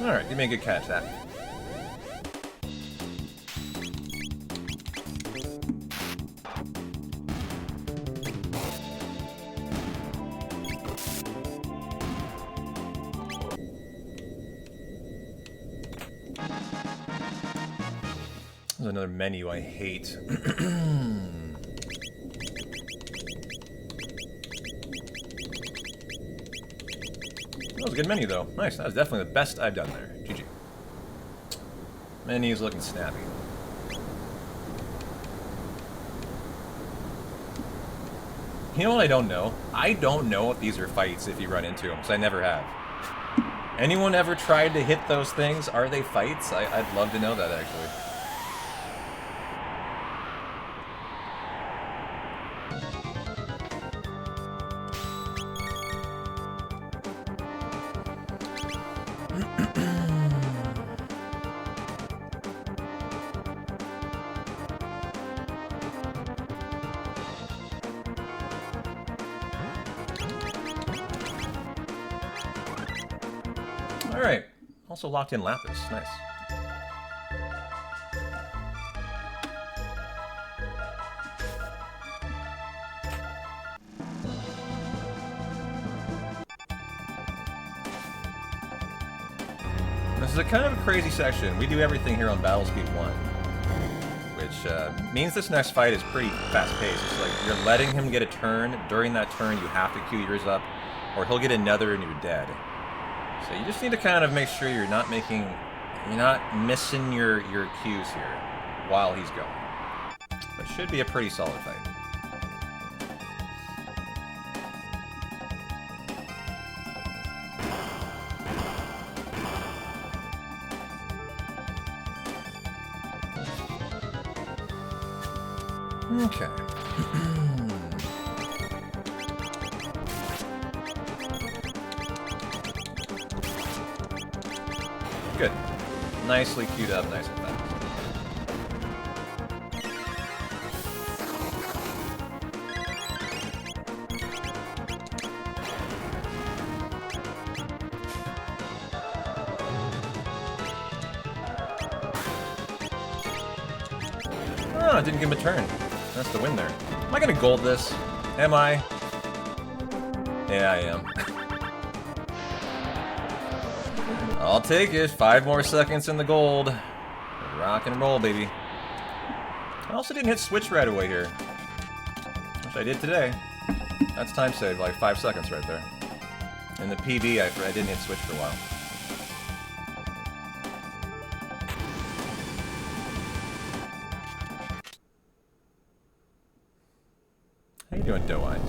Alright, give me a good catch, that. There's another menu I hate. That was a good menu, though. Nice. That was definitely the best I've done there. GG. Menu's looking snappy. You know what I don't know? I don't know if these are fights if you run into them, because I never have. Anyone ever tried to hit those things? Are they fights? I'd love to know that, actually. Alright. Also locked in Lapis. Nice. This is a kind of a crazy section. We do everything here on Battle Speed 1. Which means this next fight is pretty fast-paced. It's like you're letting him get a turn. During that turn, you have to queue yours up, or he'll get another and you're dead. So you just need to kind of make sure you're not missing your cues here while he's going. But should be a pretty solid fight. Okay. Good. Nicely queued up, nice and fast. Oh, I didn't give him a turn. That's the win there. Am I gonna gold this? Am I? Yeah, I am. I'll take it. 5 more seconds in the gold. Rock and roll, baby. I also didn't hit switch right away here. Which I did today. That's time save, like 5 seconds right there. In the PB, I didn't hit switch for a while. How you doing, Doe Eyes?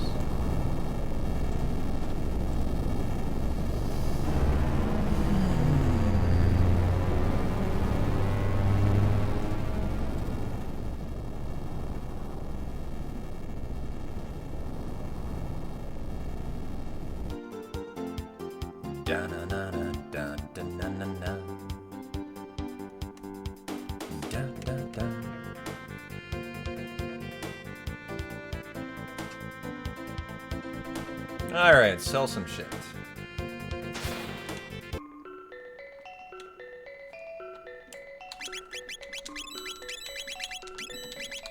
Alright, sell some shit.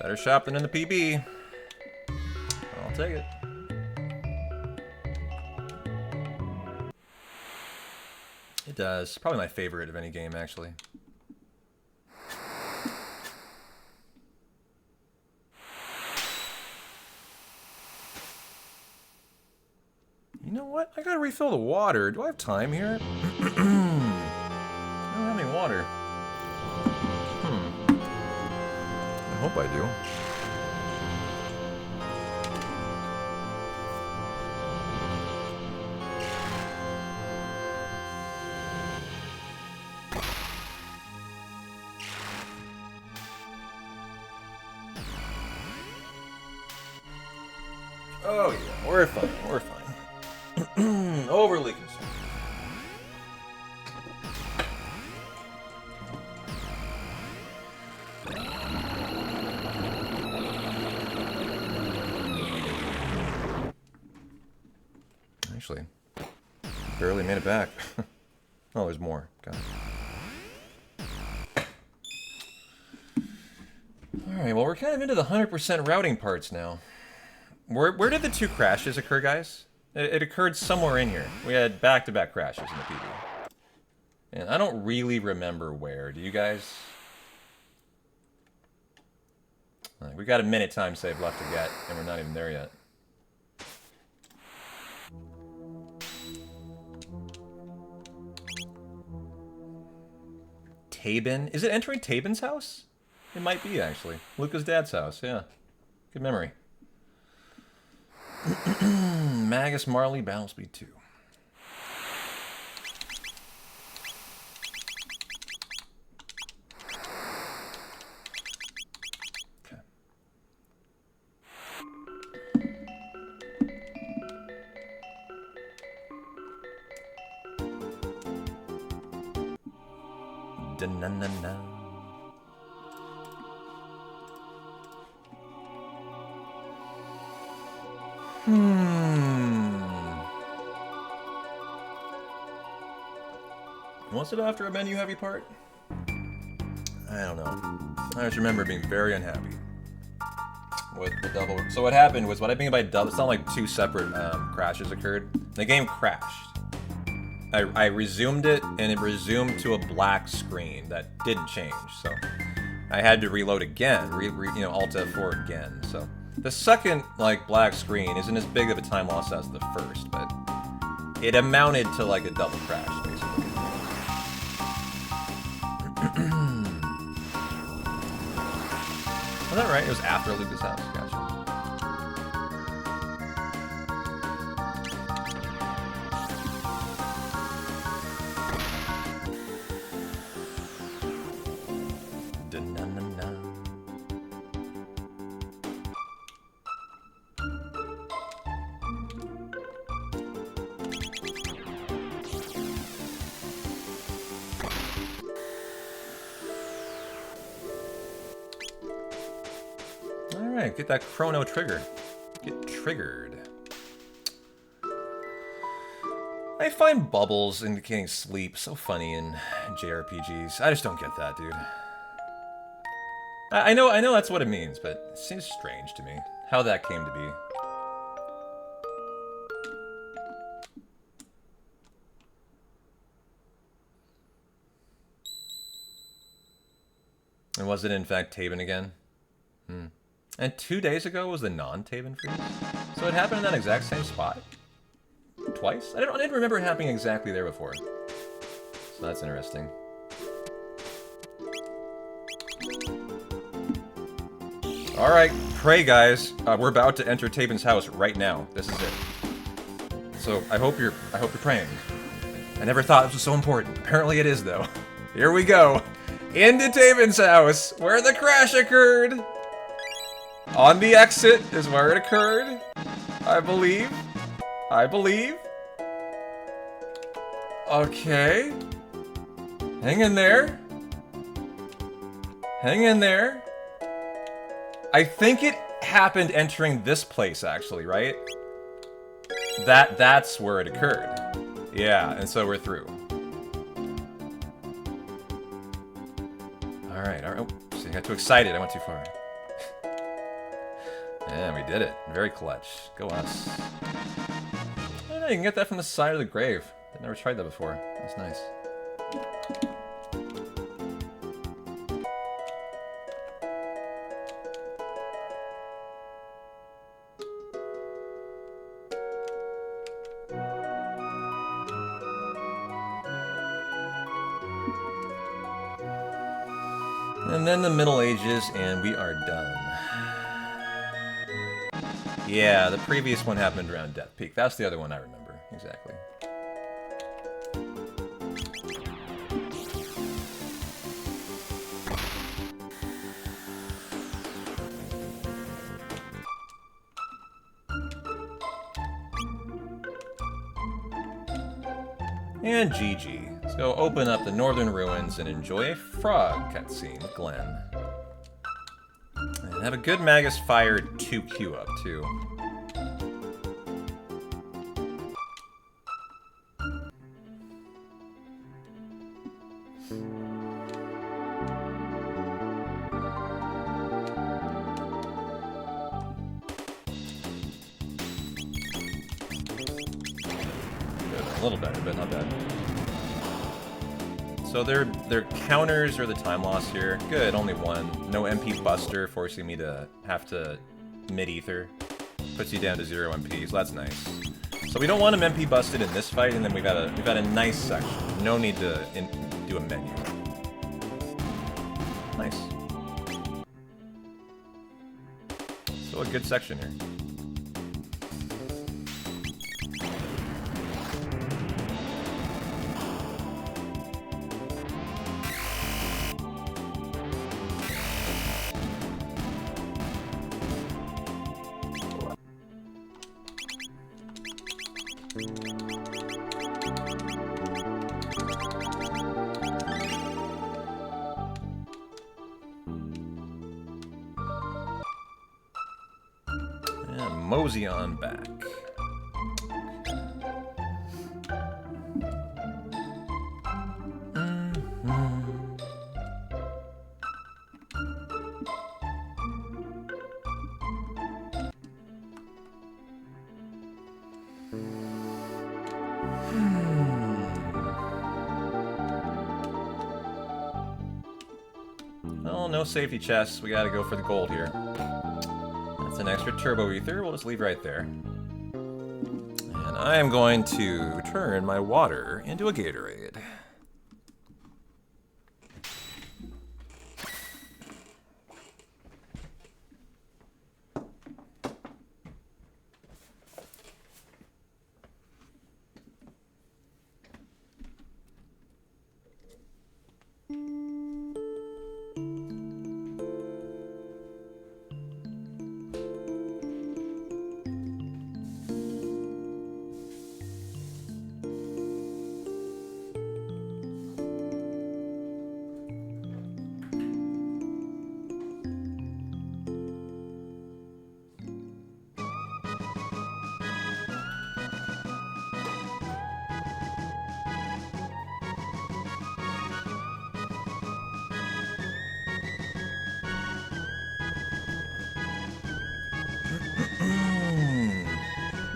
Better shop than in the PB. I'll take it. It does. Probably my favorite of any game, actually. You know what? I gotta refill the water. Do I have time here? I don't have any water. I hope I do. Oh yeah, we're fine, we're fine. Overly concerned. Actually, barely made it back. Oh, there's more. Got it. Alright, well we're kind of into the 100% routing parts now. Where did the 2 crashes occur, guys? It occurred somewhere in here. We had back-to-back crashes in the PB. And I don't really remember where. Do you guys? Right, we got a minute time save left to get, and we're not even there yet. Tabin? Is it entering Tabin's house? It might be, actually. Luca's dad's house, yeah. Good memory. Magus Marley, Battle Speed 2. Okay. Da-na-na-na. Was it after a menu heavy part? I don't know. I just remember being very unhappy with the double. So what happened was, what I mean by double, it's not like 2 separate crashes occurred. The game crashed. I resumed it, and it resumed to a black screen that didn't change. So I had to reload again, Alt F4 again. So the second black screen isn't as big of a time loss as the first, but it amounted to like a double crash, basically. Was that right? It was after Luca's house. Gotcha. Da-na-na-na. Alright, get that Chrono trigger. Get triggered. I find bubbles indicating sleep so funny in JRPGs. I just don't get that, dude. I know that's what it means, but it seems strange to me how that came to be. And was it in fact Tabin again? And 2 days ago was the non-Taven freeze? So it happened in that exact same spot? Twice? I didn't remember it happening exactly there before. So that's interesting. Alright, pray guys. We're about to enter Taven's house right now. This is it. So I hope you're praying. I never thought this was so important. Apparently it is though. Here we go. Into Taven's house, where the crash occurred. On the exit is where it occurred. I believe. Okay. Hang in there. Hang in there. I think it happened entering this place, actually, right? That's where it occurred. Yeah, and so we're through. Alright. Oh, see, I got too excited. I went too far. Yeah, we did it. Very clutch. Go us. Oh, no, you can get that from the side of the grave. I've never tried that before. That's nice. And then the Middle Ages, and we are done. Yeah, the previous one happened around Death Peak. That's the other one I remember. Exactly. And GG. Let's go open up the Northern Ruins and enjoy a frog cutscene with Glenn. And have a good Magus Fire 2Q up, too. A little better, but not bad. So their counters are the time loss here. Good, only one. No MP Buster forcing me to have to mid-ether. Puts you down to 0 MP, so that's nice. So we don't want him MP busted in this fight, and then we've got a nice section. No need to do a menu. Nice. So a good section here. Mosey on back. Well, no safety chests. We gotta go for the gold here. That's an extra turbo ether. We'll just leave right there. And I am going to turn my water into a Gatorade.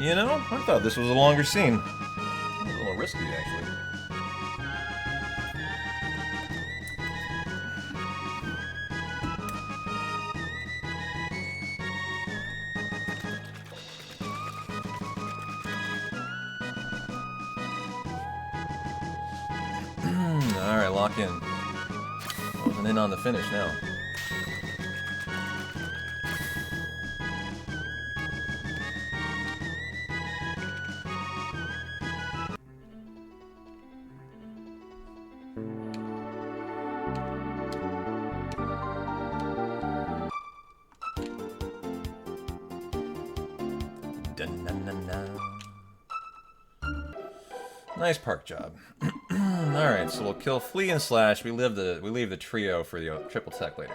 You know, I thought this was a longer scene. A little risky, actually. Alright, lock in. Wasn't in on the finish now. Nice park job. Alright, so we'll kill Flea and Slash. We leave the trio for the triple tech later.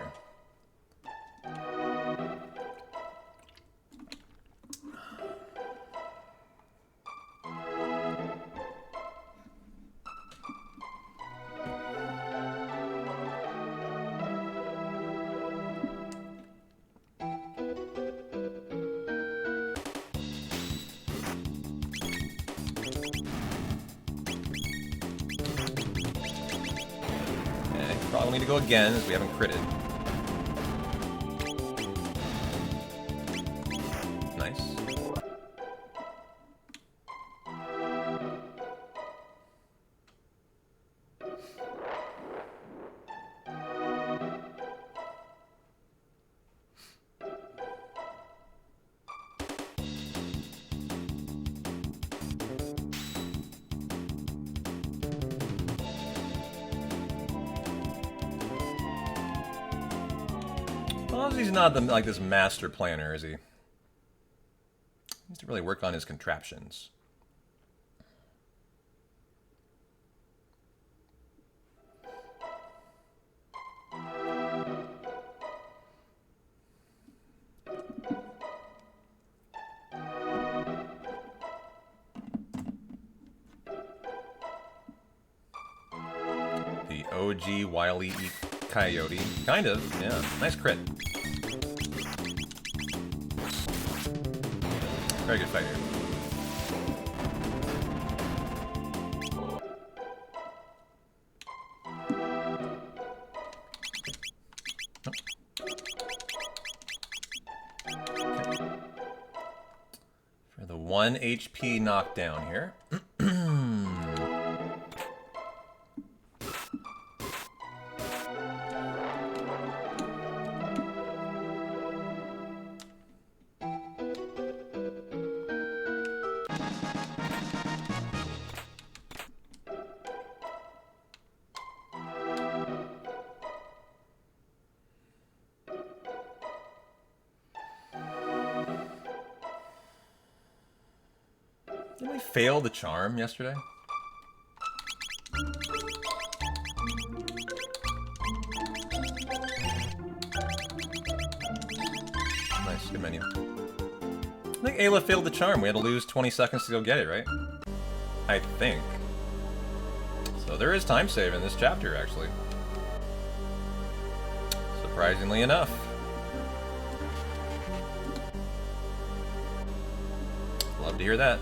Probably need to go again, as we haven't critted. Nice. Well, he's not like this master planner, is he? He needs to really work on his contraptions. The OG Wile E. Coyote. Kind of, yeah. Nice crit. Very good fighter. For the 1 HP knockdown here. Didn't we fail the charm yesterday? Nice, good menu. I think Ayla failed the charm. We had to lose 20 seconds to go get it, right? I think. So there is time save in this chapter, actually. Surprisingly enough. Love to hear that.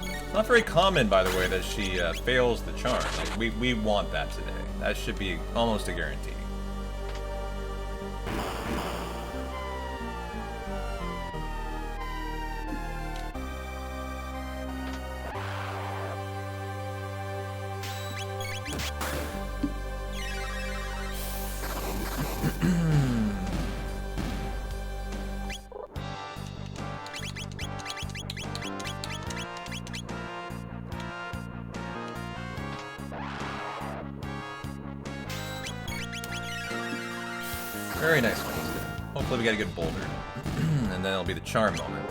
It's not very common, by the way, that she fails the charm. Like, we want that today. That should be almost a guarantee. Very nice one. Hopefully we get a good boulder. And then it'll be the charm moment.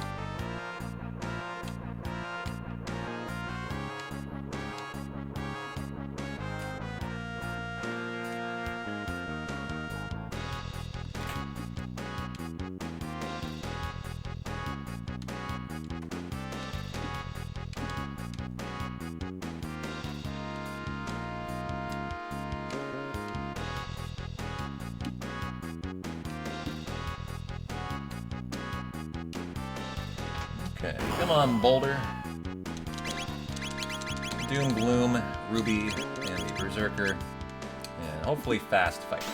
Okay, come on, Boulder. Doom, Gloom, Ruby, and the Berserker. And hopefully fast fights.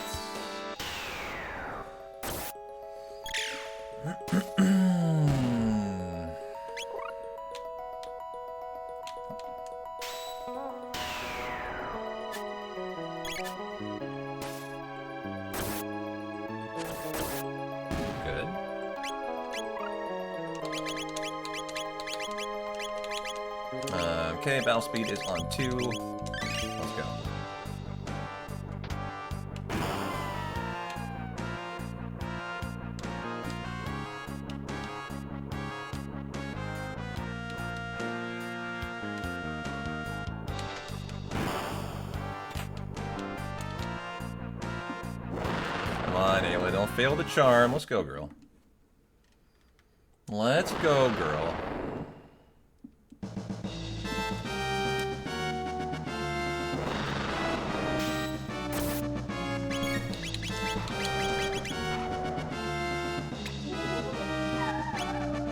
Okay, battle speed is on 2. Let's go. Come on, Ayla, don't fail the charm. Let's go, girl. Let's go, girl.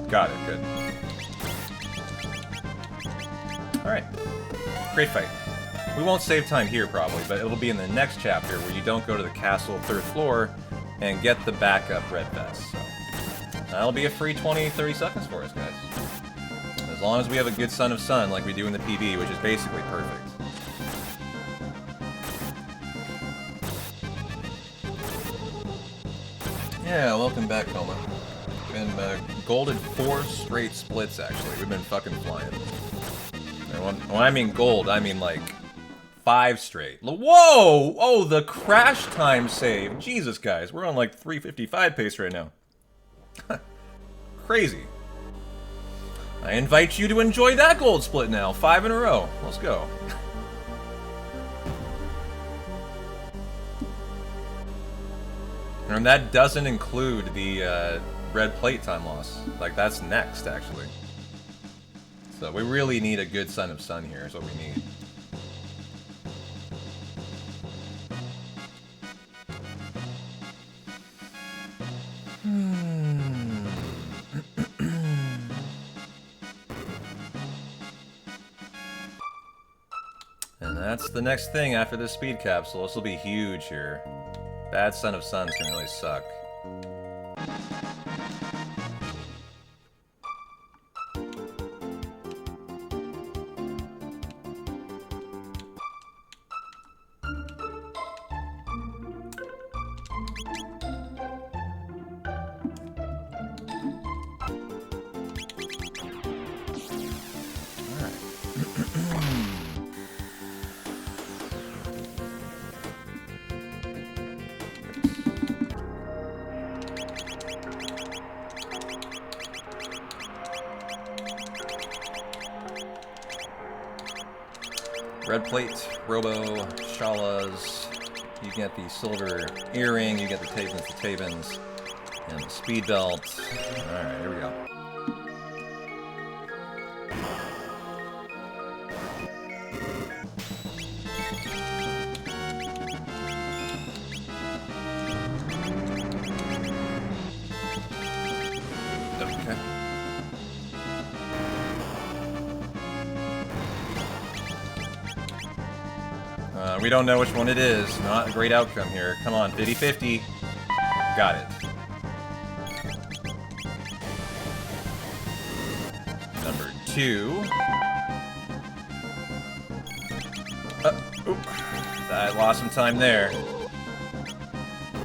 Got it, good. Alright. Great fight. We won't save time here, probably, but it'll be in the next chapter where you don't go to the castle 3rd floor and get the backup red vest, so... That'll be a free 20-30 seconds for us, guys. As long as we have a good Son of Sun like we do in the PB, which is basically perfect. Yeah, welcome back, Coma. Been golded 4 straight splits, actually. We've been fucking flying. And when I mean gold, I mean like 5 straight. Whoa! Oh, the crash time save. Jesus, guys. We're on like 355 pace right now. Crazy. I invite you to enjoy that gold split now. 5 in a row. Let's go. And that doesn't include the red plate time loss. Like, that's next, actually. So we really need a good Son of Sun here, is what we need. And that's the next thing after this speed capsule. This will be huge here. Bad Son of Suns can really suck. Red plate, Robo, Shalas. You get the silver earring, you get the Tabins, and the speed belt. Alright, here we go. Okay. We don't know which one it is. Not a great outcome here. Come on, 50-50. Got it. Number 2. Oop. I lost some time there.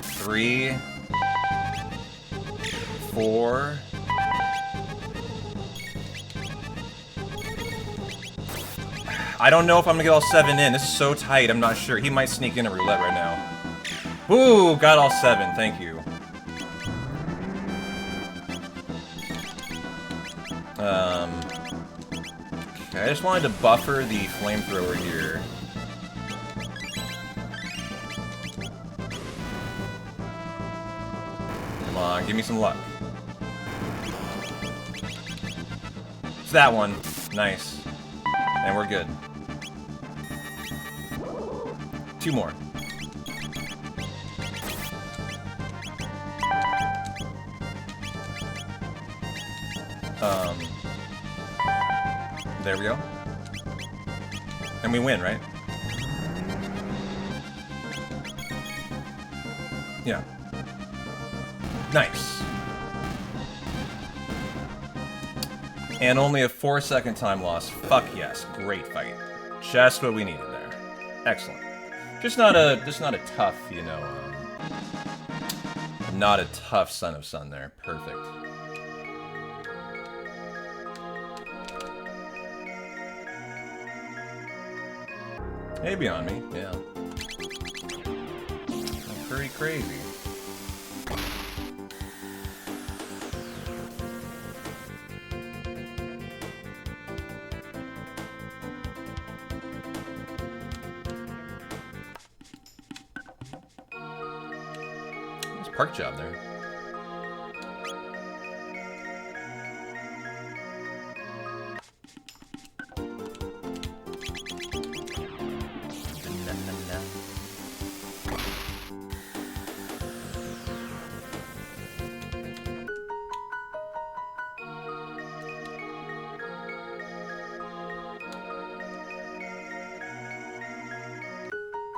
3. 4. I don't know if I'm gonna get all 7 in. This is so tight, I'm not sure. He might sneak in a roulette right now. Ooh, got all 7. Thank you. Okay, I just wanted to buffer the flamethrower here. Come on, give me some luck. It's that one. Nice. And we're good. 2 more. There we go. And we win, right? Yeah. Nice. And only a 4-second time loss. Fuck yes. Great fight. Just what we needed there. Excellent. Just not a tough, you know, not a tough Son of Sun there. Perfect. Hey, Beyond Me, yeah. Pretty crazy. Nice park job there.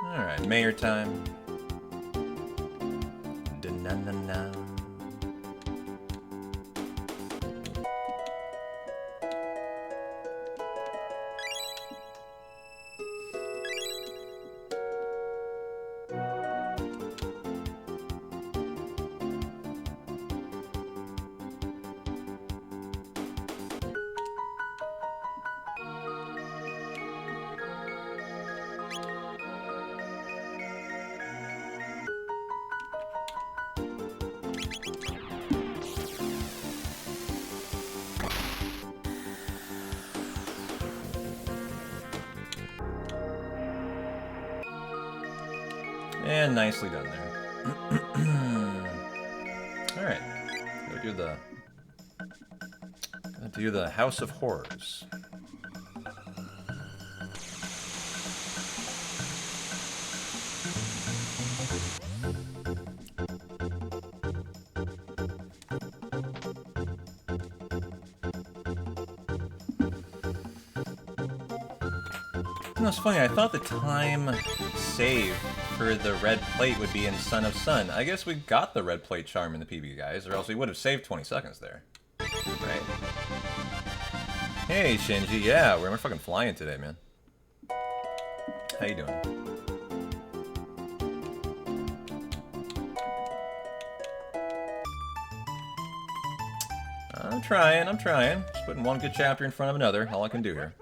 Alright, mayor time. Da-na-na-na. And nicely done there. Alright. Go do the House of Horrors. You know, it's funny, I thought the time save for the red plate would be in Son of Sun. I guess we got the red plate charm in the PB, guys, or else we would have saved 20 seconds there. Right? Hey, Shinji, yeah, we're fucking flying today, man. How you doing? I'm trying. Just putting one good chapter in front of another, all I can do here.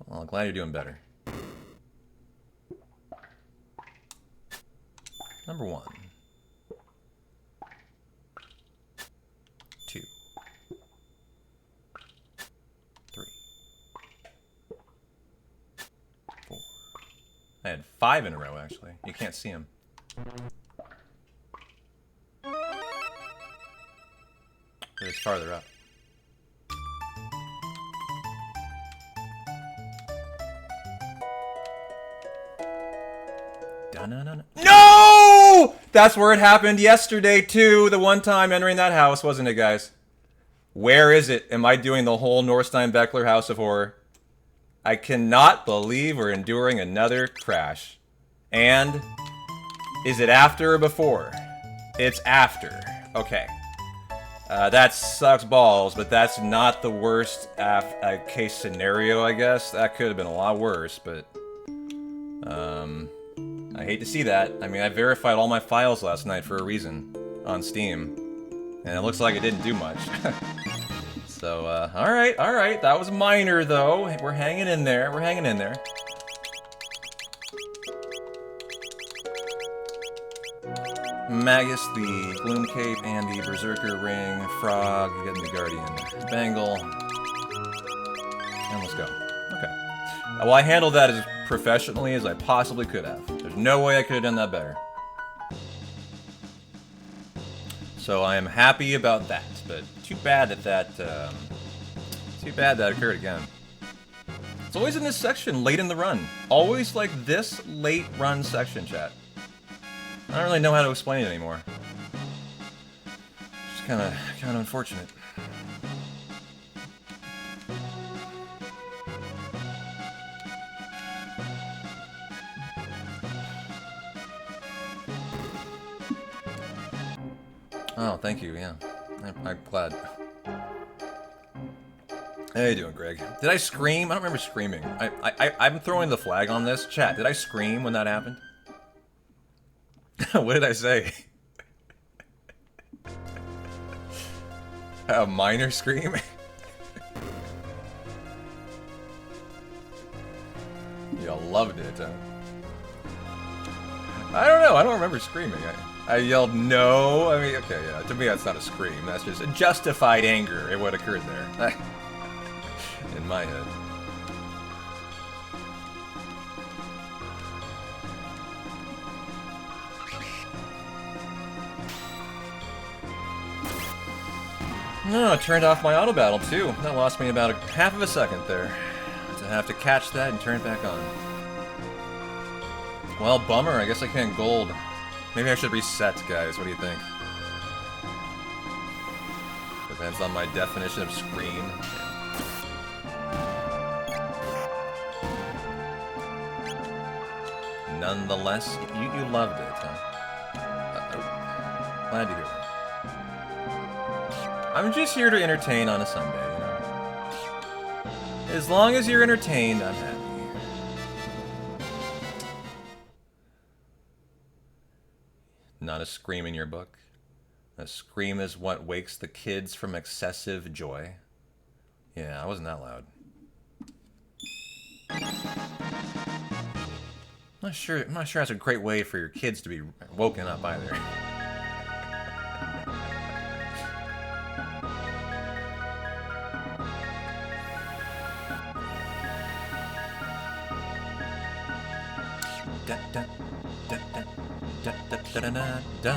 Well, I'm glad you're doing better. Number 1. 2. 3. 4. I had 5 in a row, actually. You can't see them. But it's farther up. No! That's where it happened yesterday, too. The one time entering that house, wasn't it, guys? Where is it? Am I doing the whole Norstein-Beckler House of Horror? I cannot believe we're enduring another crash. And is it after or before? It's after. Okay. That sucks balls, but that's not the worst case scenario, I guess. That could have been a lot worse, but... I hate to see that. I mean, I verified all my files last night for a reason on Steam, and it looks like it didn't do much. So, alright. That was minor, though. We're hanging in there. Magus, the Gloom Cape, and the Berserker Ring, Frog, getting the Guardian Bangle, and let's go. Okay. Well, I handled that as professionally as I possibly could have. There's no way I could have done that better. So I am happy about that, but too bad that occurred again. It's always in this section, late in the run. Always like this late run section, chat. I don't really know how to explain it anymore. Just kind of unfortunate. Oh, thank you, yeah. I'm glad. How you doing, Greg? Did I scream? I don't remember screaming. I'm throwing the flag on this. Chat, did I scream when that happened? What did I say? A minor scream? loved it. I don't know. I don't remember screaming. I yelled no. I mean, okay, yeah. To me, that's not a scream. That's just a justified anger at what occurred there. In my head. No, it turned off my auto battle too. That lost me about half of a second there. To have to catch that and turn it back on. Well, bummer. I guess I can't gold. Maybe I should reset, guys. What do you think? Depends on my definition of scream. Nonetheless, you loved it, huh? Glad to hear that. I'm just here to entertain on a Sunday, you know? As long as you're entertained, I'm happy. Not a scream in your book? A scream is what wakes the kids from excessive joy? Yeah, I wasn't that loud. I'm not sure that's a great way for your kids to be woken up either. Da, da, da, da, da, da, da, da, da, da.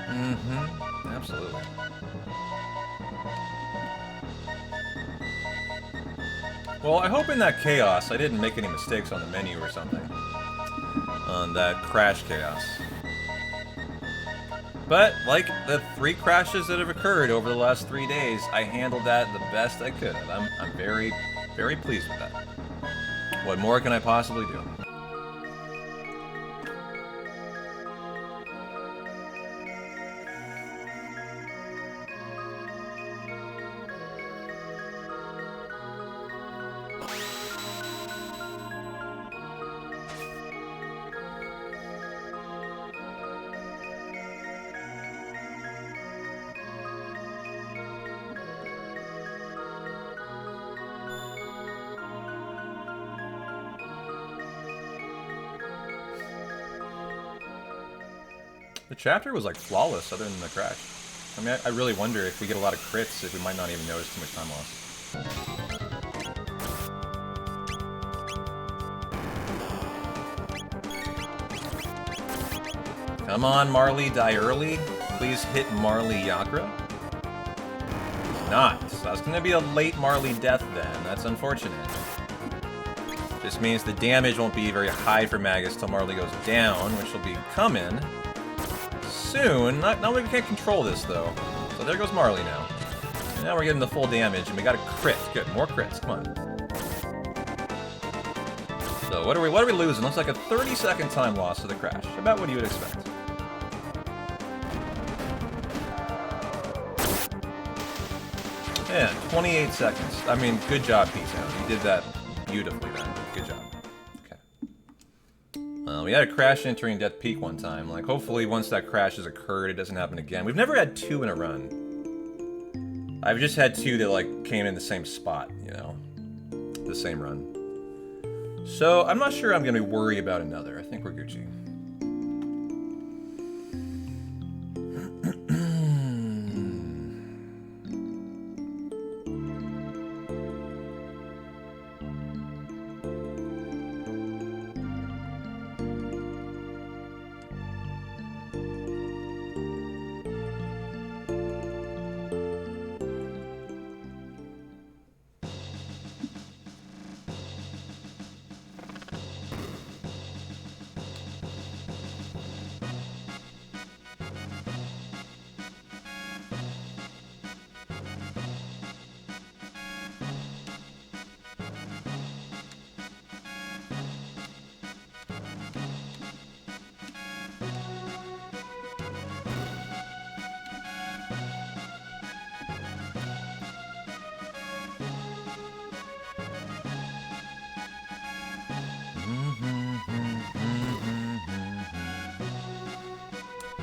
Mm-hmm. Absolutely. Well, I hope in that chaos I didn't make any mistakes on the menu or something. On that crash chaos. But, like the 3 crashes that have occurred over the last 3 days, I handled that the best I could have. I'm very, very pleased with that. What more can I possibly do? The chapter was like flawless other than the crash. I mean, I really wonder if we get a lot of crits, if we might not even notice too much time lost. Come on, Marley, die early. Please hit Marley Yakra. Not. So that's gonna be a late Marley death then. That's unfortunate. Just means the damage won't be very high for Magus till Marley goes down, which will be coming soon. Not we can't control this though. So there goes Marley now. And now we're getting the full damage, and we got a crit. Good, more crits. Come on. So what are we losing? Looks like a 30-second time loss to the crash. About what you would expect. Yeah, 28 seconds. I mean, good job, P-Town. You did that beautifully then. Good job. We had a crash entering Death Peak one time. Like, hopefully once that crash has occurred, it doesn't happen again. We've never had 2 in a run. I've just had 2 that, like, came in the same spot, you know? The same run. So, I'm not sure I'm gonna worry about another. I think we're Gucci.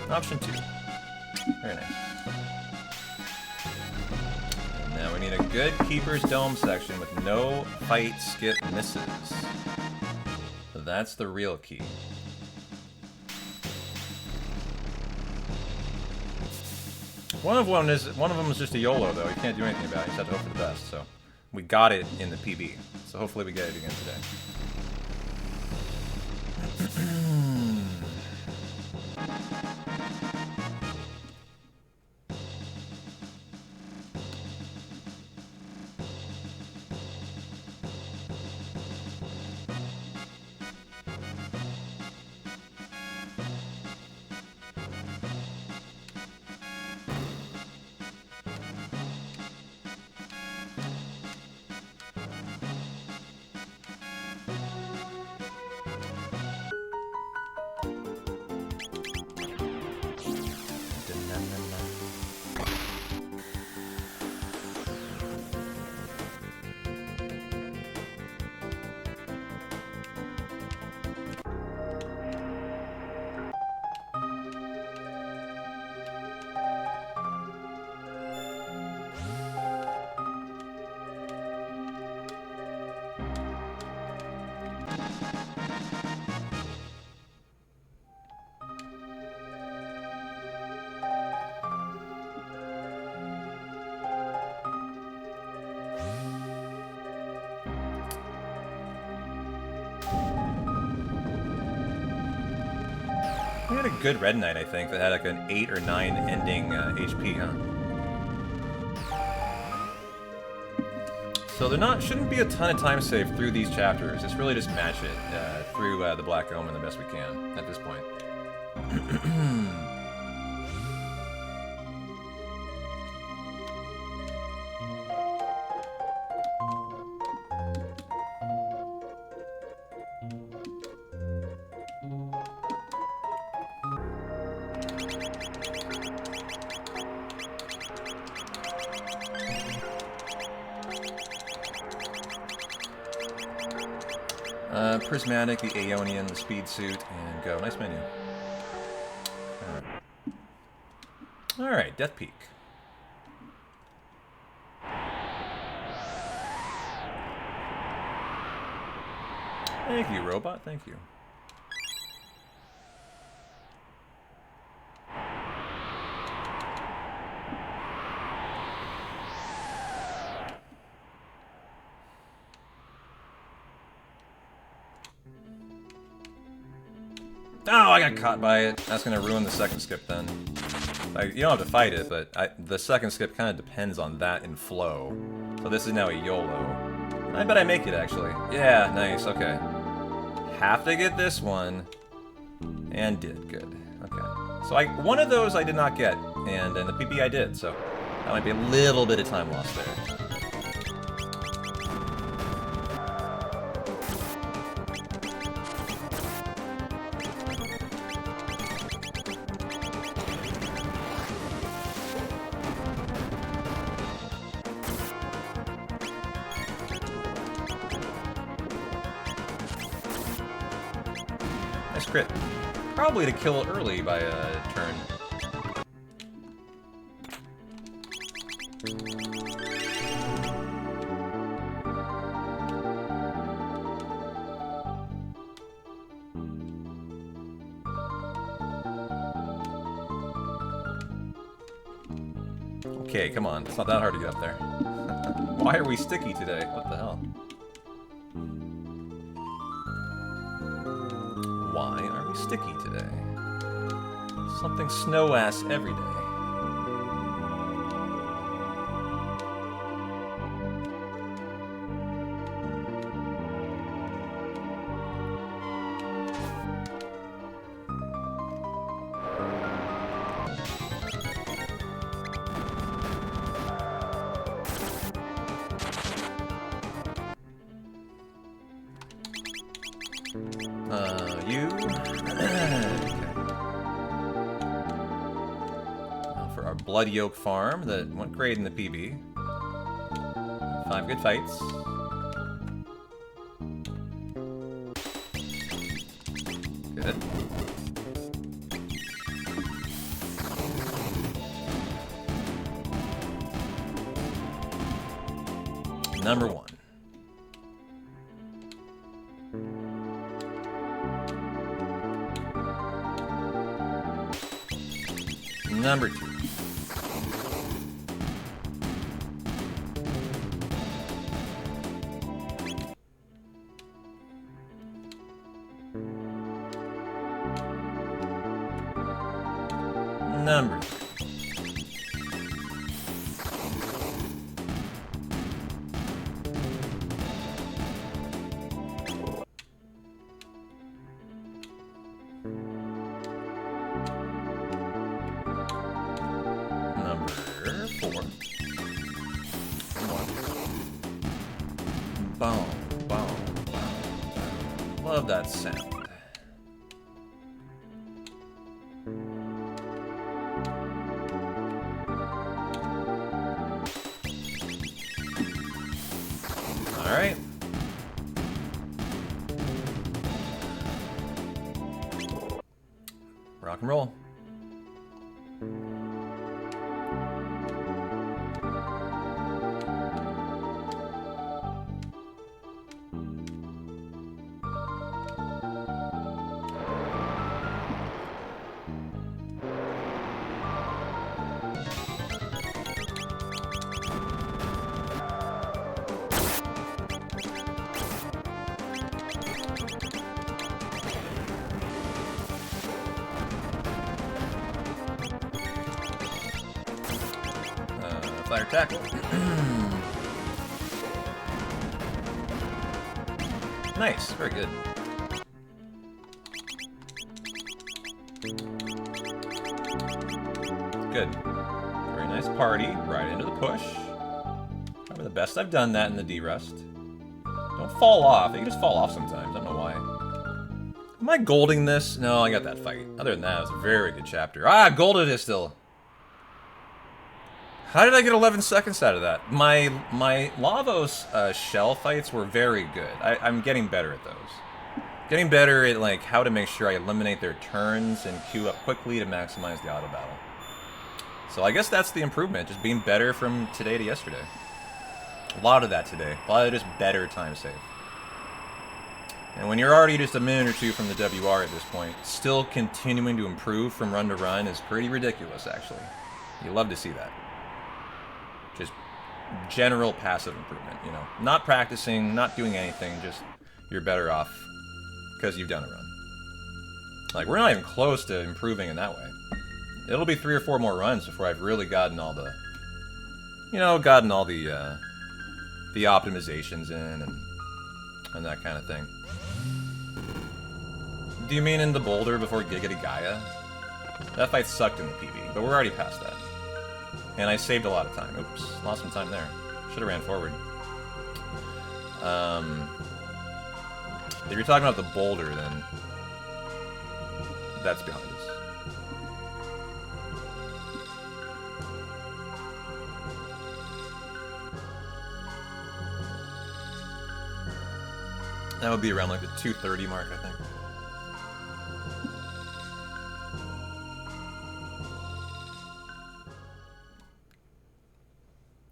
Option 2. Very nice. we need a good Keeper's Dome section with no fight skip misses. That's the real key. One of them is just a YOLO though. You can't do anything about it. You just have to hope for the best. So we got it in the PB. So hopefully we get it again today. We had a good Red Knight, I think, that had like an 8 or 9 ending HP, huh? So there shouldn't be a ton of time saved through these chapters. It's really just match it through the Black Omen the best we can at this point. Prismatic, the Aeonian, the Speed Suit, and go. Nice menu. Alright, Death Peak. Thank you, robot. Thank you. Oh, I got caught by it. That's going to ruin the second skip then. Like, you don't have to fight it, but the second skip kind of depends on that in flow. So this is now a YOLO. I bet I make it, actually. Yeah, nice, okay. Have to get this one. And did, good. Okay. So one of those I did not get, and in the PB I did, so that might be a little bit of time lost there. Nice crit. Probably to kill early by a turn. Okay, come on. It's not that hard to get up there. Why are we sticky today? What the hell? Why are we sticky today? Something snow-ass every day. You? Okay. Now for our Blood Yoke farm that went great in the PB. 5 good fights. Good. Number 1. Number 2. Number 3. Number 4. 1. Boom, boom, boom. Love that sound. All right. Rock and roll. Fire tackle. Nice, very good. Good. Very nice party, right into the push. Probably the best I've done that in the D-Rust. Don't fall off. You can just fall off sometimes. I don't know why. Am I golding this? No, I got that fight. Other than that, it was a very good chapter. Ah, golded it still. How did I get 11 seconds out of that? My Lavos shell fights were very good. I'm getting better at those. Getting better at like how to make sure I eliminate their turns and queue up quickly to maximize the auto battle. So I guess that's the improvement, just being better from today to yesterday. A lot of that today. A lot of just better time save. And when you're already just a minute or two from the WR at this point, still continuing to improve from run to run is pretty ridiculous, actually. You love to see that. Just general passive improvement, you know. Not practicing, not doing anything, just you're better off because you've done a run. Like, we're not even close to improving in that way. It'll be 3 or 4 more runs before I've really gotten all the, you know, the optimizations in and that kind of thing. Do you mean in the boulder before Giggity Gaia? That fight sucked in the PB, but we're already past that. And I saved a lot of time. Oops, lost some time there. Should have ran forward. If you're talking about the boulder, then that's behind us. That would be around like the 2:30 mark, I think.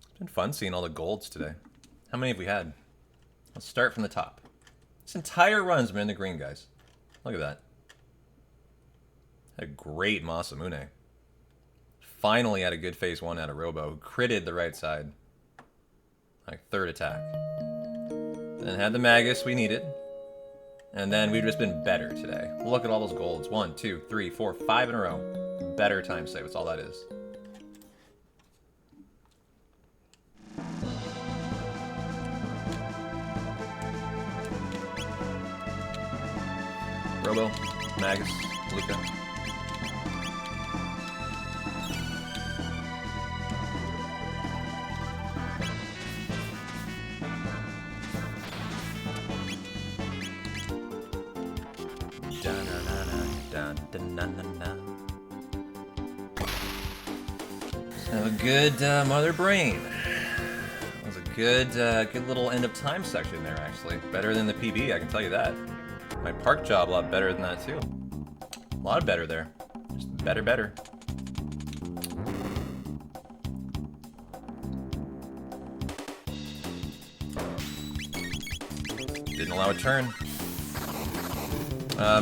It's been fun seeing all the golds today. How many have we had? Let's start from the top. This entire run's been in the green, guys. Look at that. Had a great Masamune. Finally had a good phase 1 out of Robo, who critted the right side. Like, 3rd attack. Then had the Magus we needed. And then we've just been better today. Look at all those golds. 1, 2, 3, 4, 5 in a row. Better time save, that's all that is. Robo, Magus, Luca. So a good Mother Brain. That was a good little end of time section there, actually. Better than the PB, I can tell you that. My park job a lot better than that too. A lot better there. Just better. Didn't allow a turn.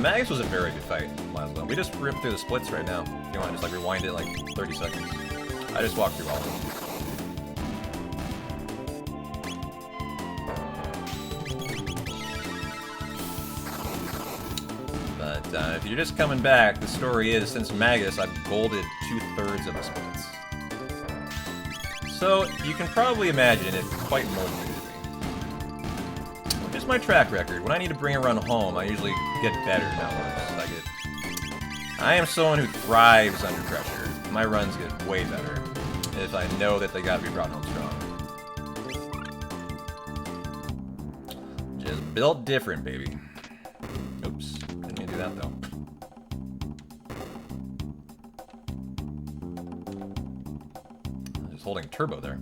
Magus was a very good fight. Might as well. We just ripped through the splits right now. If you want to just like rewind it like 30 seconds. I just walked through all of them. But if you're just coming back, the story is since Magus, I've golded 2/3 of the splits. So you can probably imagine it's quite motivating. Just my track record. When I need to bring a run home, I usually get better, not worse. I am someone who thrives under pressure. My runs get way better if I know that they gotta be brought home strong. Just built different, baby. Oops, didn't mean to do that though. Just holding turbo there.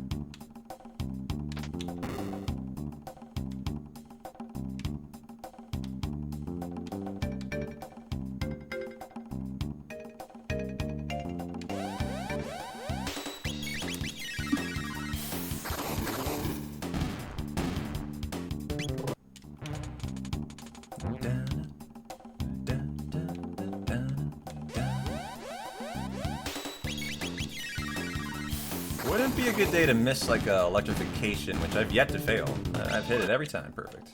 Wouldn't be a good day to miss like a electrification, which I've yet to fail. I've hit it every time, perfect.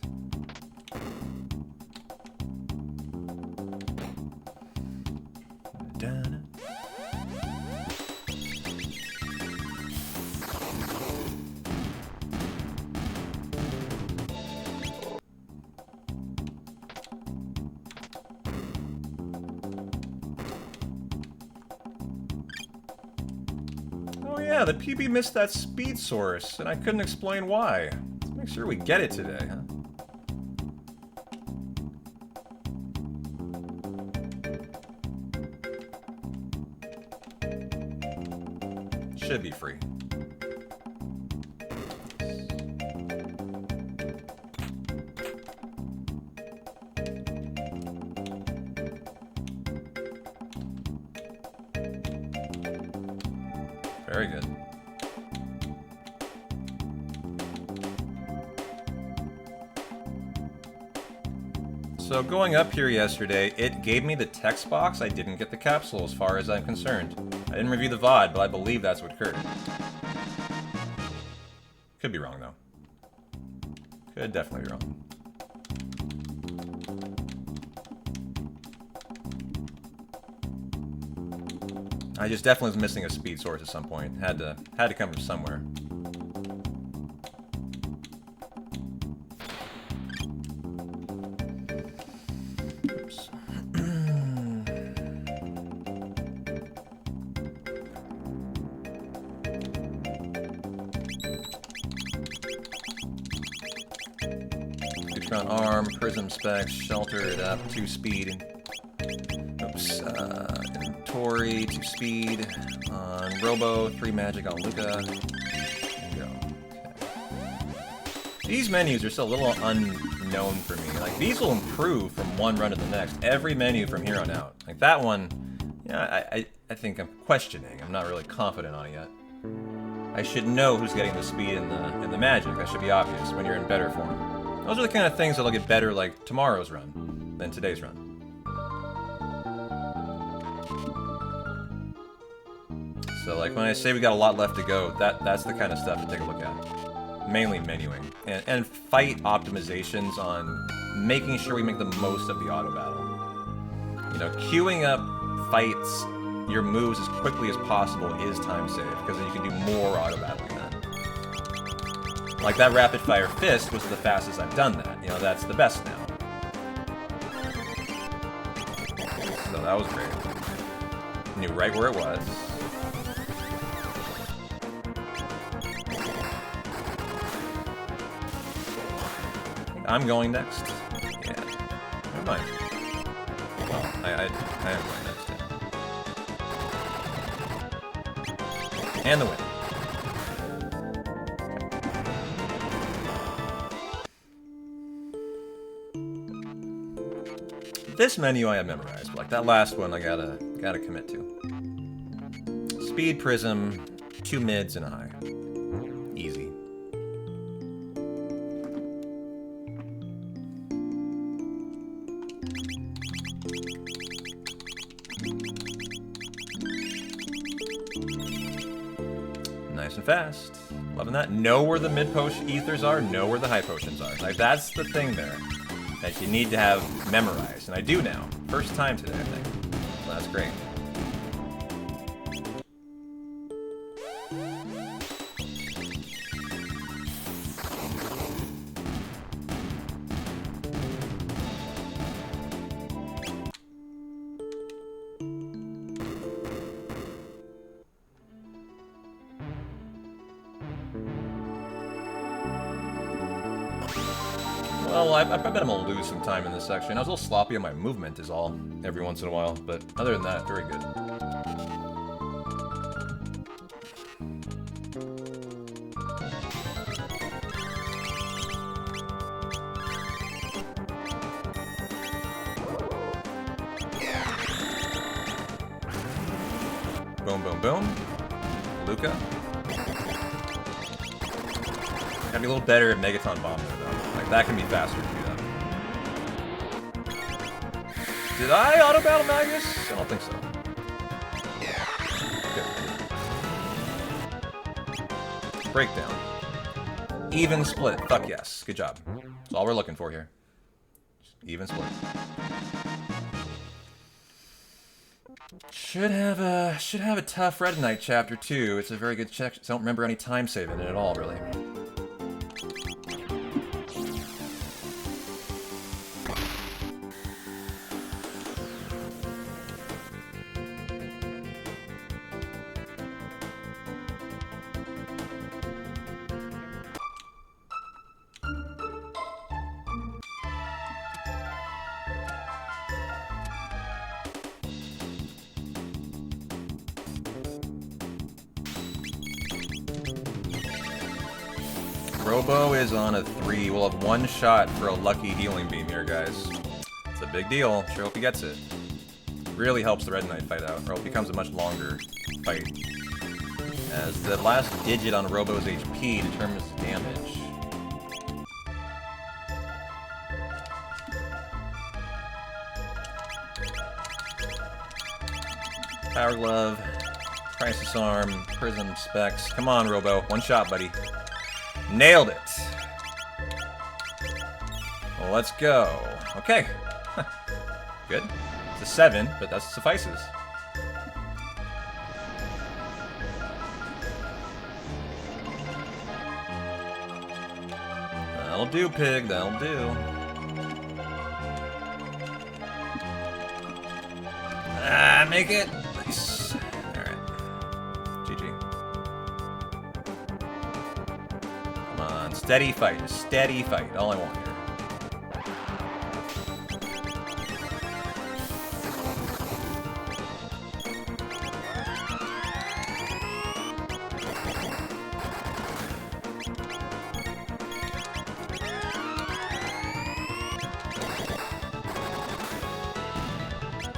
Yeah, the PB missed that speed source, and I couldn't explain why. Let's make sure we get it today, huh? Should be free. Very good. So going up here yesterday, it gave me the text box. I didn't get the capsule as far as I'm concerned. I didn't review the VOD, but I believe that's what occurred. Could be wrong, though. Could definitely be wrong. I just definitely was missing a speed source at some point. Had to come from somewhere. Oops. Neutron arm, prism specs, shelter it up, 2 speed. Oops. Tori, 2 speed on Robo, 3 magic on Luca. There you go. Okay. These menus are still a little unknown for me. Like, these will improve from one run to the next. Every menu from here on out. Like, that one, yeah, I think I'm questioning. I'm not really confident on it yet. I should know who's getting the speed and the magic. That should be obvious when you're in better form. Those are the kind of things that'll get better, like, tomorrow's run than today's run. So, like, when I say we got a lot left to go, that's the kind of stuff to take a look at. Mainly menuing. And fight optimizations on making sure we make the most of the auto battle. You know, queuing up fights, your moves as quickly as possible is time saved, because then you can do more auto battling then. Like, that rapid fire fist was the fastest I've done that. You know, that's the best now. So that was great. Knew right where it was. I'm going next. Yeah. Never mind. Well, I am going next, yeah. And the win. This menu I have memorized, but like that last one I gotta commit to. Speed, prism, 2 mids, and a high. Easy. fast. Loving that. Know where the mid potion ethers are, know where the high potions are. Like, that's the thing there that you need to have memorized. And I do now. First time today, I think. So that's great. Well, I bet I'm gonna lose some time in this section. I was a little sloppy on my movement is all, every once in a while, but other than that, very good. Boom, boom, boom. Luca. Gotta be a little better at Megaton Bomb there, though. Like, that can be faster to do that. Did I auto-battle Magus? I don't think so. Okay. Breakdown. Even split. Fuck yes. Good job. That's all we're looking for here. Even split. Should have a tough Red Knight chapter too. It's a very good check. I don't remember any time saving it at all, really. Robo is on a 3. We'll have one shot for a lucky healing beam here, guys. It's a big deal. Sure hope he gets it. Really helps the Red Knight fight out, or it becomes a much longer fight. As the last digit on Robo's HP determines damage. Power Glove, Crisis Arm, Prism, Specs. Come on, Robo. One shot, buddy. Nailed it. Well, let's go. Okay. Good. It's a 7, but that suffices. That'll do, pig. That'll do. Ah, make it. Nice. Alright. GG. Come on. Steady fight. A steady fight. All I want here.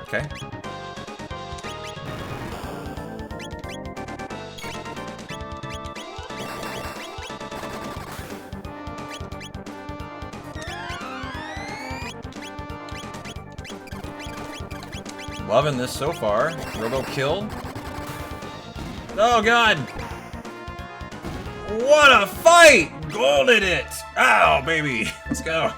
Okay. Loving this so far. Robo killed. Oh god! What a fight! Golded it! Ow, baby! Let's go.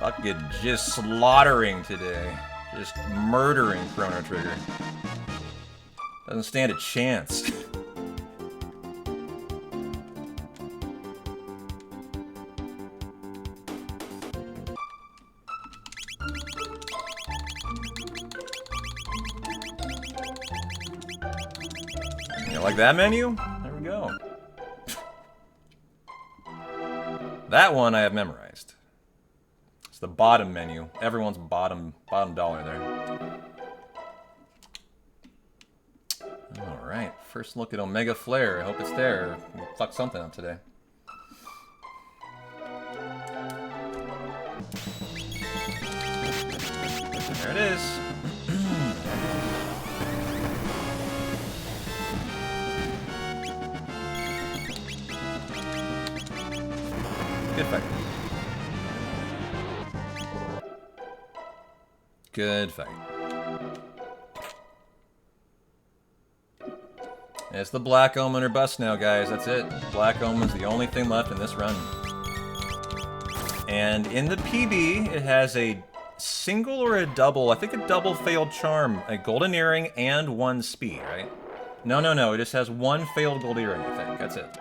Fucking just slaughtering today. Just murdering Chrono Trigger. Doesn't stand a chance. You like that menu? There we go. That one I have memorized. It's the bottom menu. Everyone's bottom dollar there. Alright, first look at Omega Flare. I hope it's there. We'll fuck something up today. There it is. Good fight. Good fight. It's the Black Omen or bust now, guys. That's it. Black Omen's the only thing left in this run. And in the PB, it has a single or a double, I think a double failed charm, a golden earring and 1 speed, right? No, it just has 1 failed gold earring, I think. That's it.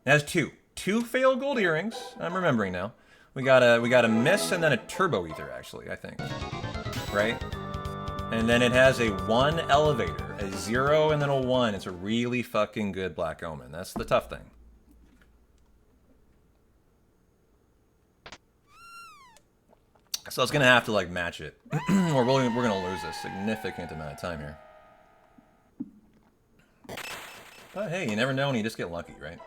It has 2. 2 failed gold earrings. I'm remembering now. We got a miss and then a turbo ether, actually, I think. Right? And then it has a 1 elevator, a 0 and then a 1. It's a really fucking good Black Omen. That's the tough thing. So it's gonna have to like match it, or we're gonna lose a significant amount of time here. But hey, you never know when you just get lucky, right?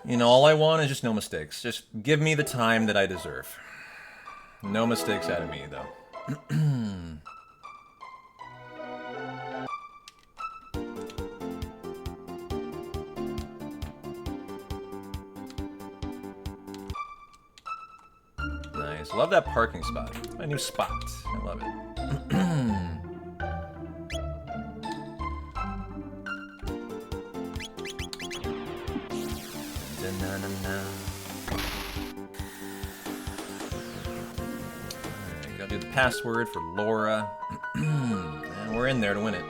You know, all I want is just no mistakes. Just give me the time that I deserve. No mistakes out of me, though. Nice. Love that parking spot. My new spot. I love it. Alright, gotta do the password for Laura. And we're in there to win it.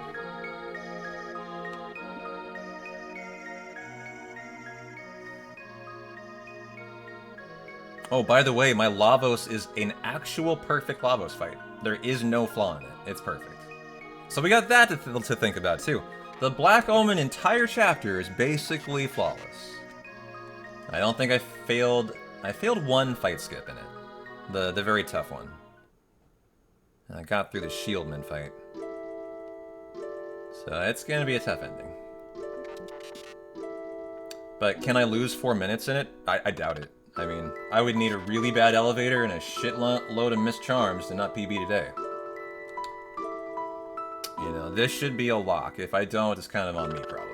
Oh, by the way, my Lavos is an actual perfect Lavos fight. There is no flaw in it. It's perfect. So we got that to think about, too. The Black Omen entire chapter is basically flawless. I don't think I failed 1 fight skip in it. The very tough one. And I got through the Shieldman fight. So it's gonna be a tough ending. But can I lose 4 minutes in it? I doubt it. I mean, I would need a really bad elevator and a shitload of missed charms to not PB today. You know, this should be a lock. If I don't, it's kind of on me, probably.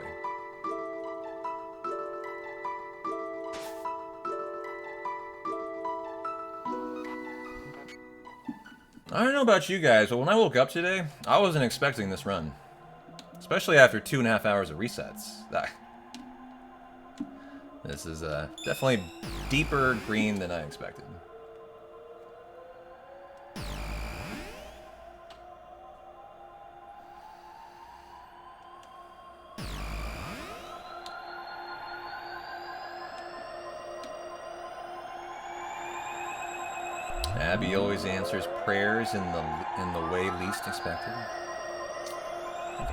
I don't know about you guys, but when I woke up today, I wasn't expecting this run. Especially after 2.5 hours of resets. This is definitely deeper green than I expected. Abby always answers prayers in the way least expected.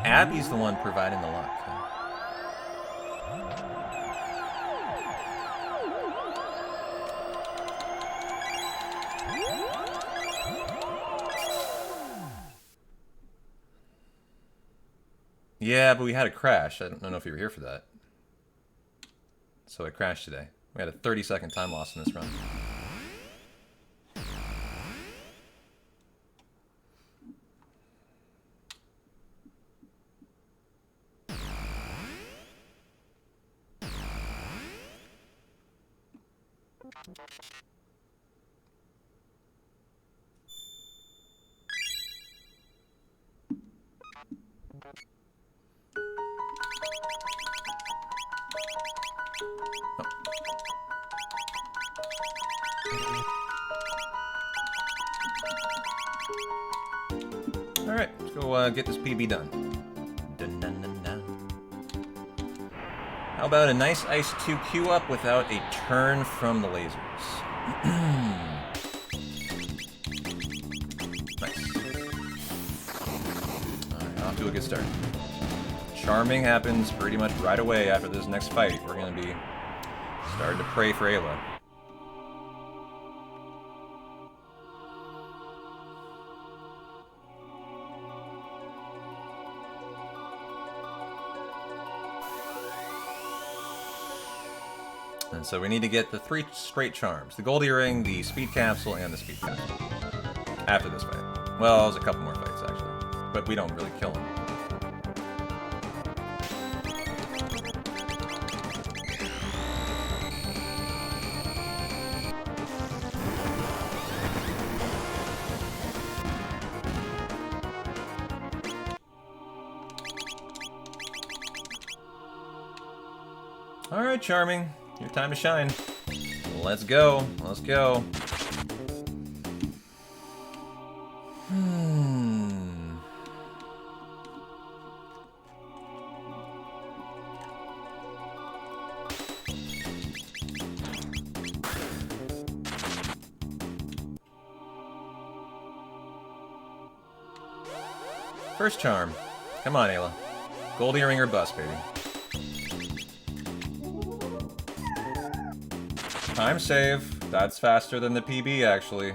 Abby's the one providing the luck. Yeah, but we had a crash. I don't know if you were here for that. So it crashed today. We had a 30-second time loss in this run. Alright, let's go get this PB done. How about a nice Ice 2 queue up without a turn from the lasers? Nice. Alright, off to a good start. Charming happens pretty much right away after this next fight. We're going to be starting to pray for Ayla. And so we need to get the 3 straight charms. The gold earring, the speed capsule, and the speed capsule. After this fight. Well, there's a couple more fights, actually. But we don't really kill him. Alright, Charming. Your time to shine. Let's go. Let's go. First charm. Come on, Ayla. Gold earring or bust, baby. Time save. That's faster than the PB, actually.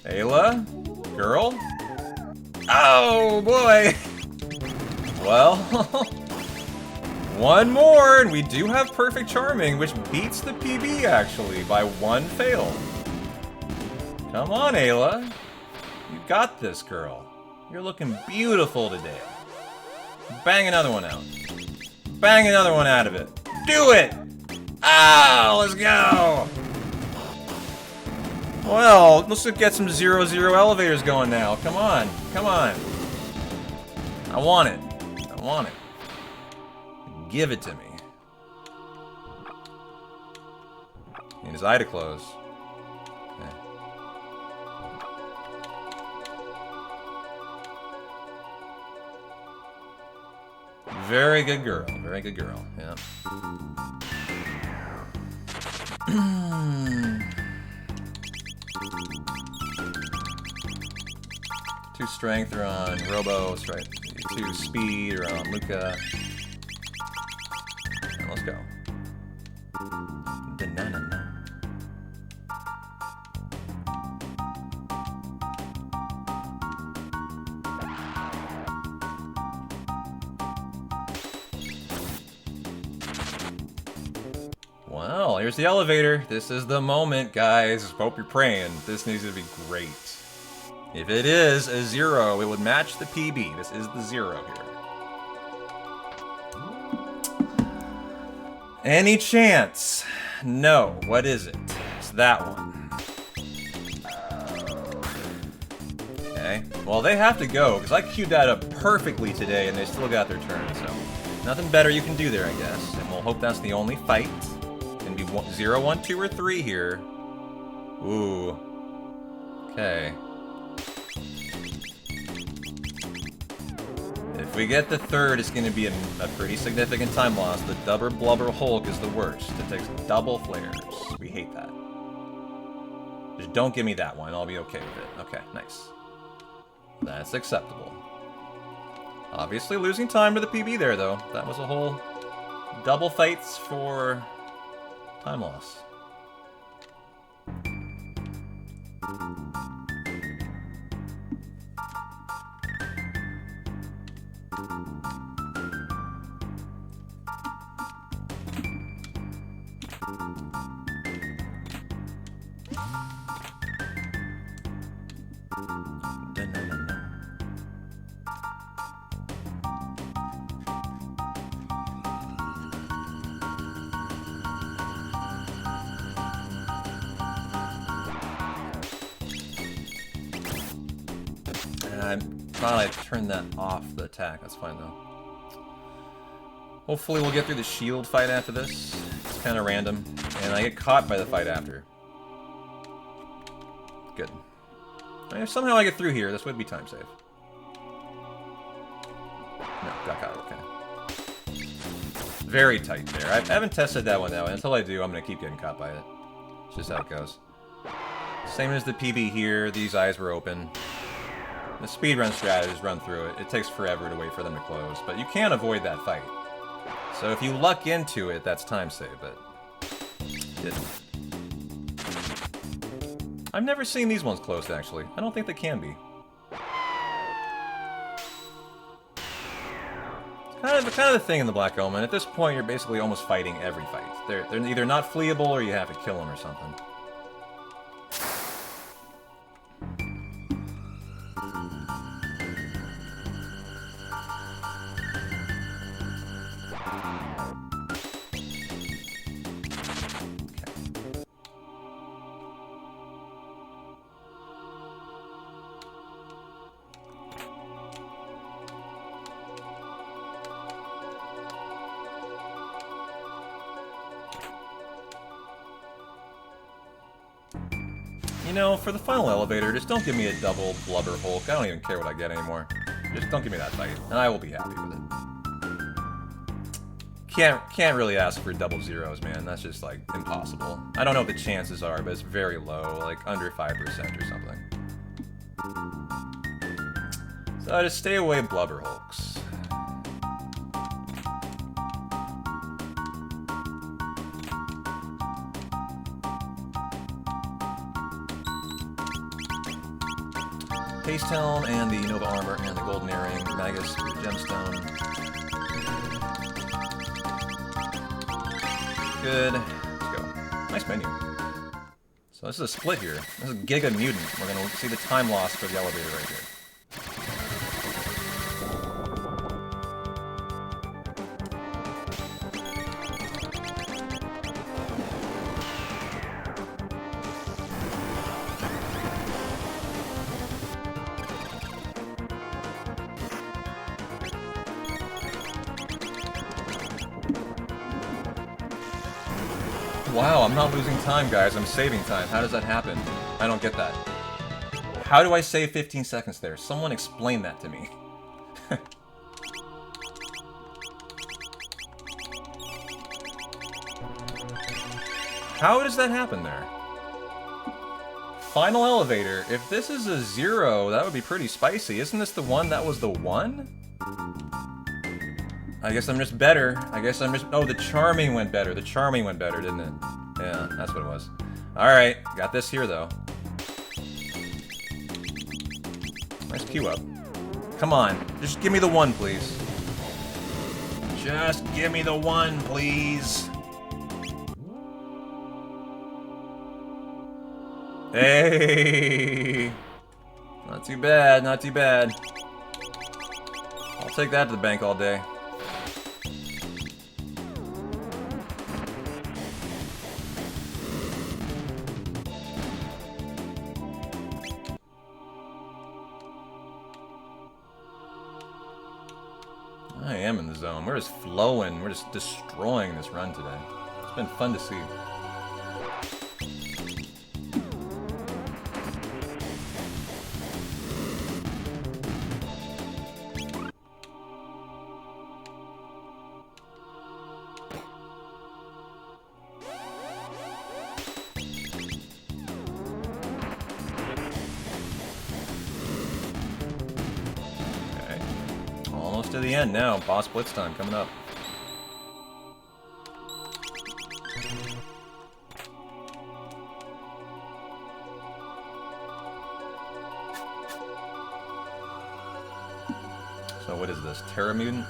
Ayla? Girl? Oh, boy! Well... one more, and we do have Perfect Charming, which beats the PB, actually, by one fail. Come on, Ayla. You got this, girl. You're looking beautiful today. Bang another one out. Bang another one out of it. Do it! Oh, let's go! Well, let's get some 0-0 elevators going now. Come on. Come on. I want it. I want it. Give it to me. Need his eye to close. Okay. Very good girl. Very good girl. Yeah. 2 strength are on Robo. Right. 2 speed are on Luca. Let's go. Banana. Well, here's the elevator. This is the moment, guys. Hope you're praying. This needs to be great. If it is a 0, it would match the PB. This is the 0 here. Any chance? No. What is it? It's that one. Okay. Well, they have to go, because I queued that up perfectly today, and they still got their turn, so... nothing better you can do there, I guess. And we'll hope that's the only fight. Can be 0, 1, 2, or 3 here. Ooh. Okay. If we get the 3rd, it's going to be a pretty significant time loss. The Dubber Blubber Hulk is the worst. It takes double flares. We hate that. Just don't give me that one. I'll be okay with it. Okay, nice. That's acceptable. Obviously losing time to the PB there, though. That was a whole double fights for time loss. I thought I turned that off, the attack. That's fine, though. Hopefully we'll get through the shield fight after this. It's kind of random. And I get caught by the fight after. Good. And if somehow I get through here, this would be time save. No, got caught. Okay. Very tight there. I haven't tested that one, though. And until I do, I'm going to keep getting caught by it. It's just how it goes. Same as the PB here. These eyes were open. The speedrun strategies run through it. It takes forever to wait for them to close, but you can avoid that fight. So if you luck into it, that's time save, but didn't. I've never seen these ones closed, actually. I don't think they can be. It's kind of the thing in the Black Omen. At this point, you're basically almost fighting every fight. They're either not fleeable or you have to kill them or something. You know, for the final elevator, just don't give me a double Blubber Hulk. I don't even care what I get anymore. Just don't give me that fight, and I will be happy with it. Can't really ask for double zeros, man. That's just, like, impossible. I don't know what the chances are, but it's very low, like under 5% or something. So I just stay away Blubber Hulks. Haste Helm and the Nova Armor and the Golden Earring, Magus Gemstone. Good. Let's go. Nice menu. So this is a split here. This is Giga Mutant. We're gonna see the time loss for the elevator right here. Wow, I'm not losing time, guys. I'm saving time. How does that happen? I don't get that. How do I save 15 seconds there? Someone explain that to me. How does that happen there? Final elevator. If this is a 0, that would be pretty spicy. Isn't this the one that was the 1? I guess I'm just better. I guess I'm just... Oh, the Charming went better. The Charming went better, didn't it? Yeah, that's what it was. Alright, got this here, though. Nice queue up. Come on. Just give me the 1, please. Just give me the 1, please. Hey! Not too bad, not too bad. I'll take that to the bank all day. I am in the zone. We're just flowing. We're just destroying this run today. It's been fun to see. To the end now. Boss Blitz time coming up. So what is this? Terra Mutant?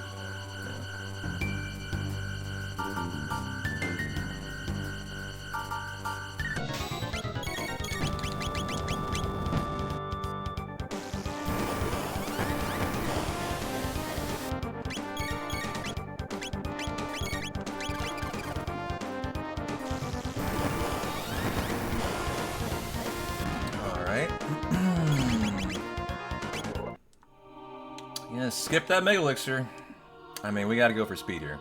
Yeah, skip that Mega Elixir. I mean, we gotta go for speed here.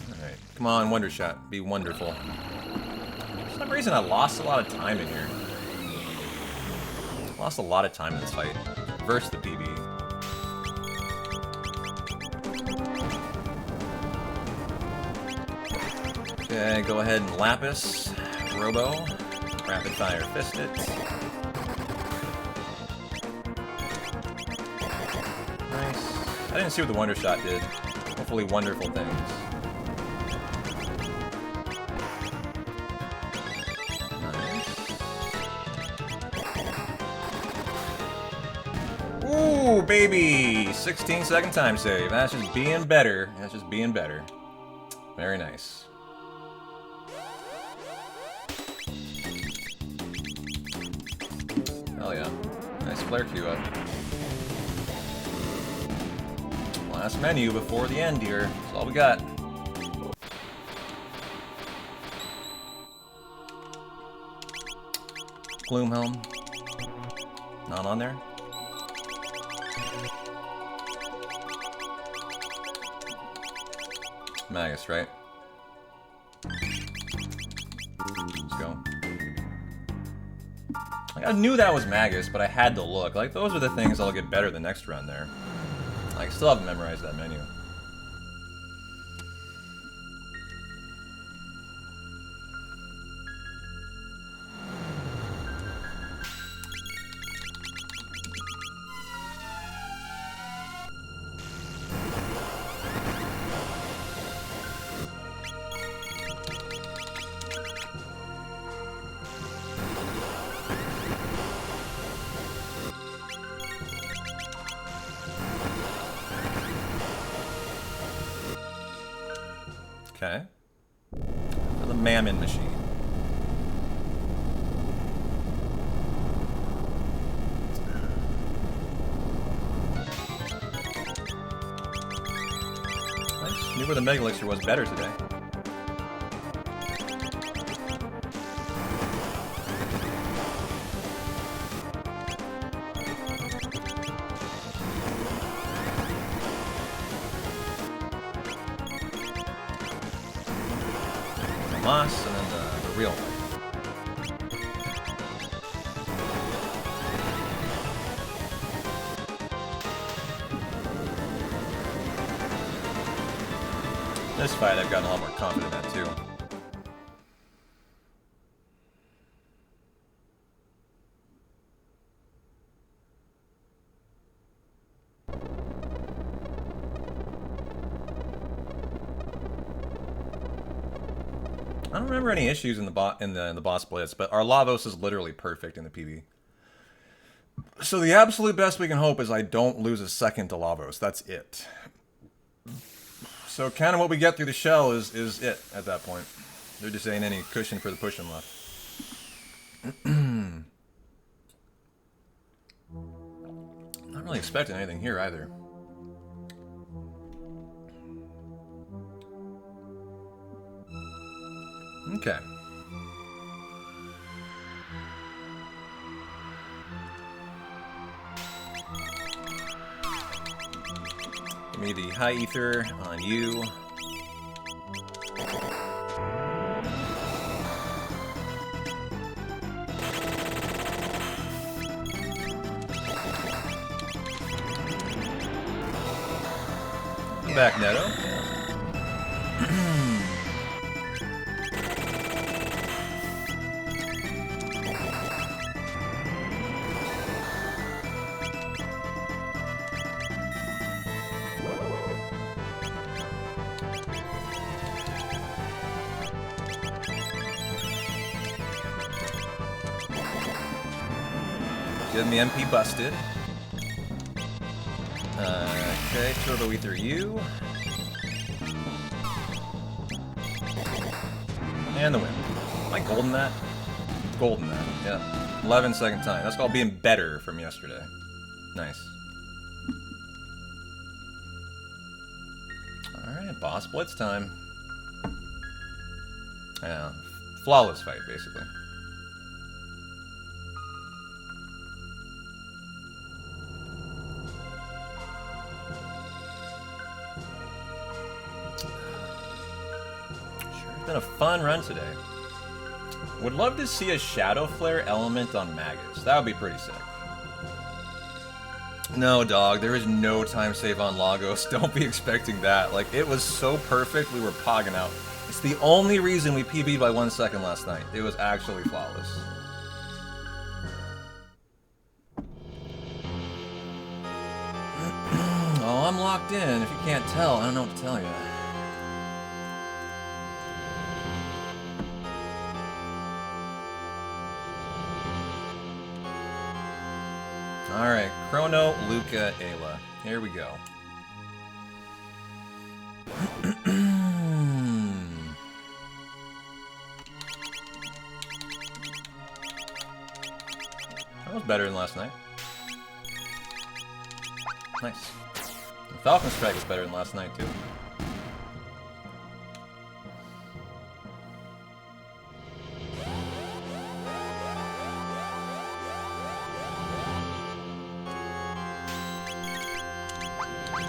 Alright, come on, Wonder Shot. Be wonderful. For some reason, I lost a lot of time in here. Lost a lot of time in this fight. Versus the PB. Okay, go ahead and Lapis, Robo, Rapid Fire Fist it. Nice. I didn't see what the Wonder Shot did. Hopefully wonderful things. Nice. Ooh, baby! 16-second time save. That's just being better. That's just being better. Very nice. Hell yeah. Nice flare queue up. Last menu before the end here. That's all we got. Gloomhelm. Not on there. Magus, right? Let's go. Like, I knew that was Magus, but I had to look. Like, those are the things that'll get better the next run there. Like, I still haven't memorized that menu. Okay. For the Mammon Machine. Nice. Knew where the Mega Elixir was better today. Moss, and then the real one. This fight I've gotten a lot more confident at too. I don't remember any issues in the boss blitz, but our Lavos is literally perfect in the PB. So the absolute best we can hope is I don't lose a second to Lavos. That's it. So kind of what we get through the shell is it at that point. There just ain't any cushion for the pushing left. Not really expecting anything here either. Okay. Give me the high ether on you. Come back, Netto. Getting the MP busted. Okay, Turbo Ether you. And the win. Am I golden that? Golden that, yeah. 11-second time. That's called being better from yesterday. Nice. Alright, boss blitz time. Yeah, flawless fight, basically. Been a fun run today. Would love to see a Shadow Flare element on Magus. That would be pretty sick. No, dog, there is no time save on Lagos. Don't be expecting that. Like, it was so perfect, we were pogging out. It's the only reason we PB'd by 1 second last night. It was actually flawless. Oh, I'm locked in. If you can't tell, I don't know what to tell you. Alright, Chrono, Luca, Ayla. Here we go. That was better than last night. Nice. The Falcon Strike was better than last night, too.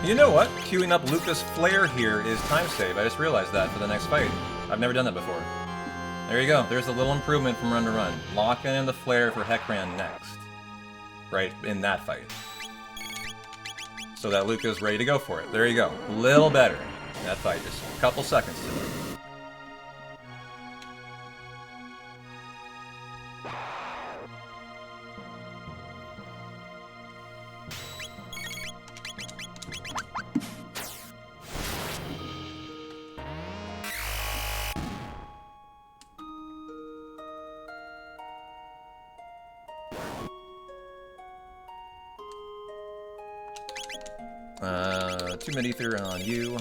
You know what? Queuing up Lucas Flare here is time save. I just realized that for the next fight. I've never done that before. There you go. There's a little improvement from run to run. Locking in the Flare for Heckran next. Right in that fight. So that Luca's ready to go for it. There you go. A little better. That fight, just a couple seconds to it. Two Mid-Ether on you.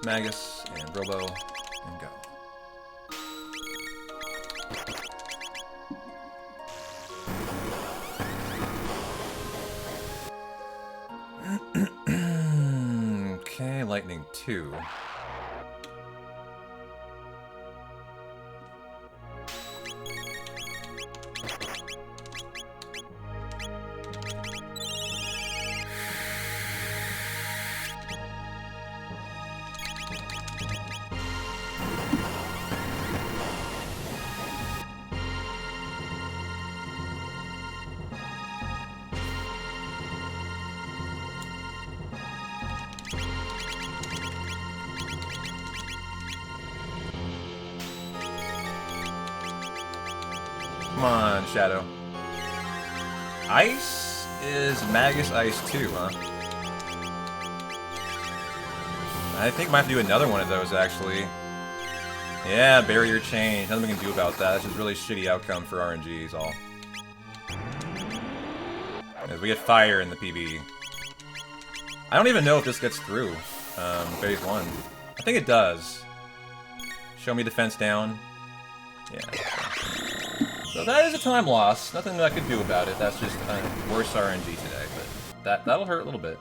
Magus and Robo, and go. Okay, Lightning 2. Come on, Shadow. Ice is Magus Ice 2, huh? I think we might have to do another one of those, actually. Yeah, barrier change. Nothing we can do about that. That's just really shitty outcome for RNGs, all. As we get fire in the PB. I don't even know if this gets through, phase 1. I think it does. Show me defense down. Yeah. So that is a time loss. Nothing that I could do about it. That's just worse RNG today, but that'll hurt a little bit.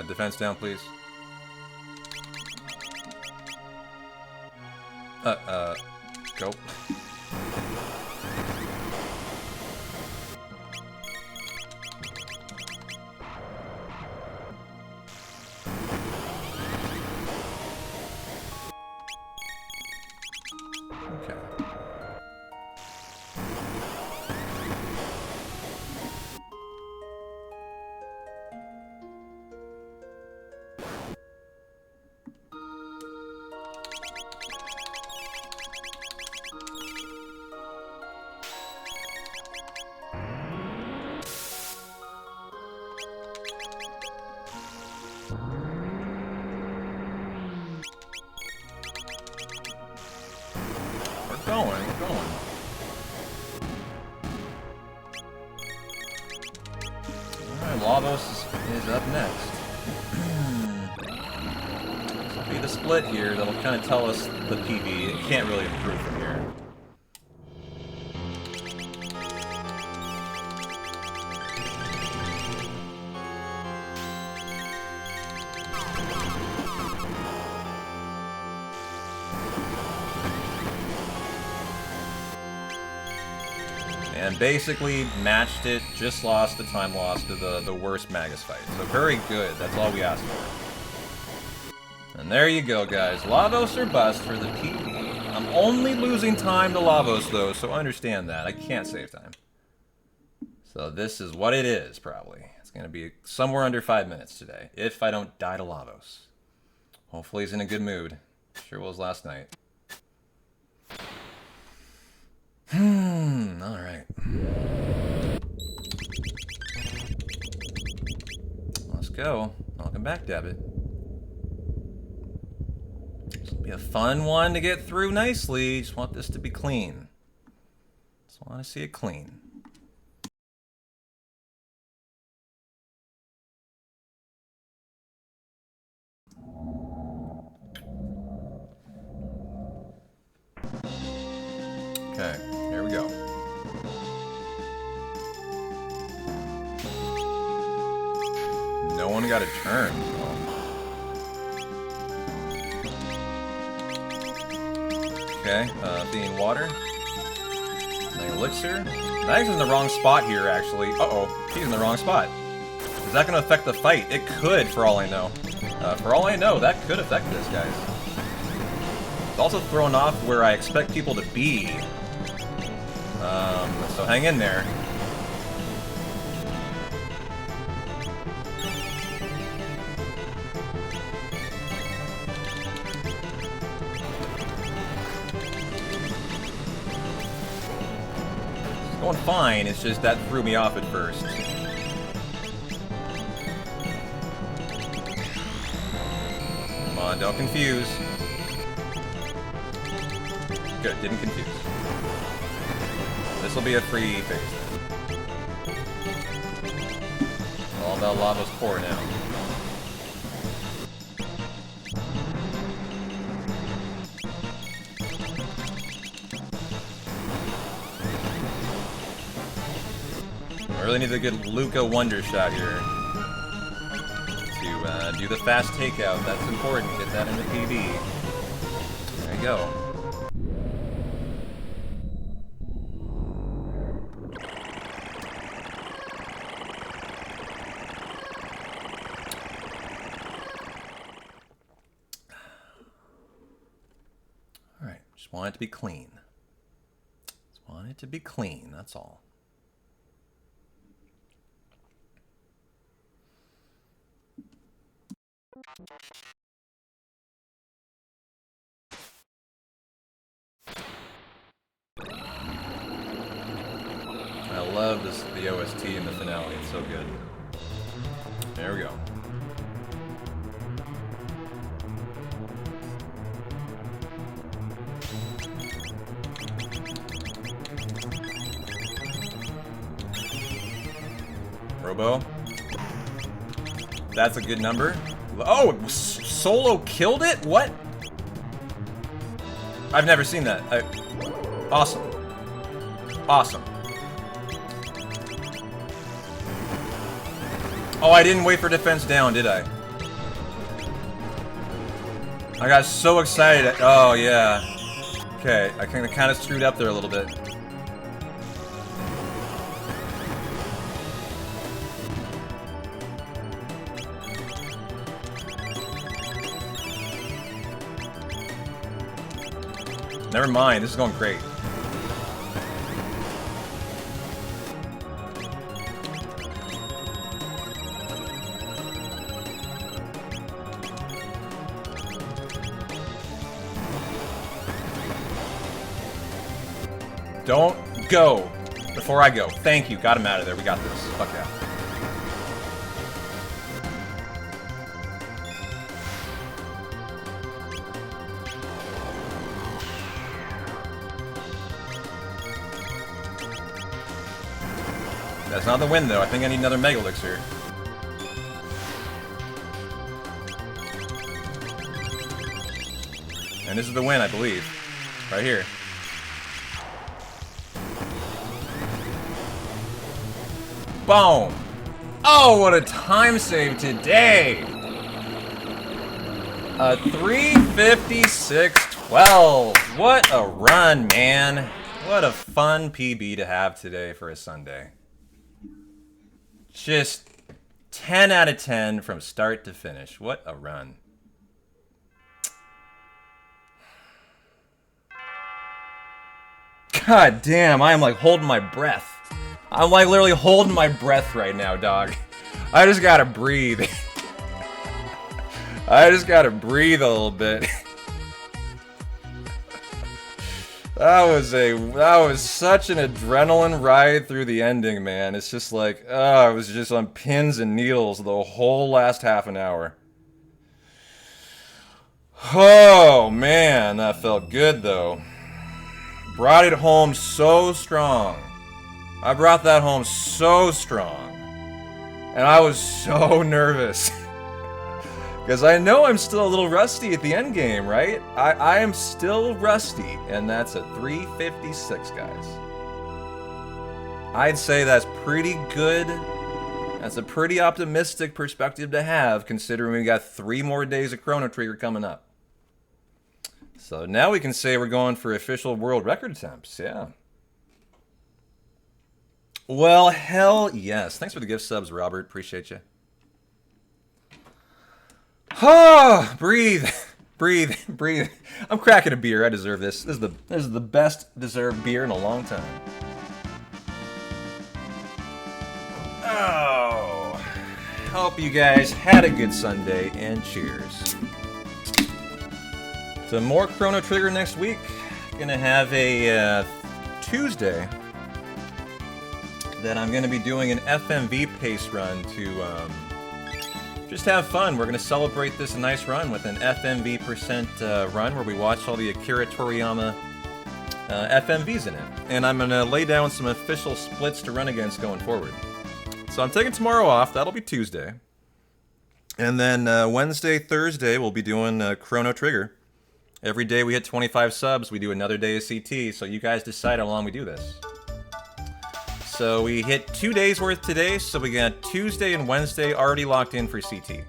Defense down, please. Go. Okay. We're going. Alright, Lavos is up next. This will be the split here that'll kind of tell us the PB. It can't really improve from here. And basically matched it, just lost the time loss to the worst Magus fight. So very good, that's all we asked for. And there you go, guys. Lavos or bust for the PB. I'm only losing time to Lavos, though, so understand that. I can't save time. So this is what it is, probably. It's going to be somewhere under 5 minutes today, if I don't die to Lavos. Hopefully he's in a good mood. Sure was last night. Alright. Let's go. Welcome back, Dabbit. This will be a fun one to get through nicely. Just want this to be clean. Just want to see it clean. Okay, here we go. No one got a turn. Okay, being water. An elixir. Mag's in the wrong spot here, actually. Uh-oh, he's in the wrong spot. Is that going to affect the fight? It could, for all I know. For all I know, that could affect this, guys. It's also thrown off where I expect people to be. So hang in there. It's going fine, it's just that threw me off at first. Come on, don't confuse. Good, didn't confuse. This will be a free phase then. All about lava's core now. I really need a good Luca Wonder shot here to do the fast takeout. That's important. Get that into PB. There you go. Alright, just want it to be clean. Just want it to be clean, that's all. I love the OST in the finale, it's so good. There we go. Robo. That's a good number. Oh, Solo killed it? What? I've never seen that. Awesome. Awesome. Oh, I didn't wait for defense down, did I? I got so excited. Oh, yeah. Okay, I kind of screwed up there a little bit. Never mind, this is going great. Don't go before I go. Thank you. Got him out of there. We got this. Fuck yeah. That's not the win, though. I think I need another Mega Elixir. And this is the win, I believe. Right here. Boom! Oh, what a time save today! 3:56:12. What a run, man. What a fun PB to have today for a Sunday. Just 10 out of 10 from start to finish. What a run. God damn, I am like holding my breath. I'm like literally holding my breath right now, dog. I just gotta breathe. I just gotta breathe a little bit. That was such an adrenaline ride through the ending, man. It's just like, I was just on pins and needles the whole last half an hour. Oh, man, that felt good, though. Brought it home so strong. I brought that home so strong. And I was so nervous. Because I know I'm still a little rusty at the end game, right? I am still rusty, and that's a 356, guys. I'd say that's pretty good. That's a pretty optimistic perspective to have, considering we got 3 more days of Chrono Trigger coming up. So now we can say we're going for official world record attempts, yeah. Well, hell yes. Thanks for the gift subs, Robert. Appreciate you. Oh, breathe, breathe, breathe. I'm cracking a beer. I deserve this. This is the best deserved beer in a long time. Oh, hope you guys had a good Sunday, and cheers. So more Chrono Trigger next week. Gonna have a Tuesday that I'm gonna be doing an FMV pace run to just have fun. We're gonna celebrate this nice run with an FMV percent run where we watch all the Akira Toriyama FMVs in it. And I'm gonna lay down some official splits to run against going forward. So I'm taking tomorrow off. That'll be Tuesday. And then Wednesday, Thursday, we'll be doing Chrono Trigger. Every day we hit 25 subs, we do another day of CT. So you guys decide how long we do this. So we hit 2 days worth today, so we got Tuesday and Wednesday already locked in for CT.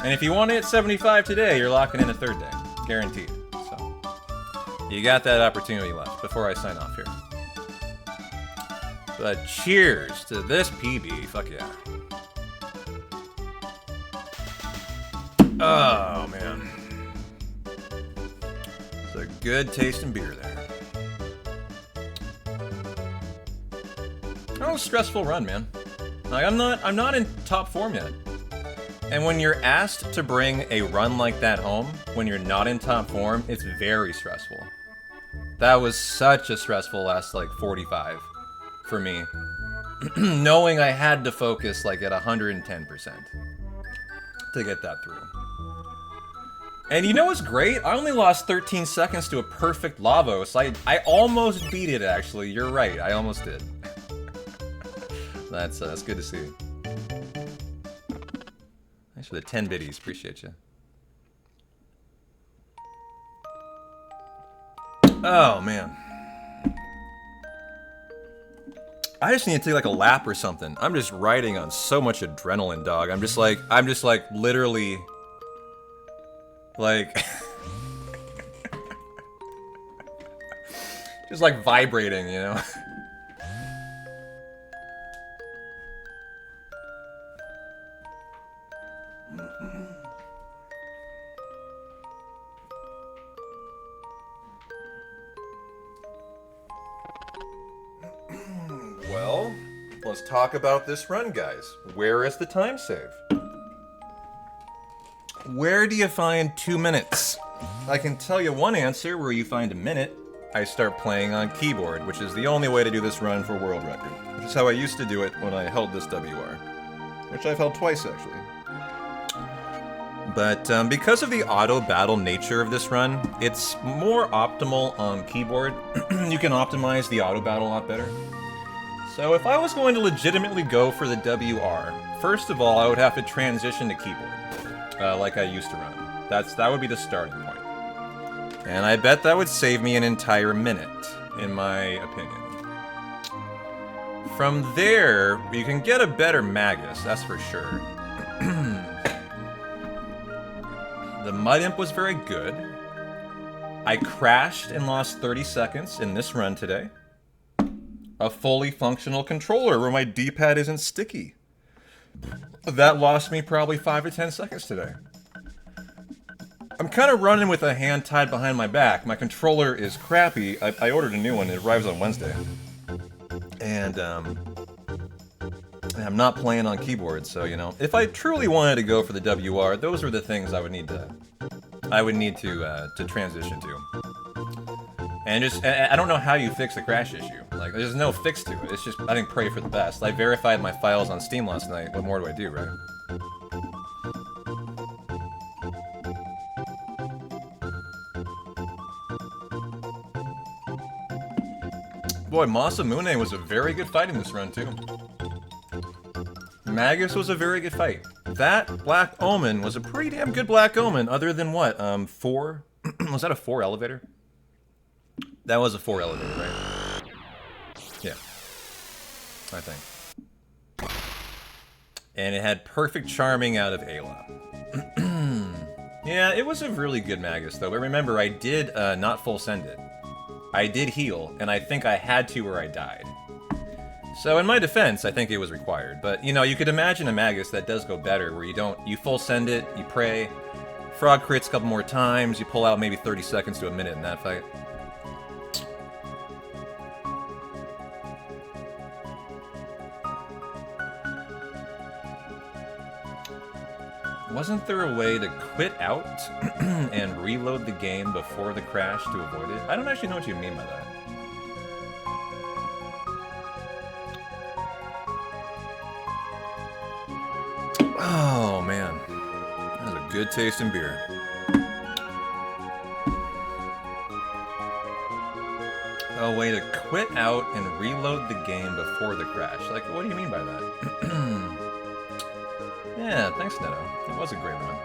And if you want to hit 75 today, you're locking in a 3rd day. Guaranteed. So you got that opportunity left before I sign off here. But cheers to this PB. Fuck yeah. Oh, man. It's a good tasting beer there. That was a stressful run, man. Like, I'm not in top form yet. And when you're asked to bring a run like that home, when you're not in top form, it's very stressful. That was such a stressful last, like, 45 for me. Knowing I had to focus, like, at 110% to get that through. And you know what's great? I only lost 13 seconds to a perfect Lavos. I almost beat it, actually. You're right, I almost did. That's good to see. Thanks for the 10 biddies. Appreciate you. Oh, man. I just need to take like a lap or something. I'm just riding on so much adrenaline, dog. I'm just like literally like just like vibrating, you know? Well, let's talk about this run, guys. Where is the time save? Where do you find 2 minutes? I can tell you one answer where you find a minute. I start playing on keyboard, which is the only way to do this run for world record. Which is how I used to do it when I held this WR. Which I've held twice, actually. But because of the auto-battle nature of this run, it's more optimal on keyboard. You can optimize the auto-battle a lot better. So if I was going to legitimately go for the WR, first of all, I would have to transition to keyboard, like I used to run. That would be the starting point. And I bet that would save me an entire minute, in my opinion. From there, you can get a better Magus, that's for sure. The Mud Imp was very good. I crashed and lost 30 seconds in this run today. A fully functional controller where my D-pad isn't sticky. That lost me probably 5 to 10 seconds today. I'm kind of running with a hand tied behind my back. My controller is crappy. I ordered a new one. It arrives on Wednesday. And I'm not playing on keyboard, so, you know, if I truly wanted to go for the WR, those are the things I would need to transition to. And I don't know how you fix the crash issue. Like, there's no fix to it. It's just, I think, pray for the best. I verified my files on Steam last night. What more do I do, right? Boy, Masamune was a very good fight in this run, too. Magus was a very good fight. that Black Omen was a pretty damn good Black Omen, other than what? 4? Was that a 4 elevator? That was a 4 elevator, right? Yeah. I think. And it had perfect charming out of Ayla. Yeah, it was a really good Magus, though. But remember, I did not full send it. I did heal, and I think I had to or I died. So in my defense, I think it was required. But, you know, you could imagine a Magus that does go better, where you full send it, you pray, frog crits a couple more times, you pull out maybe 30 seconds to a minute in that fight. Wasn't there a way to quit out and reload the game before the crash to avoid it? I don't actually know what you mean by that. Oh, man. That was a good tasting beer. A way to quit out and reload the game before the crash. Like, what do you mean by that? Yeah, thanks, Neto. It was a great run.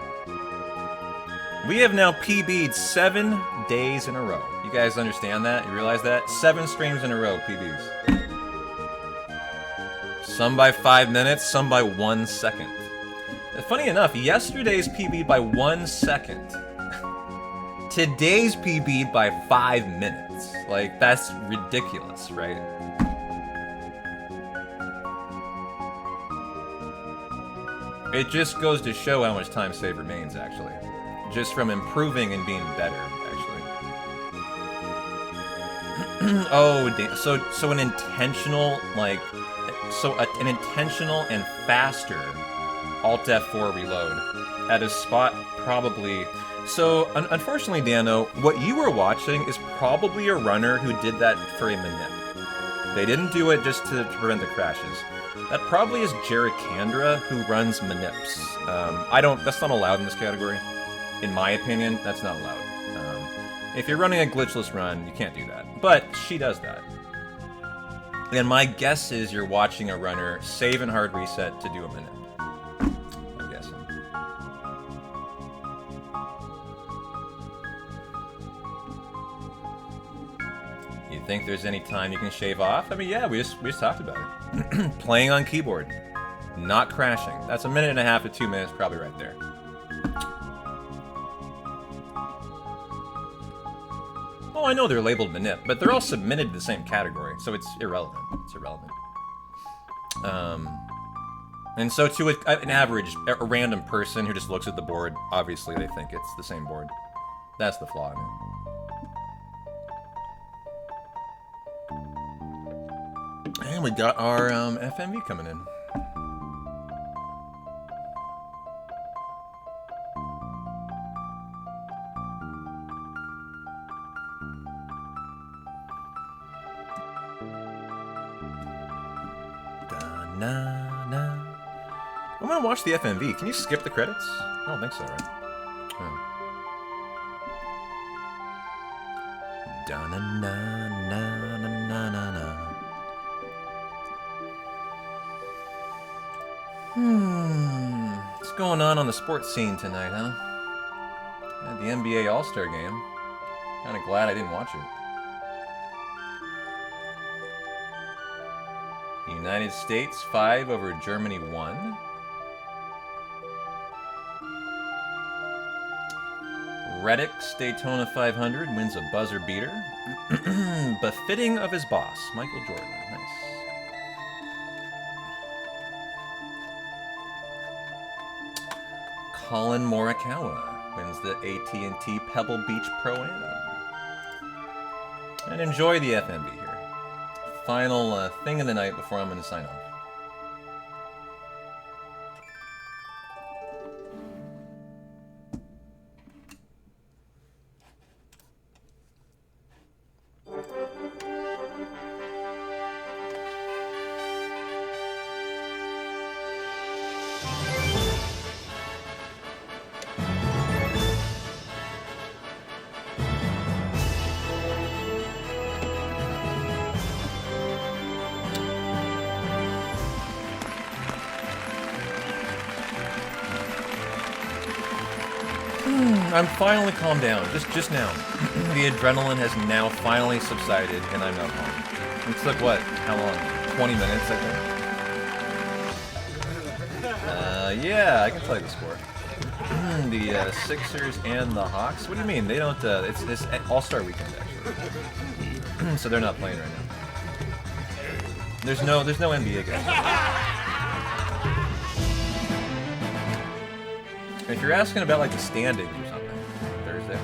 We have now PB'd 7 days in a row. You guys understand that? You realize that? 7 streams in a row, PBs. Some by 5 minutes, some by 1 second. Funny enough, yesterday's PB'd by 1 second. Today's PB'd by 5 minutes. Like, that's ridiculous, right? It just goes to show how much time save remains, actually. Just from improving and being better, actually. Oh, so an intentional, like... an intentional and faster Alt F4 reload at a spot probably... So, unfortunately, Dano, what you were watching is probably a runner who did that for a manip. They didn't do it just to prevent the crashes. That probably is Jarikandra, who runs manips. That's not allowed in this category. In my opinion, that's not allowed. If you're running a glitchless run, you can't do that. But she does that. And my guess is you're watching a runner save and hard reset to do a manip. I'm guessing. You think there's any time you can shave off? I mean, yeah, we just talked about it. Playing on keyboard, not crashing. That's 1.5 to 2 minutes, probably right there. Oh, I know they're labeled manip, but they're all submitted to the same category, so it's irrelevant. It's irrelevant. And so to an average, a random person who just looks at the board, obviously they think it's the same board. That's the flaw in it. And we got our FMV coming in. Da-na-na. I'm gonna watch the FMV. Can you skip the credits? I don't think so, right? Da-na-na-na-na-na-na-na. What's going on the sports scene tonight, huh? The NBA All-Star game. Kinda glad I didn't watch it. United States 5 over Germany 1. Reddick's Daytona 500 wins a buzzer beater. Befitting of his boss, Michael Jordan. Nice. Colin Morikawa wins the AT&T Pebble Beach Pro-Am. And enjoy the FMV here. Final thing of the night before I'm going to sign off. I'm finally calmed down, just now. The adrenaline has now finally subsided, and I'm not home. It took, what, how long? 20 minutes, I think? Yeah, I can tell you the score. The Sixers and the Hawks? What do you mean? They don't, it's All-Star Weekend, actually. So they're not playing right now. There's no NBA games. If you're asking about, like, the standings or something, Thursday.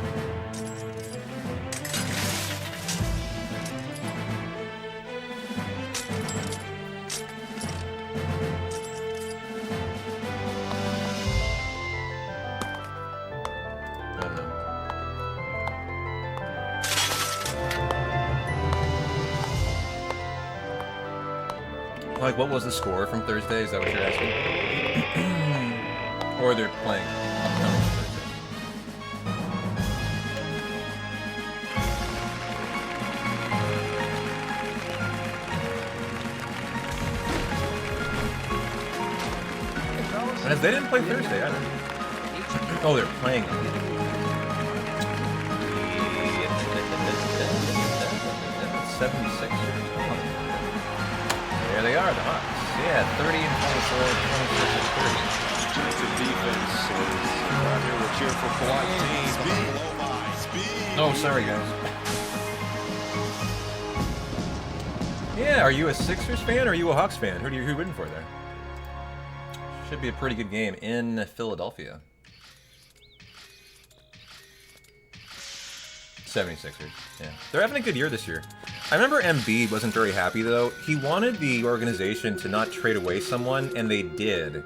Like, what was the score from Thursday? Is that what you're asking? Or they're playing upcoming Thursday? And they didn't play Thursday either. Oh, they're playing. 76. There they are, the Hawks. Yeah, 30 and 24, 26 and 30. Defensive defense. Right here with cheer for Kawhi. Oh, sorry, guys. Yeah, are you a Sixers fan or are you a Hawks fan? Who are you rooting for there? Should be a pretty good game in Philadelphia. 76ers, yeah. They're having a good year this year. I remember Embiid wasn't very happy, though. He wanted the organization to not trade away someone, and they did.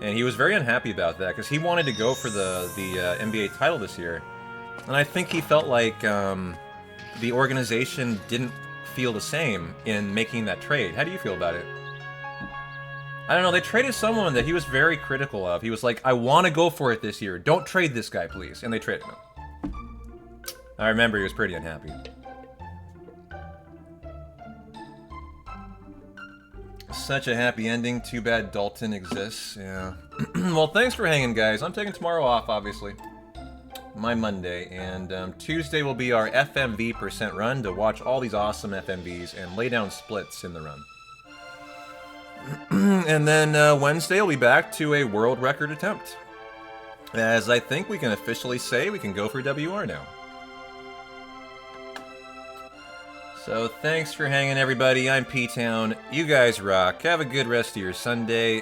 And he was very unhappy about that, because he wanted to go for the NBA title this year. And I think he felt like the organization didn't feel the same in making that trade. How do you feel about it? I don't know, they traded someone that he was very critical of. He was like, I want to go for it this year. Don't trade this guy, please. And they traded him. I remember he was pretty unhappy. Such a happy ending. Too bad Dalton exists. Yeah. Well, thanks for hanging, guys. I'm taking tomorrow off, obviously. My Monday. And Tuesday will be our FMV % run to watch all these awesome FMVs and lay down splits in the run. And then Wednesday we'll be back to a world record attempt. As I think we can officially say we can go for WR now. So thanks for hanging, everybody. I'm P-Town. You guys rock. Have a good rest of your Sunday.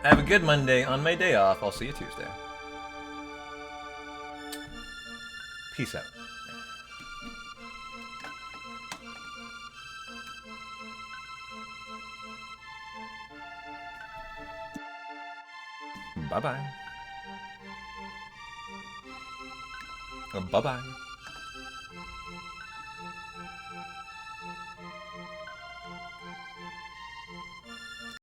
Have a good Monday. On my day off, I'll see you Tuesday. Peace out. Bye-bye. Bye-bye.